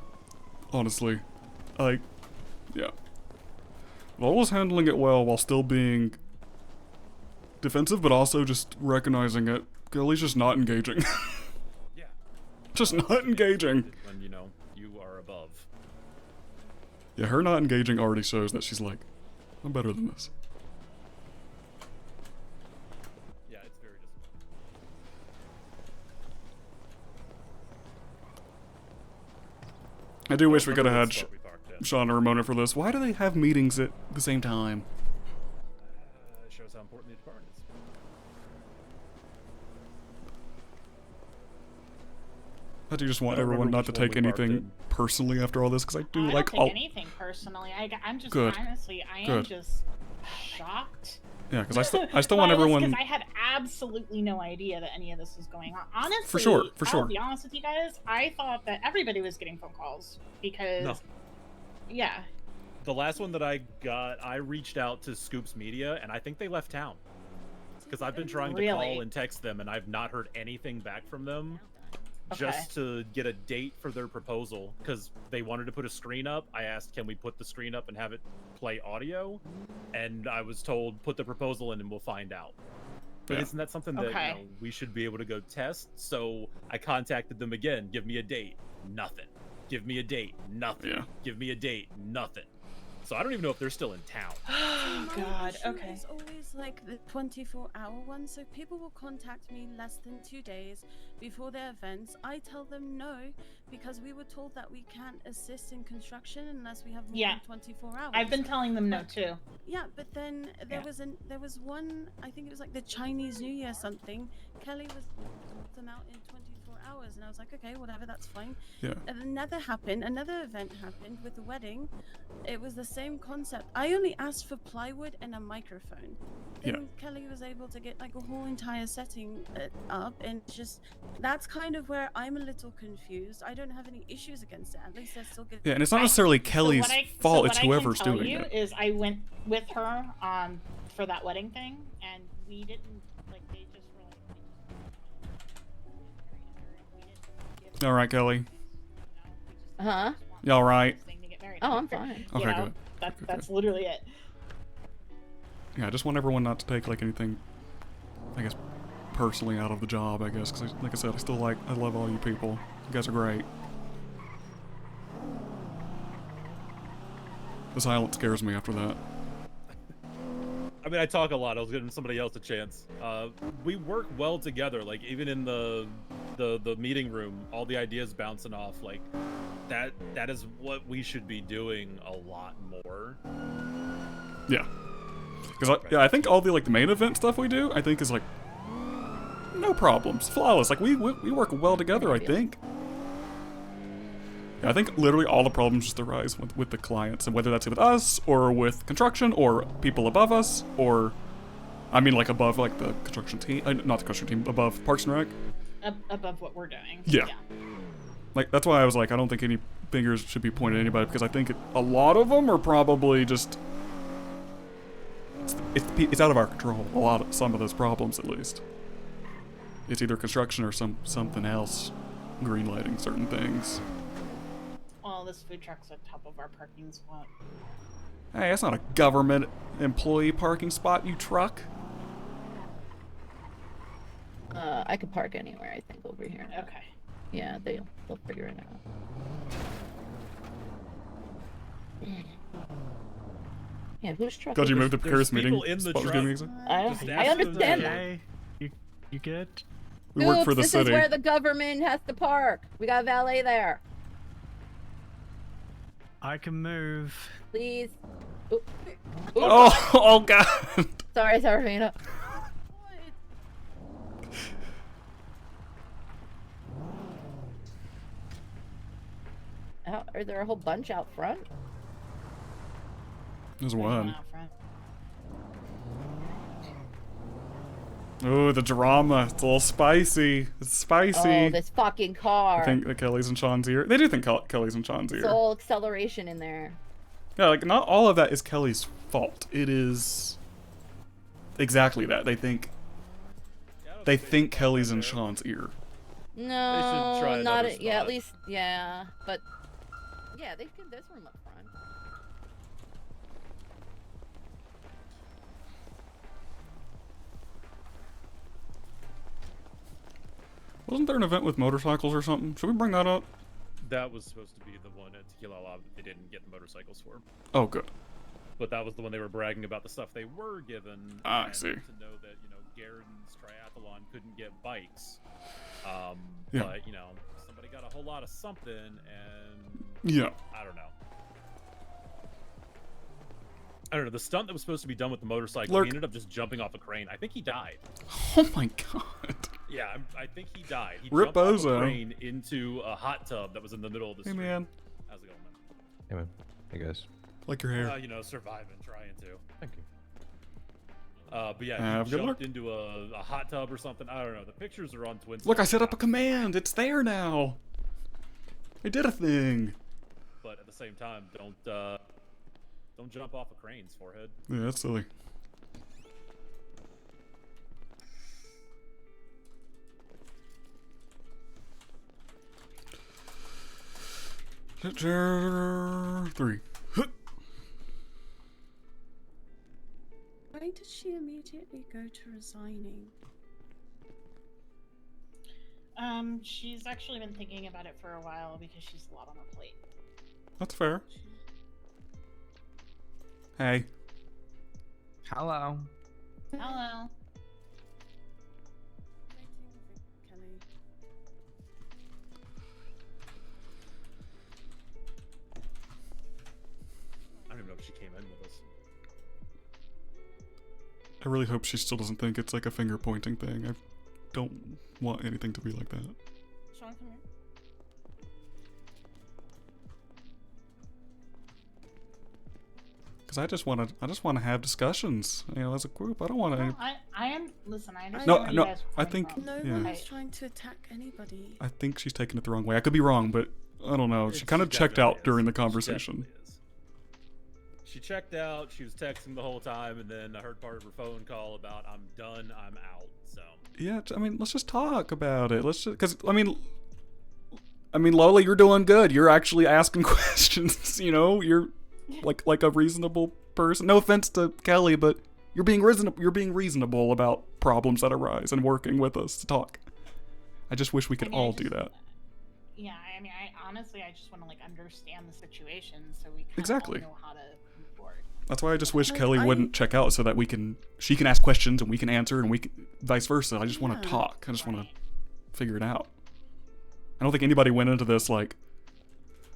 Honestly. Like, yeah. Lola's handling it well while still being defensive, but also just recognizing it. Kelly's just not engaging. Yeah. Just not engaging. When, you know, you are above. Yeah, her not engaging already shows that she's like, I'm better than this. Yeah, it's very disappointing. I do wish we could have had spot we parked in. Sean or Ramona for this. Why do they have meetings at the same time? It shows how important the department is. I do just want I don't everyone remember not to which one take we parked anything in. personally after all this, because I do I like don't all. take anything personally. I'm just Good. honestly, I am Good. just shocked. Yeah, because I still want everyone. Because I had absolutely no idea that any of this was going on. Honestly, For sure, for I'll sure. be honest with you guys. I thought that everybody was getting phone calls because, No. yeah, The last one that I got, I reached out to Scoops Media, and I think they left town. Because I've been trying to Really? call and text them, and I've not heard anything back from them. Okay. Just to get a date for their proposal, because they wanted to put a screen up. I asked, can we put the screen up and have it play audio? And I was told, put the proposal in and we'll find out. But Yeah. isn't that something that Okay. you know, we should be able to go test? So I contacted them again. Give me a date. Nothing. Give me a date. Nothing. Yeah. Give me a date. Nothing. So I don't even know if they're still in town. Oh My God. issue Okay. is always like the 24-hour one, so people will contact me less than 2 days before their events. I tell them no because we were told that we can't assist in construction unless we have more Yeah. than 24 hours. I've been telling them no too. Yeah, but then there was one. I think it was like the Chinese New Year something. Kelly was them out in 24 hours, and I was like, okay, whatever, that's fine. Yeah. And another happened. Another event happened with the wedding. It was the same concept. I only asked for plywood and a microphone. Then Yeah. Kelly was able to get like a whole entire setting up, and just that's kind of where I'm a little confused. I don't have any issues against it. At least they're still getting. Yeah, and it's not necessarily Kelly's fault. So It's what whoever's I can doing tell you it. is I went with her for that wedding thing, and we didn't like they just were like. All right, Kelly. Huh? You all right? Oh, I'm fine. Okay, You know, good. That's literally it. Yeah, I just want everyone not to take like anything, I guess, personally out of the job. I guess, because like I said, I love all you people. You guys are great. The silence scares me after that. I mean, I talk a lot. I was giving somebody else a chance. We work well together. Like even in the meeting room, all the ideas bouncing off. Like that is what we should be doing a lot more. Yeah. Because I think all the like the main event stuff we do, I think is like no problems, flawless. Like we work well together. I think. Yeah, I think literally all the problems just arise with the clients, and whether that's with us or with construction or people above us, or I mean like above like the construction team, not the construction team, above Parks and Rec. Above what we're doing. Yeah. Like that's why I was like, I don't think any fingers should be pointed at anybody, because I think a lot of them are probably just it's out of our control. Some of those problems at least. It's either construction or something else, greenlighting certain things. Well, this food truck's on top of our parking spot. Hey, that's not a government employee parking spot, you truck. I could park anywhere, I think, over here. Okay. Yeah, they'll figure it out. Yeah, whose truck? God, is you it? moved to Paris meeting. people in the Spot was truck. giving me exam. I understand that. You good? We work for the this city. is where the government has to park. We got valet there. I can move. Please. Oh God. Sorry, Serafina. Are there a whole bunch out front? There's one. Oh, the drama. It's a little spicy. It's spicy. Oh, this fucking car. I think that Kelly's in Sean's ear. They do think Kelly's in Sean's It's ear. all acceleration in there. Yeah, like not all of that is Kelly's fault. It is exactly that. They think Kelly's in Sean's ear. No, try not another yeah. At spot. least yeah, but yeah, they can. There's room up front. Wasn't there an event with motorcycles or something? Should we bring that up? That was supposed to be the one at Tequila Lab that they didn't get the motorcycles for. Oh, good. But that was the one they were bragging about the stuff they were given. I and see. To know that, you know, Garden's triathlon couldn't get bikes. Yeah. But, you know, somebody got a whole lot of something, and Yeah. I don't know. I don't know. The stunt that was supposed to be done with the motorcycle, Lurk. he ended up just jumping off a crane. I think he died. Oh my God. Yeah, I think he died. He Rip jumped off Bozo. a crane into a hot tub that was in the middle of the Hey, street. man. How's it going, man? Hey man. Hey guys. Like your hair. You know, surviving, trying to. Thank you. But yeah, Have he good jumped luck. into a hot tub or something. I don't know. The pictures are on Twin. Look, I Stars set up now. a command. It's there now. I did a thing. But at the same time, don't jump off a crane's forehead. Yeah, that's silly. Three. Why did she immediately go to resigning? She's actually been thinking about it for a while because she's a lot on her plate. That's fair. Hey. Hello. Hello. Kelly. I don't even know if she came in with us. I really hope she still doesn't think it's like a finger pointing thing. I don't want anything to be like that. Sean, come here. Cause I just want to have discussions, you know, as a group. I don't want to. No, I am. Listen, I understand No, where you no. guys are I coming think. from. No Yeah. one is trying to attack anybody. I think she's taking it the wrong way. I could be wrong, but I don't know. She She kind of checked definitely out during the She conversation. definitely is. She checked out. She was texting the whole time, and then I heard part of her phone call about "I'm done, I'm out." So Yeah, I mean, let's just talk about it. Let's just, cause I mean, Lola, you're doing good. You're actually asking questions. You know, you're like a reasonable person. No offense to Kelly, but you're being reasonable. You're being reasonable about problems that arise and working with us to talk. I just wish we could all do that. Yeah, I mean, I honestly, I just want to like understand the situation so we kind Exactly. of know how to move forward. That's why I just wish Like, Kelly wouldn't check out so that she can ask questions and we can answer and we can, vice versa. I just want to Yeah. talk. I just want to figure it out. I don't think anybody went into this like,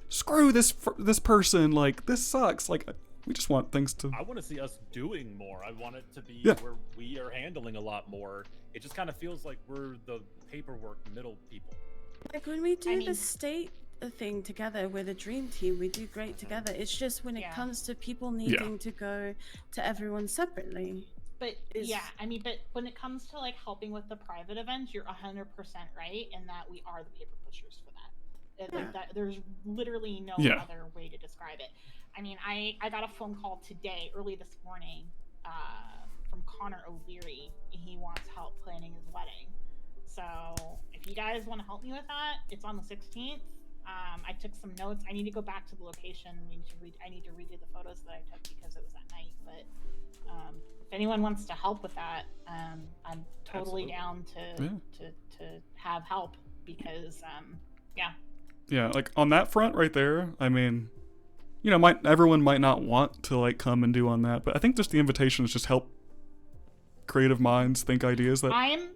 screw this person. Like, this sucks. Like, we just want things to. I want to see us doing more. I want it to be Yeah. where we are handling a lot more. It just kind of feels like we're the paperwork middle people. Like when we do I mean- the state thing together with a dream team, we do great together. It's just when it Yeah. comes to people needing to go to everyone separately. But is- yeah, I mean, but when it comes to like helping with the private events, you're 100% right in that we are the paper pushers for that. Like that, there's literally no Yeah. other way to describe it. I mean, I got a phone call today, early this morning, from Connor O'Leary. He wants help planning his wedding. So if you guys want to help me with that, it's on the 16th. I took some notes. I need to go back to the location. I need to redo the photos that I took because it was at night. But if anyone wants to help with that, I'm totally down to have help because yeah. Yeah, like on that front right there, I mean, you know, everyone might not want to like come and do on that, but I think just the invitation is just help creative minds think ideas that. And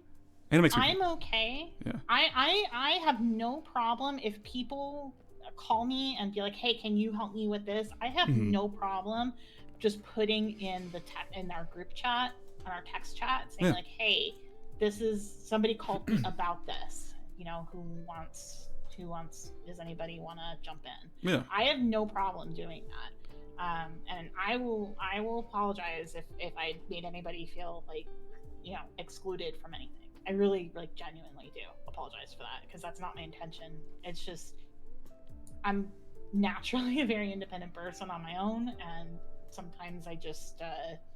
it makes me. I'm okay. Yeah. I have no problem if people call me and be like, "Hey, can you help me with this?" I have no problem just putting in in our group chat, on our text chat, saying like, "Hey, this is somebody called me about this. You know, who wants? Does anybody want to jump in?" Yeah. I have no problem doing that. And I will apologize if I made anybody feel like, you know, excluded from anything. I really, like, genuinely do apologize for that, because that's not my intention. It's just, I'm naturally a very independent person on my own, and sometimes I just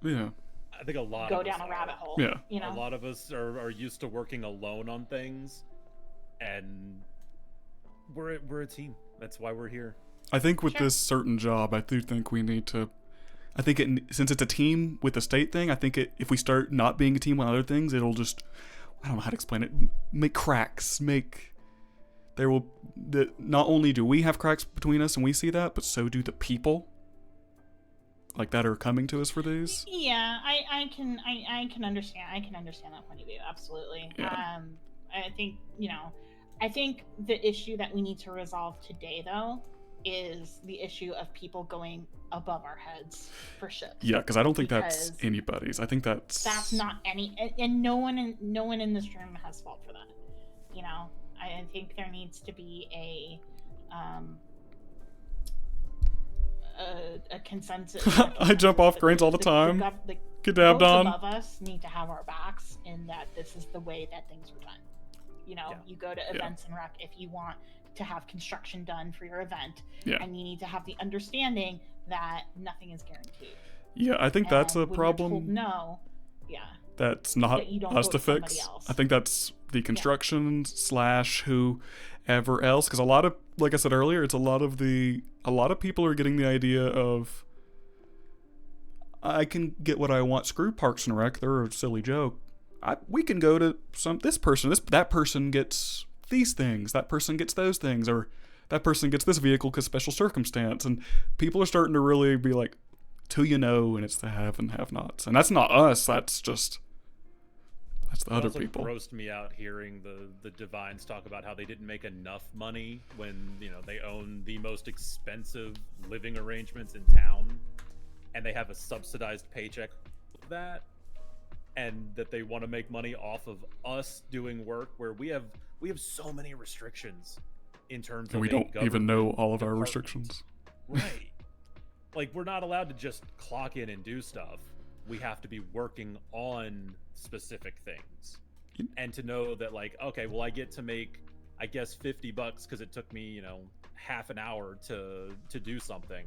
yeah. I think a lot go of down us a rabbit hole. Yeah. You know, a lot of us are used to working alone on things, and we're a team. That's why we're here. I think with this certain job, I do think we need to. I think since it's a team with the state thing, I think if we start not being a team on other things, it'll just, I don't know how to explain it, make cracks, not only do we have cracks between us and we see that, but so do the people like that are coming to us for these. Yeah, I can understand. I can understand that point of view. Absolutely. Yeah. I think, you know, I think the issue that we need to resolve today, though, is the issue of people going above our heads for shit. Yeah, because I don't think that's anybody's. I think that's not any, and no one in this room has fault for that. You know, I think there needs to be a consensus. I jump off grains all the time. Get dabbed those on. Above us need to have our backs in that this is the way that things are done. You know, you go to events and rec if you want to have construction done for your event, and you need to have the understanding that nothing is guaranteed. Yeah, I think that's a problem. Told no, that's not that you don't us go to somebody fix. else. I think that's the construction / whoever else, because a lot of, like I said earlier, it's a lot of people are getting the idea of, I can get what I want. Screw Parks and Rec, they're a silly joke. We can go to that person gets these things, that person gets those things, or that person gets this vehicle because special circumstance, and people are starting to really be like, who you know, and it's the have and have-nots, and that's not us. That's the other people. It grossed me out hearing the Divines talk about how they didn't make enough money when, you know, they own the most expensive living arrangements in town, and they have a subsidized paycheck with that, and that they want to make money off of us doing work where we have so many restrictions in terms of we don't even know all of our restrictions. Right. Like, we're not allowed to just clock in and do stuff. We have to be working on specific things. And to know that, like, okay, well, I get to make, I guess, $50 because it took me, you know, half an hour to do something.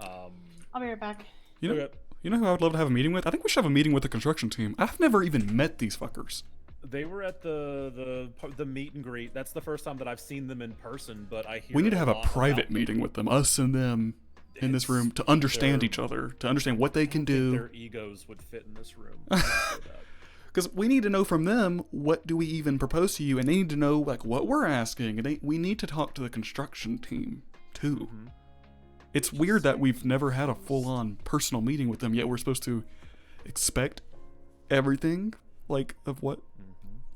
I'll be right back. You know who I would love to have a meeting with? I think we should have a meeting with the construction team. I've never even met these fuckers. They were at the meet and greet. That's the first time that I've seen them in person, but I hear we need to have a lot private meeting with them, us and them, in this room, to understand each other, to understand what they can do. Their egos would fit in this room. Because we need to know from them, what do we even propose to you, and they need to know, like, what we're asking, and we need to talk to the construction team too. It's weird that we've never had a full-on personal meeting with them, yet we're supposed to expect everything, like, of what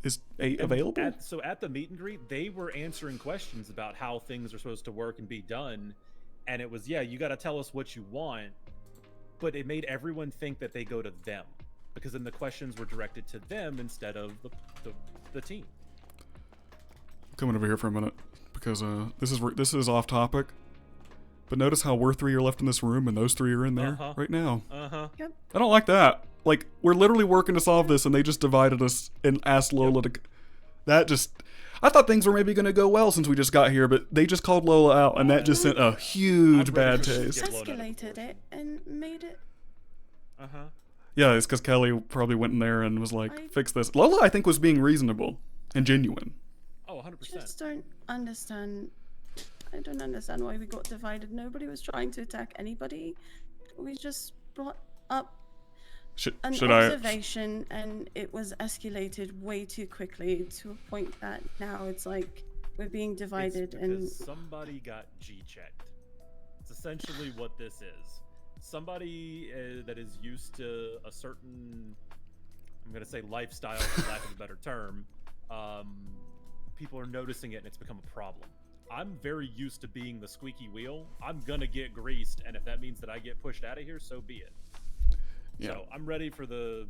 is available. So at the meet and greet, they were answering questions about how things are supposed to work and be done, and it was, you got to tell us what you want, but it made everyone think that they go to them, because then the questions were directed to them instead of the team. I'm coming over here for a minute, because this is off topic. But notice how we're 3 are left in this room and those 3 are in there right now. Yep. I don't like that. Like, we're literally working to solve this and they just divided us and asked Lola to... I thought things were maybe going to go well since we just got here, but they just called Lola out and that just sent a huge bad taste. Escalated it and made it. Yeah, it's because Kelly probably went in there and was like, fix this. Lola, I think, was being reasonable and genuine. Oh, 100%. Just don't understand... I don't understand why we got divided. Nobody was trying to attack anybody. We just brought up an observation and it was escalated way too quickly to a point that now it's like we're being divided and somebody got G-checked. It's as essentially what this is. Somebody that is used to a certain, I'm going to say lifestyle for lack of a better term, people are noticing it and it's become a problem. I'm very used to being the squeaky wheel. I'm going to get greased, and if that means that I get pushed out of here, so be it. Yeah. So I'm ready for this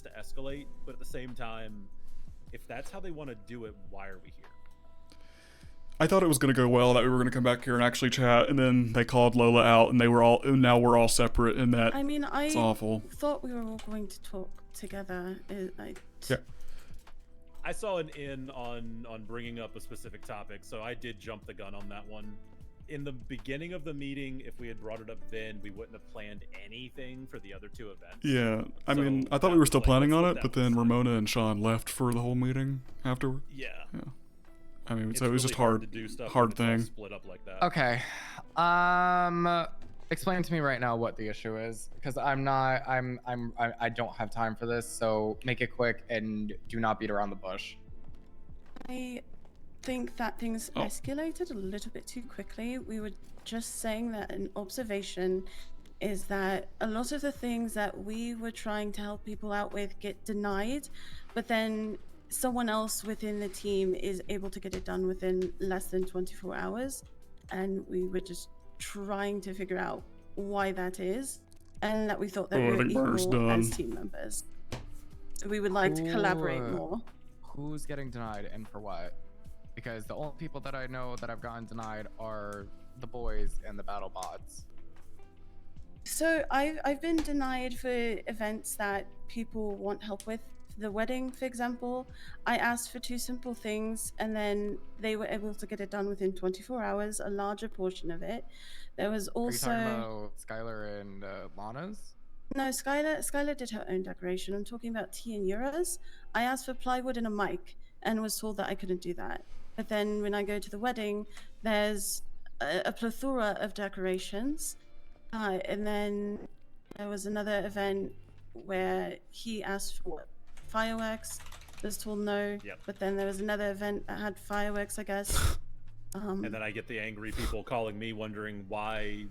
to escalate, but at the same time, if that's how they want to do it, why are we here? I thought it was going to go well, that we were going to come back here and actually chat, and then they called Lola out, and now we're all separate, and that I mean, it's awful. thought we were all going to talk together. Yeah. I saw an in on bringing up a specific topic, so I did jump the gun on that one. In the beginning of the meeting, if we had brought it up then, we wouldn't have planned anything for the other two events. Yeah, I So mean, I thought that we were was still like, planning let's on let it, that but one then slide. Ramona and Sean left for the whole meeting afterward. Yeah. I mean, It's so it was really just hard to do stuff when hard it's all thing. split up like that. Okay. Explain to me right now what the issue is, because I don't have time for this. So make it quick and do not beat around the bush. I think that things escalated a little bit too quickly. We were just saying that an observation is that a lot of the things that we were trying to help people out with get denied, but then someone else within the team is able to get it done within less than 24 hours. And we were just trying to figure out why that is, and that we thought that Oh, I we were think Burner's equal as done. team members. So we would like to collaborate more. Who's getting denied and for what? Because the only people that I know that have gotten denied are the boys and the battle bots. So I've been denied for events that people want help with. The wedding, for example, I asked for 2 simple things, and then they were able to get it done within 24 hours, a larger portion of it. There was also... Are you talking about Skylar and Lana's? No, Skylar did her own decoration. I'm talking about tea and Euros. I asked for plywood and a mic and was told that I couldn't do that. But then when I go to the wedding, there's a plethora of decorations. And then there was another event where he asked for fireworks. Was told no. Yep. But then there was another event that had fireworks, I guess. And then I get the angry people calling me wondering why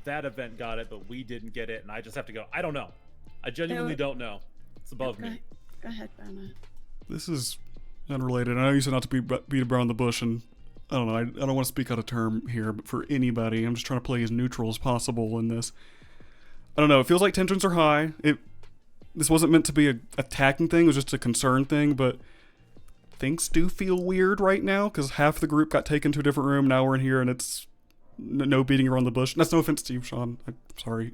that event got it, but we didn't get it, and I just have to go, I don't know. I genuinely don't know. It's above me. Go ahead, Banner. This is unrelated. I know you said not to beat around the bush, and I don't know. I don't want to speak out of term here, but for anybody, I'm just trying to play as neutral as possible in this. I don't know. It feels like tensions are high. This wasn't meant to be a attacking thing. It was just a concern thing, but things do feel weird right now because half the group got taken to a different room. Now we're in here, and it's no beating around the bush. That's no offense to you, Sean. I'm sorry.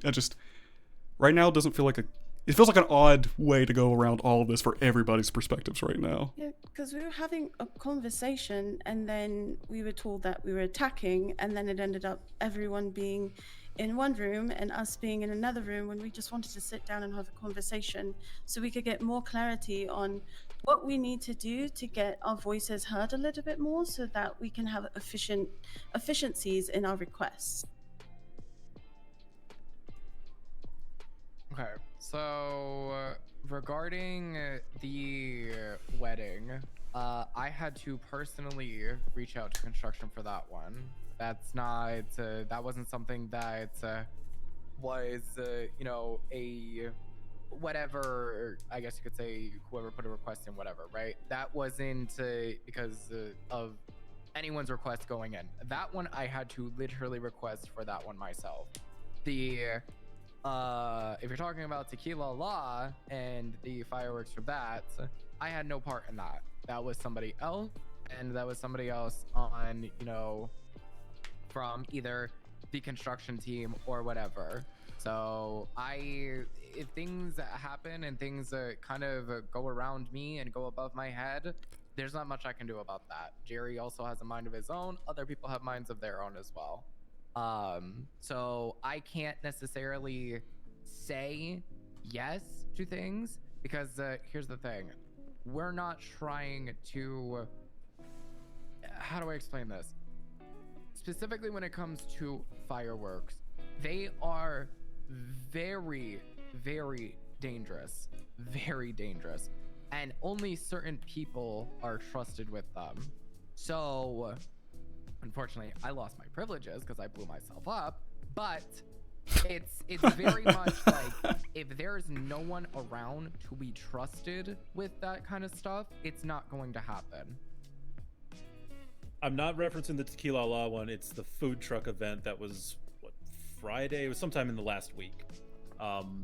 Right now it doesn't feel like it feels like an odd way to go around all of this for everybody's perspectives right now. Yeah, because we were having a conversation and then we were told that we were attacking, and then it ended up everyone being in one room and us being in another room when we just wanted to sit down and have a conversation so we could get more clarity on what we need to do to get our voices heard a little bit more so that we can have efficiencies in our requests. Okay, so regarding the wedding, I had to personally reach out to construction for that one. That's not, that wasn't something that was, you know, a whatever, I guess you could say, whoever put a request in, whatever, right? That wasn't because of anyone's request going in. That one I had to literally request for that one myself. If you're talking about Tequila Law and the fireworks for that, I had no part in that. That was somebody else, and that was somebody else on, you know, from either the construction team or whatever. So if things happen and things kind of go around me and go above my head, there's not much I can do about that. Jerry also has a mind of his own. Other people have minds of their own as well. So I can't necessarily say yes to things because here's the thing. We're not trying to, how do I explain this? Specifically when it comes to fireworks, they are very, very dangerous, and only certain people are trusted with them. So Unfortunately, I lost my privileges because I blew myself up, but it's very much like if there's no one around to be trusted with that kind of stuff, it's not going to happen. I'm not referencing the Tequila Law one. It's the food truck event that was, what, Friday? It was sometime in the last week.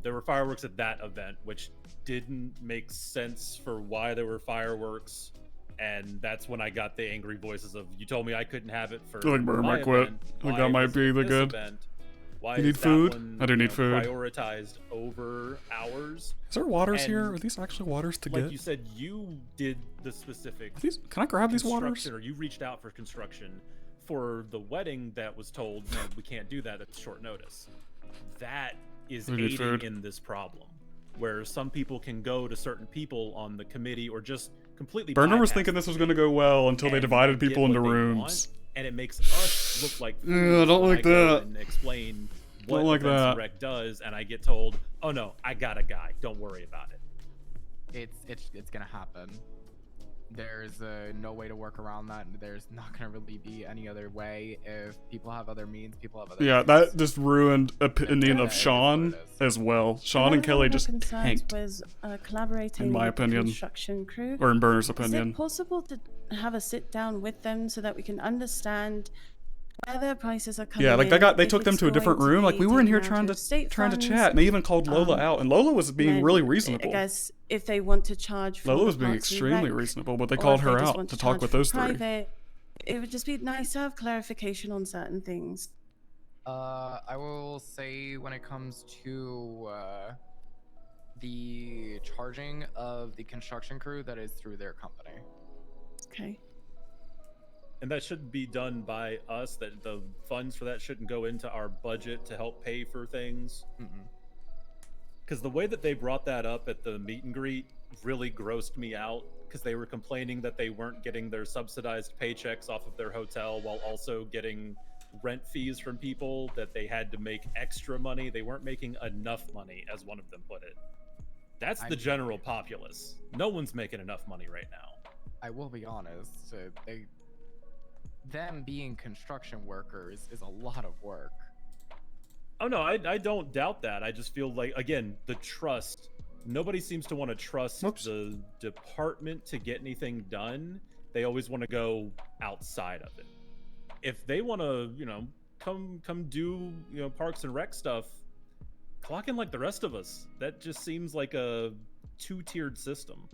There were fireworks at that event, which didn't make sense for why there were fireworks. And that's when I got the angry voices of, you told me I couldn't have it for I think Burner my might quit. event. I think Why that might was be it the this good. event? Why You is need that food? one, I do need food. prioritized over ours? Is there waters And here? Are these actually waters to like get? you said, you did the specific Can I grab these waters? construction, or you reached out for construction for the wedding that was told, no, we can't do that at short notice. That is We need aiding food. in this problem, where some people can go to certain people on the committee or just completely Burner was bypass thinking this was going to go well until they and divided get people what into they rooms. want, and it makes us look like Yeah, I fools don't when like I go that. and explain what Don't like Events that. Rec does, and I get told, "Oh no, I got a guy. Don't worry about it." It's gonna happen. There's no way to work around that. There's not gonna really be any other way. If people have other means, people have other Yeah, means. that just ruined opinion Yeah, of it is Sean what it is. as well. Sean and Another Kelly one of just our concerns tanked, was collaborating in my with the opinion. construction crew. Or in Burner's Is opinion. it possible to have a sit down with them so that we can understand where their prices are coming Yeah, like in, they if took them it's to a different going to room. Like be we were in taken here out trying of to state funds, chat, and they even called Lola out, and Lola was being then really I reasonable. guess if they want to charge for Lola the was being parts we extremely rec, reasonable, but they or called if her just out want to to talk charge with for those three. private, it would just be nice to have clarification on certain things. I will say when it comes to the charging of the construction crew, that is through their company. Okay. And that shouldn't be done by us. That the funds for that shouldn't go into our budget to help pay for things. Because the way that they brought that up at the meet and greet really grossed me out, because they were complaining that they weren't getting their subsidized paychecks off of their hotel while also getting rent fees from people, that they had to make extra money. They weren't making enough money, as one of them put it. That's the general populace. No one's making enough money right now. I will be honest, them being construction workers is a lot of work. Oh no, I don't doubt that. I just feel like, again, the trust. Nobody seems to want to trust the department to get anything done. They always want to go outside of it. If they want to, come do, Parks and Rec stuff, clock in like the rest of us. That just seems like a two-tiered system.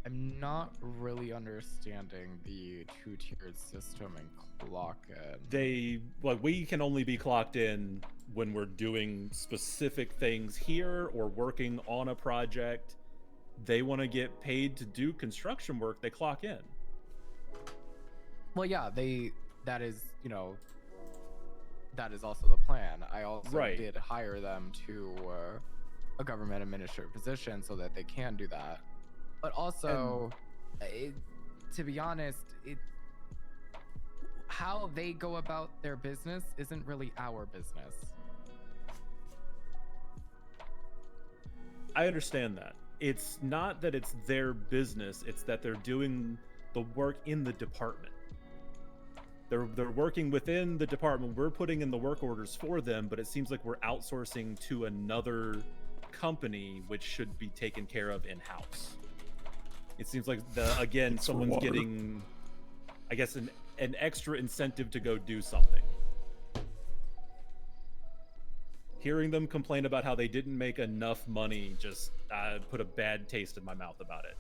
I'm not really understanding the two-tiered system and clock in. We can only be clocked in when we're doing specific things here or working on a project. They want to get paid to do construction work, they clock in. Well, yeah, that is also the plan. I also did hire them to a government administrative position so that they can do that. But also, to be honest, how they go about their business isn't really our business. I understand that. It's not that it's their business, it's that they're doing the work in the department. They're working within the department. We're putting in the work orders for them, but it seems like we're outsourcing to another company, which should be taken care of in-house. It seems like someone's getting, I guess, an extra incentive to go do something. Hearing them complain about how they didn't make enough money just put a bad taste in my mouth about it.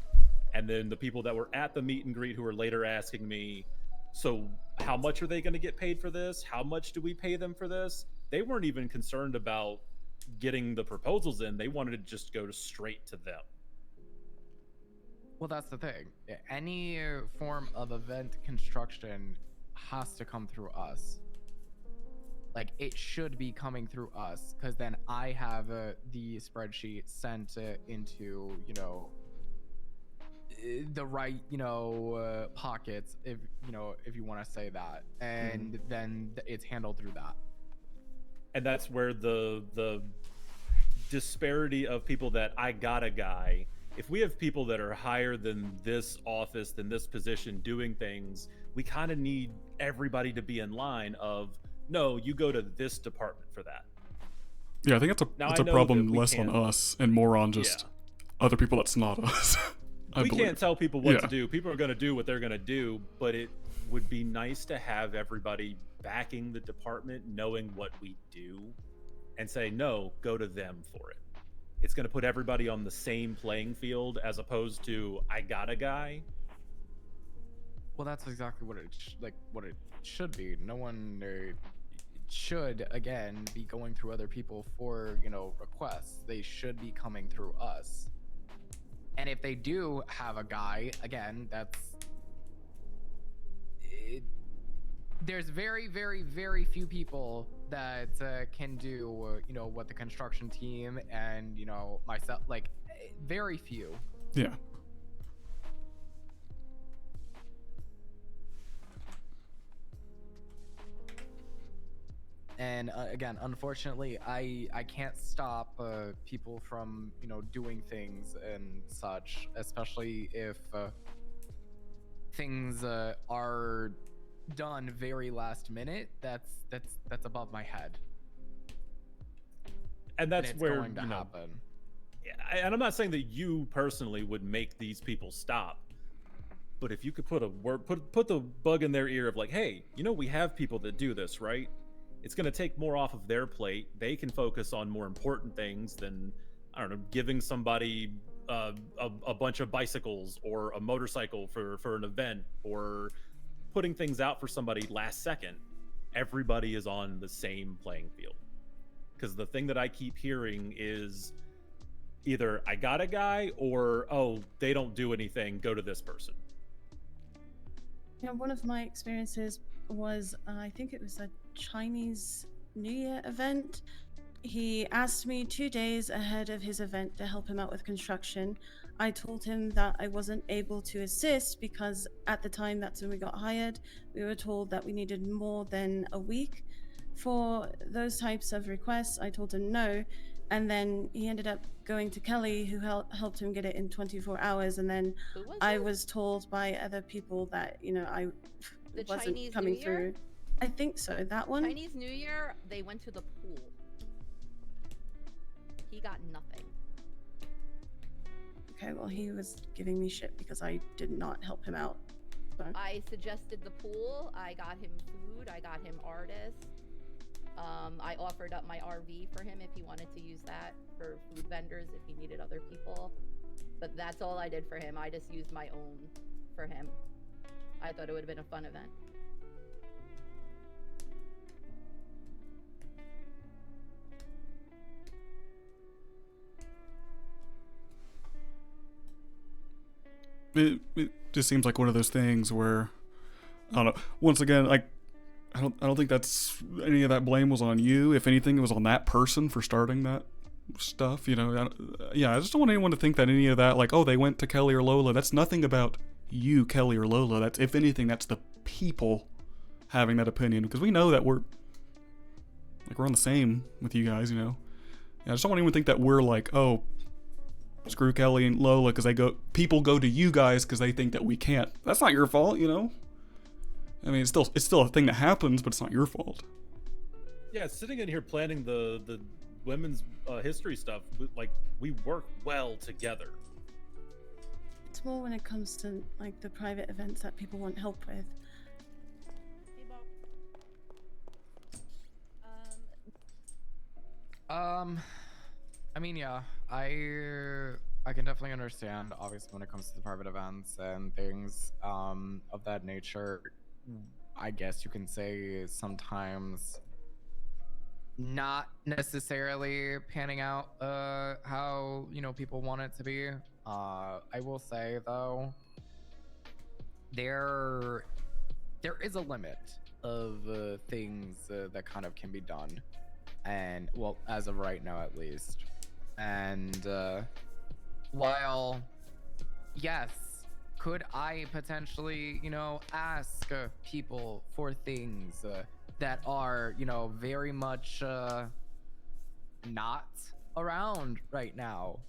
And then the people that were at the meet and greet who were later asking me, so how much are they going to get paid for this? How much do we pay them for this? They weren't even concerned about getting the proposals in. They wanted to just go straight to them. Well, that's the thing. Any form of event construction has to come through us. Like, it should be coming through us, because then I have the spreadsheet sent into, the right, pockets, if you want to say that, and then it's handled through that. And that's where the disparity of people that I got a guy if we have people that are higher than this office, than this position doing things, we kind of need everybody to be in line of, no, you go to this department for that. Yeah, I think Now, it's I a know problem that we less on can't- us and more on just other people that's not us. I We believe. can't tell people what Yeah. to do. People are going to do what they're going to do, but it would be nice to have everybody backing the department, knowing what we do, and say, no, go to them for it. It's going to put everybody on the same playing field as opposed to, I got a guy. Well, that's exactly what what it should be. No one should again be going through other people for requests. They should be coming through us. And if they do have a guy, again, there's very, very, very few people that can do what the construction team and myself, very few. Yeah. And again, unfortunately, I can't stop people from doing things and such, especially if things are done very last minute. That's above my head. And that's it's where, going to happen. And I'm not saying that you personally would make these people stop, but if you could put a word, put the bug in their ear of like, hey, we have people that do this, right? It's going to take more off of their plate. They can focus on more important things than, I don't know, giving somebody a bunch of bicycles or a motorcycle for an event, or putting things out for somebody last second. Everybody is on the same playing field. Because the thing that I keep hearing is either I got a guy or, oh, they don't do anything, go to this person. One of my experiences was, I think it was a Chinese New Year event. He asked me 2 days ahead of his event to help him out with construction. I told him that I wasn't able to assist because at the time, that's when we got hired. We were told that we needed more than a week for those types of requests. I told him no. And then he ended up going to Kelly, who helped him get it in 24 hours. And then I was told by other people that, I The wasn't Chinese coming New Year? through. I think so. That one? Chinese New Year, they went to the pool. He got nothing. Okay, well, he was giving me shit because I did not help him out. So. I suggested the pool. I got him food. I got him artists. I offered up my RV for him if he wanted to use that for food vendors, if he needed other people. But that's all I did for him. I just used my own for him. I thought it would have been a fun event. It just seems like one of those things where, I don't know. Once again, like, I don't think that's any of that blame was on you. If anything, it was on that person for starting that stuff. I just don't want anyone to think that any of that, like, oh, they went to Kelly or Lola. That's nothing about you, Kelly or Lola. That's, if anything, that's the people having that opinion, because we know that we're on the same with you guys. I just don't want anyone to think that we're like, oh, screw Kelly and Lola because people go to you guys because they think that we can't. That's not your fault, I mean, it's still a thing that happens, but it's not your fault. Yeah, sitting in here planning the women's history stuff, like, we work well together. It's more when it comes to like the private events that people want help with. Hey, Bob. I mean, yeah, I can definitely understand, obviously, when it comes to the private events and things of that nature. I guess you can say sometimes not necessarily panning out how people want it to be. I will say though, there is a limit of things that kind of can be done, and well, as of right now at least. And while yes, could I potentially ask people for things that are very much not around right now?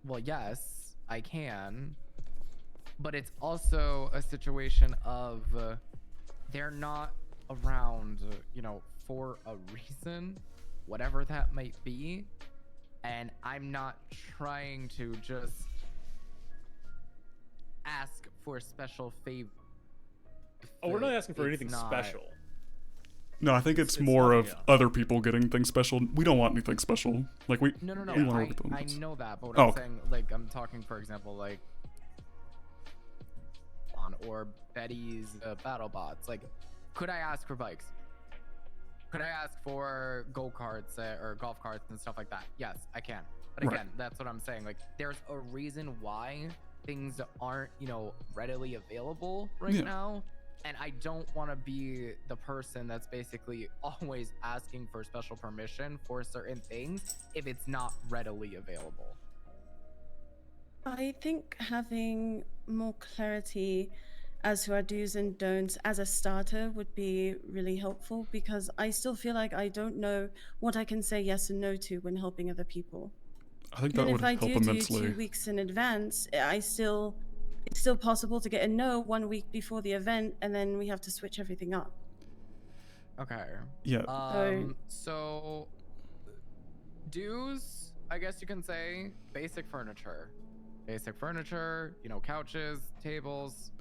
well, yes, I can, but it's also a situation of they're not around, for a reason, whatever that might be, and I'm not trying to just ask for special favor. Oh, we're not asking for anything not- special. No, I think it's It's more not- of yeah. other people getting things special. We don't want anything special. Like we No, we want to work with them. I know that, but what Oh, I'm okay. saying, like, I'm talking, for example, like, or Betty's battle bots. Like, could I ask for bikes? Could I ask for go-karts or golf carts and stuff like that? Yes, I can. But Right. again, that's what I'm saying. Like, there's a reason why things aren't, readily available right Yeah. now. And I don't want to be the person that's basically always asking for special permission for certain things if it's not readily available. I think having more clarity as to our do's and don'ts as a starter would be really helpful, because I still feel like I don't know what I can say yes and no to when helping other people. I think Even that would if I help do immensely. 2 weeks in advance, it's still possible to get a no 1 week before the event, and then we have to switch everything up. Okay. Yeah. So dues, I guess you can say, basic furniture. Basic furniture, couches, tables,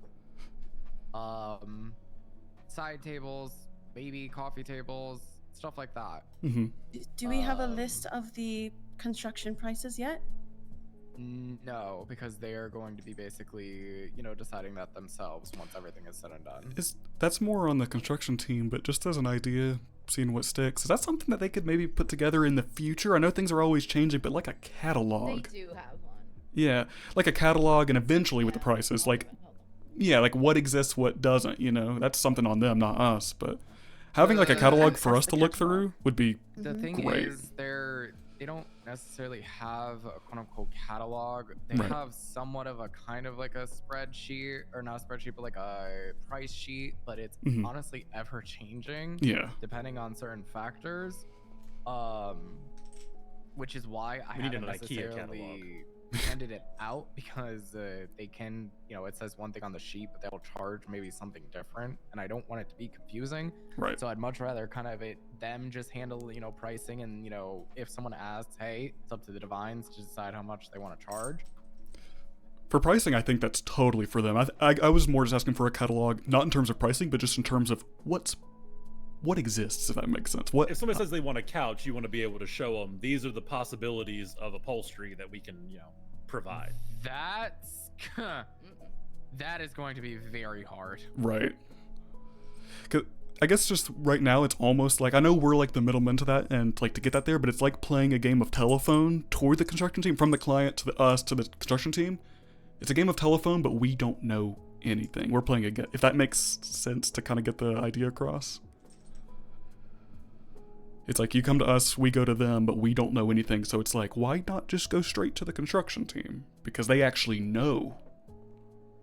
side tables, maybe coffee tables, stuff like that. Mm-hmm. Do we have a list of the construction prices yet? No, because they are going to be basically, deciding that themselves once everything is said and done. That's more on the construction team, but just as an idea, seeing what sticks. Is that something that they could maybe put together in the future? I know things are always changing, but like a catalog. They do have one. Yeah, like a catalog, and eventually with the prices, like, yeah, like what exists, what doesn't. That's something on them, not us. But having like a catalog for us to look through would be The thing great. is, they don't necessarily have a quote-unquote catalog. They Right. have somewhat of a kind of like a spreadsheet, or not a spreadsheet, but like a price sheet, but it's Mhm. honestly ever changing. Yeah. Depending on certain factors. Which is why I We need haven't an IKEA necessarily handed it out, because they can, it says one thing on the sheet, but they'll charge maybe something different, and I don't want it to be confusing. Right. So I'd much rather kind of them just handle, pricing, and if someone asks, hey, it's up to the divines to decide how much they want to charge. For pricing, I think that's totally for them. I was more just asking for a catalog, not in terms of pricing, but just in terms of what exists, if that makes sense. If somebody says they want a couch, you want to be able to show them these are the possibilities of upholstery that we can, provide. That's that is going to be very hard. Right. 'Cause I guess just right now it's almost like, I know we're like the middlemen to that and like to get that there, but it's like playing a game of telephone toward the construction team, from the client to us to the construction team. It's a game of telephone, but we don't know anything. We're playing if that makes sense to kind of get the idea across. It's like you come to us, we go to them, but we don't know anything. So it's like, why not just go straight to the construction team? Because they actually know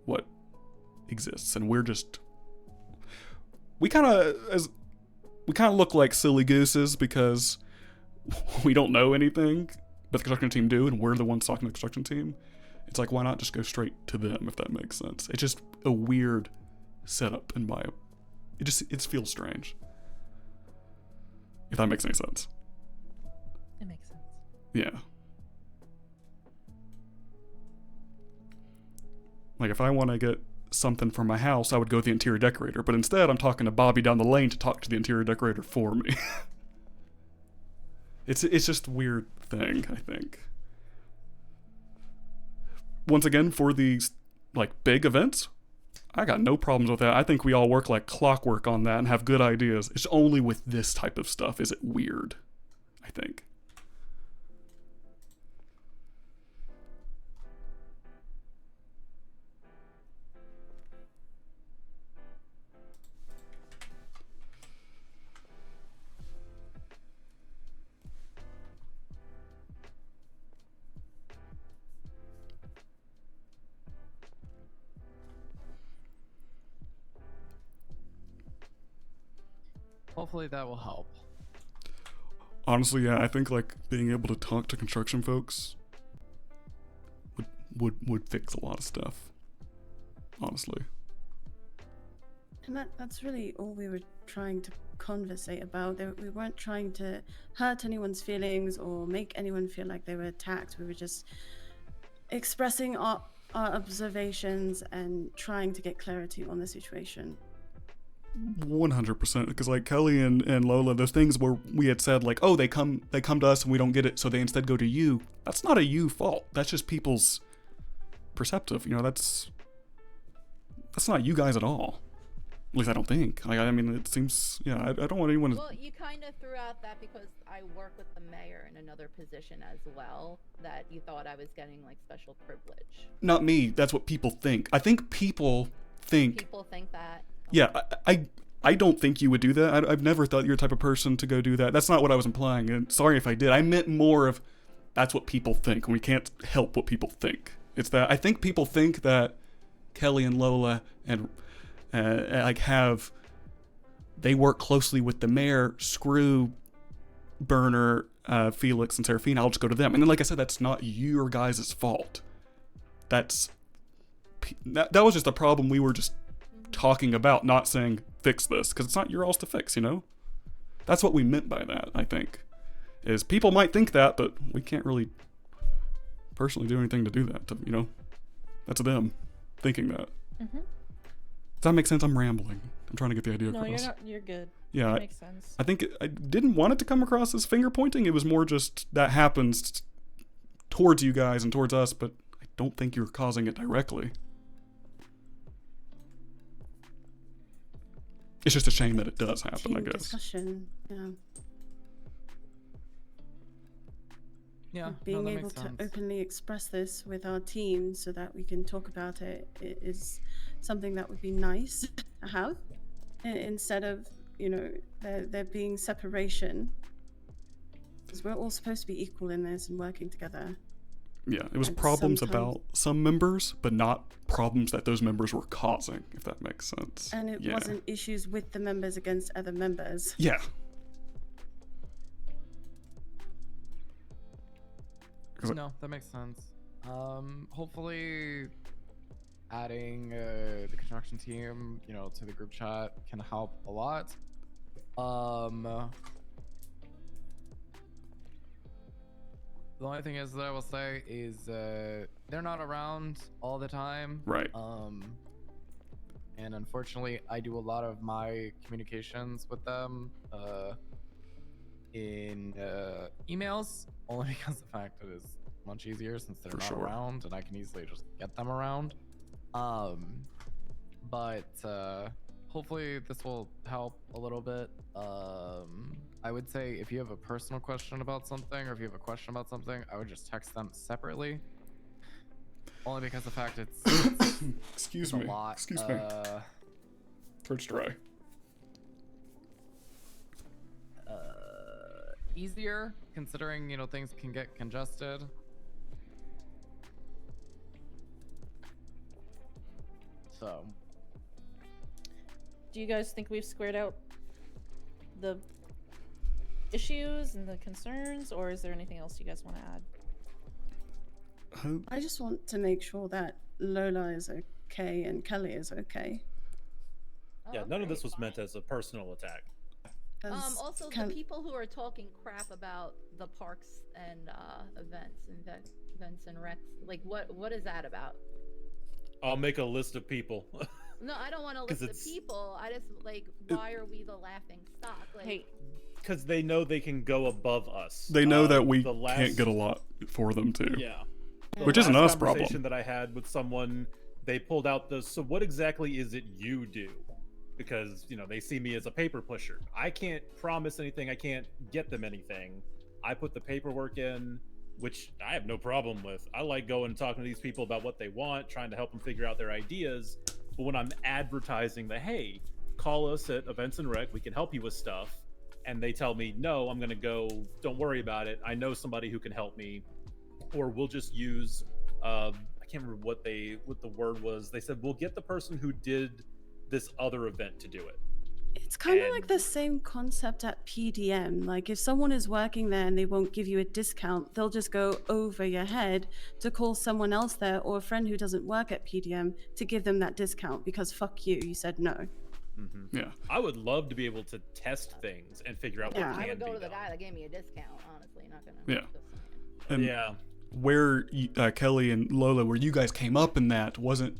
what exists, and we're just we kind of look like silly gooses because we don't know anything, but the construction team do, and we're the ones talking to the construction team. It's like, why not just go straight to them, if that makes sense? It's just a weird setup in my. It feels strange. If that makes any sense. It makes sense. Yeah. Like, if I want to get something for my house, I would go with the interior decorator, but instead I'm talking to Bobby down the lane to talk to the interior decorator for me. It's just a weird thing, I think. Once again, for these like big events, I got no problems with that. I think we all work like clockwork on that and have good ideas. It's only with this type of stuff is it weird, I think. Hopefully that will help. Honestly, yeah, I think like being able to talk to construction folks would fix a lot of stuff. Honestly. And that's really all we were trying to conversate about. We weren't trying to hurt anyone's feelings or make anyone feel like they were attacked. We were just expressing our observations and trying to get clarity on the situation. 100%, because like Kelly and Lola, those things where we had said like, oh, they come to us and we don't get it, so they instead go to you. That's not a you fault. That's just people's perceptive. You know, that's not you guys at all. At least I don't think. Like, I mean, it seems, yeah, I don't want anyone to... Well, you kind of threw out that because I work with the mayor in another position as well, that you thought I was getting, like, special privilege. Not me. That's what people think. I think people think... People think that. Yeah, I don't think you would do that. I've never thought you're the type of person to go do that. That's not what I was implying, and sorry if I did. I meant more of, that's what people think, and we can't help what people think. It's that I think people think that Kelly and Lola and... they work closely with the mayor, screw Burner, Felix, and Seraphina, I'll just go to them. And then, like I said, that's not your guys' fault. That was just a problem we were just talking about, not saying fix this, because it's not your all's to fix, you know? That's what we meant by that, I think. Is people might think that, but we can't really personally do anything to do that, you know? That's them thinking that. Mm-hmm. Does that make sense? I'm rambling. I'm trying to get the idea across. No, you're not. You're good. Yeah, That makes sense. I think I didn't want it to come across as finger pointing. It was more just that happens towards you guys and towards us, but I don't think you're causing it directly. It's just a shame that it does happen, I guess. Discussion, yeah. Yeah, Being able to openly express this with our team so that we can talk about it is something that would be nice to have, instead of, you know, there being separation, because we're all supposed to be equal in this and working together. Yeah, it was And problems sometimes- about some members, but not problems that those members were causing, if that makes sense. And it Yeah. wasn't issues with the members against other members. Yeah. No, that makes sense. Hopefully adding the construction team, you know, to the group chat can help a lot. The only thing is that I will say is they're not around all the time. Right. And unfortunately, I do a lot of my communications with them in emails, only because the fact that it's much easier since they're For not sure. around and I can easily just get them around. But hopefully this will help a little bit. I would say if you have a personal question about something, or if you have a question about something, I would just text them separately. Only because the fact it's Excuse it's me. a lot. Excuse me. Throat's dry. Easier considering, you know, things can get congested. So Do you guys think we've squared out the issues and the concerns, or is there anything else you guys want to add? I just want to make sure that Lola is okay and Kelly is okay. Yeah, none of this was meant as a personal attack. Also, the people who are talking crap about the parks and events and recs, like what is that about? I'll make a list of people. No, I don't want to 'Cause list it's- the people. I just like, why are we the laughing stock? Like, Because they know they can go above us. They know that we the last- can't get a lot for them too. Yeah. Which The isn't last us problem. conversation that I had with someone, they pulled out the, so what exactly is it you do? Because, you know, they see me as a paper pusher. I can't promise anything. I can't get them anything. I put the paperwork in, which I have no problem with. I like going and talking to these people about what they want, trying to help them figure out their ideas. But when I'm advertising the, hey, call us at Events and Rec, we can help you with stuff, and they tell me, no, I'm going to go, don't worry about it. I know somebody who can help me. Or we'll just use, I can't remember what the word was. They said, we'll get the person who did this other event to do it. It's kind of like the same concept at PDM. Like, if someone is working there and they won't give you a discount, they'll just go over your head to call someone else there or a friend who doesn't work at PDM to give them that discount because fuck you, you said no. Yeah. I would love to be able to test things and figure out what I can would go be to the done. guy that gave me a discount, honestly. Not gonna. Yeah. And Yeah. where Kelly and Lola, where you guys came up in that, wasn't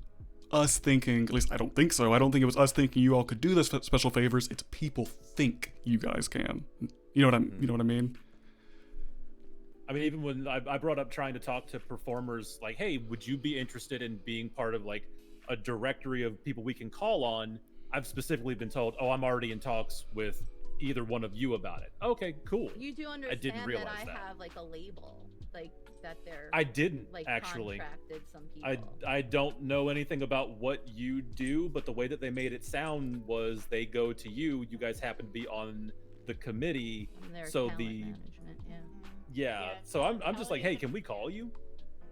us thinking, at least I don't think so. I don't think it was us thinking you all could do this special favors. It's people think you guys can. You know what I mean? I mean, even when I brought up trying to talk to performers, like, hey, would you be interested in being part of like a directory of people we can call on? I've specifically been told, oh, I'm already in talks with either one of you about it. Okay, cool. You do understand I didn't realize that I that. have like a label, like that they're. I didn't like actually. contracted some people. I don't know anything about what you do, but the way that they made it sound was they go to you. You guys happen to be on the committee, so the yeah. So I'm just like, hey, can we call you?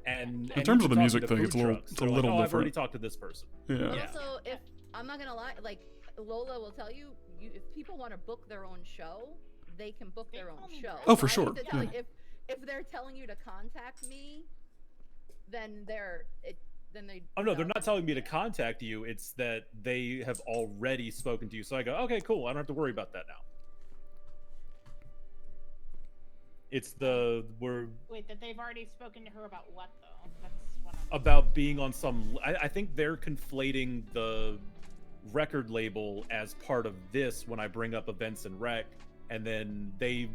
And in terms you of the can talk music to thing, food it's a little trucks. it's a They're like, little oh, I've already different. talked to this person. Yeah. Also, if I'm not gonna lie, like Lola will tell you, if people want to book their own show, they can book their own show. Oh, for So I sure, need to tell you, yeah. if they're telling you to contact me, then they. Oh no, they're not telling me to contact you. It's that they have already spoken to you. So I go, okay, cool. I don't have to worry about that now. It's Wait, that they've already spoken to her about what though? That's what I'm. about being on some. I think they're conflating the record label as part of this when I bring up events and rec, and then they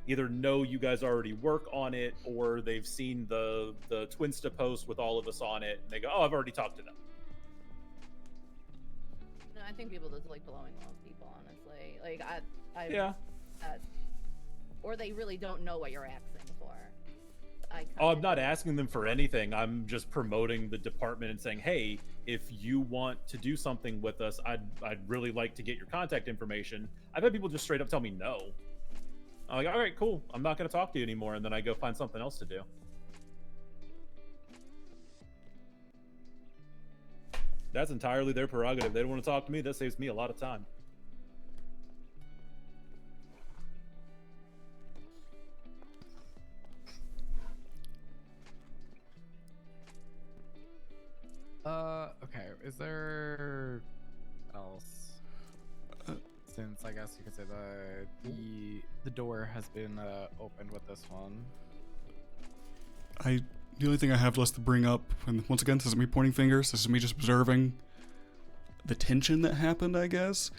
either know you guys already work on it or they've seen the Twinsta post with all of us on it, and they go, oh, I've already talked to them. No, I think people just like blowing off people, honestly. Like I Yeah. Or they really don't know what you're asking for. Oh, I'm not asking them for anything. I'm just promoting the department and saying, hey, if you want to do something with us, I'd really like to get your contact information. I've had people just straight up tell me no. I'm like, all right, cool. I'm not going to talk to you anymore. And then I go find something else to do. That's entirely their prerogative. They don't want to talk to me. That saves me a lot of time. Okay. Is there else? Since I guess you could say the door has been opened with this one. The only thing I have left to bring up, and once again, this isn't me pointing fingers, this is me just observing the tension that happened, I guess.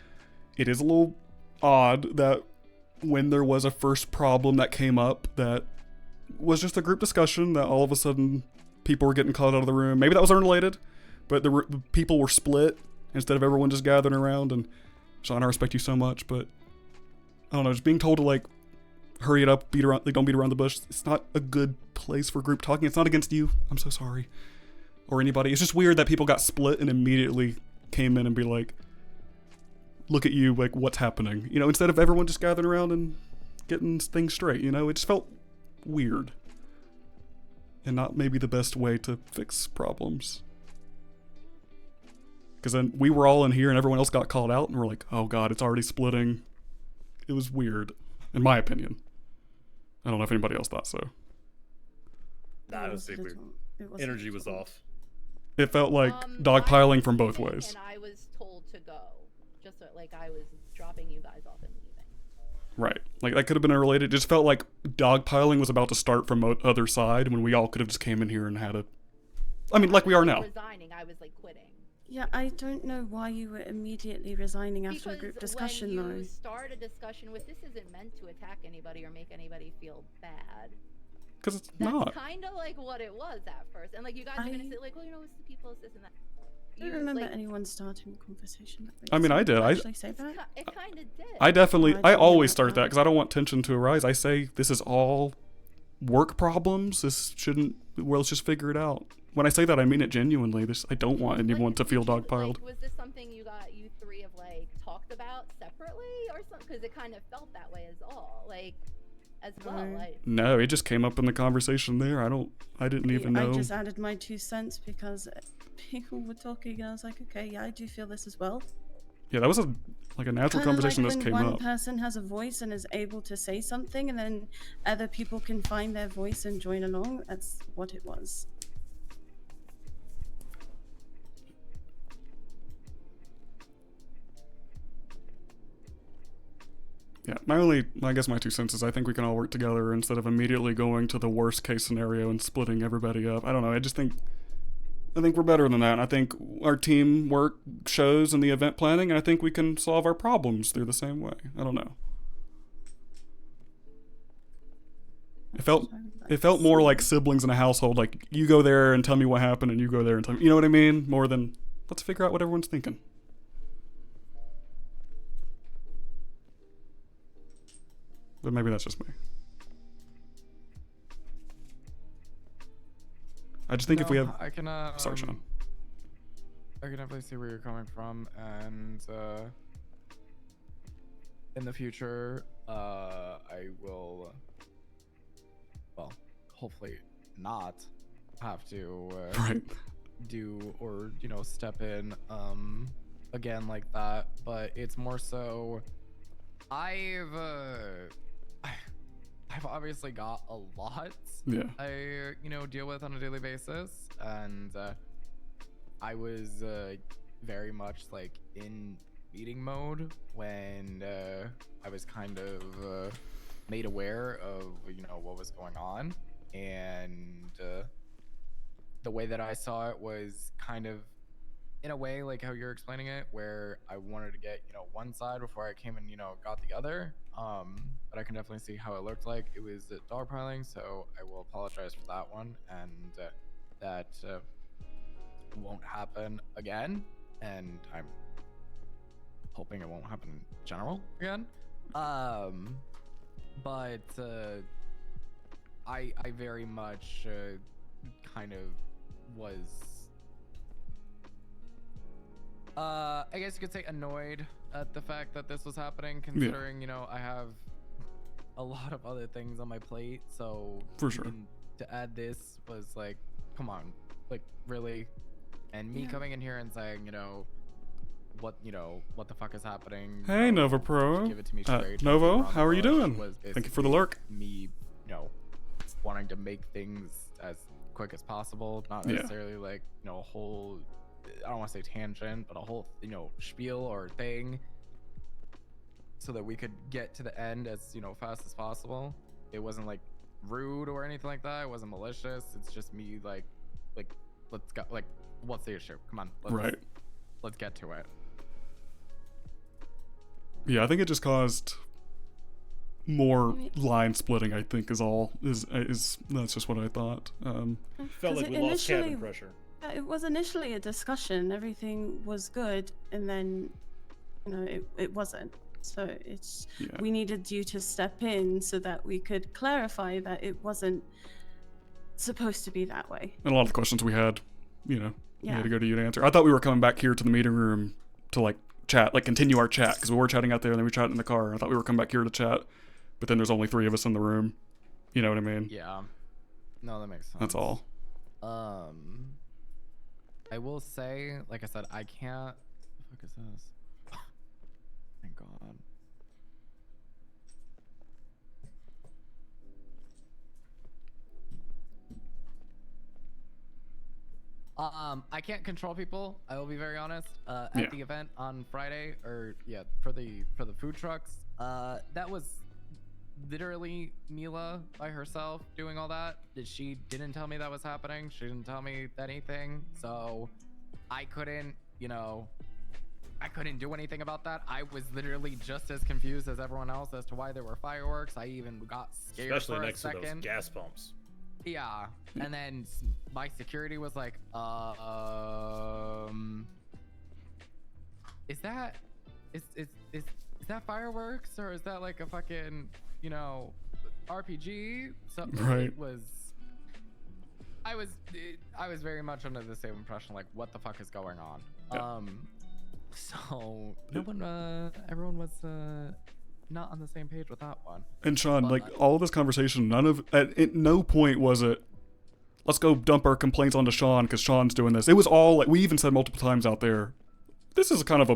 It is a little odd that when there was a first problem that came up that was just a group discussion, that all of a sudden people were getting called out of the room. Maybe that was unrelated, but the people were split instead of everyone just gathering around. And Sean, I respect you so much, but I don't know, just being told to like hurry it up, beat around, like don't beat around the bush. It's not a good place for group talking. It's not against you. I'm so sorry, or anybody. It's just weird that people got split and immediately came in and be like, look at you, like what's happening? You know, instead of everyone just gathering around and getting things straight. You know, it just felt weird and not maybe the best way to fix problems. Because then we were all in here and everyone else got called out and we're like, oh god, it's already splitting. It was weird, in my opinion. I don't know if anybody else thought so. Nah, it was weird. Energy was off. It felt like dogpiling from both ways. And I was told to go, just so, like I was dropping you guys off and leaving. Right. Like that could have been unrelated. It just felt like dogpiling was about to start from other side when we all could have just came in here and had a... I mean, like we are now. Resigning, I was like quitting. Yeah, I don't know why you were immediately resigning after a group discussion, when you though. start a discussion with, this isn't meant to attack anybody or make anybody feel bad. Because it's That's not. kind of like what it was at first. And like you guys are going to say like, well, you know, it's the people, it's this and that. I don't remember anyone starting a conversation that way. I mean, I did. Actually say that? It kind of did. I definitely... Oh, I didn't always know start that because I don't want tension to arise. I say, this is all work problems. This shouldn't... Well, let's just figure it out. When I say that, I mean it genuinely. I don't want anyone to feel dogpiled. Like, was this something you three have like talked about separately or something? Because it kind of felt that way as well. Like, No, it just came up in the conversation there. I didn't even know. I just added my 2 cents because people were talking and I was like, okay, yeah, I do feel this as well. Yeah, that was a natural conversation like this when came one up. person has a voice and is able to say something, and then other people can find their voice and join along. That's what it was. Yeah, I guess my 2 cents is I think we can all work together instead of immediately going to the worst case scenario and splitting everybody up. I don't know. I think we're better than that. And I think our teamwork shows in the event planning, and I think we can solve our problems through the same way. I don't know. It felt more like siblings in a household. Like, you go there and tell me what happened, and you go there and tell me. You know what I mean? More than let's figure out what everyone's thinking. But maybe that's just me. I just think if we have... I can, Sorry, Sean. I can definitely see where you're coming from, and in the future, I will, well, hopefully not have to right. do or step in again like that. But it's more so I've obviously got a lot Yeah. I deal with on a daily basis, and I was very much like in meeting mode when I was kind of made aware of what was going on, and the way that I saw it was kind of in a way like how you're explaining it, where I wanted to get one side before I came and got the other. But I can definitely see how it looked like it was dogpiling, so I will apologize for that one, and that won't happen again, and I'm hoping it won't happen in general again. But I very much kind of was I guess you could say annoyed at the fact that this was happening, considering I have a lot of other things on my plate, so for sure to add this was like, come on, like, really? And me coming in here and saying what the fuck is happening. Hey, Nova Pro. Give it to me straight. Novo, how are you doing? Was Thank you for the lurk. Me wanting to make things as quick as possible, not necessarily like a whole, I don't want to say tangent, but a whole spiel or thing, so that we could get to the end as fast as possible. It wasn't like rude or anything like that. It wasn't malicious. It's just me like let's go, like, what's the issue? Come on, let's get to it. Yeah, I think it just caused more line splitting. I think is that's just what I thought. Felt like we lost cabin pressure. It was initially a discussion. Everything was good, and then it wasn't. So we needed you to step in so that we could clarify that it wasn't supposed to be that way. And a lot of the questions we had, we had to go to you to answer. I thought we were coming back here to the meeting room to like chat, like continue our chat, because we were chatting out there and then we chatted in the car. I thought we were coming back here to chat, but then there's only 3 of us in the room. You know what I mean? Yeah. No, that makes sense. That's all. I will say, like I said, I can't. What the fuck is this? Thank God. I can't control people. I will be very honest. At the event on Friday, or for the food trucks, that was literally Mila by herself doing all that. She didn't tell me that was happening. She didn't tell me anything, so I couldn't, I couldn't do anything about that. I was literally just as confused as everyone else as to why there were fireworks. I even got scared especially for a next second. to those gas pumps. Yeah, and then my security was like, is that fireworks, or is that like a fucking RPG? So right. It was. I was very much under the same impression, like, what the fuck is going on? Yeah. So everyone was not on the same page with that one. And Sean, like, all of this conversation, at no point was it, let's go dump our complaints onto Sean because Sean's doing this. It was all like, we even said multiple times out there, this is kind of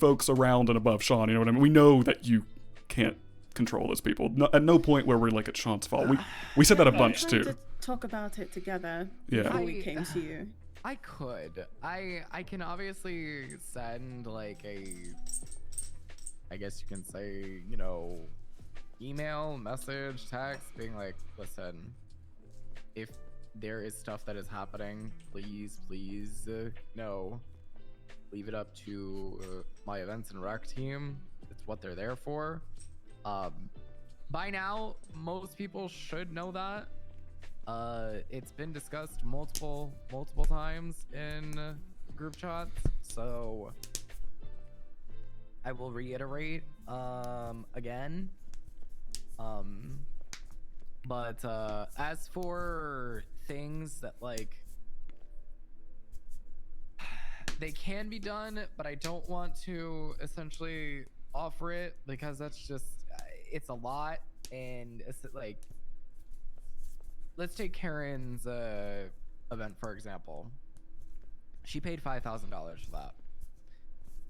folks around and above Sean. You know what I mean? We know that you can't control those people. No, at no point where we're like it's Sean's fault. We said that a bunch We were too. trying to talk about it together Yeah. before we came to you. I could. I can obviously send like I guess you can say, you know, email, message, text, being like, listen, if there is stuff that is happening, please, no, leave it up to my events and rec team. It's what they're there for. By now, most people should know that. It's been discussed multiple times in group chats, so I will reiterate again. But as for things that like they can be done, but I don't want to essentially offer it because that's just it's a lot, and it's like, let's take Karen's event for example. She paid $5,000 for that.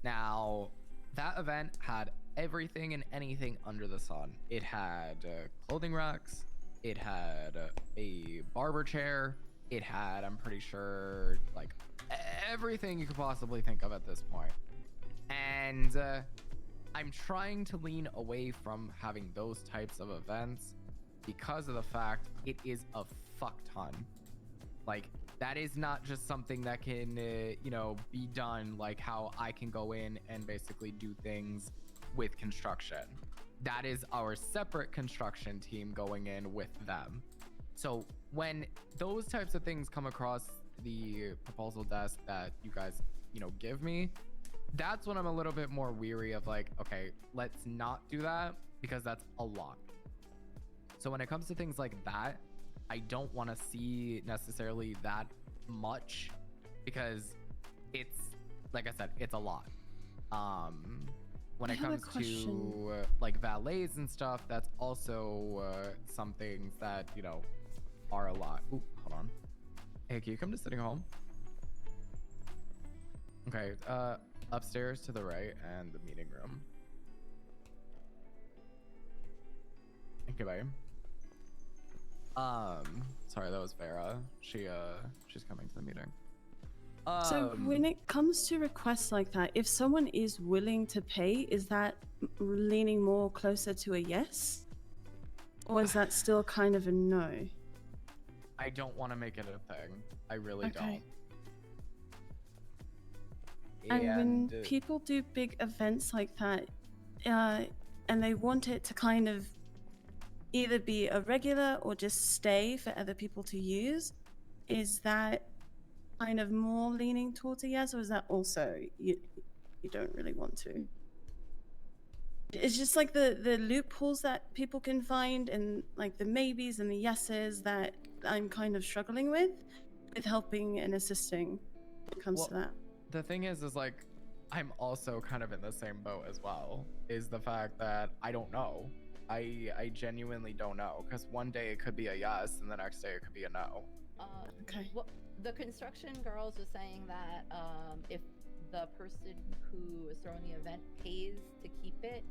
Now, that event had everything and anything under the sun. It had clothing racks, it had a barber chair, it had, I'm pretty sure, like everything you could possibly think of at this point. And I'm trying to lean away from having those types of events because of the fact it is a fuck ton. Like, that is not just something that can, you know, be done like how I can go in and basically do things with construction. That is our separate construction team going in with them. So when those types of things come across the proposal desk that you guys, you know, give me, that's when I'm a little bit more weary of like, okay, let's not do that because that's a lot. So when it comes to things like that, I don't want to see necessarily that much because it's, like I said, it's a lot. When it comes to like valets and stuff, that's also some things that, you know, are a lot. Ooh, hold on. Hey, can you come to sitting home? Okay, upstairs to the right and the meeting room. Okay, bye. Sorry, that was Vera. She's coming to the meeting. So when it comes to requests like that, if someone is willing to pay, is that leaning more closer to a yes? Or is that still kind of a no? I don't want to make it a thing. I really don't. And when people do big events like that, and they want it to kind of either be a regular or just stay for other people to use, is that kind of more leaning towards a yes, or is that also you don't really want to? It's just like the loopholes that people can find and like the maybes and the yeses that I'm kind of struggling with helping and assisting when it comes to that. The thing is like, I'm also kind of in the same boat as well, is the fact that I don't know. I genuinely don't know, because one day it could be a yes and the next day it could be a no. Okay. Well, the construction girls were saying that if the person who is throwing the event pays to keep it,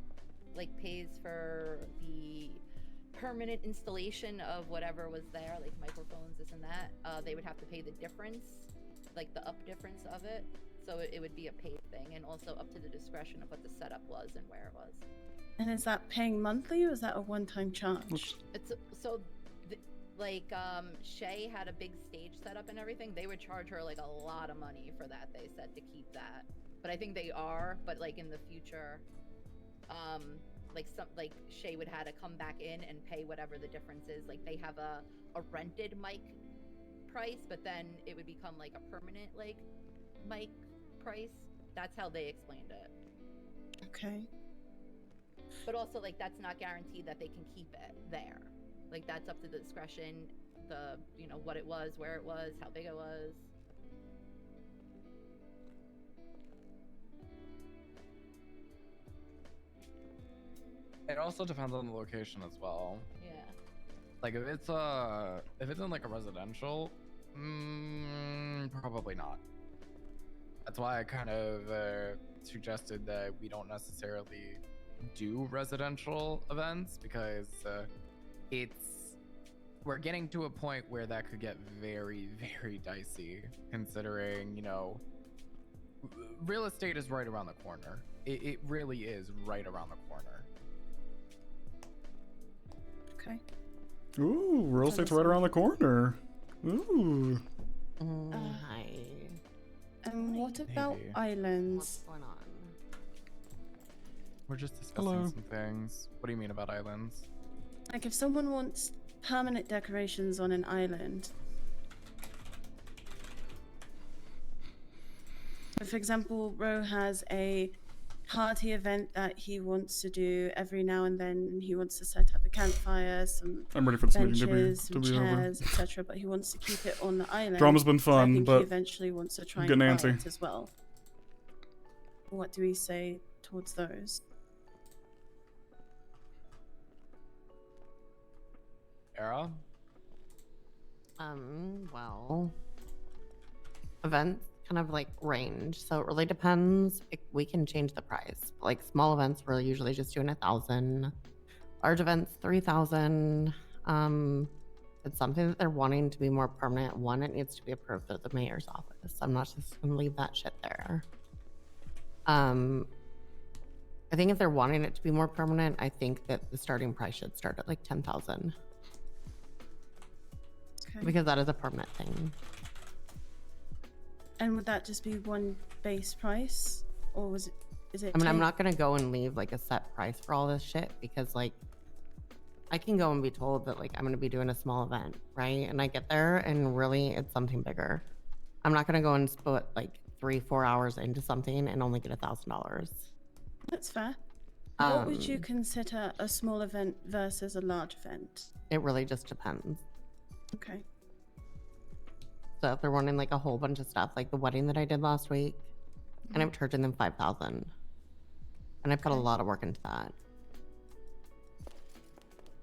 like pays for the permanent installation of whatever was there, like microphones, this and that, they would have to pay the difference, like the up difference of it. So it would be a paid thing, and also up to the discretion of what the setup was and where it was. And is that paying monthly or is that a one-time charge? It's so, like, Shay had a big stage setup and everything. They would charge her like a lot of money for that. They said to keep that, but I think they are. But like in the future, like Shay would have to come back in and pay whatever the difference is. Like they have a rented mic price, but then it would become like a permanent like mic price. That's how they explained it. Okay. But also, like, that's not guaranteed that they can keep it there. Like, that's up to the discretion, the, you know, what it was, where it was, how big it was. It also depends on the location as well. Yeah. Like if it's in like a residential, probably not. That's why I kind of suggested that we don't necessarily do residential events, because we're getting to a point where that could get very, very dicey, considering, you know, real estate is right around the corner. It really is right around the corner. Okay. Ooh, real estate's right around the corner. Ooh. Hi. And what about Maybe. islands? What's going on? We're just discussing Hello. some things. What do you mean about islands? Like if someone wants permanent decorations on an island. For example, Ro has a party event that he wants to do every now and then, and he wants to set up a campfire, some I'm ready for this meeting benches, to some be over. chairs, etc. But he wants to keep it on the island. Drama's been so I fun, think but he eventually wants to try I'm and getting buy antsy. it as well. What do we say towards those? Era? Well, events kind of like range, so it really depends. We can change the price. Like small events, we're usually just doing 1,000. Large events, 3,000. It's something that they're wanting to be more permanent. One, it needs to be approved through the mayor's office. I'm not just gonna leave that shit there. I think if they're wanting it to be more permanent, I think that the starting price should start at like 10,000. Okay. Because that is a permanent thing. And would that just be one base price, or is it? I mean, I'm 10? not gonna go and leave like a set price for all this shit, because like I can go and be told that like I'm gonna be doing a small event, right? And I get there and really it's something bigger. I'm not gonna go and split like 3-4 hours into something and only get $1,000. That's fair. What would you consider a small event versus a large event? It really just depends. Okay. So if they're wanting like a whole bunch of stuff, like the wedding that I did last week, and I'm charging them 5,000, and I put a lot of work into that.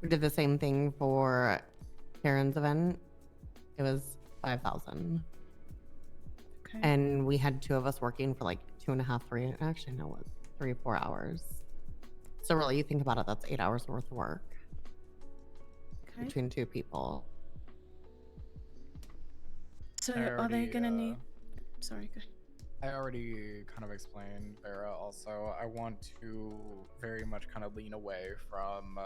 We did the same thing for Karen's event. It was 5,000. Okay. And we had 2 of us working for like 2.5, 3, actually no, what, 3 or 4 hours. So really, you think about it, that's 8 hours worth of work Okay. between 2 people. So I are they already, gonna need? Sorry, go. I already kind of explained, Vera, also. I want to very much kind of lean away from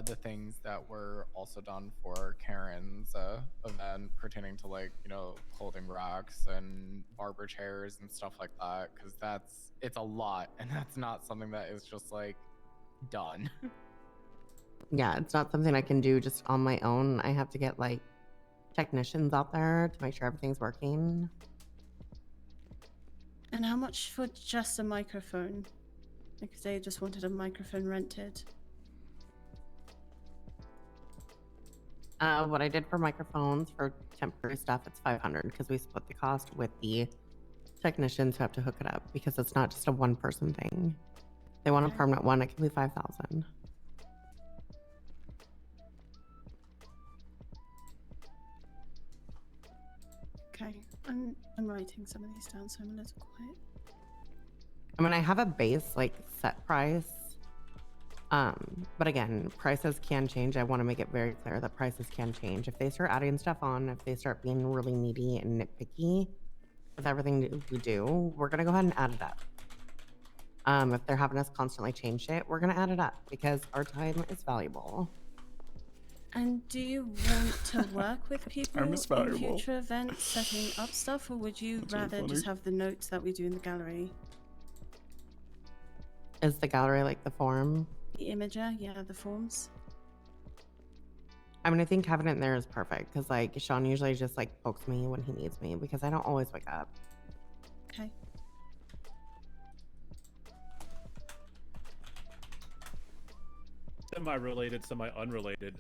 the things that were also done for Karen's event pertaining to, like, you know, clothing racks and barber chairs and stuff like that, because it's a lot, and that's not something that is just like done. Yeah, it's not something I can do just on my own. I have to get like technicians out there to make sure everything's working. And how much for just a microphone? Like if they just wanted a microphone rented. What I did for microphones for temporary stuff, it's 500 because we split the cost with the technicians who have to hook it up, because it's not just a one-person thing. If they want a permanent one, it can be 5,000. Okay, I'm writing some of these down, so I'm a little quiet. I mean, I have a base like set price. But again, prices can change. I want to make it very clear that prices can change. If they start adding stuff on, if they start being really needy and nitpicky with everything that we do, we're going to go ahead and add it up. If they're having us constantly change it, we're going to add it up because our time is valuable. And do you want to work with people I'm just in valuable. future events setting up stuff, or would you That's really rather funny. just have the notes that we do in the gallery? Is the gallery like the forum? The imager, yeah, the forms. I mean, I think having it in there is perfect because like Sean usually just like pokes me when he needs me because I don't always wake up. Okay. Semi-related, semi-unrelated.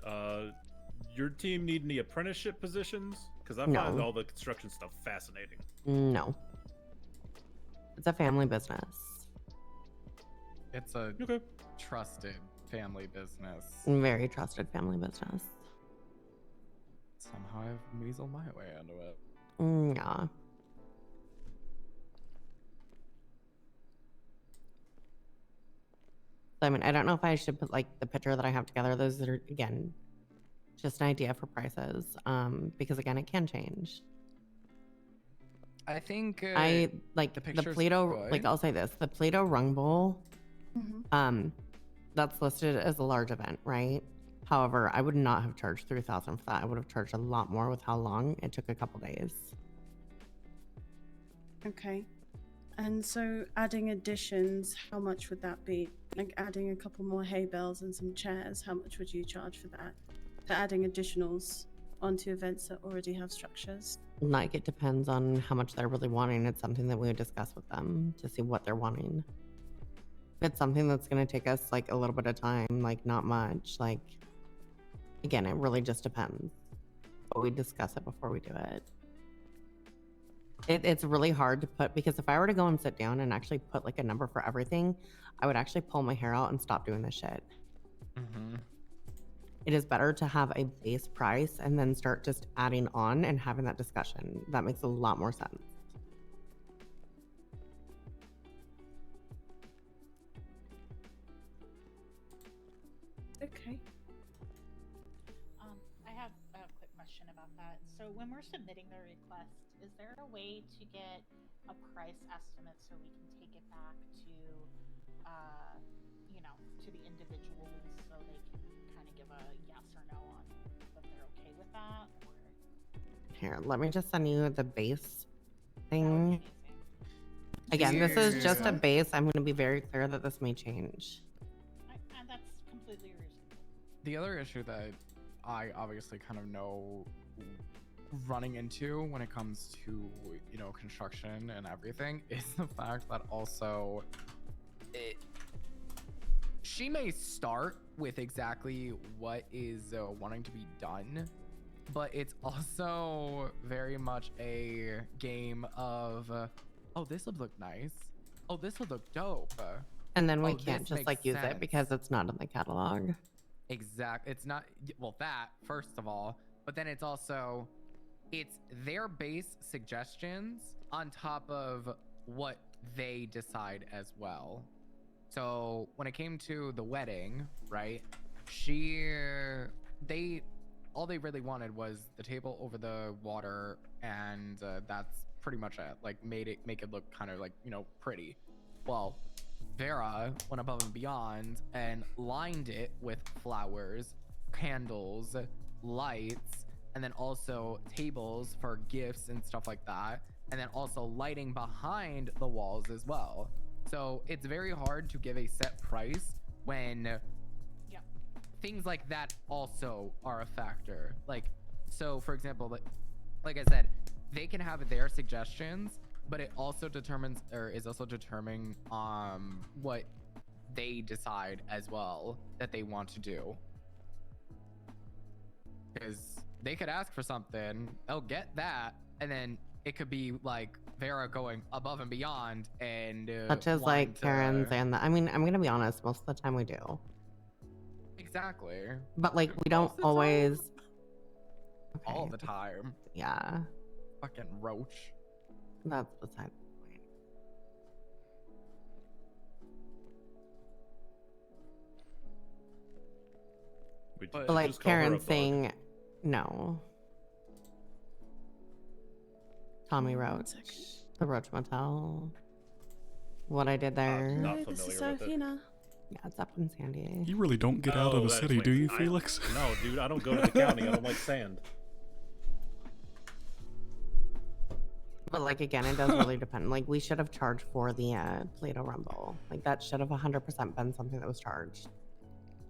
Your team need any apprenticeship positions? Because I No. find all the construction stuff fascinating. No. It's a family business. It's a trusted family business. Very trusted family business. Somehow I've measled my way into it. Yeah. I mean, I don't know if I should put like the picture that I have together. Those are again just an idea for prices, because again, it can change. I think I like the the picture's Play-Doh. Like good. I'll say this: the Play-Doh Rung Bowl, Mhm. that's listed as a large event, right? However, I would not have charged 3,000 for that. I would have charged a lot more with how long it took. A couple days. Okay. And so adding additions, how much would that be? Like adding a couple more hay bales and some chairs, how much would you charge for that? For adding additionals onto events that already have structures? Like it depends on how much they're really wanting. It's something that we would discuss with them to see what they're wanting. If it's something that's going to take us like a little bit of time, like not much, like again, it really just depends. But we discuss it before we do it. It's really hard to put, because if I were to go and sit down and actually put like a number for everything, I would actually pull my hair out and stop doing this shit. It is better to have a base price and then start just adding on and having that discussion. That makes a lot more sense. Okay. I have a quick question about that. So when we're submitting the request, is there a way to get a price estimate so we can take it back to, to the individuals so they can kind of give a yes or no on if they're okay with that? Or Here, let me just send you the base thing. Again, this is just a base. I'm going to be very clear that this may change. and that's completely reasonable. The other issue that I obviously kind of know running into when it comes to, construction and everything is the fact that also she may start with exactly what is wanting to be done, but it's also very much a game of, oh, this would look nice. Oh, this would look dope. And then we Oh, can't this just like makes use it sense. because it's not in the catalog. Exact. It's not, well, that first of all, but then it's also, it's their base suggestions on top of what they decide as well. So when it came to the wedding, right? All they really wanted was the table over the water, and that's pretty much it. Like make it look kind of like, pretty. Well, Vera went above and beyond and lined it with flowers, candles, lights, and then also tables for gifts and stuff like that, and then also lighting behind the walls as well. So it's very hard to give a set price when things like that also are a factor. Like, so for example, like I said, they can have their suggestions, but it also determines, or is also determining what they decide as well that they want to do. Because they could ask for something, they'll get that, and then it could be like Vera going above and beyond and Such as wanting like Karen's to... and I mean, I'm going to be honest, most of the time we do. Exactly. But like we don't always. All the time. Yeah. Fucking roach. That's beside the point. But like Karen saying, no. Tommy Roach, the Roach Motel. What I did there. Not This is familiar with it. Sophina. Yeah, it's up in Sandy. You really don't get out of the that city, do you, explains- Felix? No, dude, I don't go to the county. I don't like sand. But like again, it does really depend. Like we should have charged for the Play-Doh Rumble. Like that should have 100% been something that was charged.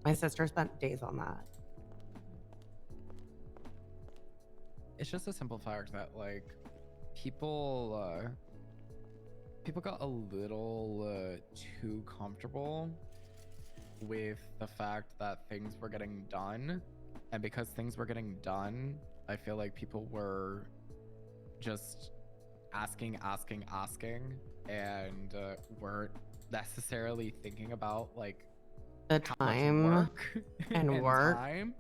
My sister spent days on that. It's just a simple fact that like people got a little too comfortable with the fact that things were getting done, and because things were getting done, I feel like people were just asking, and weren't necessarily thinking about like The how much time work and work. time.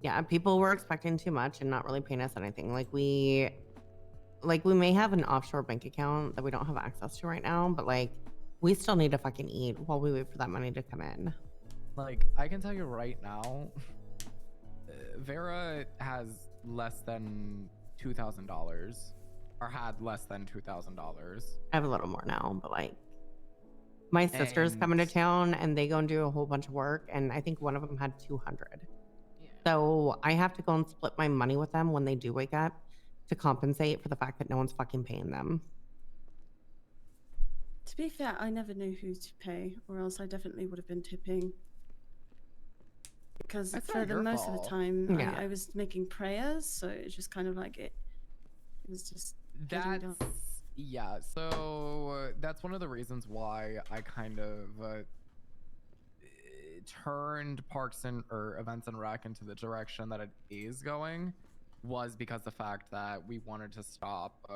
Yeah, people were expecting too much and not really paying us anything. Like we may have an offshore bank account that we don't have access to right now, but like We still need to fucking eat while we wait for that money to come in. Like, I can tell you right now, Vera has less than $2,000, or had less than $2,000. I have a little more now, but like, my sister's coming to town and they go and do a whole bunch of work, and I think one of them had 200. So I have to go and split my money with them when they do wake up to compensate for the fact that no one's fucking paying them. To be fair, I never knew who to pay, or else I definitely would have been tipping. Because That's for not the your most of fault. the time, Yeah. I was making prayers, so it's just kind of like it was just getting That's done. yeah. So that's one of the reasons why I kind of turned Parks and or Events and Rec into the direction that it is going, was because the fact that we wanted to stop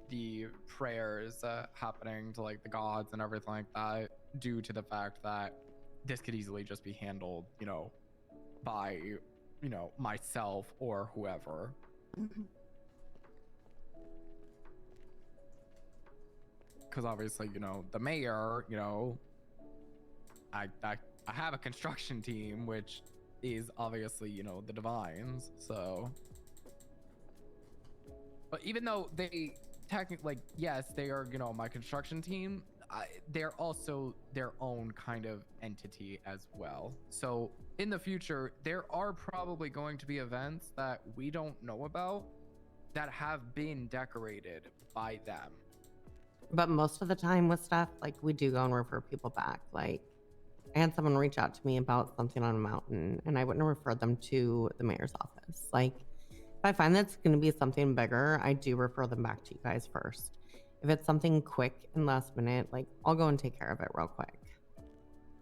the prayers happening to like the gods and everything like that, due to the fact that this could easily just be handled, you know, by, you know, myself or whoever. Because obviously, you know, the mayor, you know, I have a construction team, which is obviously, you know, the Divines, so. But even though they technically, like, yes, they are, you know, my construction team, they're also their own kind of entity as well. So in the future, there are probably going to be events that we don't know about that have been decorated by them. But most of the time with stuff, like, we do go and refer people back. Like, I had someone reach out to me about something on a mountain, and I wouldn't refer them to the mayor's office. Like, if I find that's going to be something bigger, I do refer them back to you guys first. If it's something quick and last minute, like, I'll go and take care of it real quick.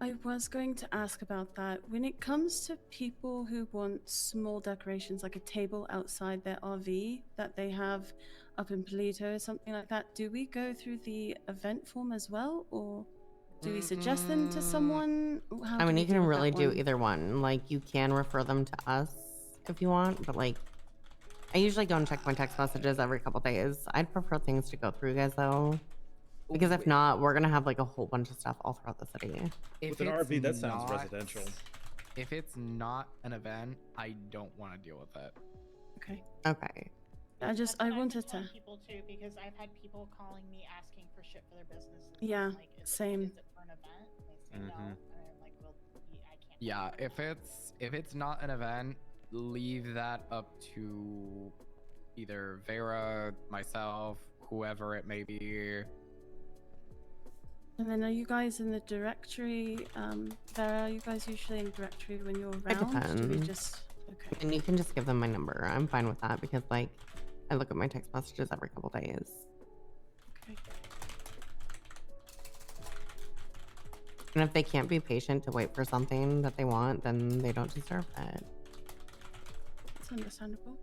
I was going to ask about that. When it comes to people who want small decorations, like a table outside their RV that they have up in Polito or something like that, do we go through the event form as well, or do we suggest them to someone? How I do mean, we you deal can with really that do one? either one. Like, you can refer them to us if you want, but like, I usually go and check my text messages every couple days. I'd prefer things to go through you guys though, because if not, we're gonna have like a whole bunch of stuff all throughout the city. With an RV, that sounds residential. If it's not an event, I don't want to deal with it. Okay. Okay. I wanted to. People too, because I've had people calling me asking for shit for their business. And Yeah, I'm like, same. Is it for an event? And they say no. And I'm like, well, I can't. Yeah, if it's not an event, leave that up to either Vera, myself, whoever it may be. And then are you guys in the directory? Vera, are you guys usually in the directory when you're It around? Do we depends. just okay? And you can just give them my number. I'm fine with that because like, I look at my text messages every couple days. Okay. And if they can't be patient to wait for something that they want, then they don't deserve it. That's understandable.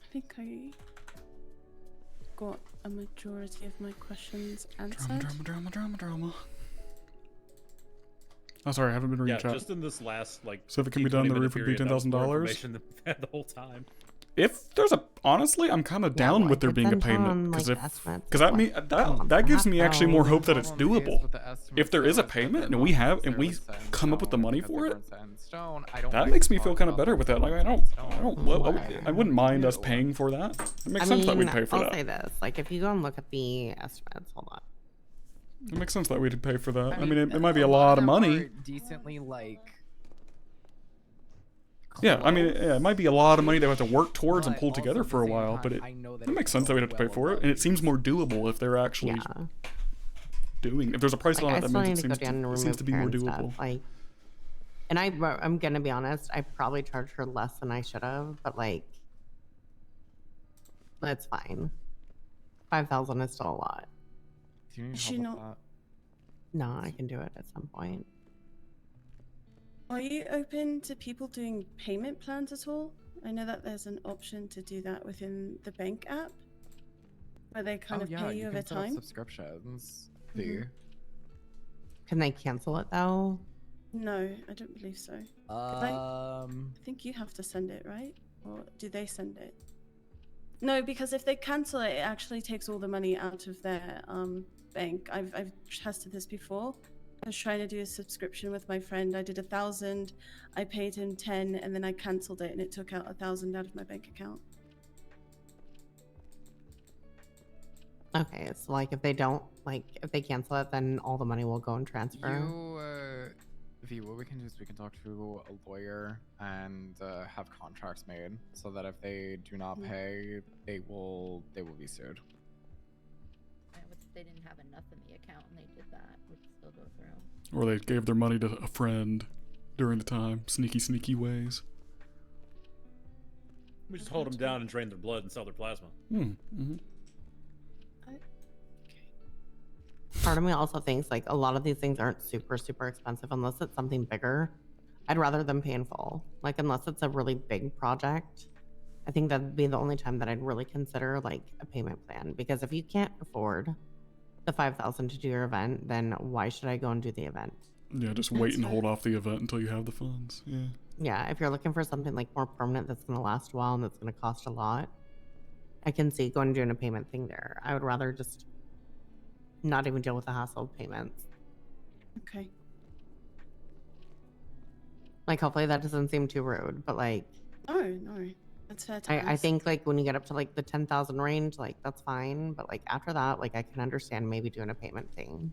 I think I got a majority of my questions answered. Drama. Oh, sorry, I haven't been reading Yeah, chat. just in this last like. So if it can be done, the 15-20 roof would be period, that was more $10,000. information than we've had the whole time. If there's a, honestly, I'm kind of down with there being a payment because that mean that gives me actually more hope that it's doable. If there is a payment and we come up with the money for it, that makes me feel kind of better with that. Like I wouldn't mind us paying for that. It makes sense that we'd pay for I'll that. say this: like, if you go and look at the estimates, hold on. It makes sense that we'd pay for that. I mean, it might be a lot of money. Decently, like. Yeah, I mean, yeah, it might be a lot of money they have to work towards and pull together for a while, but it makes sense that we'd have to pay for it, and it seems more doable if they're actually doing. If there's a price on it, that means it seems to be more doable. Like, and I'm gonna be honest, I probably charged her less than I should have, but like, that's fine. 5,000 is still a lot. Do you need Is she help with not- that? No, I can do it at some point. Are you open to people doing payment plans at all? I know that there's an option to do that within the bank app, where they kind of pay you over can set up time. subscriptions. Mhm. Can they cancel it though? No, I don't believe so. I think you have to send it, right? Or do they send it? No, because if they cancel it, it actually takes all the money out of their bank. I've tested this before. I was trying to do a subscription with my friend. I did 1,000, I paid him 10, and then I cancelled it, and it took out 1,000 out of my bank account. Okay, so like if they don't, like if they cancel it, then all the money will go and transfer. V, what we can do is we can talk to a lawyer and have contracts made so that if they do not pay, they will be sued. They didn't have enough in the account and they did that, would still go through. Or they gave their money to a friend during the time. Sneaky ways. We just hold them down and drain their blood and sell their plasma. Mm-hmm. Part of me also thinks like a lot of these things aren't super expensive unless it's something bigger. I'd rather them pay in full. Like unless it's a really big project, I think that'd be the only time that I'd really consider like a payment plan. Because if you can't afford the 5,000 to do your event, then why should I go and do the event? Yeah, just wait and hold off the event until you have the funds. Yeah. Yeah, if you're looking for something like more permanent that's gonna last a while and that's gonna cost a lot, I can see going and doing a payment thing there. I would rather just not even deal with the hassle of payments. Okay. Like hopefully that doesn't seem too rude, but like No, that's fair to I ask. think like when you get up to like the 10,000 range, like that's fine. But like after that, like I can understand maybe doing a payment thing.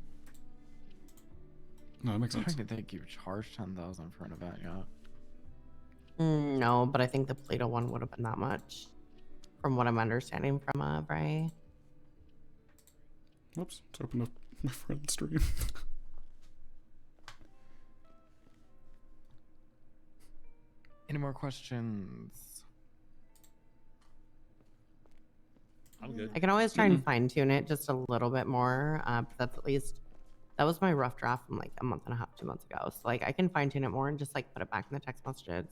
No, that makes sense. I didn't think you charged 10,000 for an event yet. No, but I think the Plato one would have been that much, from what I'm understanding from Bray. Whoops, let's open up my friend's stream. Any more questions? I'm good. I can always try and fine tune it just a little bit more. But that's at least, that was my rough draft from like a month and a half, 2 months ago. So like I can fine tune it more and just like put it back in the text messages.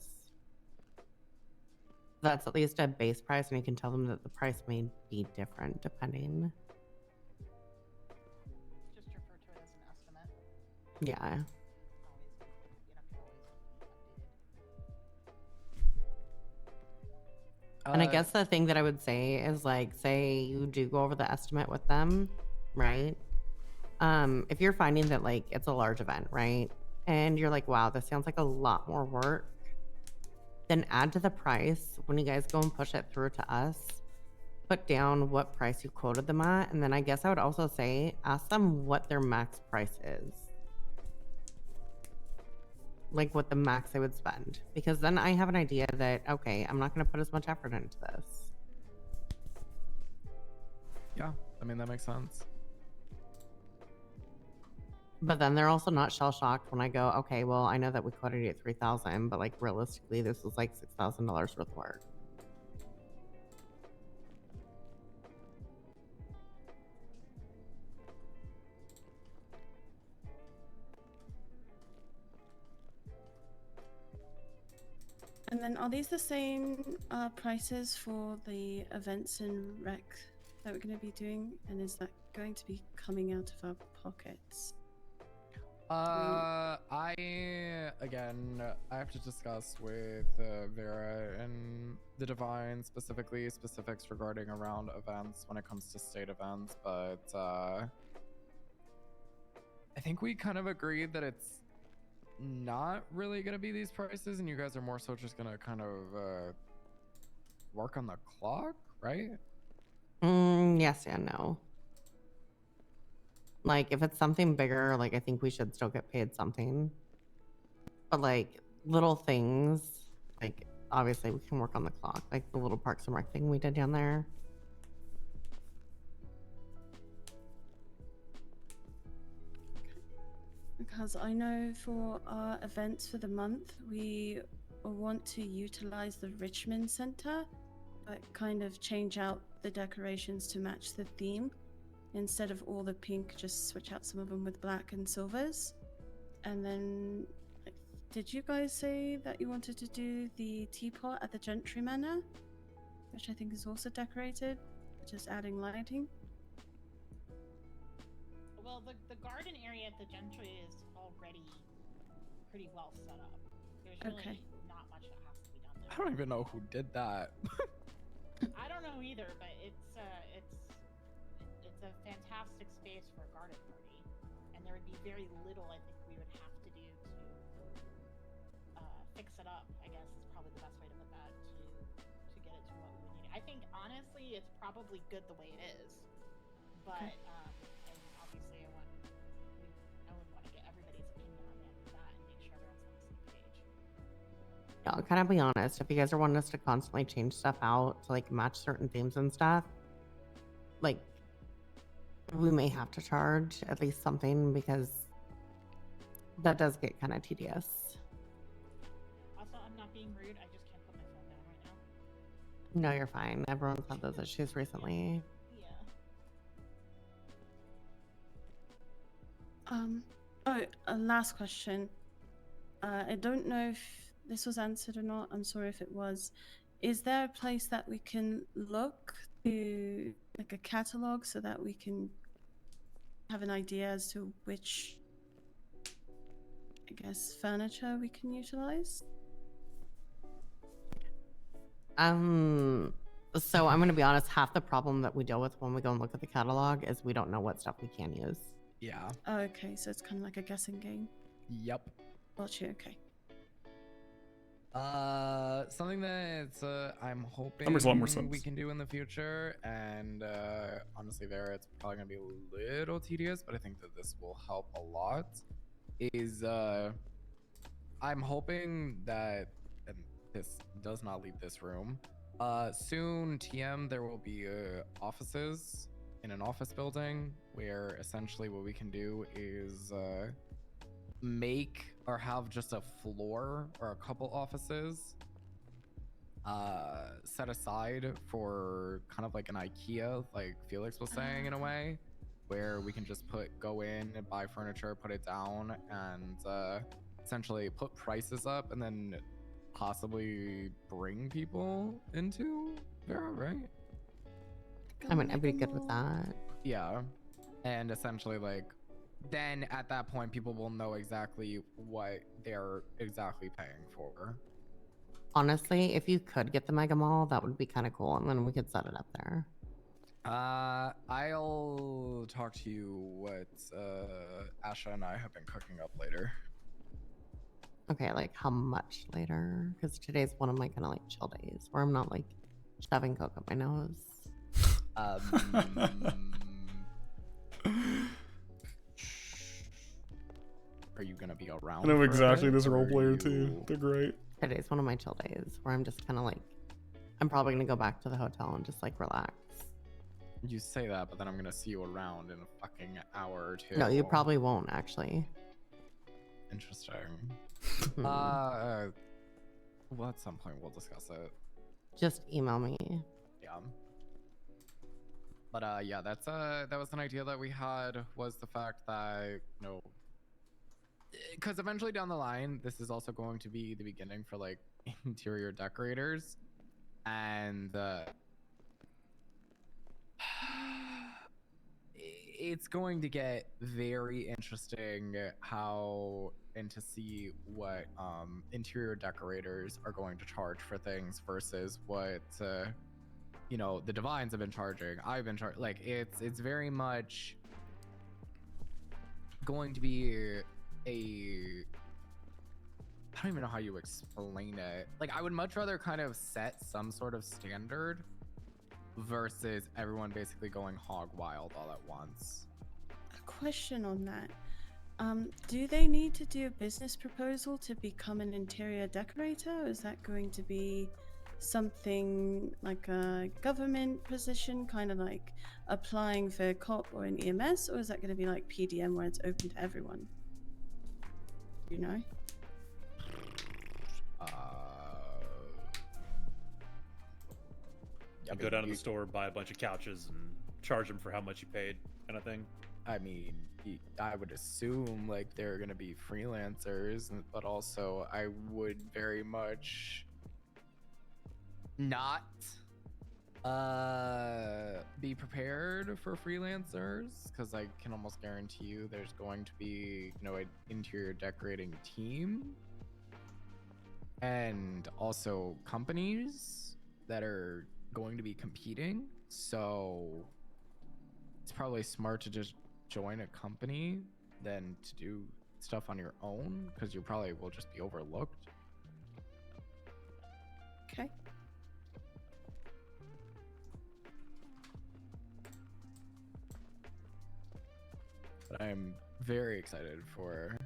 That's at least a base price, and you can tell them that the price may be different depending. Just refer to it as an estimate. Yeah. And I guess the thing that I would say is like, say you do go over the estimate with them, right? If you're finding that like it's a large event, right? And you're like, wow, this sounds like a lot more work, then add to the price when you guys go and push it through to us. Put down what price you quoted them at, and then I guess I would also say ask them what their max price is. Like what the max I would spend, because then I have an idea that okay, I'm not going to put as much effort into this. Yeah, I mean that makes sense. But then they're also not shell shocked when I go, okay, well I know that we quoted you at 3,000, but like realistically this was like $6,000 worth of work. And then are these the same prices for the events and rec that we're going to be doing? And is that going to be coming out of our pockets? I have to discuss with Vera and the Divine specifics regarding around events when it comes to state events, but I think we kind of agreed that it's not really gonna be these prices, and you guys are more so just gonna kind of work on the clock, right? Yes and no. Like if it's something bigger, like I think we should still get paid something. But like little things, like obviously we can work on the clock, like the little Parks and Rec thing we did down there. Because I know for our events for the month, we want to utilize the Richmond Center, but kind of change out the decorations to match the theme. Instead of all the pink, just switch out some of them with black and silvers. And then, did you guys say that you wanted to do the teapot at the Gentry Manor? Which I think is also decorated, just adding lighting. Well, the garden area at the Gentry is already pretty well set up. There's really not much that has to be done I don't even know who did that. I don't know either, but it's a fantastic space for a garden party, and there would be very little I think we would have to do to fix it up. I guess is probably the best way to put that to get it to what we would need. I think honestly, it's probably good the way it is, but and obviously I would want to get everybody's opinion on that and make sure everyone's on the same page. Yeah, I'll kind of be honest. If you guys are wanting us to constantly change stuff out to like match certain themes and stuff, like we may have to charge at least something because that does get kind of tedious. Also, I'm not being rude. I just can't put my phone down right now. No, you're fine. Everyone's had those issues recently. Oh, a last question. I don't know if this was answered or not. I'm sorry if it was. Is there a place that we can look to, like a catalog, so that we can have an idea as to which, I guess, furniture we can utilize? So I'm gonna be honest, half the problem that we deal with when we go and look at the catalog is we don't know what stuff we can use. Yeah. Oh, okay, so it's kind of like a guessing game. Yep. Gotcha, okay. Something that I'm hoping That makes a lot more sense. we can do in the future, and honestly, it's probably gonna be a little tedious, but I think that this will help a lot. Is I'm hoping that, and this does not leave this room. Soon, TM, there will be offices in an office building where essentially what we can do is make or have just a floor or a couple offices set aside for kind of like an IKEA, like Felix was saying, in a way, where we can just go in and buy furniture, put it down, and essentially put prices up, and then possibly bring people into there, right? I mean, I'd be good with that. Yeah, and essentially like then at that point people will know exactly what they're exactly paying for. Honestly, if you could get the Mega Mall, that would be kind of cool, and then we could set it up there. I'll talk to you what Asha and I have been cooking up later. Okay, like how much later? Because today's one of my kind of like chill days where I'm not like shoving coke up my nose. Are you gonna be around? I know for exactly it, this or role are player you- too. They're great. Today's one of my chill days where I'm just kind of like, I'm probably gonna go back to the hotel and just like relax. You say that, but then I'm gonna see you around in a fucking hour or two. No, you probably won't actually. Interesting. Hmm. Well, at some point we'll discuss it. Just email me. Yeah. But yeah, that was an idea that we had, was the fact that, you know, because eventually down the line, this is also going to be the beginning for like interior decorators, and it's going to get very interesting how and to see what interior decorators are going to charge for things versus what you know, the Divines have been charging. I've been charging. Like it's very much going to be I don't even know how you explain it. Like, I would much rather kind of set some sort of standard versus everyone basically going hog wild all at once. A question on that. Do they need to do a business proposal to become an interior decorator? Or is that going to be something like a government position, kind of like applying for a COP or an EMS? Or is that going to be like PDM where it's open to everyone? Do you know? You go down to the store, buy a bunch of couches, and charge them for how much you paid, kind of thing. I mean, I would assume like they're gonna be freelancers, but also I would very much not be prepared for freelancers, because I can almost guarantee you there's going to be, you know, an interior decorating team and also companies that are going to be competing. So it's probably smart to just join a company than to do stuff on your own, because you probably will just be overlooked. Okay. But I'm very excited for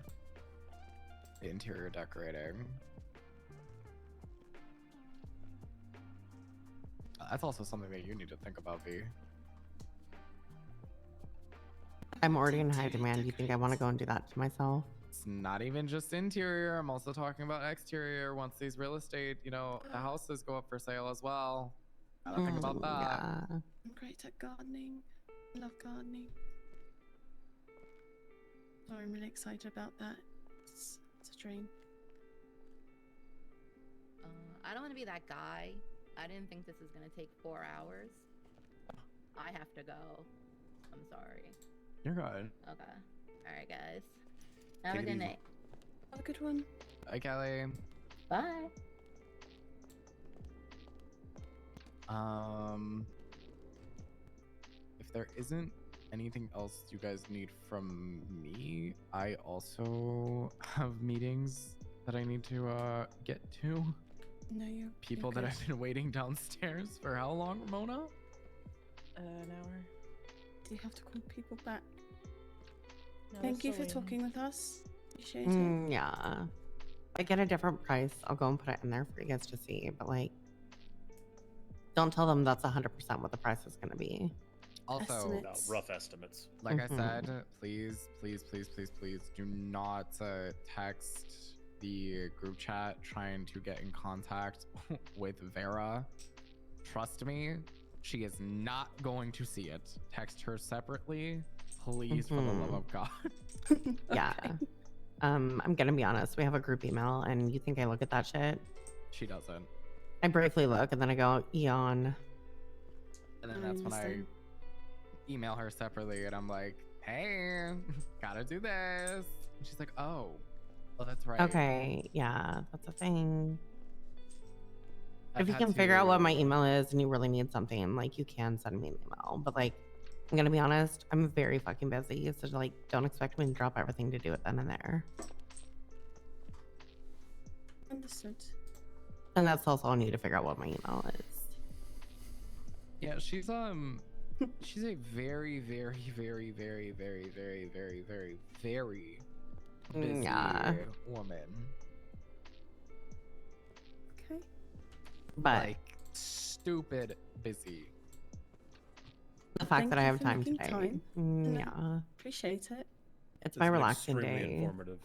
the interior decorating. That's also something that you need to think about, V. I'm already in high demand. You think I want to go and do that to myself? It's not even just interior. I'm also talking about exterior. Once these real estate, the houses go up for sale as well. Gotta think about that. Yeah. I'm great at gardening. I love gardening. So I'm really excited about that. It's a dream. I don't want to be that guy. I didn't think this was going to take 4 hours. I have to go. I'm sorry. You're good. Okay. All right, guys. Have Take a it good easy. night. Have a good one. Bye, Kelly. Bye. If there isn't anything else you guys need from me, I also have meetings that I need to get to. No, you're People you're that good. have been waiting downstairs for how long, Ramona? An hour. Do you have to call people back? No, Thank you for still waiting. talking with us. Appreciate it. Yeah. I get a different price. I'll go and put it in there for you guys to see. But like, don't tell them that's 100% what the price is going to be. Also, No, rough estimates. like Mhm. I said, please, please, please, please, please do not text the group chat trying to get in contact with Vera. Trust me, she is not going to see it. Text her separately, please, for the love Mhm. of God. Yeah. I'm gonna be honest. We have a group email, and you think I look at that shit? She doesn't. I briefly look, and then I go, yawn. And then that's when I email her separately, and I'm like, hey, gotta do this. And she's like, oh, that's right. Okay, yeah, that's a thing. I've If you had can figure out what my to- email is and you really need something, like, you can send me an email. But like, I'm gonna be honest, I'm very fucking busy, so like, don't expect me to drop everything to do it then and there. Understood. And that's also I need to figure out what my email is. Yeah, she's she's a very, very, very, very, very, very, very, very, very busy Yeah. woman. Okay. But Like stupid busy. the fact Thank that I you have for time making today, time, and I yeah, appreciate it. it's This my has been relaxing extremely day. informative.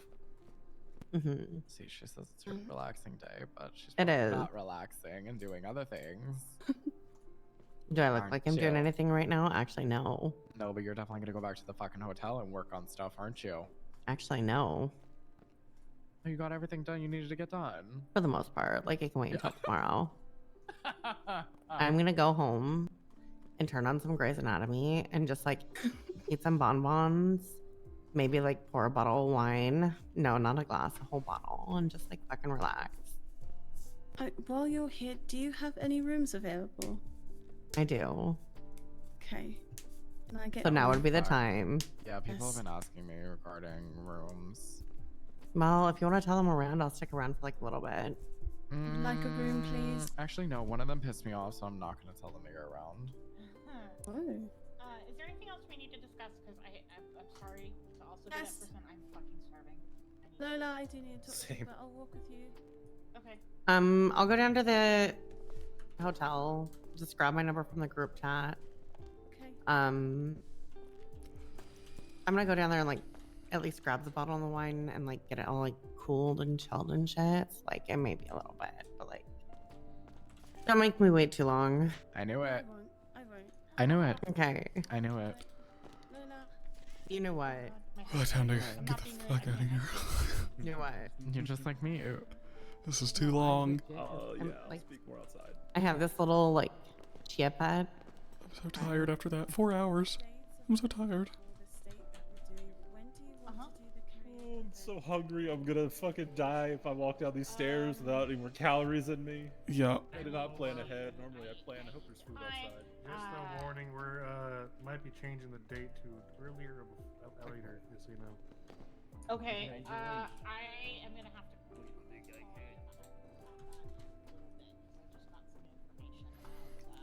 Hmm. See, she says it's her relaxing day, but she's It probably is. not relaxing and doing other things. Do I look Aren't like I'm doing you? anything right now? Actually, no. No, but you're definitely gonna go back to the fucking hotel and work on stuff, aren't you? Actually, no. You got everything done you needed to get done. For the most part, like it can wait until tomorrow. I'm gonna go home and turn on some Grey's Anatomy and just like eat some bonbons. Maybe like pour a bottle of wine. No, not a glass, a whole bottle, and just like fucking relax. While you're here, do you have any rooms available? I do. Okay. Can I get So now one? would be the time. Yeah, people Yes. have been asking me regarding rooms. Well, if you want to tell them around, I'll stick around for like a little bit. Would like a room, please? Actually, no. One of them pissed me off, so I'm not gonna tell them to go around. Oh. Is there anything else we need to discuss? Because I'm sorry to also be that Yes. person. I'm fucking starving. Lola, I do need to talk to you, Same. but I'll walk with you. Okay. I'll go down to the hotel. Just grab my number from the group chat. Okay. I'm gonna go down there and like at least grab the bottle of the wine and like get it all like cooled and chilled and shit. Like it may be a little bit, but like don't make me wait too long. I knew it. I won't. I knew it. Okay. I knew it. Lola. You know what? Oh, time to get the fuck out of here. You know what? You're just like me. This is too long. Oh yeah, I'm, I'll like- speak more outside. I have this little like chia pet. I'm so tired after that. 4 hours. I'm so tired. The state that we're doing. When do you want to do the karaoke? so hungry. I'm gonna fucking die if I walk down these stairs without any more calories in me. Yeah. I did not plan ahead. Normally I plan. I hope there's food outside. Just a warning, we're might be changing the date to earlier or later, just so you know. Okay, I am gonna have to.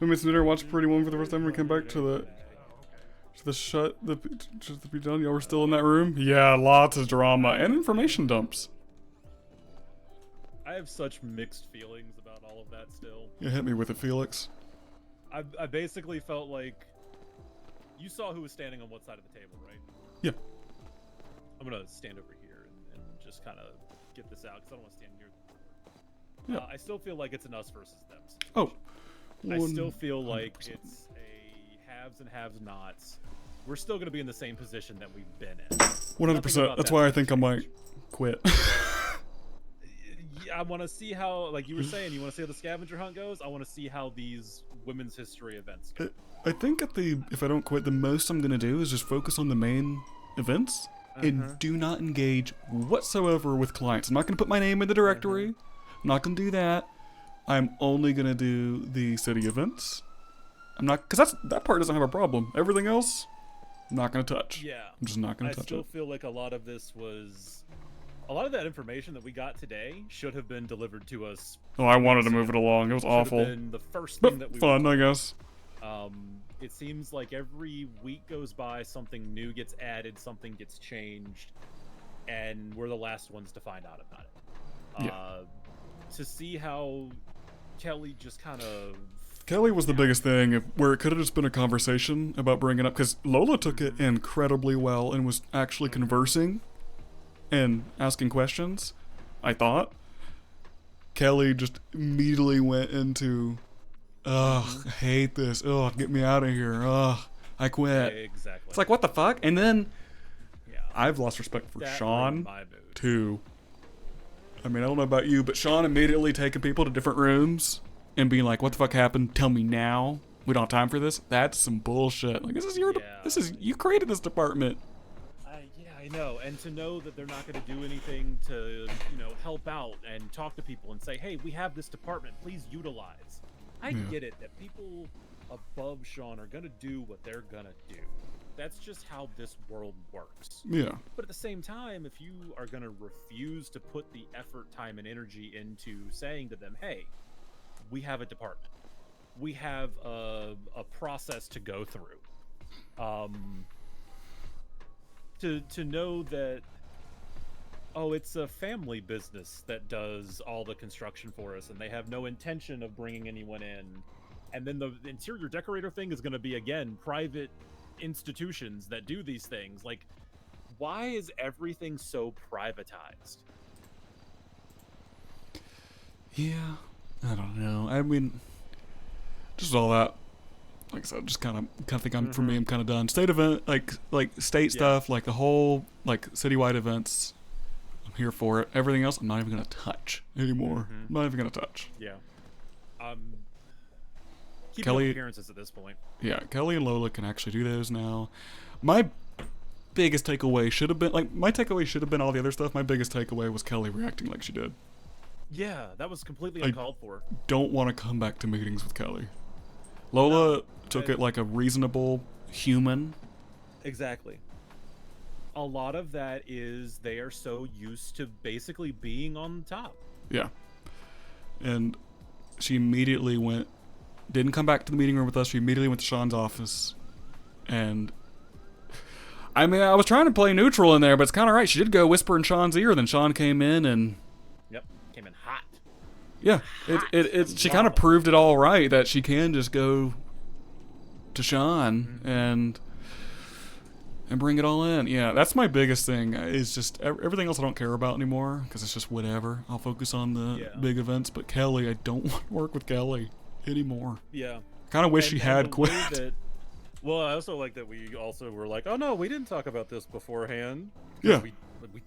We missed dinner, watched Pretty Woman for the first time. We came back to the be done. Y'all were still in that room. Yeah, lots of drama and information dumps. I have such mixed feelings about all of that still. You hit me with it, Felix. I basically felt like you saw who was standing on what side of the table, right? Yeah. I'm gonna stand over here and just kind of get this out because I don't want to stand near. Yeah. I still feel like it's an us versus them situation. Oh. I still feel like it's a haves and have-nots. We're still gonna be in the same position that we've been in. 100%. That's why I think I might quit. Yeah, I want to see how, like you were saying, you want to see how the scavenger hunt goes. I want to see how these women's history events go. I think if I don't quit, the most I'm gonna do is just focus on the main events and do not engage whatsoever with clients. I'm not gonna put my name in the directory. I'm not gonna do that. I'm only gonna do the city events. I'm not, because that part doesn't have a problem. Everything else, I'm not gonna touch. Yeah, I'm just not gonna touch I still it. feel like a lot of that information that we got today should have been delivered to us. Oh, I wanted to move it along. It was Should have awful. been the first But thing that we fun, were I guess. It seems like every week goes by, something new gets added, something gets changed, and we're the last ones to find out about it. Yeah. To see how Kelly just kind of... Kelly was the biggest thing, where it could have just been a conversation about bringing up, because Lola took it incredibly well and was actually conversing and asking questions, I thought. Kelly just immediately went into, ugh, I hate this, ugh, get me out of here, ugh, I quit. Exactly. It's like, what the fuck? And then, I've lost respect for That Sean, ruined my mood. too. I mean, I don't know about you, but Sean immediately taking people to different rooms and being like, what the fuck happened? Tell me now. We don't have time for this. That's some bullshit. Like, you created this department. Yeah, I know. And to know that they're not going to do anything to, help out and talk to people and say, hey, we have this department, please utilize. I Yeah. get it that people above Sean are going to do what they're going to do. That's just how this world works. Yeah. But at the same time, if you are going to refuse to put the effort, time, and energy into saying to them, hey, we have a department, we have a process to go through, to know that, oh, it's a family business that does all the construction for us and they have no intention of bringing anyone in, and then the interior decorator thing is going to be, again, private institutions that do these things. Like, why is everything so privatized? Yeah, I don't know. I mean, just all that. Like I said, just kind of think for me, I'm kind of done. State event, like state stuff, like the whole citywide events. I'm here for it. Everything else, I'm not even gonna touch anymore. I'm not even gonna touch. Yeah. Keep Kelly- appearances at this point. Yeah, Kelly and Lola can actually do those now. My biggest takeaway should have been all the other stuff. My biggest takeaway was Kelly reacting like she did. Yeah, that was completely I uncalled for. Don't want to come back to meetings with Kelly. Lola took it like a reasonable human. Exactly. A lot of that is they are so used to basically being on top. Yeah. And she immediately didn't come back to the meeting room with us. She immediately went to Sean's office. And I mean, I was trying to play neutral in there, but it's kind of right. She did go whisper in Sean's ear, then Sean came in and... Yep, came in hot. Yeah, she kind of proved it all right, that she can just go to Sean and bring it all in. Yeah, that's my biggest thing, is just everything else I don't care about anymore, because it's just whatever. I'll focus on the big events, but Kelly, I don't want to work with Kelly anymore. Yeah. Kind of wish she had the quit. way well, I also like that we also were like, oh no, we didn't talk about this beforehand. Yeah. We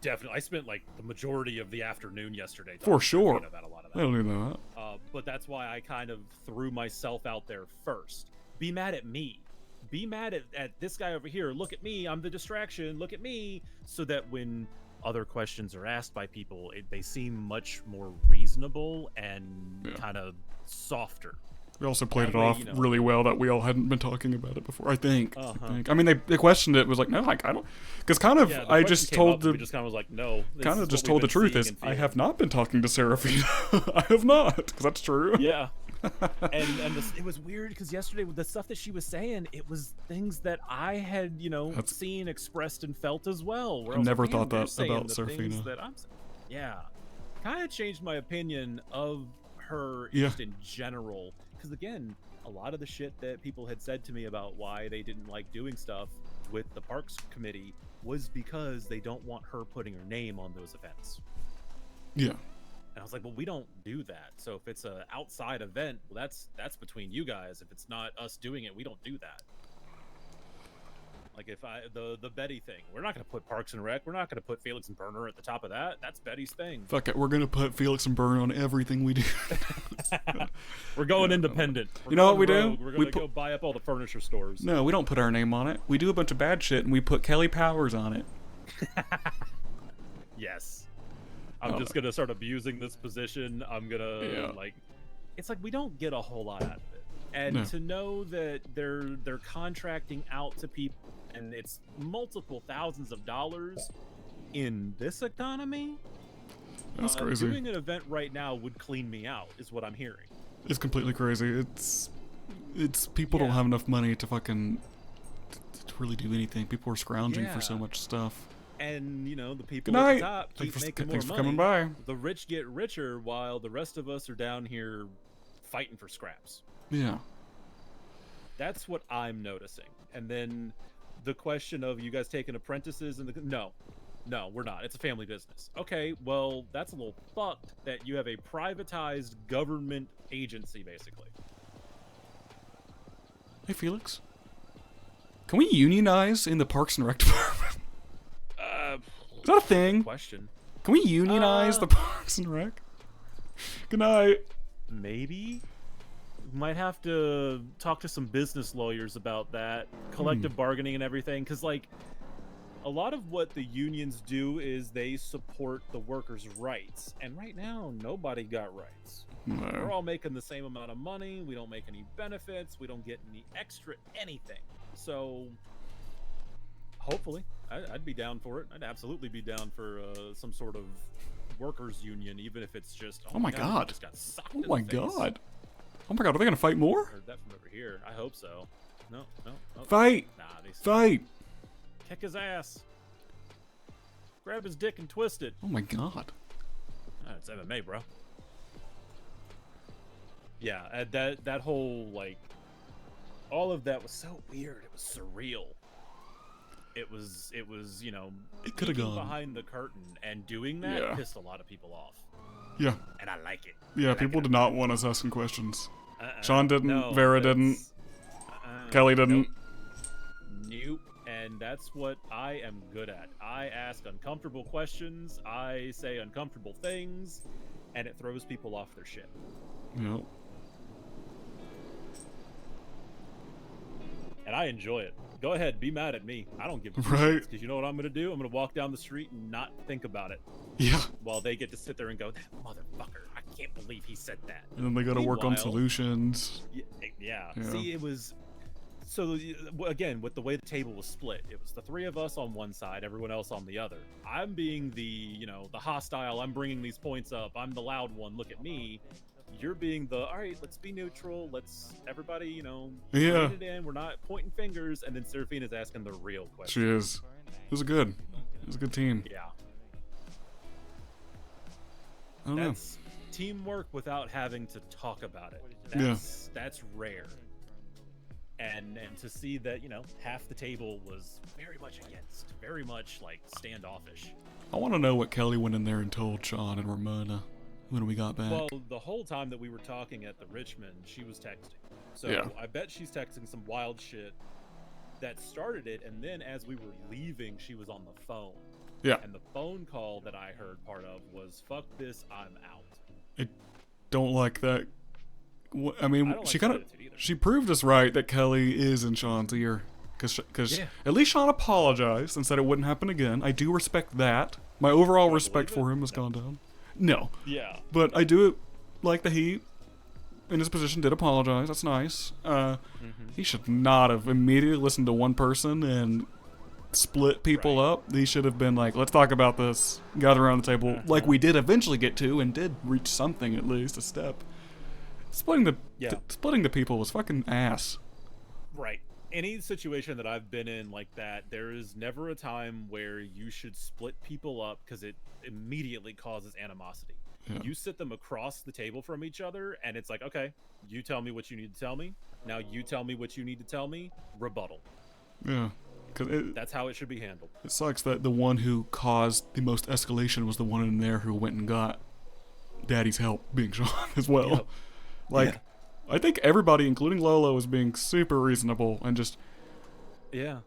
definitely, I spent like the majority of the afternoon yesterday For sure. about a lot of that. I don't even know that. But that's why I kind of threw myself out there first. Be mad at me. Be mad at this guy over here. Look at me. I'm the distraction. Look at me. So that when other questions are asked by people, they seem much more reasonable and kind of softer. We also played That it way, off you know, really well that we all hadn't been talking about it before. I think. Uh-huh. I mean, they questioned it. Was like, no, like I don't, because kind of Yeah, the I question just came told up, the we just kind of was like, no. this kind is of just what told the we've been truth is seeing and I feeling. have not been talking to Seraphina. I have not, because that's true. Yeah. It was weird because yesterday with the stuff that she was saying, it was things that I had, you know, seen, expressed, and felt as well. Where I was never like, "Man, thought they're that saying about the things Seraphina. that I'm saying." Yeah, kind of changed my opinion of her Yeah. just in general. Because again, a lot of the shit that people had said to me about why they didn't like doing stuff with the Parks Committee was because they don't want her putting her name on those events. Yeah. And I was like, well, we don't do that. So if it's a outside event, well, that's between you guys. If it's not us doing it, we don't do that. Like if the Betty thing, we're not going to put Parks and Rec. We're not going to put Felix and Burner at the top of that. That's Betty's thing. Fuck it, we're gonna put Felix and Burn on everything we do. We're going independent. You know what we do? We're We going to go buy up all the furniture stores. No, we don't put our name on it. We do a bunch of bad shit and we put Kelly Powers on it. Yes. I'm just going to start abusing this position. I'm going to like, it's like we don't get a whole lot out of it. And No. to know that they're contracting out to people and it's multiple thousands of dollars in this economy. That's crazy. Doing an event right now would clean me out, is what I'm hearing. It's completely crazy. It's people don't have enough money to fucking to really do anything. People are scrounging for so Yeah. much stuff. And you know the people Good at night. the top keep making more Thanks for money. coming by. The rich get richer while the rest of us are down here fighting for scraps. Yeah. That's what I'm noticing. And then the question of you guys taking apprentices and no, we're not. It's a family business. Okay, well that's a little fucked that you have a privatized government agency basically. Hey Felix, can we unionize in the Parks and Rec department? Is that a thing? Question. Can we unionize the Parks and Rec? Good night. Maybe. Might have to talk to some business lawyers about that. Collective bargaining and everything. Because, like, a lot of what the unions do is they support the workers' rights. And right now, nobody got rights. No. We're all making the same amount of money. We don't make any benefits. We don't get any extra anything. So, hopefully, I'd be down for it. I'd absolutely be down for some sort of workers' union, even if it's just. Oh my we god. just got socked Oh in my the face. god. Oh my god, are they gonna fight more? Heard that from over here. I hope so. No. Fight! Nah, Fight! kick his ass. Grab his dick and twist it. Oh my god. It's MMA, bro. Yeah, that whole like, all of that was so weird. It was surreal. It was you know, It coulda peeking gone. behind the curtain and doing that Yeah. pissed a lot of people off. Yeah. And I like it. Yeah, people did not want us asking questions. Uh-uh. Sean didn't, No, Vera that's- didn't, Kelly didn't. Nope. And that's what I am good at. I ask uncomfortable questions, I say uncomfortable things, and it throws people off their shit. Yep. And I enjoy it. Go ahead, be mad at me. I don't give a Right. because you know what I'm gonna do? I'm gonna walk down the street and not think about it. Yeah. While they get to sit there and go, that motherfucker, I can't believe he said that. And then they gotta work on Meanwhile- solutions. Yeah. Yeah. See, it was so again with the way the table was split. It was the three of us on one side, everyone else on the other. I'm being the the hostile. I'm bringing these points up. I'm the loud one. Look at me. You're being the all right. Let's be neutral. Let's everybody Yeah. rein it in. We're not pointing fingers. And then Seraphina's asking the real question. She is. It was good. It was a good team. Yeah. I don't know. That's teamwork without having to talk about it. Yeah. That's rare. And to see that, half the table was very much against, very much like standoffish. I want to know what Kelly went in there and told Sean and Ramona when we got back. Well, the whole time that we were talking at the Richmond, she was texting. So Yeah. I bet she's texting some wild shit that started it, and then as we were leaving, she was on the phone. Yeah. And the phone call that I heard part of was, fuck this, I'm out. I don't like that. I mean, I don't she like kind that of attitude either. she proved us right that Kelly is in Sean's ear, because Yeah. at least Sean apologized and said it wouldn't happen again. I do respect that. My overall respect for him has gone down. No. Yeah. But I do like that he, in his position, did apologize. That's nice. He should not have immediately listened to one person and split people up. He should have been like, let's talk about this, gather around the table, like we did eventually get to and did reach something, at least, a step. Splitting the people was fucking ass. Right. Any situation that I've been in like that, there is never a time where you should split people up because it immediately causes animosity. Yeah. You sit them across the table from each other, and it's like, okay, you tell me what you need to tell me. Now you tell me what you need to tell me. Rebuttal. Yeah. That's how it should be handled. It sucks that the one who caused the most escalation was the one in there who went and got Daddy's help, being Sean as well. Yep. Like, Yeah. I think everybody, including Lola, was being super reasonable and just... Yeah.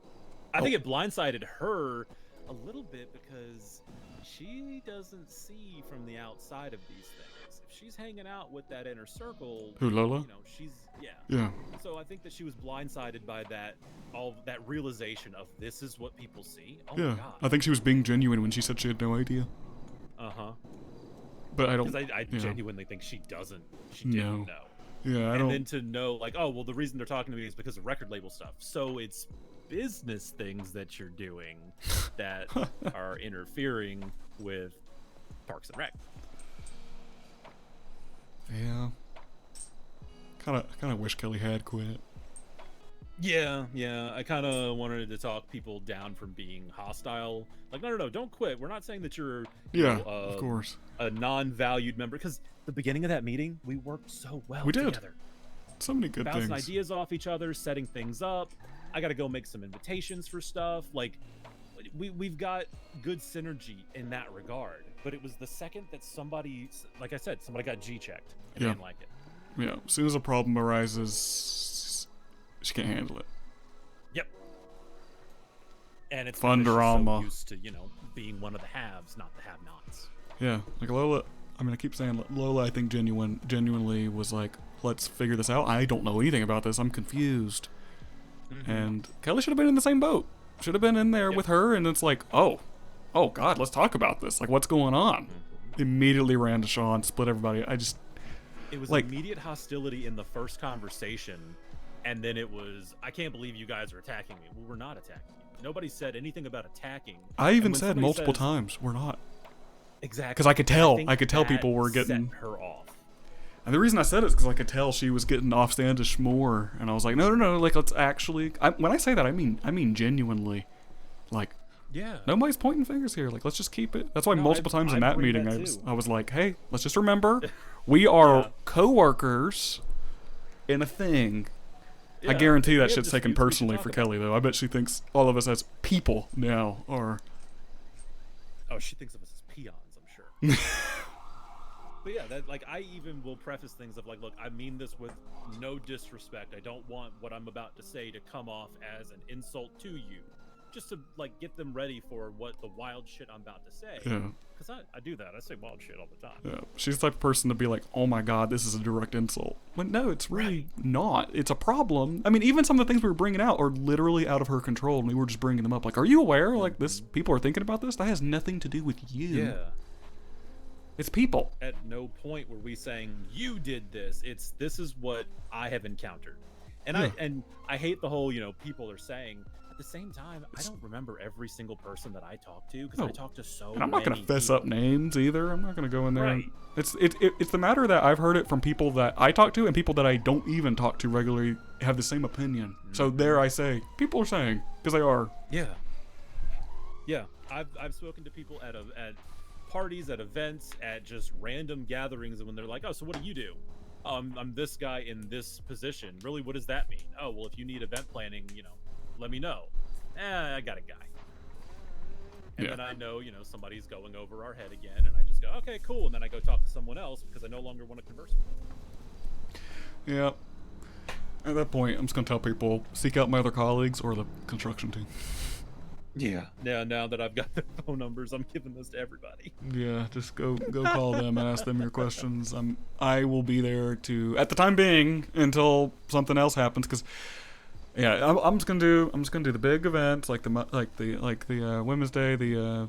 I think it blindsided her a little bit because she doesn't see from the outside of these things. If she's hanging out with that inner circle... Who, Lola? You know, she's... Yeah. Yeah. So I think that she was blindsided by that, all that realization of this is what people see. Oh yeah. my god. I think she was being genuine when she said she had no idea. Uh-huh. But I don't... Because I yeah. genuinely think she doesn't. She didn't know. Yeah, I don't... And then to know, like, oh, well, the reason they're talking to me is because of record label stuff. So it's business things that you're doing that are interfering with Parks and Rec. Yeah. Kind of wish Kelly had quit. Yeah. I kind of wanted to talk people down from being hostile. Like, no, don't quit. We're not saying that you're, of course, a non-valued member. Because the beginning of that meeting, we worked so well we did. together. So many good Bouncing things. ideas off each other, setting things up. I got to go make some invitations for stuff. Like, we've got good synergy in that regard. But it was the second that somebody, like I said, somebody got G-checked and didn't like it. Yeah, as soon as a problem arises, she can't handle it. Yep. And it's Fun because she's drama. so used to, being one of the haves, not the have-nots. Yeah, like Lola, I mean, I keep saying Lola, I think genuinely was like, let's figure this out. I don't know anything about this. I'm confused. And Kelly should have been in the same boat. Should have been in there with her, and it's like, oh God, let's talk about this. Like, what's going on? Immediately ran to Sean, split everybody. It was like, immediate hostility in the first conversation, and then it was, I can't believe you guys are attacking me. Well, we're not attacking you. Nobody said anything about attacking. I even And when said somebody multiple says- times, we're not. Exactly. Because I could tell that people were set getting her off. And the reason I said it is because I could tell she was getting offstandish more, and I was like, no, like, let's actually. When I say that, I mean genuinely, like, Yeah. nobody's pointing fingers here. Like, let's just keep it. That's why No, multiple times in I that believe meeting, that I was like, hey, let's just remember, we are coworkers in a thing. I Yeah, guarantee if we that have shit's taken disputes, we should personally talk for about Kelly, though. I bet she thinks all of us as people now are. Oh, she thinks of us as peons, I'm sure. But yeah, that, like, I even will preface things of like, look, I mean this with no disrespect. I don't want what I'm about to say to come off as an insult to you. Just to, like, get them ready for what the wild shit I'm about to say. Yeah. Because I do that. I say wild shit all the time. Yeah, she's the type of person to be like, oh my god, this is a direct insult. But no, it's really not. It's a problem. I mean, even some of the things we were bringing out are literally out of her control, and we were just bringing them up. Like, are you aware? Like, this people are thinking about this? That has nothing to do with you. Yeah. It's people. At no point were we saying you did this. It's this is what I have encountered. And Yeah. I hate the whole, people are saying. At the same time, I don't remember every single person that I talk to because I No. talk to so And I'm not many going to fess people. up names either. I'm not going to go in there. Right. It's the matter that I've heard it from people that I talk to and people that I don't even talk to regularly have the same opinion. So there I say, people are saying, because they are. Yeah. Yeah. I've spoken to people at parties, at events, at just random gatherings, and when they're like, oh, so what do you do? I'm this guy in this position. Really, what does that mean? Oh, well, if you need event planning, let me know. I got a guy. And Yeah. then I know, somebody's going over our head again, and I just go, okay, cool. And then I go talk to someone else because I no longer want to converse with them. Yeah. At that point, I'm just going to tell people, seek out my other colleagues or the construction team. Yeah. Now that I've got their phone numbers, I'm giving this to everybody. Yeah, just go call them and ask them your questions. I will be there at the time being, until something else happens. Because, yeah, I'm just gonna do the big events like the Women's Day, the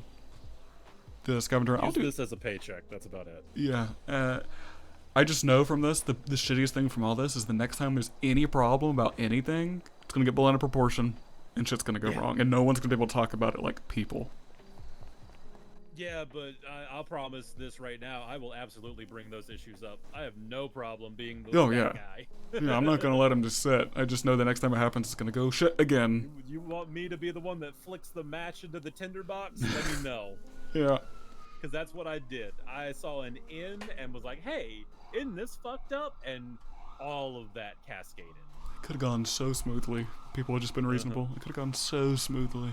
this, Governor. I'll Use do this as a paycheck. That's about it. Yeah. I just know from this, the shittiest thing from all this is the next time there's any problem about anything, it's gonna get blown out of proportion, and shit's gonna go wrong, and no one's gonna be able to talk about it like people. Yeah, but I'll promise this right now. I will absolutely bring those issues up. I have no problem being the bad guy. Yeah, I'm not gonna let him just sit. I just know the next time it happens, it's gonna go shit again. You want me to be the one that flicks the match into the tinderbox? Let me know. Yeah. Because that's what I did. I saw an inn and was like, hey, isn't this fucked up? And all of that cascaded. It could have gone so smoothly. People have just been reasonable. It could have gone so smoothly.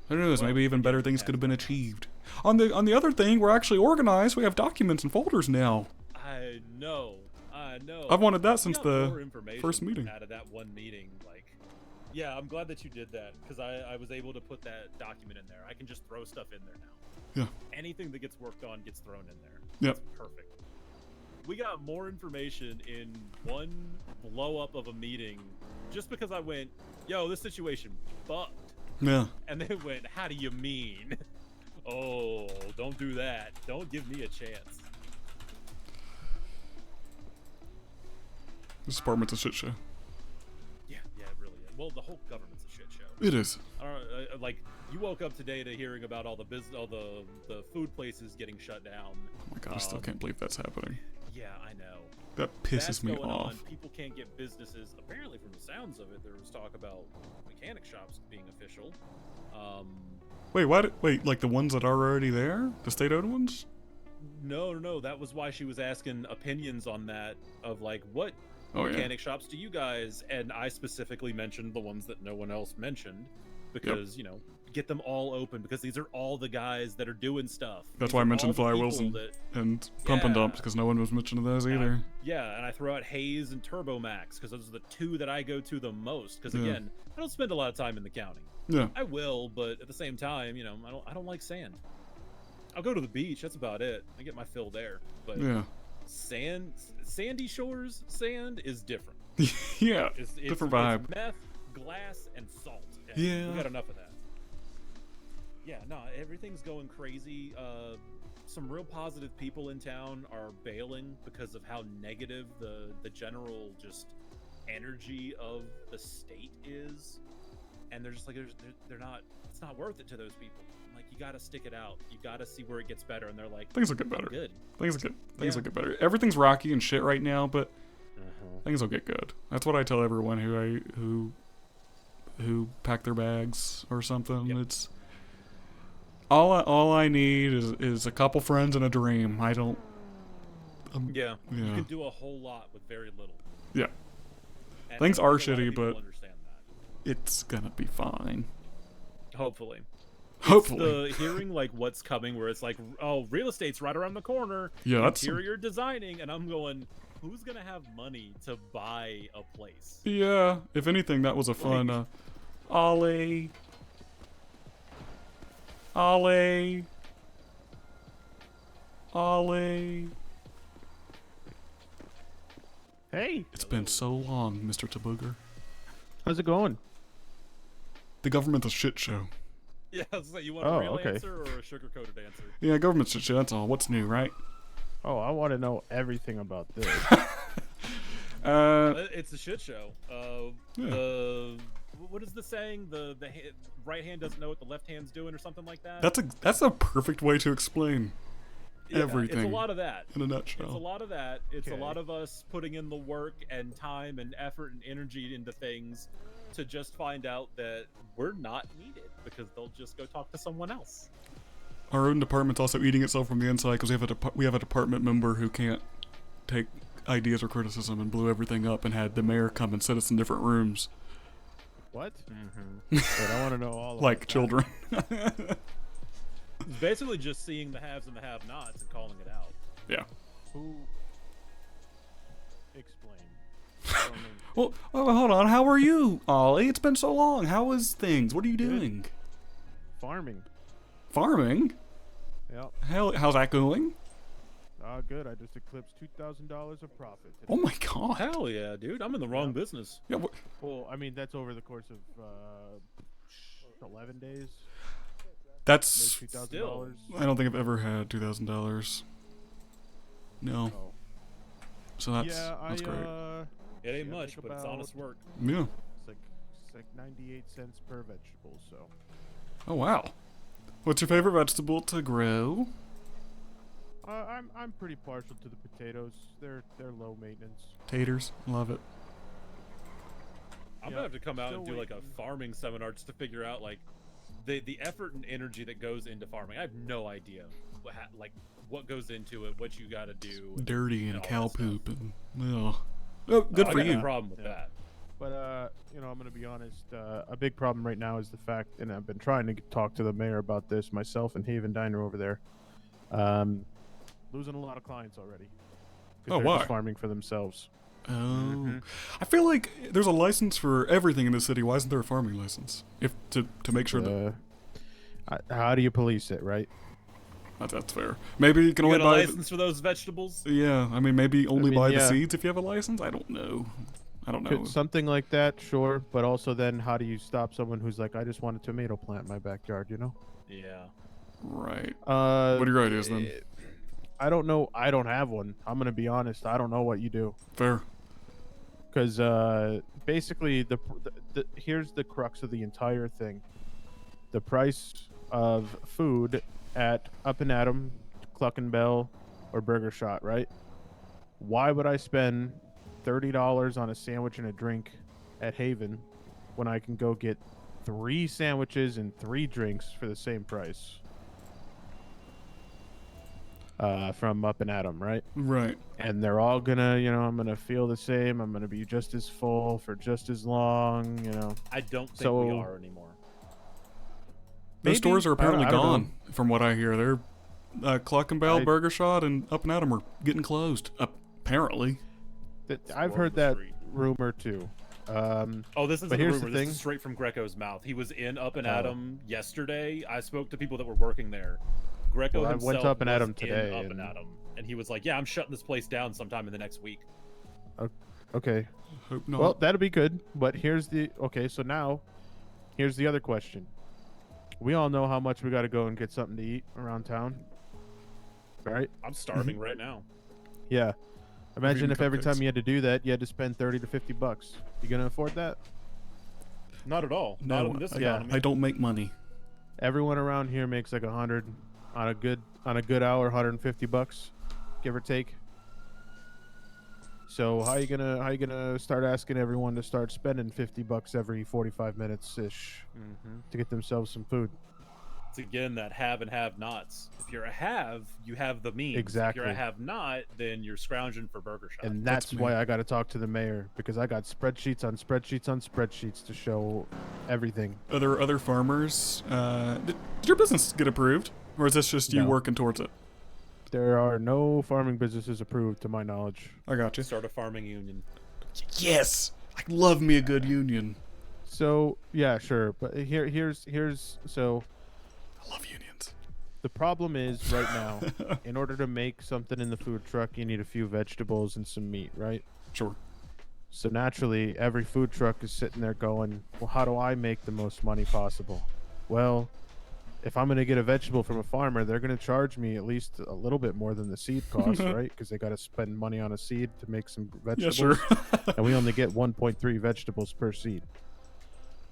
Who knows? Maybe even better things could have been achieved. On the other thing, we're actually organized. We have documents and folders now. I know. I've wanted that since We got the more information first meeting. Out of that one meeting, like, yeah, I'm glad that you did that because I was able to put that document in there. I can just throw stuff in there now. Yeah. Anything that gets worked on gets thrown in there. Yep. That's perfect. We got more information in one blow up of a meeting just because I went, yo, this situation fucked. Yeah. And they went, how do you mean? Oh, don't do that. Don't give me a chance. This department's a shit show. Yeah, it really is. Well, the whole government's a shit show. It is. I don't know, like, you woke up today to hearing about all the the food places getting shut down. Oh my god, I still can't believe that's happening. Yeah, I know. That pisses That's me going off. on. People can't get businesses. Apparently, from the sounds of it, there was talk about mechanic shops being official. Wait, what? Wait, like the ones that are already there? The state-owned ones? No. That was why she was asking opinions on that. Of like, what mechanic shops do you guys? And I specifically mentioned the ones that no one else mentioned, because you know, get them all open because these are all the guys that are doing stuff. That's These why I are mentioned all the flywheels people and pump and dumps, because no one was mentioning those either. And I throw out Hayes and Turbo Max because those are the two that I go to the most. Because Yeah. again, I don't spend a lot of time in the county. Yeah. I will, but at the same time, you know, I don't like sand. I'll go to the beach. That's about it. I get my fill there. But Yeah. sandy shores sand is different. Yeah, It's different vibe. It's meth, glass, and salt. And Yeah. we got enough of that. Yeah, no, everything's going crazy. Some real positive people in town are bailing because of how negative the general just energy of the state is, and they're just like they're not. It's not worth it to those people. I'm like, you got to stick it out. You got to see where it gets better, and they're like, Things will get "I'm better. Good. Things will get better. Everything's rocky and shit right now, but things will get good. That's what I tell everyone who pack their bags or something. It's all I need is a couple friends and a dream. I don't. You Yeah. can do a whole lot with very little. Yeah. And Things I are think a lot of shitty, people but understand that. it's gonna be fine. Hopefully. Hopefully. It's the hearing like what's coming, where it's like, oh, real estate's right around the corner. Yeah, that's- interior designing, and I'm going, who's gonna have money to buy a place? Yeah. If anything, that was a fun. Ollie. Hey. It's been so long, Mr. Tabooger. How's it going? The government's a shit show. Yeah, I was like, you want Oh, a real okay. answer or a sugar-coated answer? Yeah, government's a shit show. That's all. What's new, right? Oh, I want to know everything about this. It's a shit show. What is the saying? The right hand doesn't know what the left hand's doing, or something like that. That's a perfect way to explain everything. It's a lot of that. In a nutshell. It's a lot of that. It's Okay. a lot of us putting in the work and time and effort and energy into things to just find out that we're not needed because they'll just go talk to someone else. Our own department's also eating itself from the inside because we have a department member who can't take ideas or criticism and blew everything up and had the mayor come and sit us in different rooms. What? But I want to know all. Like children. It's basically just seeing the haves and the have-nots and calling it out. Yeah. Who? Explain. I don't know. Well, hold on. How are you, Ollie? It's been so long. How is things? What are you doing? Farming. Farming? Yep. How's that going? Good. I just eclipsed $2,000 of profit today. Oh my god. Hell yeah, dude. I'm in the wrong business. Yeah. Well, I mean, that's over the course of 11 days. That's Make $2,000. I don't think I've ever had $2,000. No. Oh. So that's Yeah, that's great. It ain't yeah, much, make but it's about- honest work. Yeah. It's like 98 cents per vegetable. So. Oh wow. What's your favorite vegetable to grow? I'm pretty partial to the potatoes. They're low maintenance. Taters, love it. I'm Yeah, gonna have to come out and still do like a farming seminar just to figure out like the effort and energy that goes into farming. I have no idea what goes into it, what you got to do. Dirty and all cow that stuff. poop and oh, good I for got you. no problem with that. But I'm gonna be honest. A big problem right now is the fact, and I've been trying to talk to the mayor about this myself and Haven Diner over there. Losing a lot of clients already. 'Cause Oh, they're why? just farming for themselves. Oh, I feel like there's a license for everything in the city. Why isn't there a farming license? If to make sure that How do you police it, right? that's fair. Maybe you can You only got a buy. license for those vegetables? Yeah, I mean maybe only buy the yeah. seeds if you have a license. I don't know. I don't know. Something like that, sure. But also, then how do you stop someone who's like, I just want a tomato plant in my backyard? You know? Yeah. Right. What are your ideas then? I don't know. I don't have one. I'm gonna be honest. I don't know what you do. Fair. Because basically, here's the crux of the entire thing: the price of food at Up and Atom, Cluck and Bell, or Burger Shot. Right? Why would I spend $30 on a sandwich and a drink at Haven when I can go get 3 sandwiches and 3 drinks for the same price? From Up and Atom, right? Right. And they're all gonna, I'm gonna feel the same. I'm gonna be just as full for just as long, I don't think So- we are anymore. Those Maybe. stores are apparently I don't know. gone, from what I hear. They're Cluck and Bell, Burger Shot, and Up and Atom are getting closed. Apparently. I've heard that rumor too. Oh, this isn't but a here's rumor. the This thing. is straight from Greco's mouth. He was in Up and Oh. Atom yesterday. I spoke to people that were working there. Greco Well, I himself went to Up and was Atom in today, Up and Atom, and he was like, "Yeah, I'm shutting this place down sometime in the next week." Okay. Hope not. Well, that'll be good. But here's the so now, here's the other question. We all know how much we got to go and get something to eat around town, right? I'm starving right now. Yeah. Imagine eating if every cupcakes. time you had to do that, you had to spend $30 to $50. You gonna afford that? Not at all. No, Not in this I economy. don't make money. Everyone around here makes like 100 on a good hour, $150, give or take. So how you gonna start asking everyone to start spending $50 every 45 minutes ish to get themselves some food? It's again that have and have nots. If you're a have, you have the means. If Exactly. you're a have not, then you're scrounging for Burger Shot. And that's why I got to talk to the mayor, because I got spreadsheets on spreadsheets on spreadsheets to show everything. Other farmers. Did your business get approved, or is this just you No. working towards it? There are no farming businesses approved, to my knowledge. I got you. Start a farming union. Yes, I love me a good union. So yeah, sure, but here's so. I love unions. The problem is right now, in order to make something in the food truck, you need a few vegetables and some meat, right? Sure. So naturally, every food truck is sitting there going, well, how do I make the most money possible? Well, if I'm going to get a vegetable from a farmer, they're going to charge me at least a little bit more than the seed cost, right? Because they got to spend money on a seed to make some vegetables. sure. And we only get 1.3 vegetables per seed,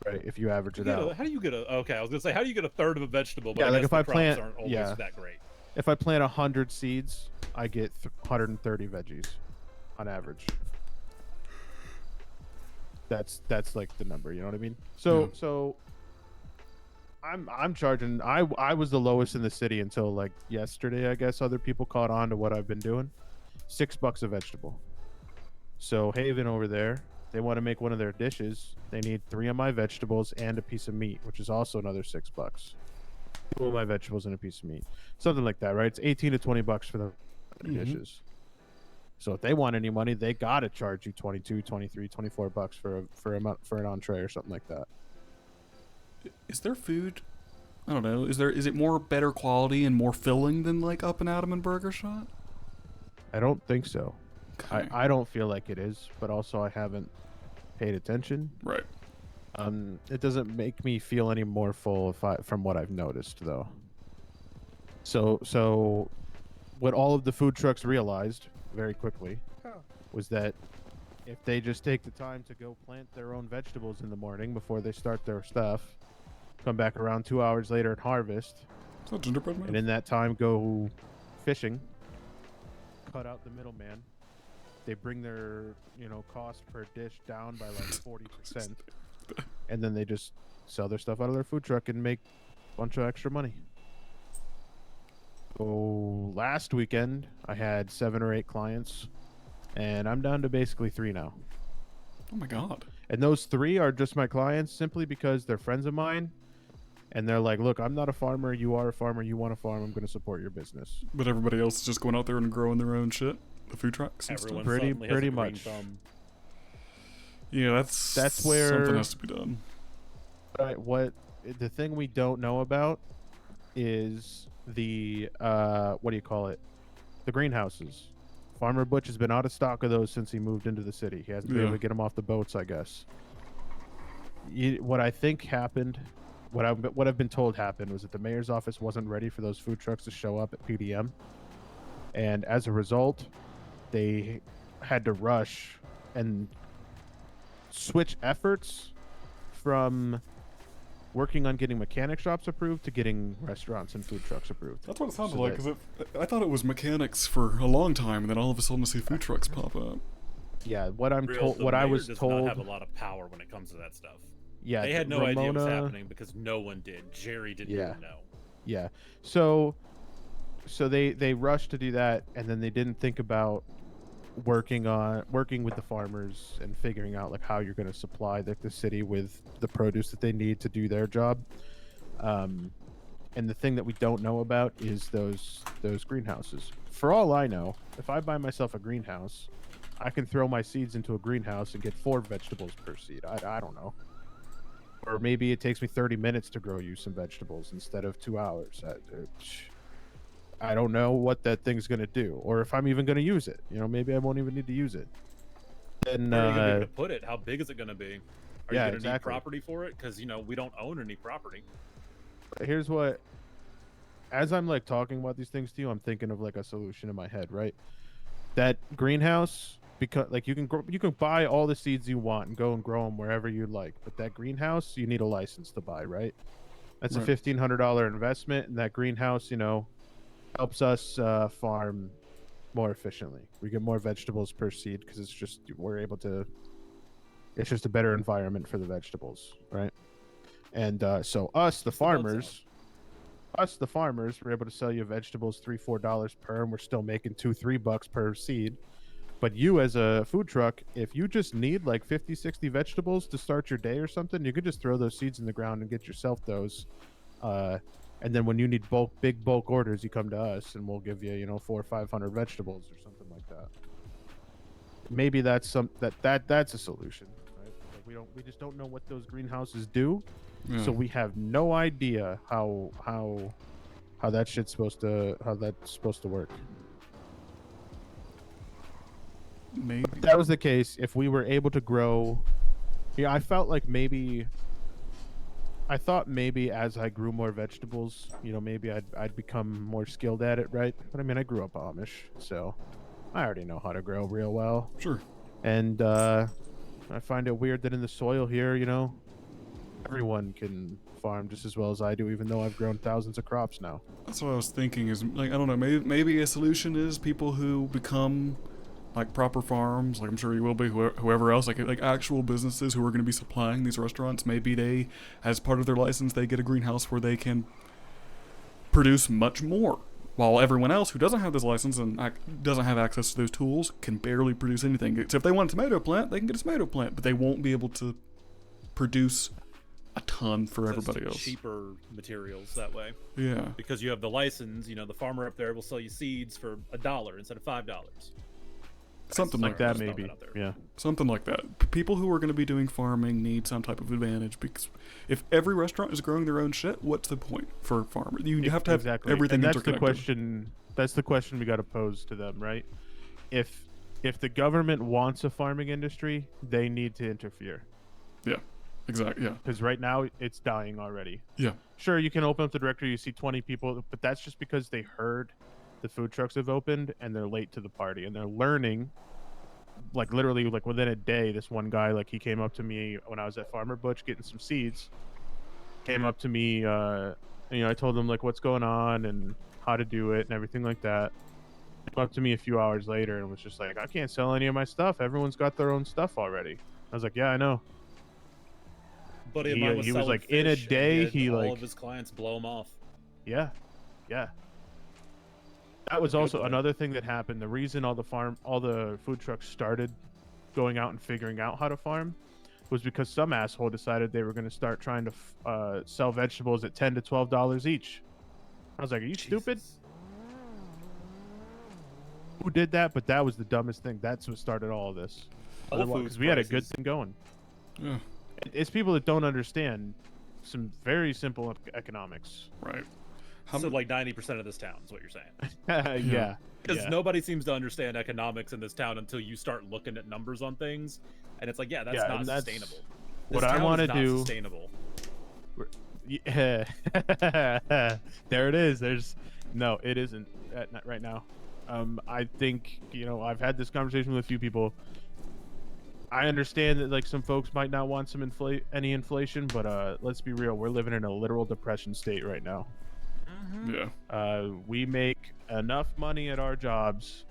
right? If you average it out. How do you get a? Okay, I was gonna say, how do you get a third of a vegetable? But Yeah, I like guess if the I crops plant, aren't always yeah, that great. if I plant 100 seeds, I get 130 veggies on average. That's like the number, you know what I mean? So I'm charging. I was the lowest in the city until like yesterday. I guess other people caught on to what I've been doing. $6 a vegetable. So Haven over there, they want to make one of their dishes. They need 3 of my vegetables and a piece of meat, which is also another $6. 2 of my vegetables and a piece of meat, something like that, right? It's 18 to $20 for the dishes. So if they want any money, they gotta charge you 22, 23, $24 for an entree or something like that. Is there food? I don't know. Is it more better quality and more filling than like Up and Atom and Burger Shot? I don't think so. I don't feel like it is, but also I haven't paid attention. Right. It doesn't make me feel any more full from what I've noticed, though. So what all of the food trucks realized very quickly was that if they just take the time to go plant their own vegetables in the morning before they start their stuff, come back around 2 hours later and harvest, and in that time go fishing, cut out the middleman, they bring their cost per dish down by like 40%, and then they just sell their stuff out of their food truck and make a bunch of extra money. So last weekend I had 7 or 8 clients, and I'm down to basically 3 now. Oh my god. And those 3 are just my clients simply because they're friends of mine, and they're like, look, I'm not a farmer, you are a farmer, you want to farm, I'm going to support your business. But everybody else is just going out there and growing their own shit. The food trucks and Everyone stuff. suddenly has a Pretty green much. thumb. Yeah, that's where something has to be done. Right, what the thing we don't know about is the what do you call it? The greenhouses. Farmer Butch has been out of stock of those since he moved into the city. He hasn't been able to get them off the boats, I guess. What I think happened, what I've been told happened, was that the mayor's office wasn't ready for those food trucks to show up at PDM, and as a result, they had to rush and switch efforts from working on getting mechanic shops approved to getting restaurants and food trucks approved. That's what it sounded So like, that- because I thought it was mechanics for a long time, and then all of a sudden I see food trucks pop up. Yeah, what I'm Real, told, the what I mayor was does told. not have a lot of power when it comes to that stuff. Yeah, they had no idea what was Ramona- happening because no one did. Jerry didn't Yeah. even know. Yeah. So they rushed to do that, and then they didn't think about working with the farmers and figuring out like how you're going to supply the city with the produce that they need to do their job. And the thing that we don't know about is those greenhouses. For all I know, if I buy myself a greenhouse, I can throw my seeds into a greenhouse and get 4 vegetables per seed. I don't know. Or maybe it takes me 30 minutes to grow you some vegetables instead of 2 hours. I don't know what that thing's going to do, or if I'm even going to use it. Maybe I won't even need to use it. And Where are you going to be able to put it? How big is it going to be? Are yeah, you going to need exactly. property for it? Because, we don't own any property. Here's what, as I'm like talking about these things to you, I'm thinking of like a solution in my head, right? That greenhouse, because like you can buy all the seeds you want and go and grow them wherever you like, but that greenhouse you need a license to buy, right? That's Right. a $1,500 investment, and that greenhouse, helps us farm more efficiently. We get more vegetables per seed because it's just a better environment for the vegetables, right? And so us the farmers, we're able to sell you vegetables $3-4 per, and we're still making $2-3 per seed. But you as a food truck, if you just need like 50-60 vegetables to start your day or something, you could just throw those seeds in the ground and get yourself those. And then when you need big bulk orders, you come to us and we'll give you 400 or 500 vegetables or something like that. Maybe that's that's a solution, right? Like we just don't know what those greenhouses do. Yeah. So we have no idea how that's supposed to work. Maybe If that was the case, if we were able to grow, I felt like maybe as I grew more vegetables, maybe I'd become more skilled at it, right? But I mean, I grew up Amish, so I already know how to grow real well. Sure. And I find it weird that in the soil here, everyone can farm just as well as I do, even though I've grown thousands of crops now. That's what I was thinking. Is like, I don't know. Maybe a solution is people who become like proper farms. Like I'm sure you will be. Whoever else, like actual businesses who are going to be supplying these restaurants. Maybe they, as part of their license, they get a greenhouse where they can produce much more, while everyone else who doesn't have this license and doesn't have access to those tools can barely produce anything. So if they want a tomato plant, they can get a tomato plant, but they won't be able to produce a ton for everybody else. Cheaper materials that way. Yeah. Because you have the license, the farmer up there will sell you seeds for $1 instead of $5. Something like that, maybe. Yeah. Something like that. People who are going to be doing farming need some type of advantage, because if every restaurant is growing their own shit, what's the point for a farmer? You have to have everything and that's interconnected. That's the question we got to pose to them, right? If the government wants a farming industry, they need to interfere. Yeah. Exactly. Yeah. Because right now it's dying already. Yeah. Sure, you can open up the directory, you see 20 people, but that's just because they heard the food trucks have opened and they're late to the party and they're learning. Like literally, like within a day, this one guy, like he came up to me when I was at Farmer Butch getting some seeds. Came up to me, and, I told him like what's going on and how to do it and everything like that. Came up to me a few hours later and was just like, I can't sell any of my stuff. Everyone's got their own stuff already. I was like, yeah, I know. Buddy of He, mine uh, was he was selling like, in a fish, and day, had he all like, of his clients blow him off. yeah. That was also another thing that happened. The reason all the food trucks started going out and figuring out how to farm was because some asshole decided they were going to start trying to sell vegetables at $10 to $12 each. I was like, are you stupid? Who did that? But that was the dumbest thing. That's what started all of this. Because we had a good thing going. Yeah. It's people that don't understand some very simple economics. Right. So like 90% of this town is what you're saying. Yeah. Because nobody seems to understand economics in this town until you start looking at numbers on things, and it's like, yeah, that's not sustainable. What I want to do. Sustainable. Yeah. There it is. It isn't right now. I think I've had this conversation with a few people. I understand that like some folks might not want some any inflation, but let's be real, we're living in a literal depression state right now. Yeah. We make enough money at our jobs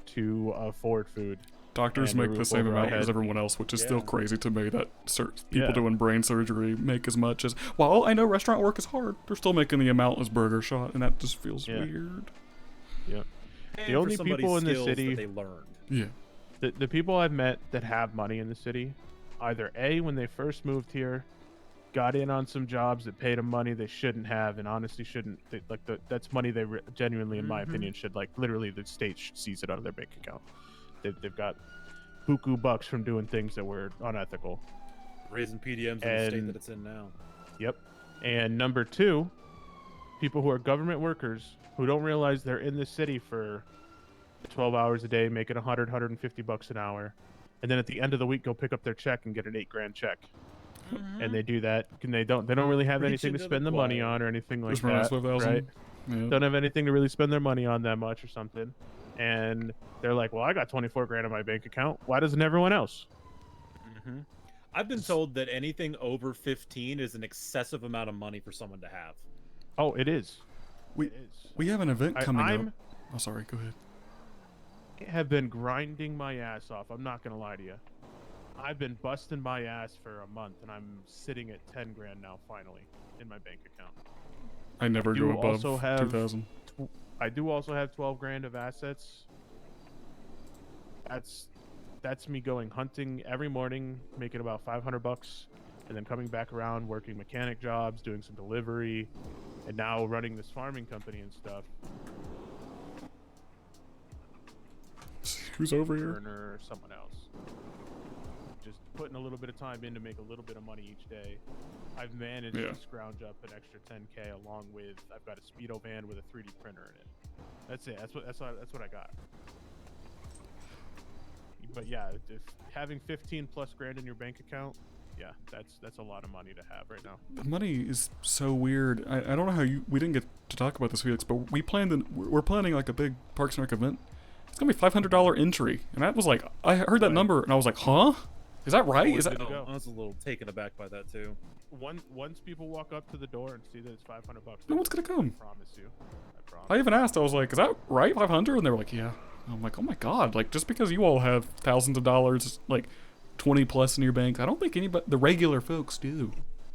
to afford food. Doctors and a make the roof same over our amount as head. everyone else, which is still crazy to me that people Yeah. doing brain surgery make as much as. While I know restaurant work is hard, they're still making the amount as Burger Shot, and that just feels weird. Yep. And The for only somebody's people in the skills that city they learned. Yeah. The people I've met that have money in the city, either A, when they first moved here, got in on some jobs that paid them money they shouldn't have, and honestly shouldn't. That's money they genuinely, in my opinion, should literally the state should seize it out of their bank account. They've got buku bucks from doing things that were unethical. Raising PDMs in the state that it's in now. Yep. And number two, people who are government workers who don't realize they're in the city for 12 hours a day, making 150 bucks an hour, and then at the end of the week go pick up their check and get an $8,000 check. And they do that, and they don't really have anything to spend the money on or anything like Just run that, us 5,000. right? Yeah. Don't have anything to really spend their money on that much or something, and they're like, well, I got 24 grand in my bank account, why doesn't everyone else? I've been told that anything over 15 is an excessive amount of money for someone to have. Oh, it is. We have an event coming I'm- up. Oh, sorry. Go ahead. Have been grinding my ass off. I'm not gonna lie to you. I've been busting my ass for a month, and I'm sitting at 10 grand now, finally, in my bank account. I never do go above also have 2,000. I do also have 12 grand of assets. That's me going hunting every morning, making about 500 bucks, and then coming back around, working mechanic jobs, doing some delivery, and now running this farming company and stuff. Who's over here? Burner or someone else. Just putting a little bit of time in to make a little bit of money each day. I've managed to scrounge up an extra 10K, along with I've got a speedo van with a 3D printer in it. That's it. That's what I got. But yeah, if having 15 plus grand in your bank account, yeah, that's a lot of money to have right now. The money is so weird. I don't know how we didn't get to talk about this, Felix, but we're planning like a big Parks and Rec event. It's gonna be $500 entry, and that was like, I heard that number and I was like, huh? Is that right? Is that? I was a little taken aback by that too. Once people walk up to the door and see that it's 500 bucks, No one's gonna come. I promise you. I promise. I even asked. I was like, is that right? 500? And they were like, yeah. And I'm like, oh my god! Like just because you all have thousands of dollars, like 20 plus in your bank, I don't think the regular folks do.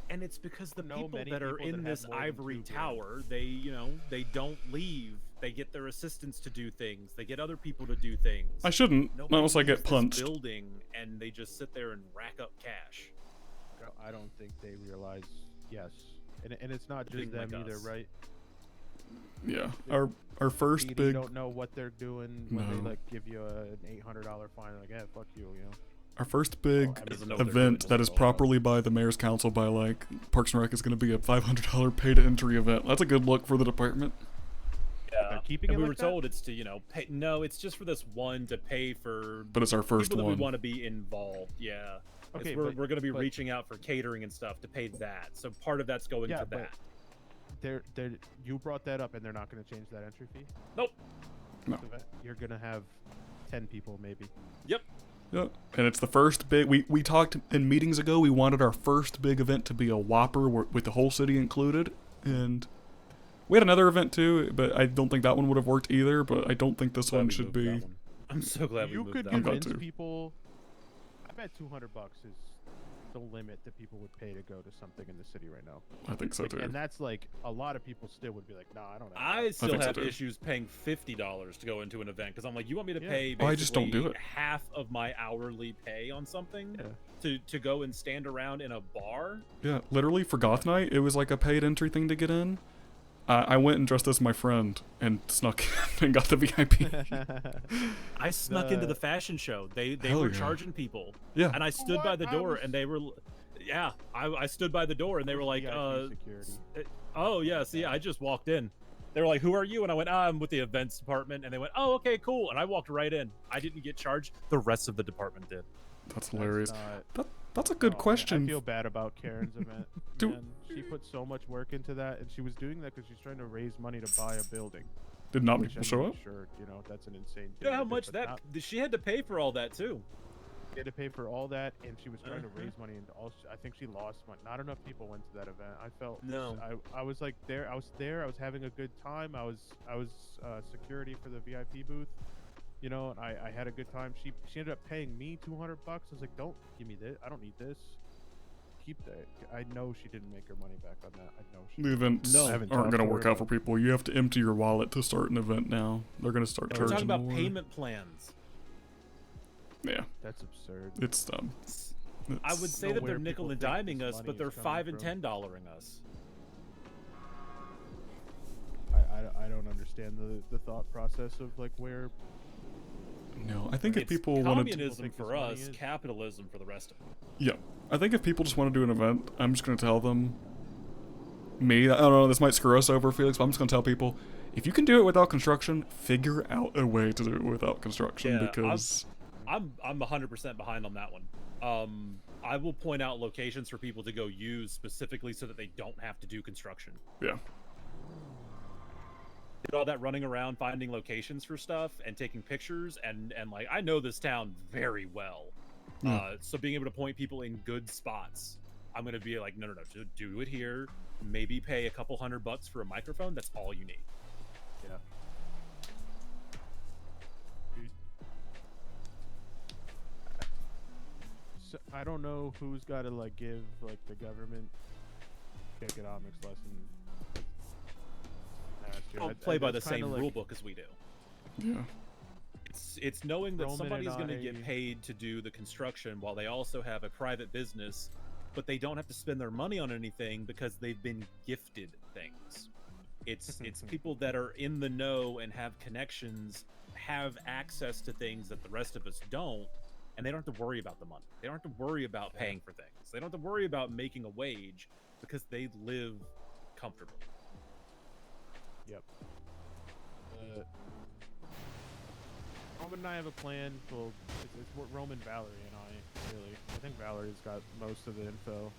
And it's because the people that are in this ivory tower, they don't leave. They get their assistants to do things. They get other people to do things. I shouldn't, Nobody unless I get leaves this punched. Building, and they just sit there and rack up cash. I don't think they realize. Yes, and it's not just Being them like either, us. right? Yeah, our first You big. don't know what they're doing when they No. like give you an $800 fine. Like, yeah, fuck you, you know. Our first big doesn't know what they're event that is properly by the mayor's council by like Parks and Rec is going to be a $500 pay to entry event. That's a good look for the department. Yeah, keeping and it we like were that? told it's to pay. No, it's just for this one to pay for. But it's our first people that one. we want to be involved. Yeah. Okay, we're going to be reaching out for catering and stuff to pay that. So part of that's going to that. You brought that up, and they're not going to change that entry fee. Nope. No. You're going to have 10 people maybe. Yep. Yeah, and it's the first big. We talked in meetings ago. We wanted our first big event to be a Whopper with the whole city included, and we had another event too, but I don't think that one would have worked either. But I don't think this one should be. I'm so glad we You moved could that. convince people. I bet $200 is the limit that people would pay to go to something in the city right now. I think so too. And that's like a lot of people still would be like, nah, I don't know. I still have issues paying $50 to go into an event because I'm like, you want me to pay Oh, I just don't do it. half of my hourly pay on something to go and stand around in a bar? Yeah, literally for Goth Night, it was like a paid entry thing to get in. I went and dressed as my friend and snuck and got the VIP. I snuck into the fashion show. They Hell were yeah. charging people. Yeah. And I stood by the door and they were, I stood by the door and they were like, oh yeah, see, I just walked in. They were like, who are you? And I went, I'm with the events department. And they went, oh, okay, cool. And I walked right in. I didn't get charged. The rest of the department did. That's hilarious. That's a good question. I feel bad about Karen's event. Do- Man, she put so much work into that, and she was doing that because she's trying to raise money to buy a building. Did not which people I'm show up? Sure, that's an insane thing. You know how to do, much but that not- she had to pay for all that too. She had to pay for all that, and she was trying to raise money, and also I think she lost money. Not enough people went to that event. I felt I was like there. I was there. I was having a good time. I was security for the VIP booth. And I had a good time. She ended up paying me $200. I was like, don't give me this. I don't need this. Keep that. I know she didn't make her money back on that. I know she The events aren't going to work out for people. You have to empty your wallet to start an event now. They're going to start We're charging talking about more. payment plans. Yeah. That's absurd. It's dumb. I would say that they're nickel and diming us, but they're $5 and $10-ing us. I don't understand the thought process of like where. No, I think if It's people wanted to... communism for us, capitalism for the rest of them. Yeah. I think if people just want to do an event, I'm just going to tell them... I don't know, this might screw us over, Felix, but I'm just going to tell people, if you can do it without construction, figure out a way to do it without construction, because... I'm 100% behind on that one. I will point out locations for people to go use specifically so that they don't have to do construction. Yeah. Did all that running around finding locations for stuff and taking pictures and like I know this town very well. So being able to point people in good spots, I'm gonna be like, no, do it here. Maybe pay a couple $100 for a microphone. That's all you need. Yeah. So, I don't know who's got to like give like the government economics lesson. Don't play by the same rule book as we do. Yeah. It's knowing that Roman somebody's and going to I- get paid to do the construction while they also have a private business, but they don't have to spend their money on anything because they've been gifted things. It's people that are in the know and have connections, have access to things that the rest of us don't, and they don't have to worry about the money. They don't have to worry about paying for things. They don't have to worry about making a wage because they live comfortably. Yep. Roman and I have a plan. Well, it's what Roman, Valerie, and I really. I think Valerie's got most of the info.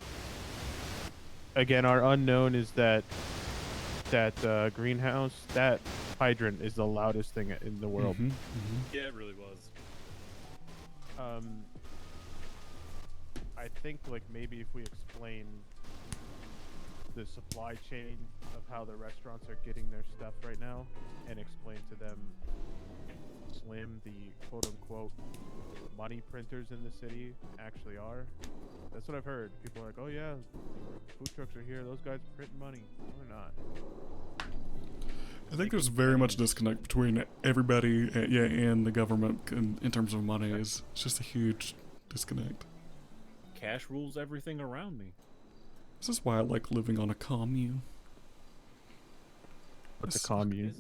Again, our unknown is that greenhouse. That hydrant is the loudest thing in the world. Yeah, it really was. I think like maybe if we explain the supply chain of how the restaurants are getting their stuff right now and explain to them slim the quote-unquote money printers in the city actually are. That's what I've heard. People are like, oh yeah, food trucks are here, those guys print money. No, they're not. I think there's very much disconnect between everybody, and the government in terms of money. It's just a huge disconnect. Cash rules everything around me. This is why I like living on a commune. What's a commune?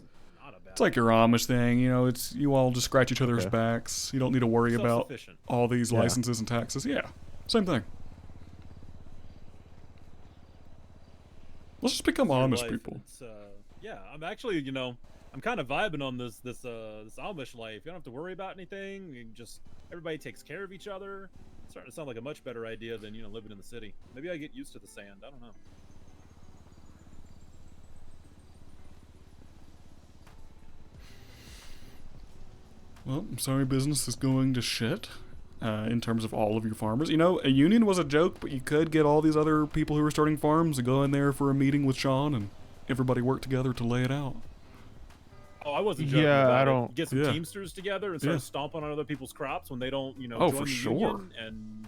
It's like your Amish thing, it's you all just scratch each other's backs. You don't need to worry about Self-sufficient. all these licenses and taxes. Yeah, same thing. Let's just become It's your Amish life. people. It's, yeah, I'm actually, I'm kind of vibing on this Amish life. You don't have to worry about anything. You just everybody takes care of each other. Starting to sound like a much better idea than, you know, living in the city. Maybe I get used to the sand. I don't know. Well, I'm sorry business is going to shit in terms of all of your farmers. You know, a union was a joke, but you could get all these other people who are starting farms to go in there for a meeting with Sean and everybody work together to lay it out. Oh, I wasn't joking Yeah, about I it. don't- Get some Yeah. Teamsters together and start Yeah. stomping on other people's crops when they don't, you know, Oh, join for the sure. union, and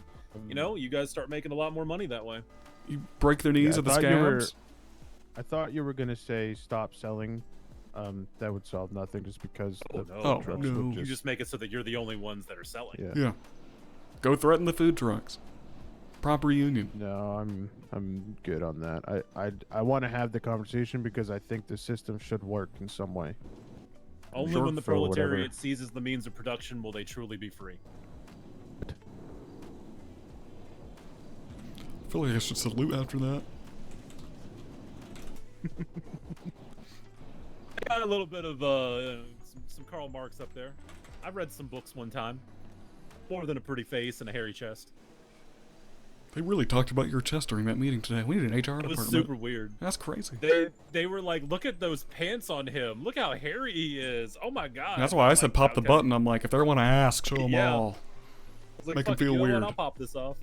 you know, you guys start making a lot more money that way. You break their knees Yeah, at the I scabs. thought you were gonna say stop selling. That would solve nothing, just because the No, trucks no. would You just make it so that you're the only ones that are selling. Yeah. Yeah. Go threaten the food trucks. Proper union. No, I'm good on that. I want to have the conversation because I think the system should work in some way. Only Sure, when the for whatever. proletariat seizes the means of production will they truly be free. I feel like I should salute after that. Got a little bit of some Karl Marx up there. I read some books one time. More than a pretty face and a hairy chest. They really talked about your chest during that meeting today. We need an HR It department. was super weird. That's crazy. They were like, look at those pants on him. Look how hairy he is. Oh my god. That's why I I'm said like, pop the okay. button. I'm like, if they want to ask, show them Yeah. all. I was like, Make them "Fuck it, feel you know what? weird. I'll pop this off.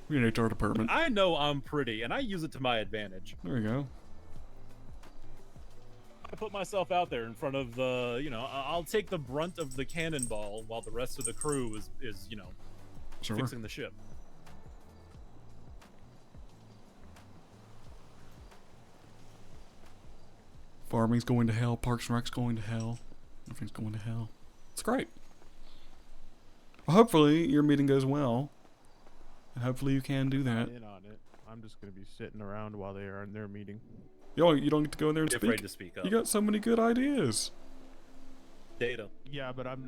We need an HR department. I know I'm pretty, and I use it to my advantage. There you go. I put myself out there in front of the, you know, I'll take the brunt of the cannonball while the rest of the crew is you know, Sure. fixing the ship. Farming's going to hell. Parks and Rec's going to hell. Everything's going to hell. It's great. Well, hopefully your meeting goes well. And hopefully you can do that. In on it. I'm just gonna be sitting around while they are in their meeting. You don't get to go in there and Be speak. afraid to speak up. You got so many good ideas. Data. Yeah, but I'm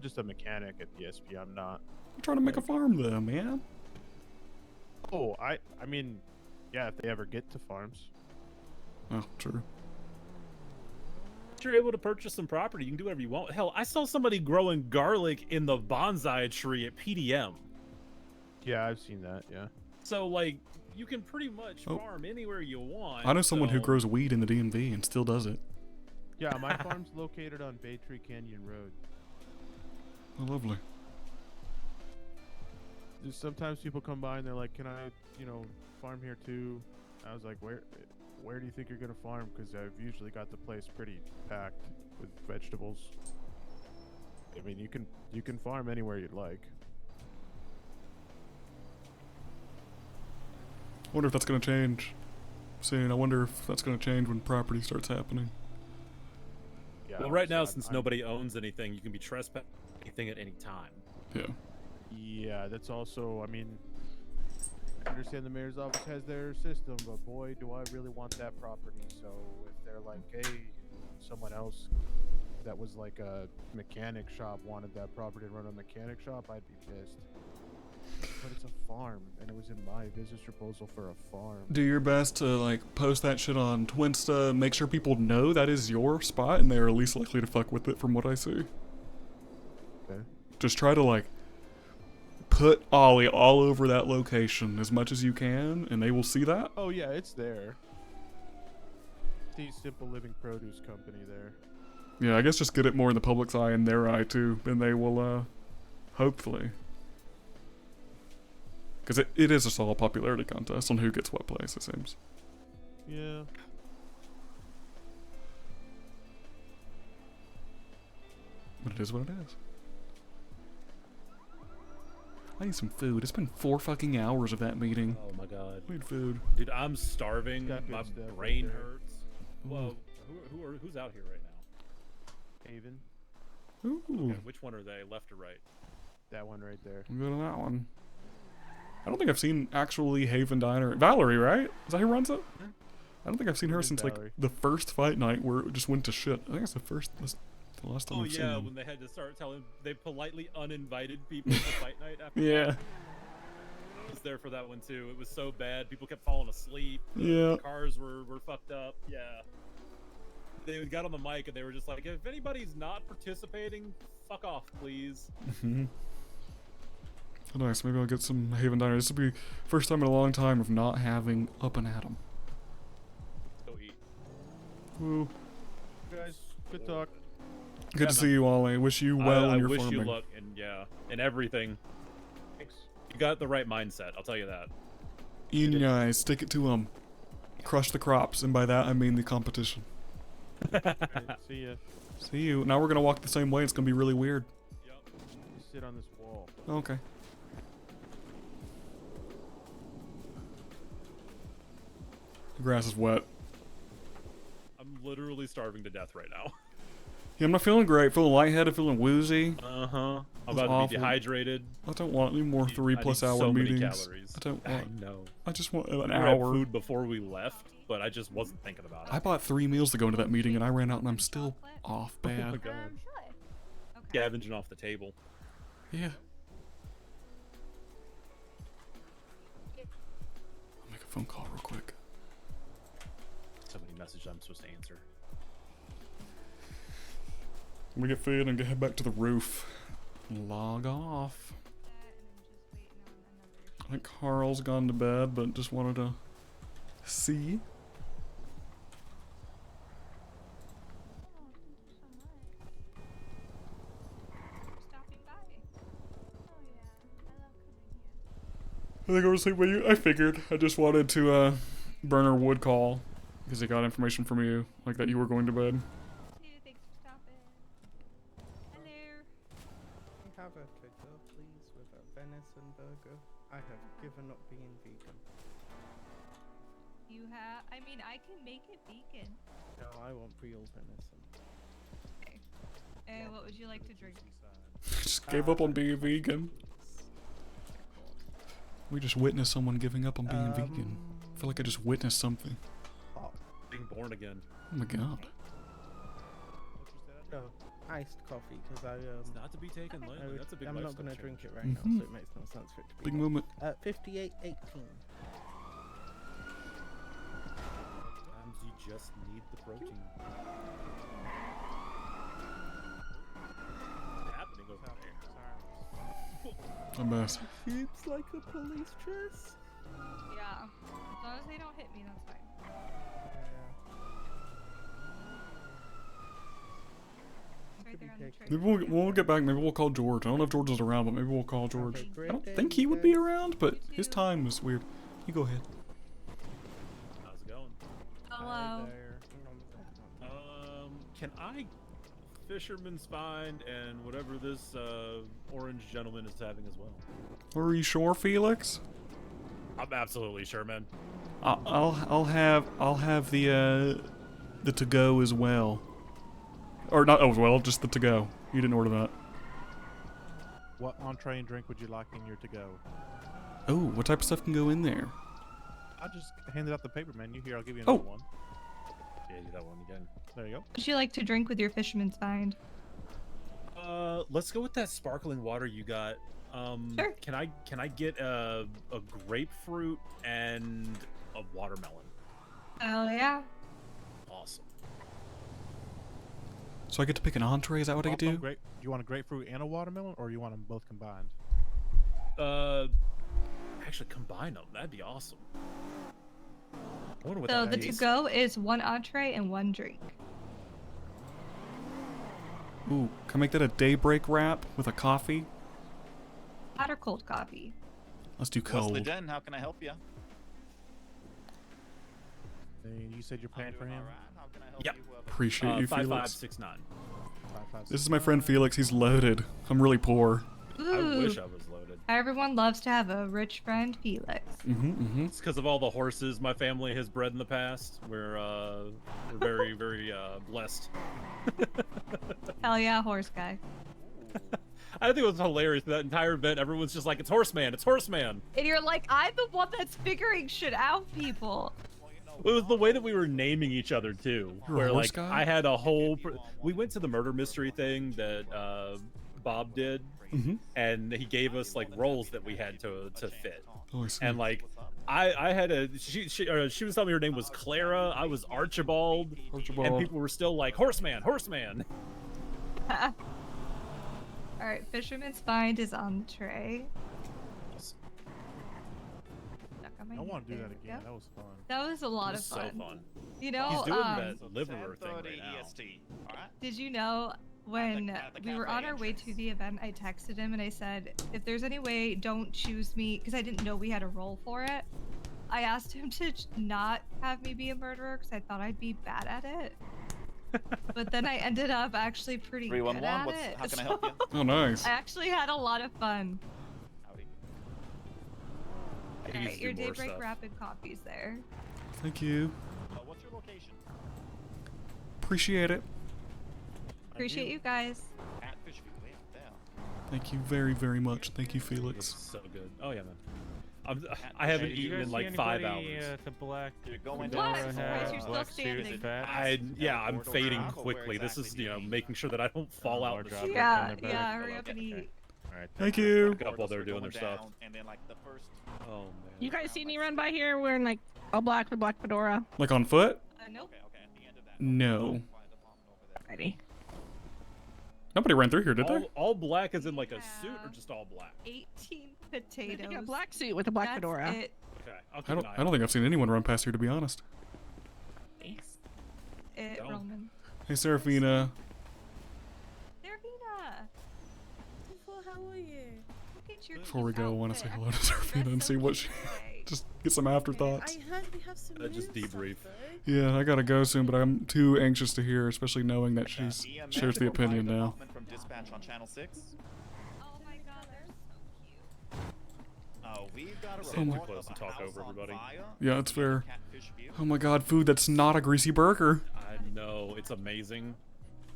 just a mechanic at the SP. I'm not. I'm trying to make a farm though, man. Oh, I mean, yeah, if they ever get to farms. Oh, true. If you're able to purchase some property, you can do whatever you want. Hell, I saw somebody growing garlic in the bonsai tree at PDM. Yeah, I've seen that, yeah. So, like, you can pretty much Oh. farm anywhere you want. I know someone who so- grows weed in the DMV and still does it. Yeah, my farm's located on Bay Tree Canyon Road. Oh, lovely. There's sometimes people come by and they're like, "Can I, farm here too?" I was like, "Where do you think you're gonna farm? Because I've usually got the place pretty packed with vegetables. I mean, you can farm anywhere you'd like." I wonder if that's going to change soon. I wonder if that's going to change when property starts happening. Yeah. Well, right now, I'm- since I'm- nobody owns anything, you can be trespassing anything at any time. Yeah. Yeah, that's also. I mean, I understand the mayor's office has their system, but boy, do I really want that property. So if they're like, "Hey, someone else that was like a mechanic shop wanted that property to run a mechanic shop," I'd be pissed. But it's a farm, and it was in my business proposal for a farm. Do your best to like post that shit on Twinsta. Make sure people know that is your spot, and they are least likely to fuck with it, from what I see. Okay. Just try to like put Ollie all over that location as much as you can, and they will see that. Oh yeah, it's there. The Simple Living Produce Company there. Yeah, I guess just get it more in the public's eye and their eye too, and they will hopefully. Because it is just all a popularity contest on who gets what place, it seems. Yeah. But it is what it is. I need some food. It's been 4 fucking hours of that meeting. Oh my god. I need food. Dude, I'm starving. Got good My stuff right brain there. hurts. Whoa, who's out here right now? Haven. Ooh. Okay, which one are they, left or right? That one right there. I'm going to that one. I don't think I've seen actually Haven Diner. Valerie, right? Is that who runs it? I don't think I've seen her It is since Valerie. like the first fight night where it just went to shit. I think that's the last time Oh I've seen yeah, them. when they had to start telling, they politely uninvited people to fight night after. Yeah. I was there for that one too. It was so bad. People kept falling asleep. Yeah. The cars were fucked up. Yeah. They got on the mic and they were just like, if anybody's not participating, fuck off, please. Mhm. Oh, nice. Maybe I'll get some Haven Diner. This will be first time in a long time of not having Up and Atom. Go eat. Woo. Guys, good talk. Good to see you, Ollie. Wish you well I in your wish farming. you luck and everything. Thanks. You got the right mindset. I'll tell you that. Nice. Stick it to 'em. Crush the crops, and by that I mean the competition. See ya. See you. Now we're gonna walk the same way. It's gonna be really weird. You sit on this wall. Okay. The grass is wet. I'm literally starving to death right now. Yeah, I'm not feeling great. Feeling lightheaded. Feeling woozy. I'm That's about awful. to be dehydrated. I don't want any more 3+ hour so meetings. Many calories. I don't want. I know. I just want We an had hour. food before we left, but I just wasn't thinking about it. I bought 3 meals to go into that meeting, and I ran out, and I'm still off Oh my bad. god. Scavenging off the table. Yeah. I'll make a phone call real quick. So many messages I'm supposed to answer. We get food and head back to the roof. Log off. I think Carl's gone to bed, but just wanted to see. I think I was asleep with you. I figured. I just wanted to, Burner would call because he got information from you, like that you were going to bed. Have a to-go, please, with a venison burger. I have given up being vegan. You have? I mean, I can make it vegan. No, I want real venison. Okay. What would you like to drink? Just gave up on being vegan. We just witnessed someone giving up on being vegan. I feel like I just witnessed something. Being born again. Oh my god. No, iced coffee, because It's not to be taken lightly. That's a big I'm not lifestyle going to change. drink it right now, so it makes no sense for it to be. Big hot. movement. 58.18. Sometimes you just need the protein. What's happening over there? A mess. Seems like a police dress. Yeah. As long as they don't hit me, that's fine. It's right there on the tray. Maybe when we'll get back, maybe we'll call George. I don't know if George is around, but maybe we'll call George. I don't think he would be around, but his time was weird. You go ahead. How's it going? Hello. Can I fisherman's find and whatever this orange gentleman is having as well? Are you sure, Felix? I'm absolutely sure, man. I'll have the to-go as well. Or not as well, just the to-go. You didn't order that. What entree and drink would you like in your to-go? Oh, what type of stuff can go in there? I just handed out the paper menu. Here, I'll give you Oh. another one. Yeah, do that one again. There you go. What would you like to drink with your fisherman's find? Let's go with that sparkling water you got. Sure. Can I get a grapefruit and a watermelon? Oh yeah. Awesome. So I get to pick an entree? Is that what I get to do? Do you want a grapefruit and a watermelon, or you want them both combined? Actually combine them. That'd be awesome. I wonder what So that the tastes. to-go is 1 entree and 1 drink. Ooh, can I make that a daybreak wrap with a coffee? Hot or cold coffee? Let's do Wesley cold. Den, how can I help you? And you said you're paying for him? Yep. Appreciate you, Felix. 5569. This is my friend Felix. He's loaded. I'm really poor. I wish I was loaded. Everyone loves to have a rich friend, Felix. It's because of all the horses my family has bred in the past. We're very, very blessed. Hell yeah, horse guy. I think it was hilarious that entire event. Everyone's just like, "It's Horseman, it's Horseman." And you're like, I'm the one that's figuring shit out, people. It was the way that we were naming each other too. You're a where horse like guy? I had a whole. We went to the murder mystery thing that Bob did, and he gave us like roles that we had to fit. Oh, I see. And like, I had a she was telling me her name was Clara. I was Archibald. And people were still like, Horseman, Horseman. Alright, Fisherman's Find is on the tray. Nice. Stuck on my I knee. want to do There that we again. go. That was fun. That was a lot It of was fun. so fun. You know, He's doing that liverer thing right now. did you know when we were on our way to the event, I texted him and I said, if there's any way, don't choose me, because I didn't know we had a role for it. I asked him to not have me be a murderer because I thought I'd be bad at it. But then I ended up actually pretty good 311, at it. how can I help you? Oh, nice. I actually had a lot of fun. I can use Alright, your do more Daybreak stuff. Rapid copies there. Thank you. What's your location? Appreciate it. Appreciate you guys. At Fishview, way out there. Thank you very, very much. Thank you, Felix. So good. Oh yeah, man. I haven't Hey, do you eaten guys in see like 5 anybody, hours. The black. You're going What? down. Surprised you're still black suit standing. fat. I'm fading quickly. This is, making sure that I don't fall out. in the street. Yeah, hurry up and eat. Alright. Thank you. A couple they're doing their stuff. And then like the first. Oh man. You guys see me run by here wearing like all black with black fedora? Like on foot? Nope. No. Ready. Nobody ran through here, did they? All black as in like a suit or just all black? 18 potatoes. I think a black suit with a black That's fedora. it. Okay. I'll keep I an don't. eye I don't think I've seen anyone run past here, to be honest. Roman. Hey, Seraphina. Serafina! How are you? Look at your Before we cute go, I want to say outfit. hello to Seraphina and see what she. Just get some afterthoughts. I heard we have some just new stuff, debrief. though. Yeah, I gotta go soon, but I'm too anxious to hear, especially knowing that she EMS shares the opinion now. From dispatch on channel 6. Oh my god, they're so cute. We've got a Oh my- report Close of and a talk house over on everybody. fire. Yeah, it's fair. Catfish View. Oh my god, food that's not a greasy burger. I know it's amazing.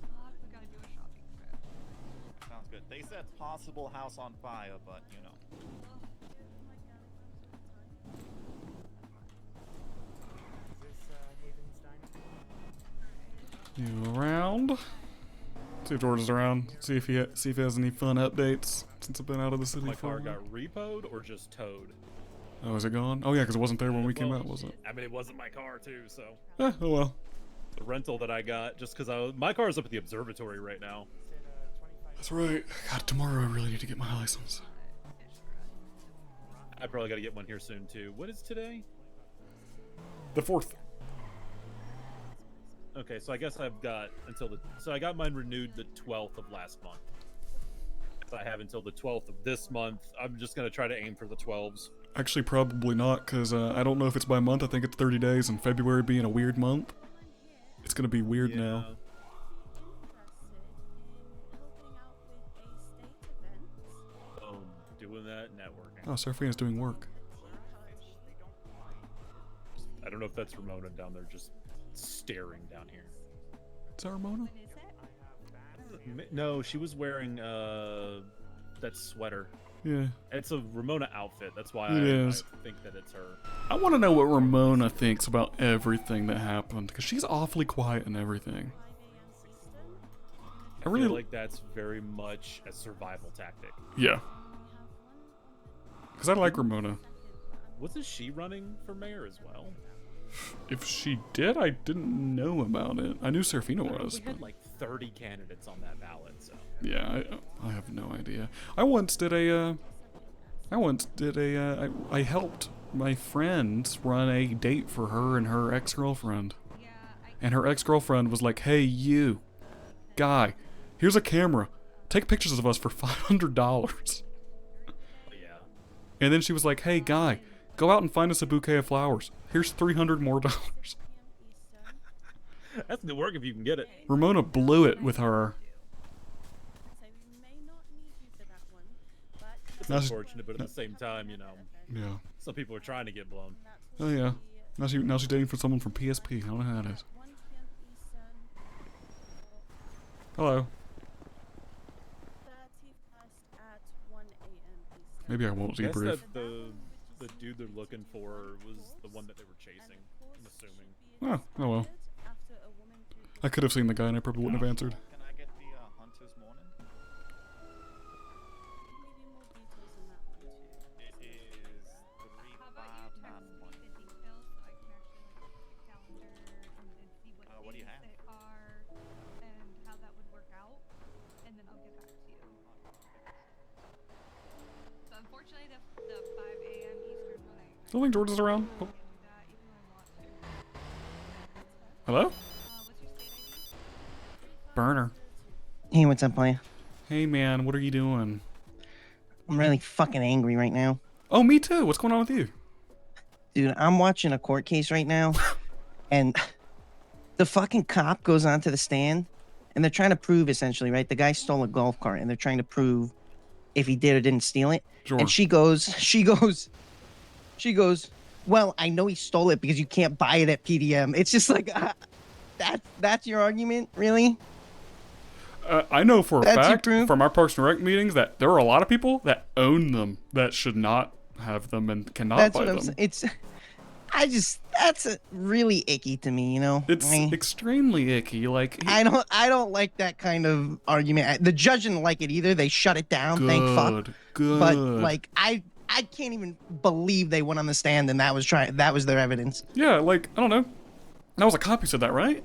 We gotta do a shopping trip. Sounds good. They said possible house on fire, but you know. You around? See if George is around. See if he has any fun updates since I've been out of the city My for a car while. got repoed or just towed? Oh, is it gone? Oh yeah, because it wasn't there when we came out, was it? I mean, it wasn't my car too, so. Oh well. The rental that I got, just because my car is up at the observatory right now. That's right. God, tomorrow I really need to get my license. I probably got to get one here soon too. What is today? The 4th. Okay, so I guess I've got until so I got mine renewed the 12th of last month. So I have until the 12th of this month. I'm just gonna try to aim for the 12s. Actually, probably not, because I don't know if it's by month. I think it's 30 days, and February being a weird month, it's gonna be weird now. Doing that networking. Oh, Seraphina's doing work. I don't know if that's Ramona down there just staring down here. Is that Ramona? No, she was wearing that sweater. Yeah. It's a Ramona outfit. That's why It I is. think that it's her. I want to know what Ramona thinks about everything that happened, because she's awfully quiet and everything. I feel like that's very much a survival tactic. Yeah. Because I like Ramona. Wasn't she running for mayor as well? If she did, I didn't know about it. I knew Seraphina was. We had like 30 candidates on that ballot, so. Yeah, I have no idea. I once did I helped my friend run a date for her and her ex-girlfriend. And her ex-girlfriend was like, "Hey, you, guy, here's a camera. Take pictures of us for $500. Yeah. And then she was like, "Hey, guy, go out and find us a bouquet of flowers. Here's $300 more." That's good work if you can get it. Ramona blew it with her. It's Now she- unfortunate, but at the same time, you know. Yeah. Some people are trying to get blown. Oh yeah. Now she's dating for someone from PSP. I don't know how that is. Hello. Maybe I won't Guess debrief. that the dude they're looking for was the one that they were chasing. I'm assuming. Oh well. I could have seen the guy and I probably wouldn't have answered. Can I get the Hunter's Morning? It is 3591. What do you have? And how that would work out, and then I'll get back to you. So unfortunately, I don't think George is around. Oh. Hello? Burner. Hey, what's up, player? Hey, man, what are you doing? I'm really fucking angry right now. Oh, me too. What's going on with you? Dude, I'm watching a court case right now, and the fucking cop goes onto the stand, and they're trying to prove, essentially, right? The guy stole a golf cart, and they're trying to prove if he did or didn't steal it. Sure. And she goes, well, I know he stole it because you can't buy it at PDM. It's just like, that's your argument, really? I know for a That's your fact proof? from our Parks and Rec meetings that there are a lot of people that own them that should not have them and cannot That's buy what I'm them. saying. That's really icky to me, you know? It's extremely icky. Like I don't like that kind of argument. The judge didn't like it either. They shut it down. Thank fuck. Good. But like I can't even believe they went on the stand and that was their evidence. Yeah, like I don't know. That was a cop who said that, right?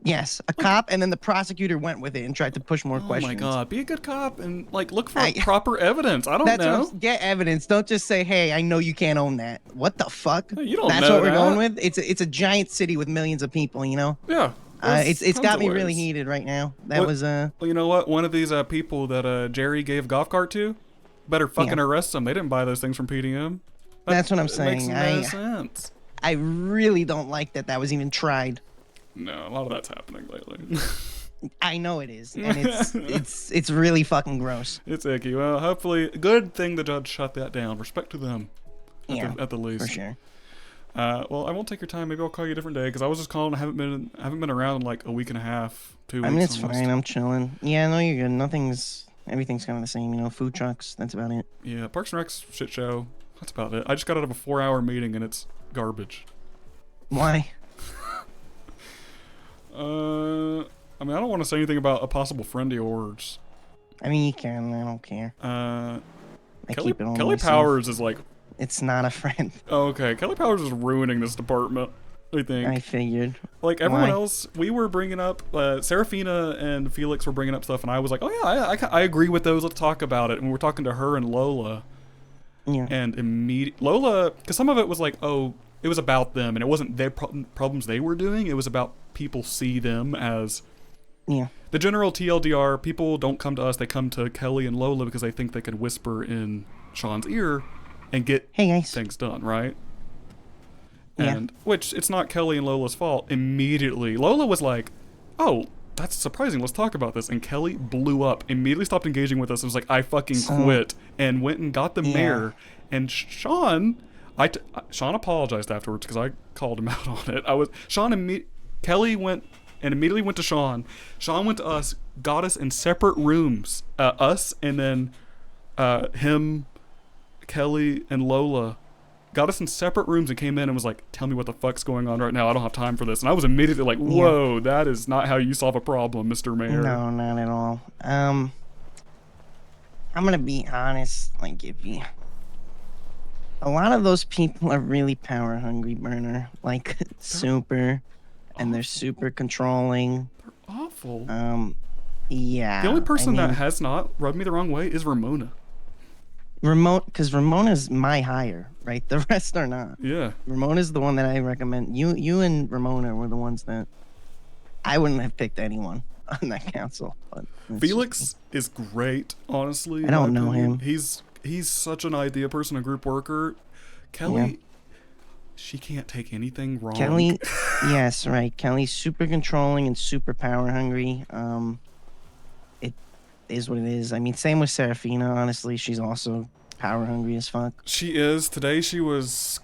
Yes, a cop, and then the prosecutor went with it and tried to push more questions. Oh my god, be a good cop and like look for proper evidence. I don't That's know. what get evidence. Don't just say, "Hey, I know you can't own that." What the fuck? You don't That's know what we're that. going with. It's a giant city with millions of people. You know. Yeah. It's tons got of me really ways. heated right now. That What- was Well, you know what? One of these people that Jerry gave a golf cart to, better fucking arrest them. They didn't buy those things from PDM. That's what I'm It makes saying. no sense. I really don't like that was even tried. No, a lot of that's happening lately. I know it is, and it's really fucking gross. It's icky. Well, hopefully, good thing the judge shut that down. Respect to them. At the least. for sure. Well, I won't take your time. Maybe I'll call you a different day because I was just calling. I haven't been around in like a week and a half, 2 weeks. I mean, it's almost. fine. I'm chilling. Yeah, no, you're good. Everything's kind of the same. You know, food trucks. That's about it. Yeah, Parks and Rec's shit show. That's about it. I just got out of a 4-hour meeting and it's garbage. Why? I mean, I don't want to say anything about a possible friend of yours. I mean, you can. I don't care. I keep it on Kelly myself. Powers is like. It's not a friend. Oh, okay. Kelly Powers is ruining this department. I think. I figured. Like everyone Why? else, we were bringing up. Serafina and Felix were bringing up stuff, and I was like, "Oh yeah, I agree with those. Let's talk about it." And we were talking to her and Lola. Yeah. And Lola, because some of it was like, oh, it was about them, and it wasn't their problems they were doing. It was about people see them as. Yeah. The general TLDR, people don't come to us, they come to Kelly and Lola because they think they can whisper in Sean's ear and get things done, right? Yeah. And which it's not Kelly and Lola's fault. Immediately, Lola was like, "Oh, that's surprising. Let's talk about this." And Kelly blew up, immediately stopped engaging with us. And was like, "I fucking quit," and went and got the mayor. And Sean, Sean apologized afterwards because I called him out on it. Kelly went and immediately went to Sean. Sean went to us, got us in separate rooms. Us and then him, Kelly, and Lola got us in separate rooms and came in and was like, "Tell me what the fuck's going on right now. I don't have time for this." And I was immediately like, "Whoa, that is not how you solve a problem, Mr. Mayor." No, not at all. I'm gonna be honest. Like, a lot of those people are really power hungry, Burner. Like, super, and they're super controlling. Awful. Yeah. The only person I mean, that has not rubbed me the wrong way is Ramona. because Ramona's my hire, right? The rest are not. Yeah. Ramona's the one that I recommend. You and Ramona were the ones that I wouldn't have picked anyone on that council. But it's Felix is great, honestly. I in don't my know opinion. him. He's such an idea person, a group worker. Kelly, Yeah. she can't take anything wrong. Kelly, yes, right. Kelly's super controlling and super power hungry. It is what it is. I mean, same with Serafina. Honestly, she's also power hungry as fuck. She is. Today she was.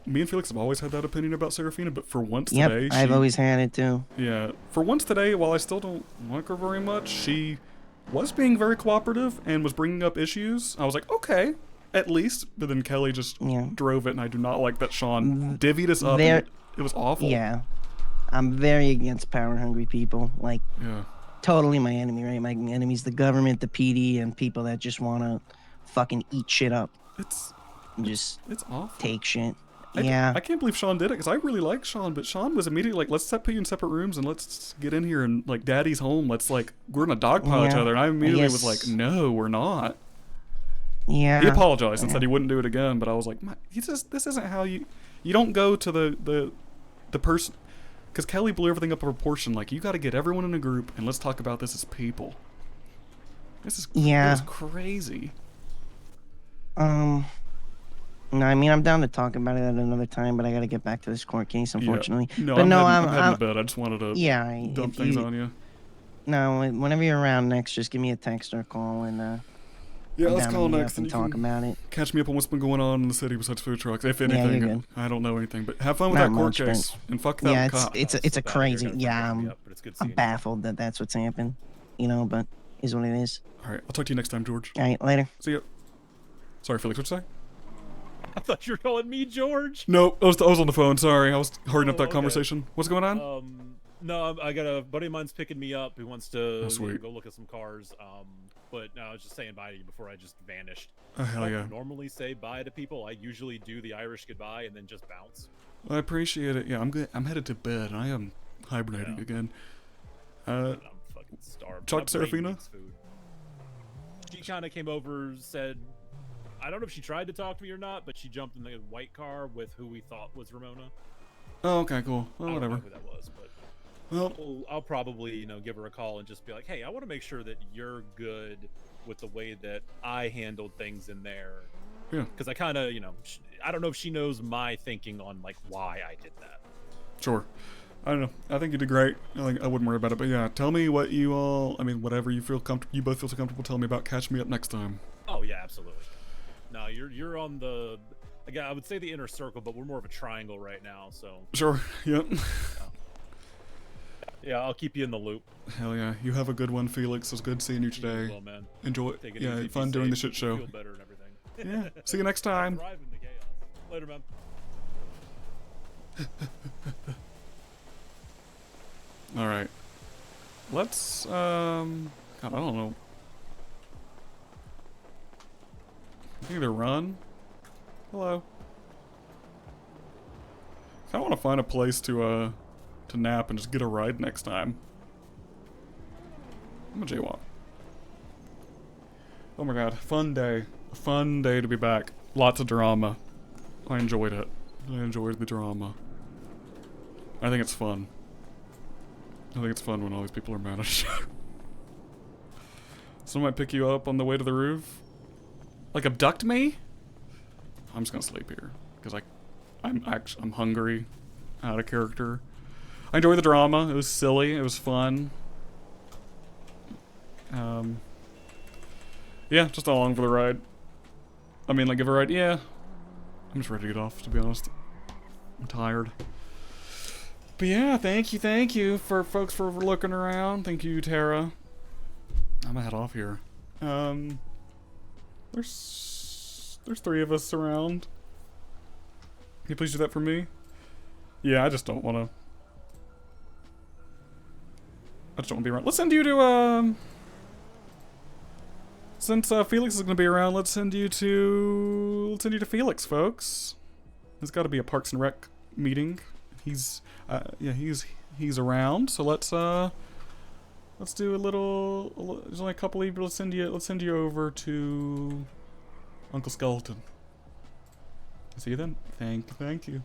Me and Felix have always had that opinion about Serafina, but for once Yep, today, I've always had it too. Yeah, for once today, while I still don't like her very much, she was being very cooperative and was bringing up issues. I was like, okay, at least. But then Kelly just drove it, and I do not like that Sean divvied us up. There- And it was awful. Yeah, I'm very against power hungry people. Like, Yeah. totally my enemy, right? My enemy's the government, the PD, and people that just want to fucking eat shit up. It's awful. Take shit. I Yeah. can't believe Sean did it because I really like Sean, but Sean was immediately like, "Let's put you in separate rooms and let's get in here and like, Daddy's home. Let's like, we're gonna dogpile each Yeah, other." And I immediately was guess- like, "No, we're not." Yeah. He apologized and yeah. said he wouldn't do it again, but I was like, this isn't how you don't go to the person, because Kelly blew everything up a proportion. Like, you got to get everyone in a group and let's talk about this as people. This is crazy. No, I mean, I'm down to talk about it at another time, but I got to get back to this court case, unfortunately. Yeah. No, but I'm heading to bed. I just wanted to dump if things on you. No, whenever you're around next, just give me a text or a call, and Yeah, I'm let's down to call meet next up and you talk can about it. Catch me up on what's been going on in the city besides food trucks. If Yeah, anything, you're good. I don't know anything, but have fun with Not that court much, but- case and fuck that Yeah, cop. it's a crazy. Yeah, I'm baffled that that's what's happened. You know, but is what it is. All right, I'll talk to you next time, George. All right, later. See ya. Sorry, Felix, what'd you say? I thought you were calling me George. No, I was on the phone. Sorry, I was hurrying up that okay. conversation. What's going on? No, I got a buddy of mine's picking me up who wants to sweet. go look at some cars. But no, I was just saying bye to you before I just vanished. Oh, hell I don't yeah. normally say bye to people. I usually do the Irish goodbye and then just bounce. I appreciate it. Yeah, I'm good. I'm headed to bed. I am hibernating again. I'm fucking starved. Talk to My brain Serafina? needs food. She kind of came over, said, I don't know if she tried to talk to me or not, but she jumped in the white car with who we thought was Ramona. Oh, okay, cool. Well, I don't know whatever. who that was, but Well, I'll probably, give her a call and just be like, hey, I want to make sure that you're good with the way that I handled things in there. Yeah. Because I kind of, I don't know if she knows my thinking on, why I did that. Sure. I don't know. I think you did great. I wouldn't worry about it. But yeah, tell me what you all. I mean, whatever you feel comfortable. You both feel so comfortable. Tell me about. Catch me up next time. Oh yeah, absolutely. No, you're on the. Again, I would say the inner circle, but we're more of a triangle right now. So. Sure. Yep. Yeah, I'll keep you in the loop. Hell yeah. You have a good one, Felix. It was good seeing you You as today. well, man. Enjoy. Take it Yeah, easy, be fun doing the safe, shit show. Feel better and everything. Yeah. See you next time. Thrive in the chaos. Later, man. All right. Let's God, I don't know. I can either run. Hello. I kind of want to find a place to nap and just get a ride next time. I'm a jaywalk. Oh my god, fun day. A fun day to be back. Lots of drama. I enjoyed it. I enjoyed the drama. I think it's fun. I think it's fun when all these people are mad at you. Someone might pick you up on the way to the roof. Like abduct me? I'm just gonna sleep here because I'm hungry, out of character. I enjoyed the drama. It was silly. It was fun. Yeah, just along for the ride. I mean, give a ride. Yeah, I'm just ready to get off. To be honest, I'm tired. But yeah, thank you for folks for looking around. Thank you, Tara. I'm gonna head off here. There's 3 of us around. Can you please do that for me? Yeah, I just don't want to. I just don't want to be around. Let's send you to since Felix is gonna be around, let's send you to Felix, folks. There's got to be a Parks and Rec meeting. He's he's around. So let's do a little. There's only a couple of people. Let's send you over to Uncle Skeleton. See you then. Thank you.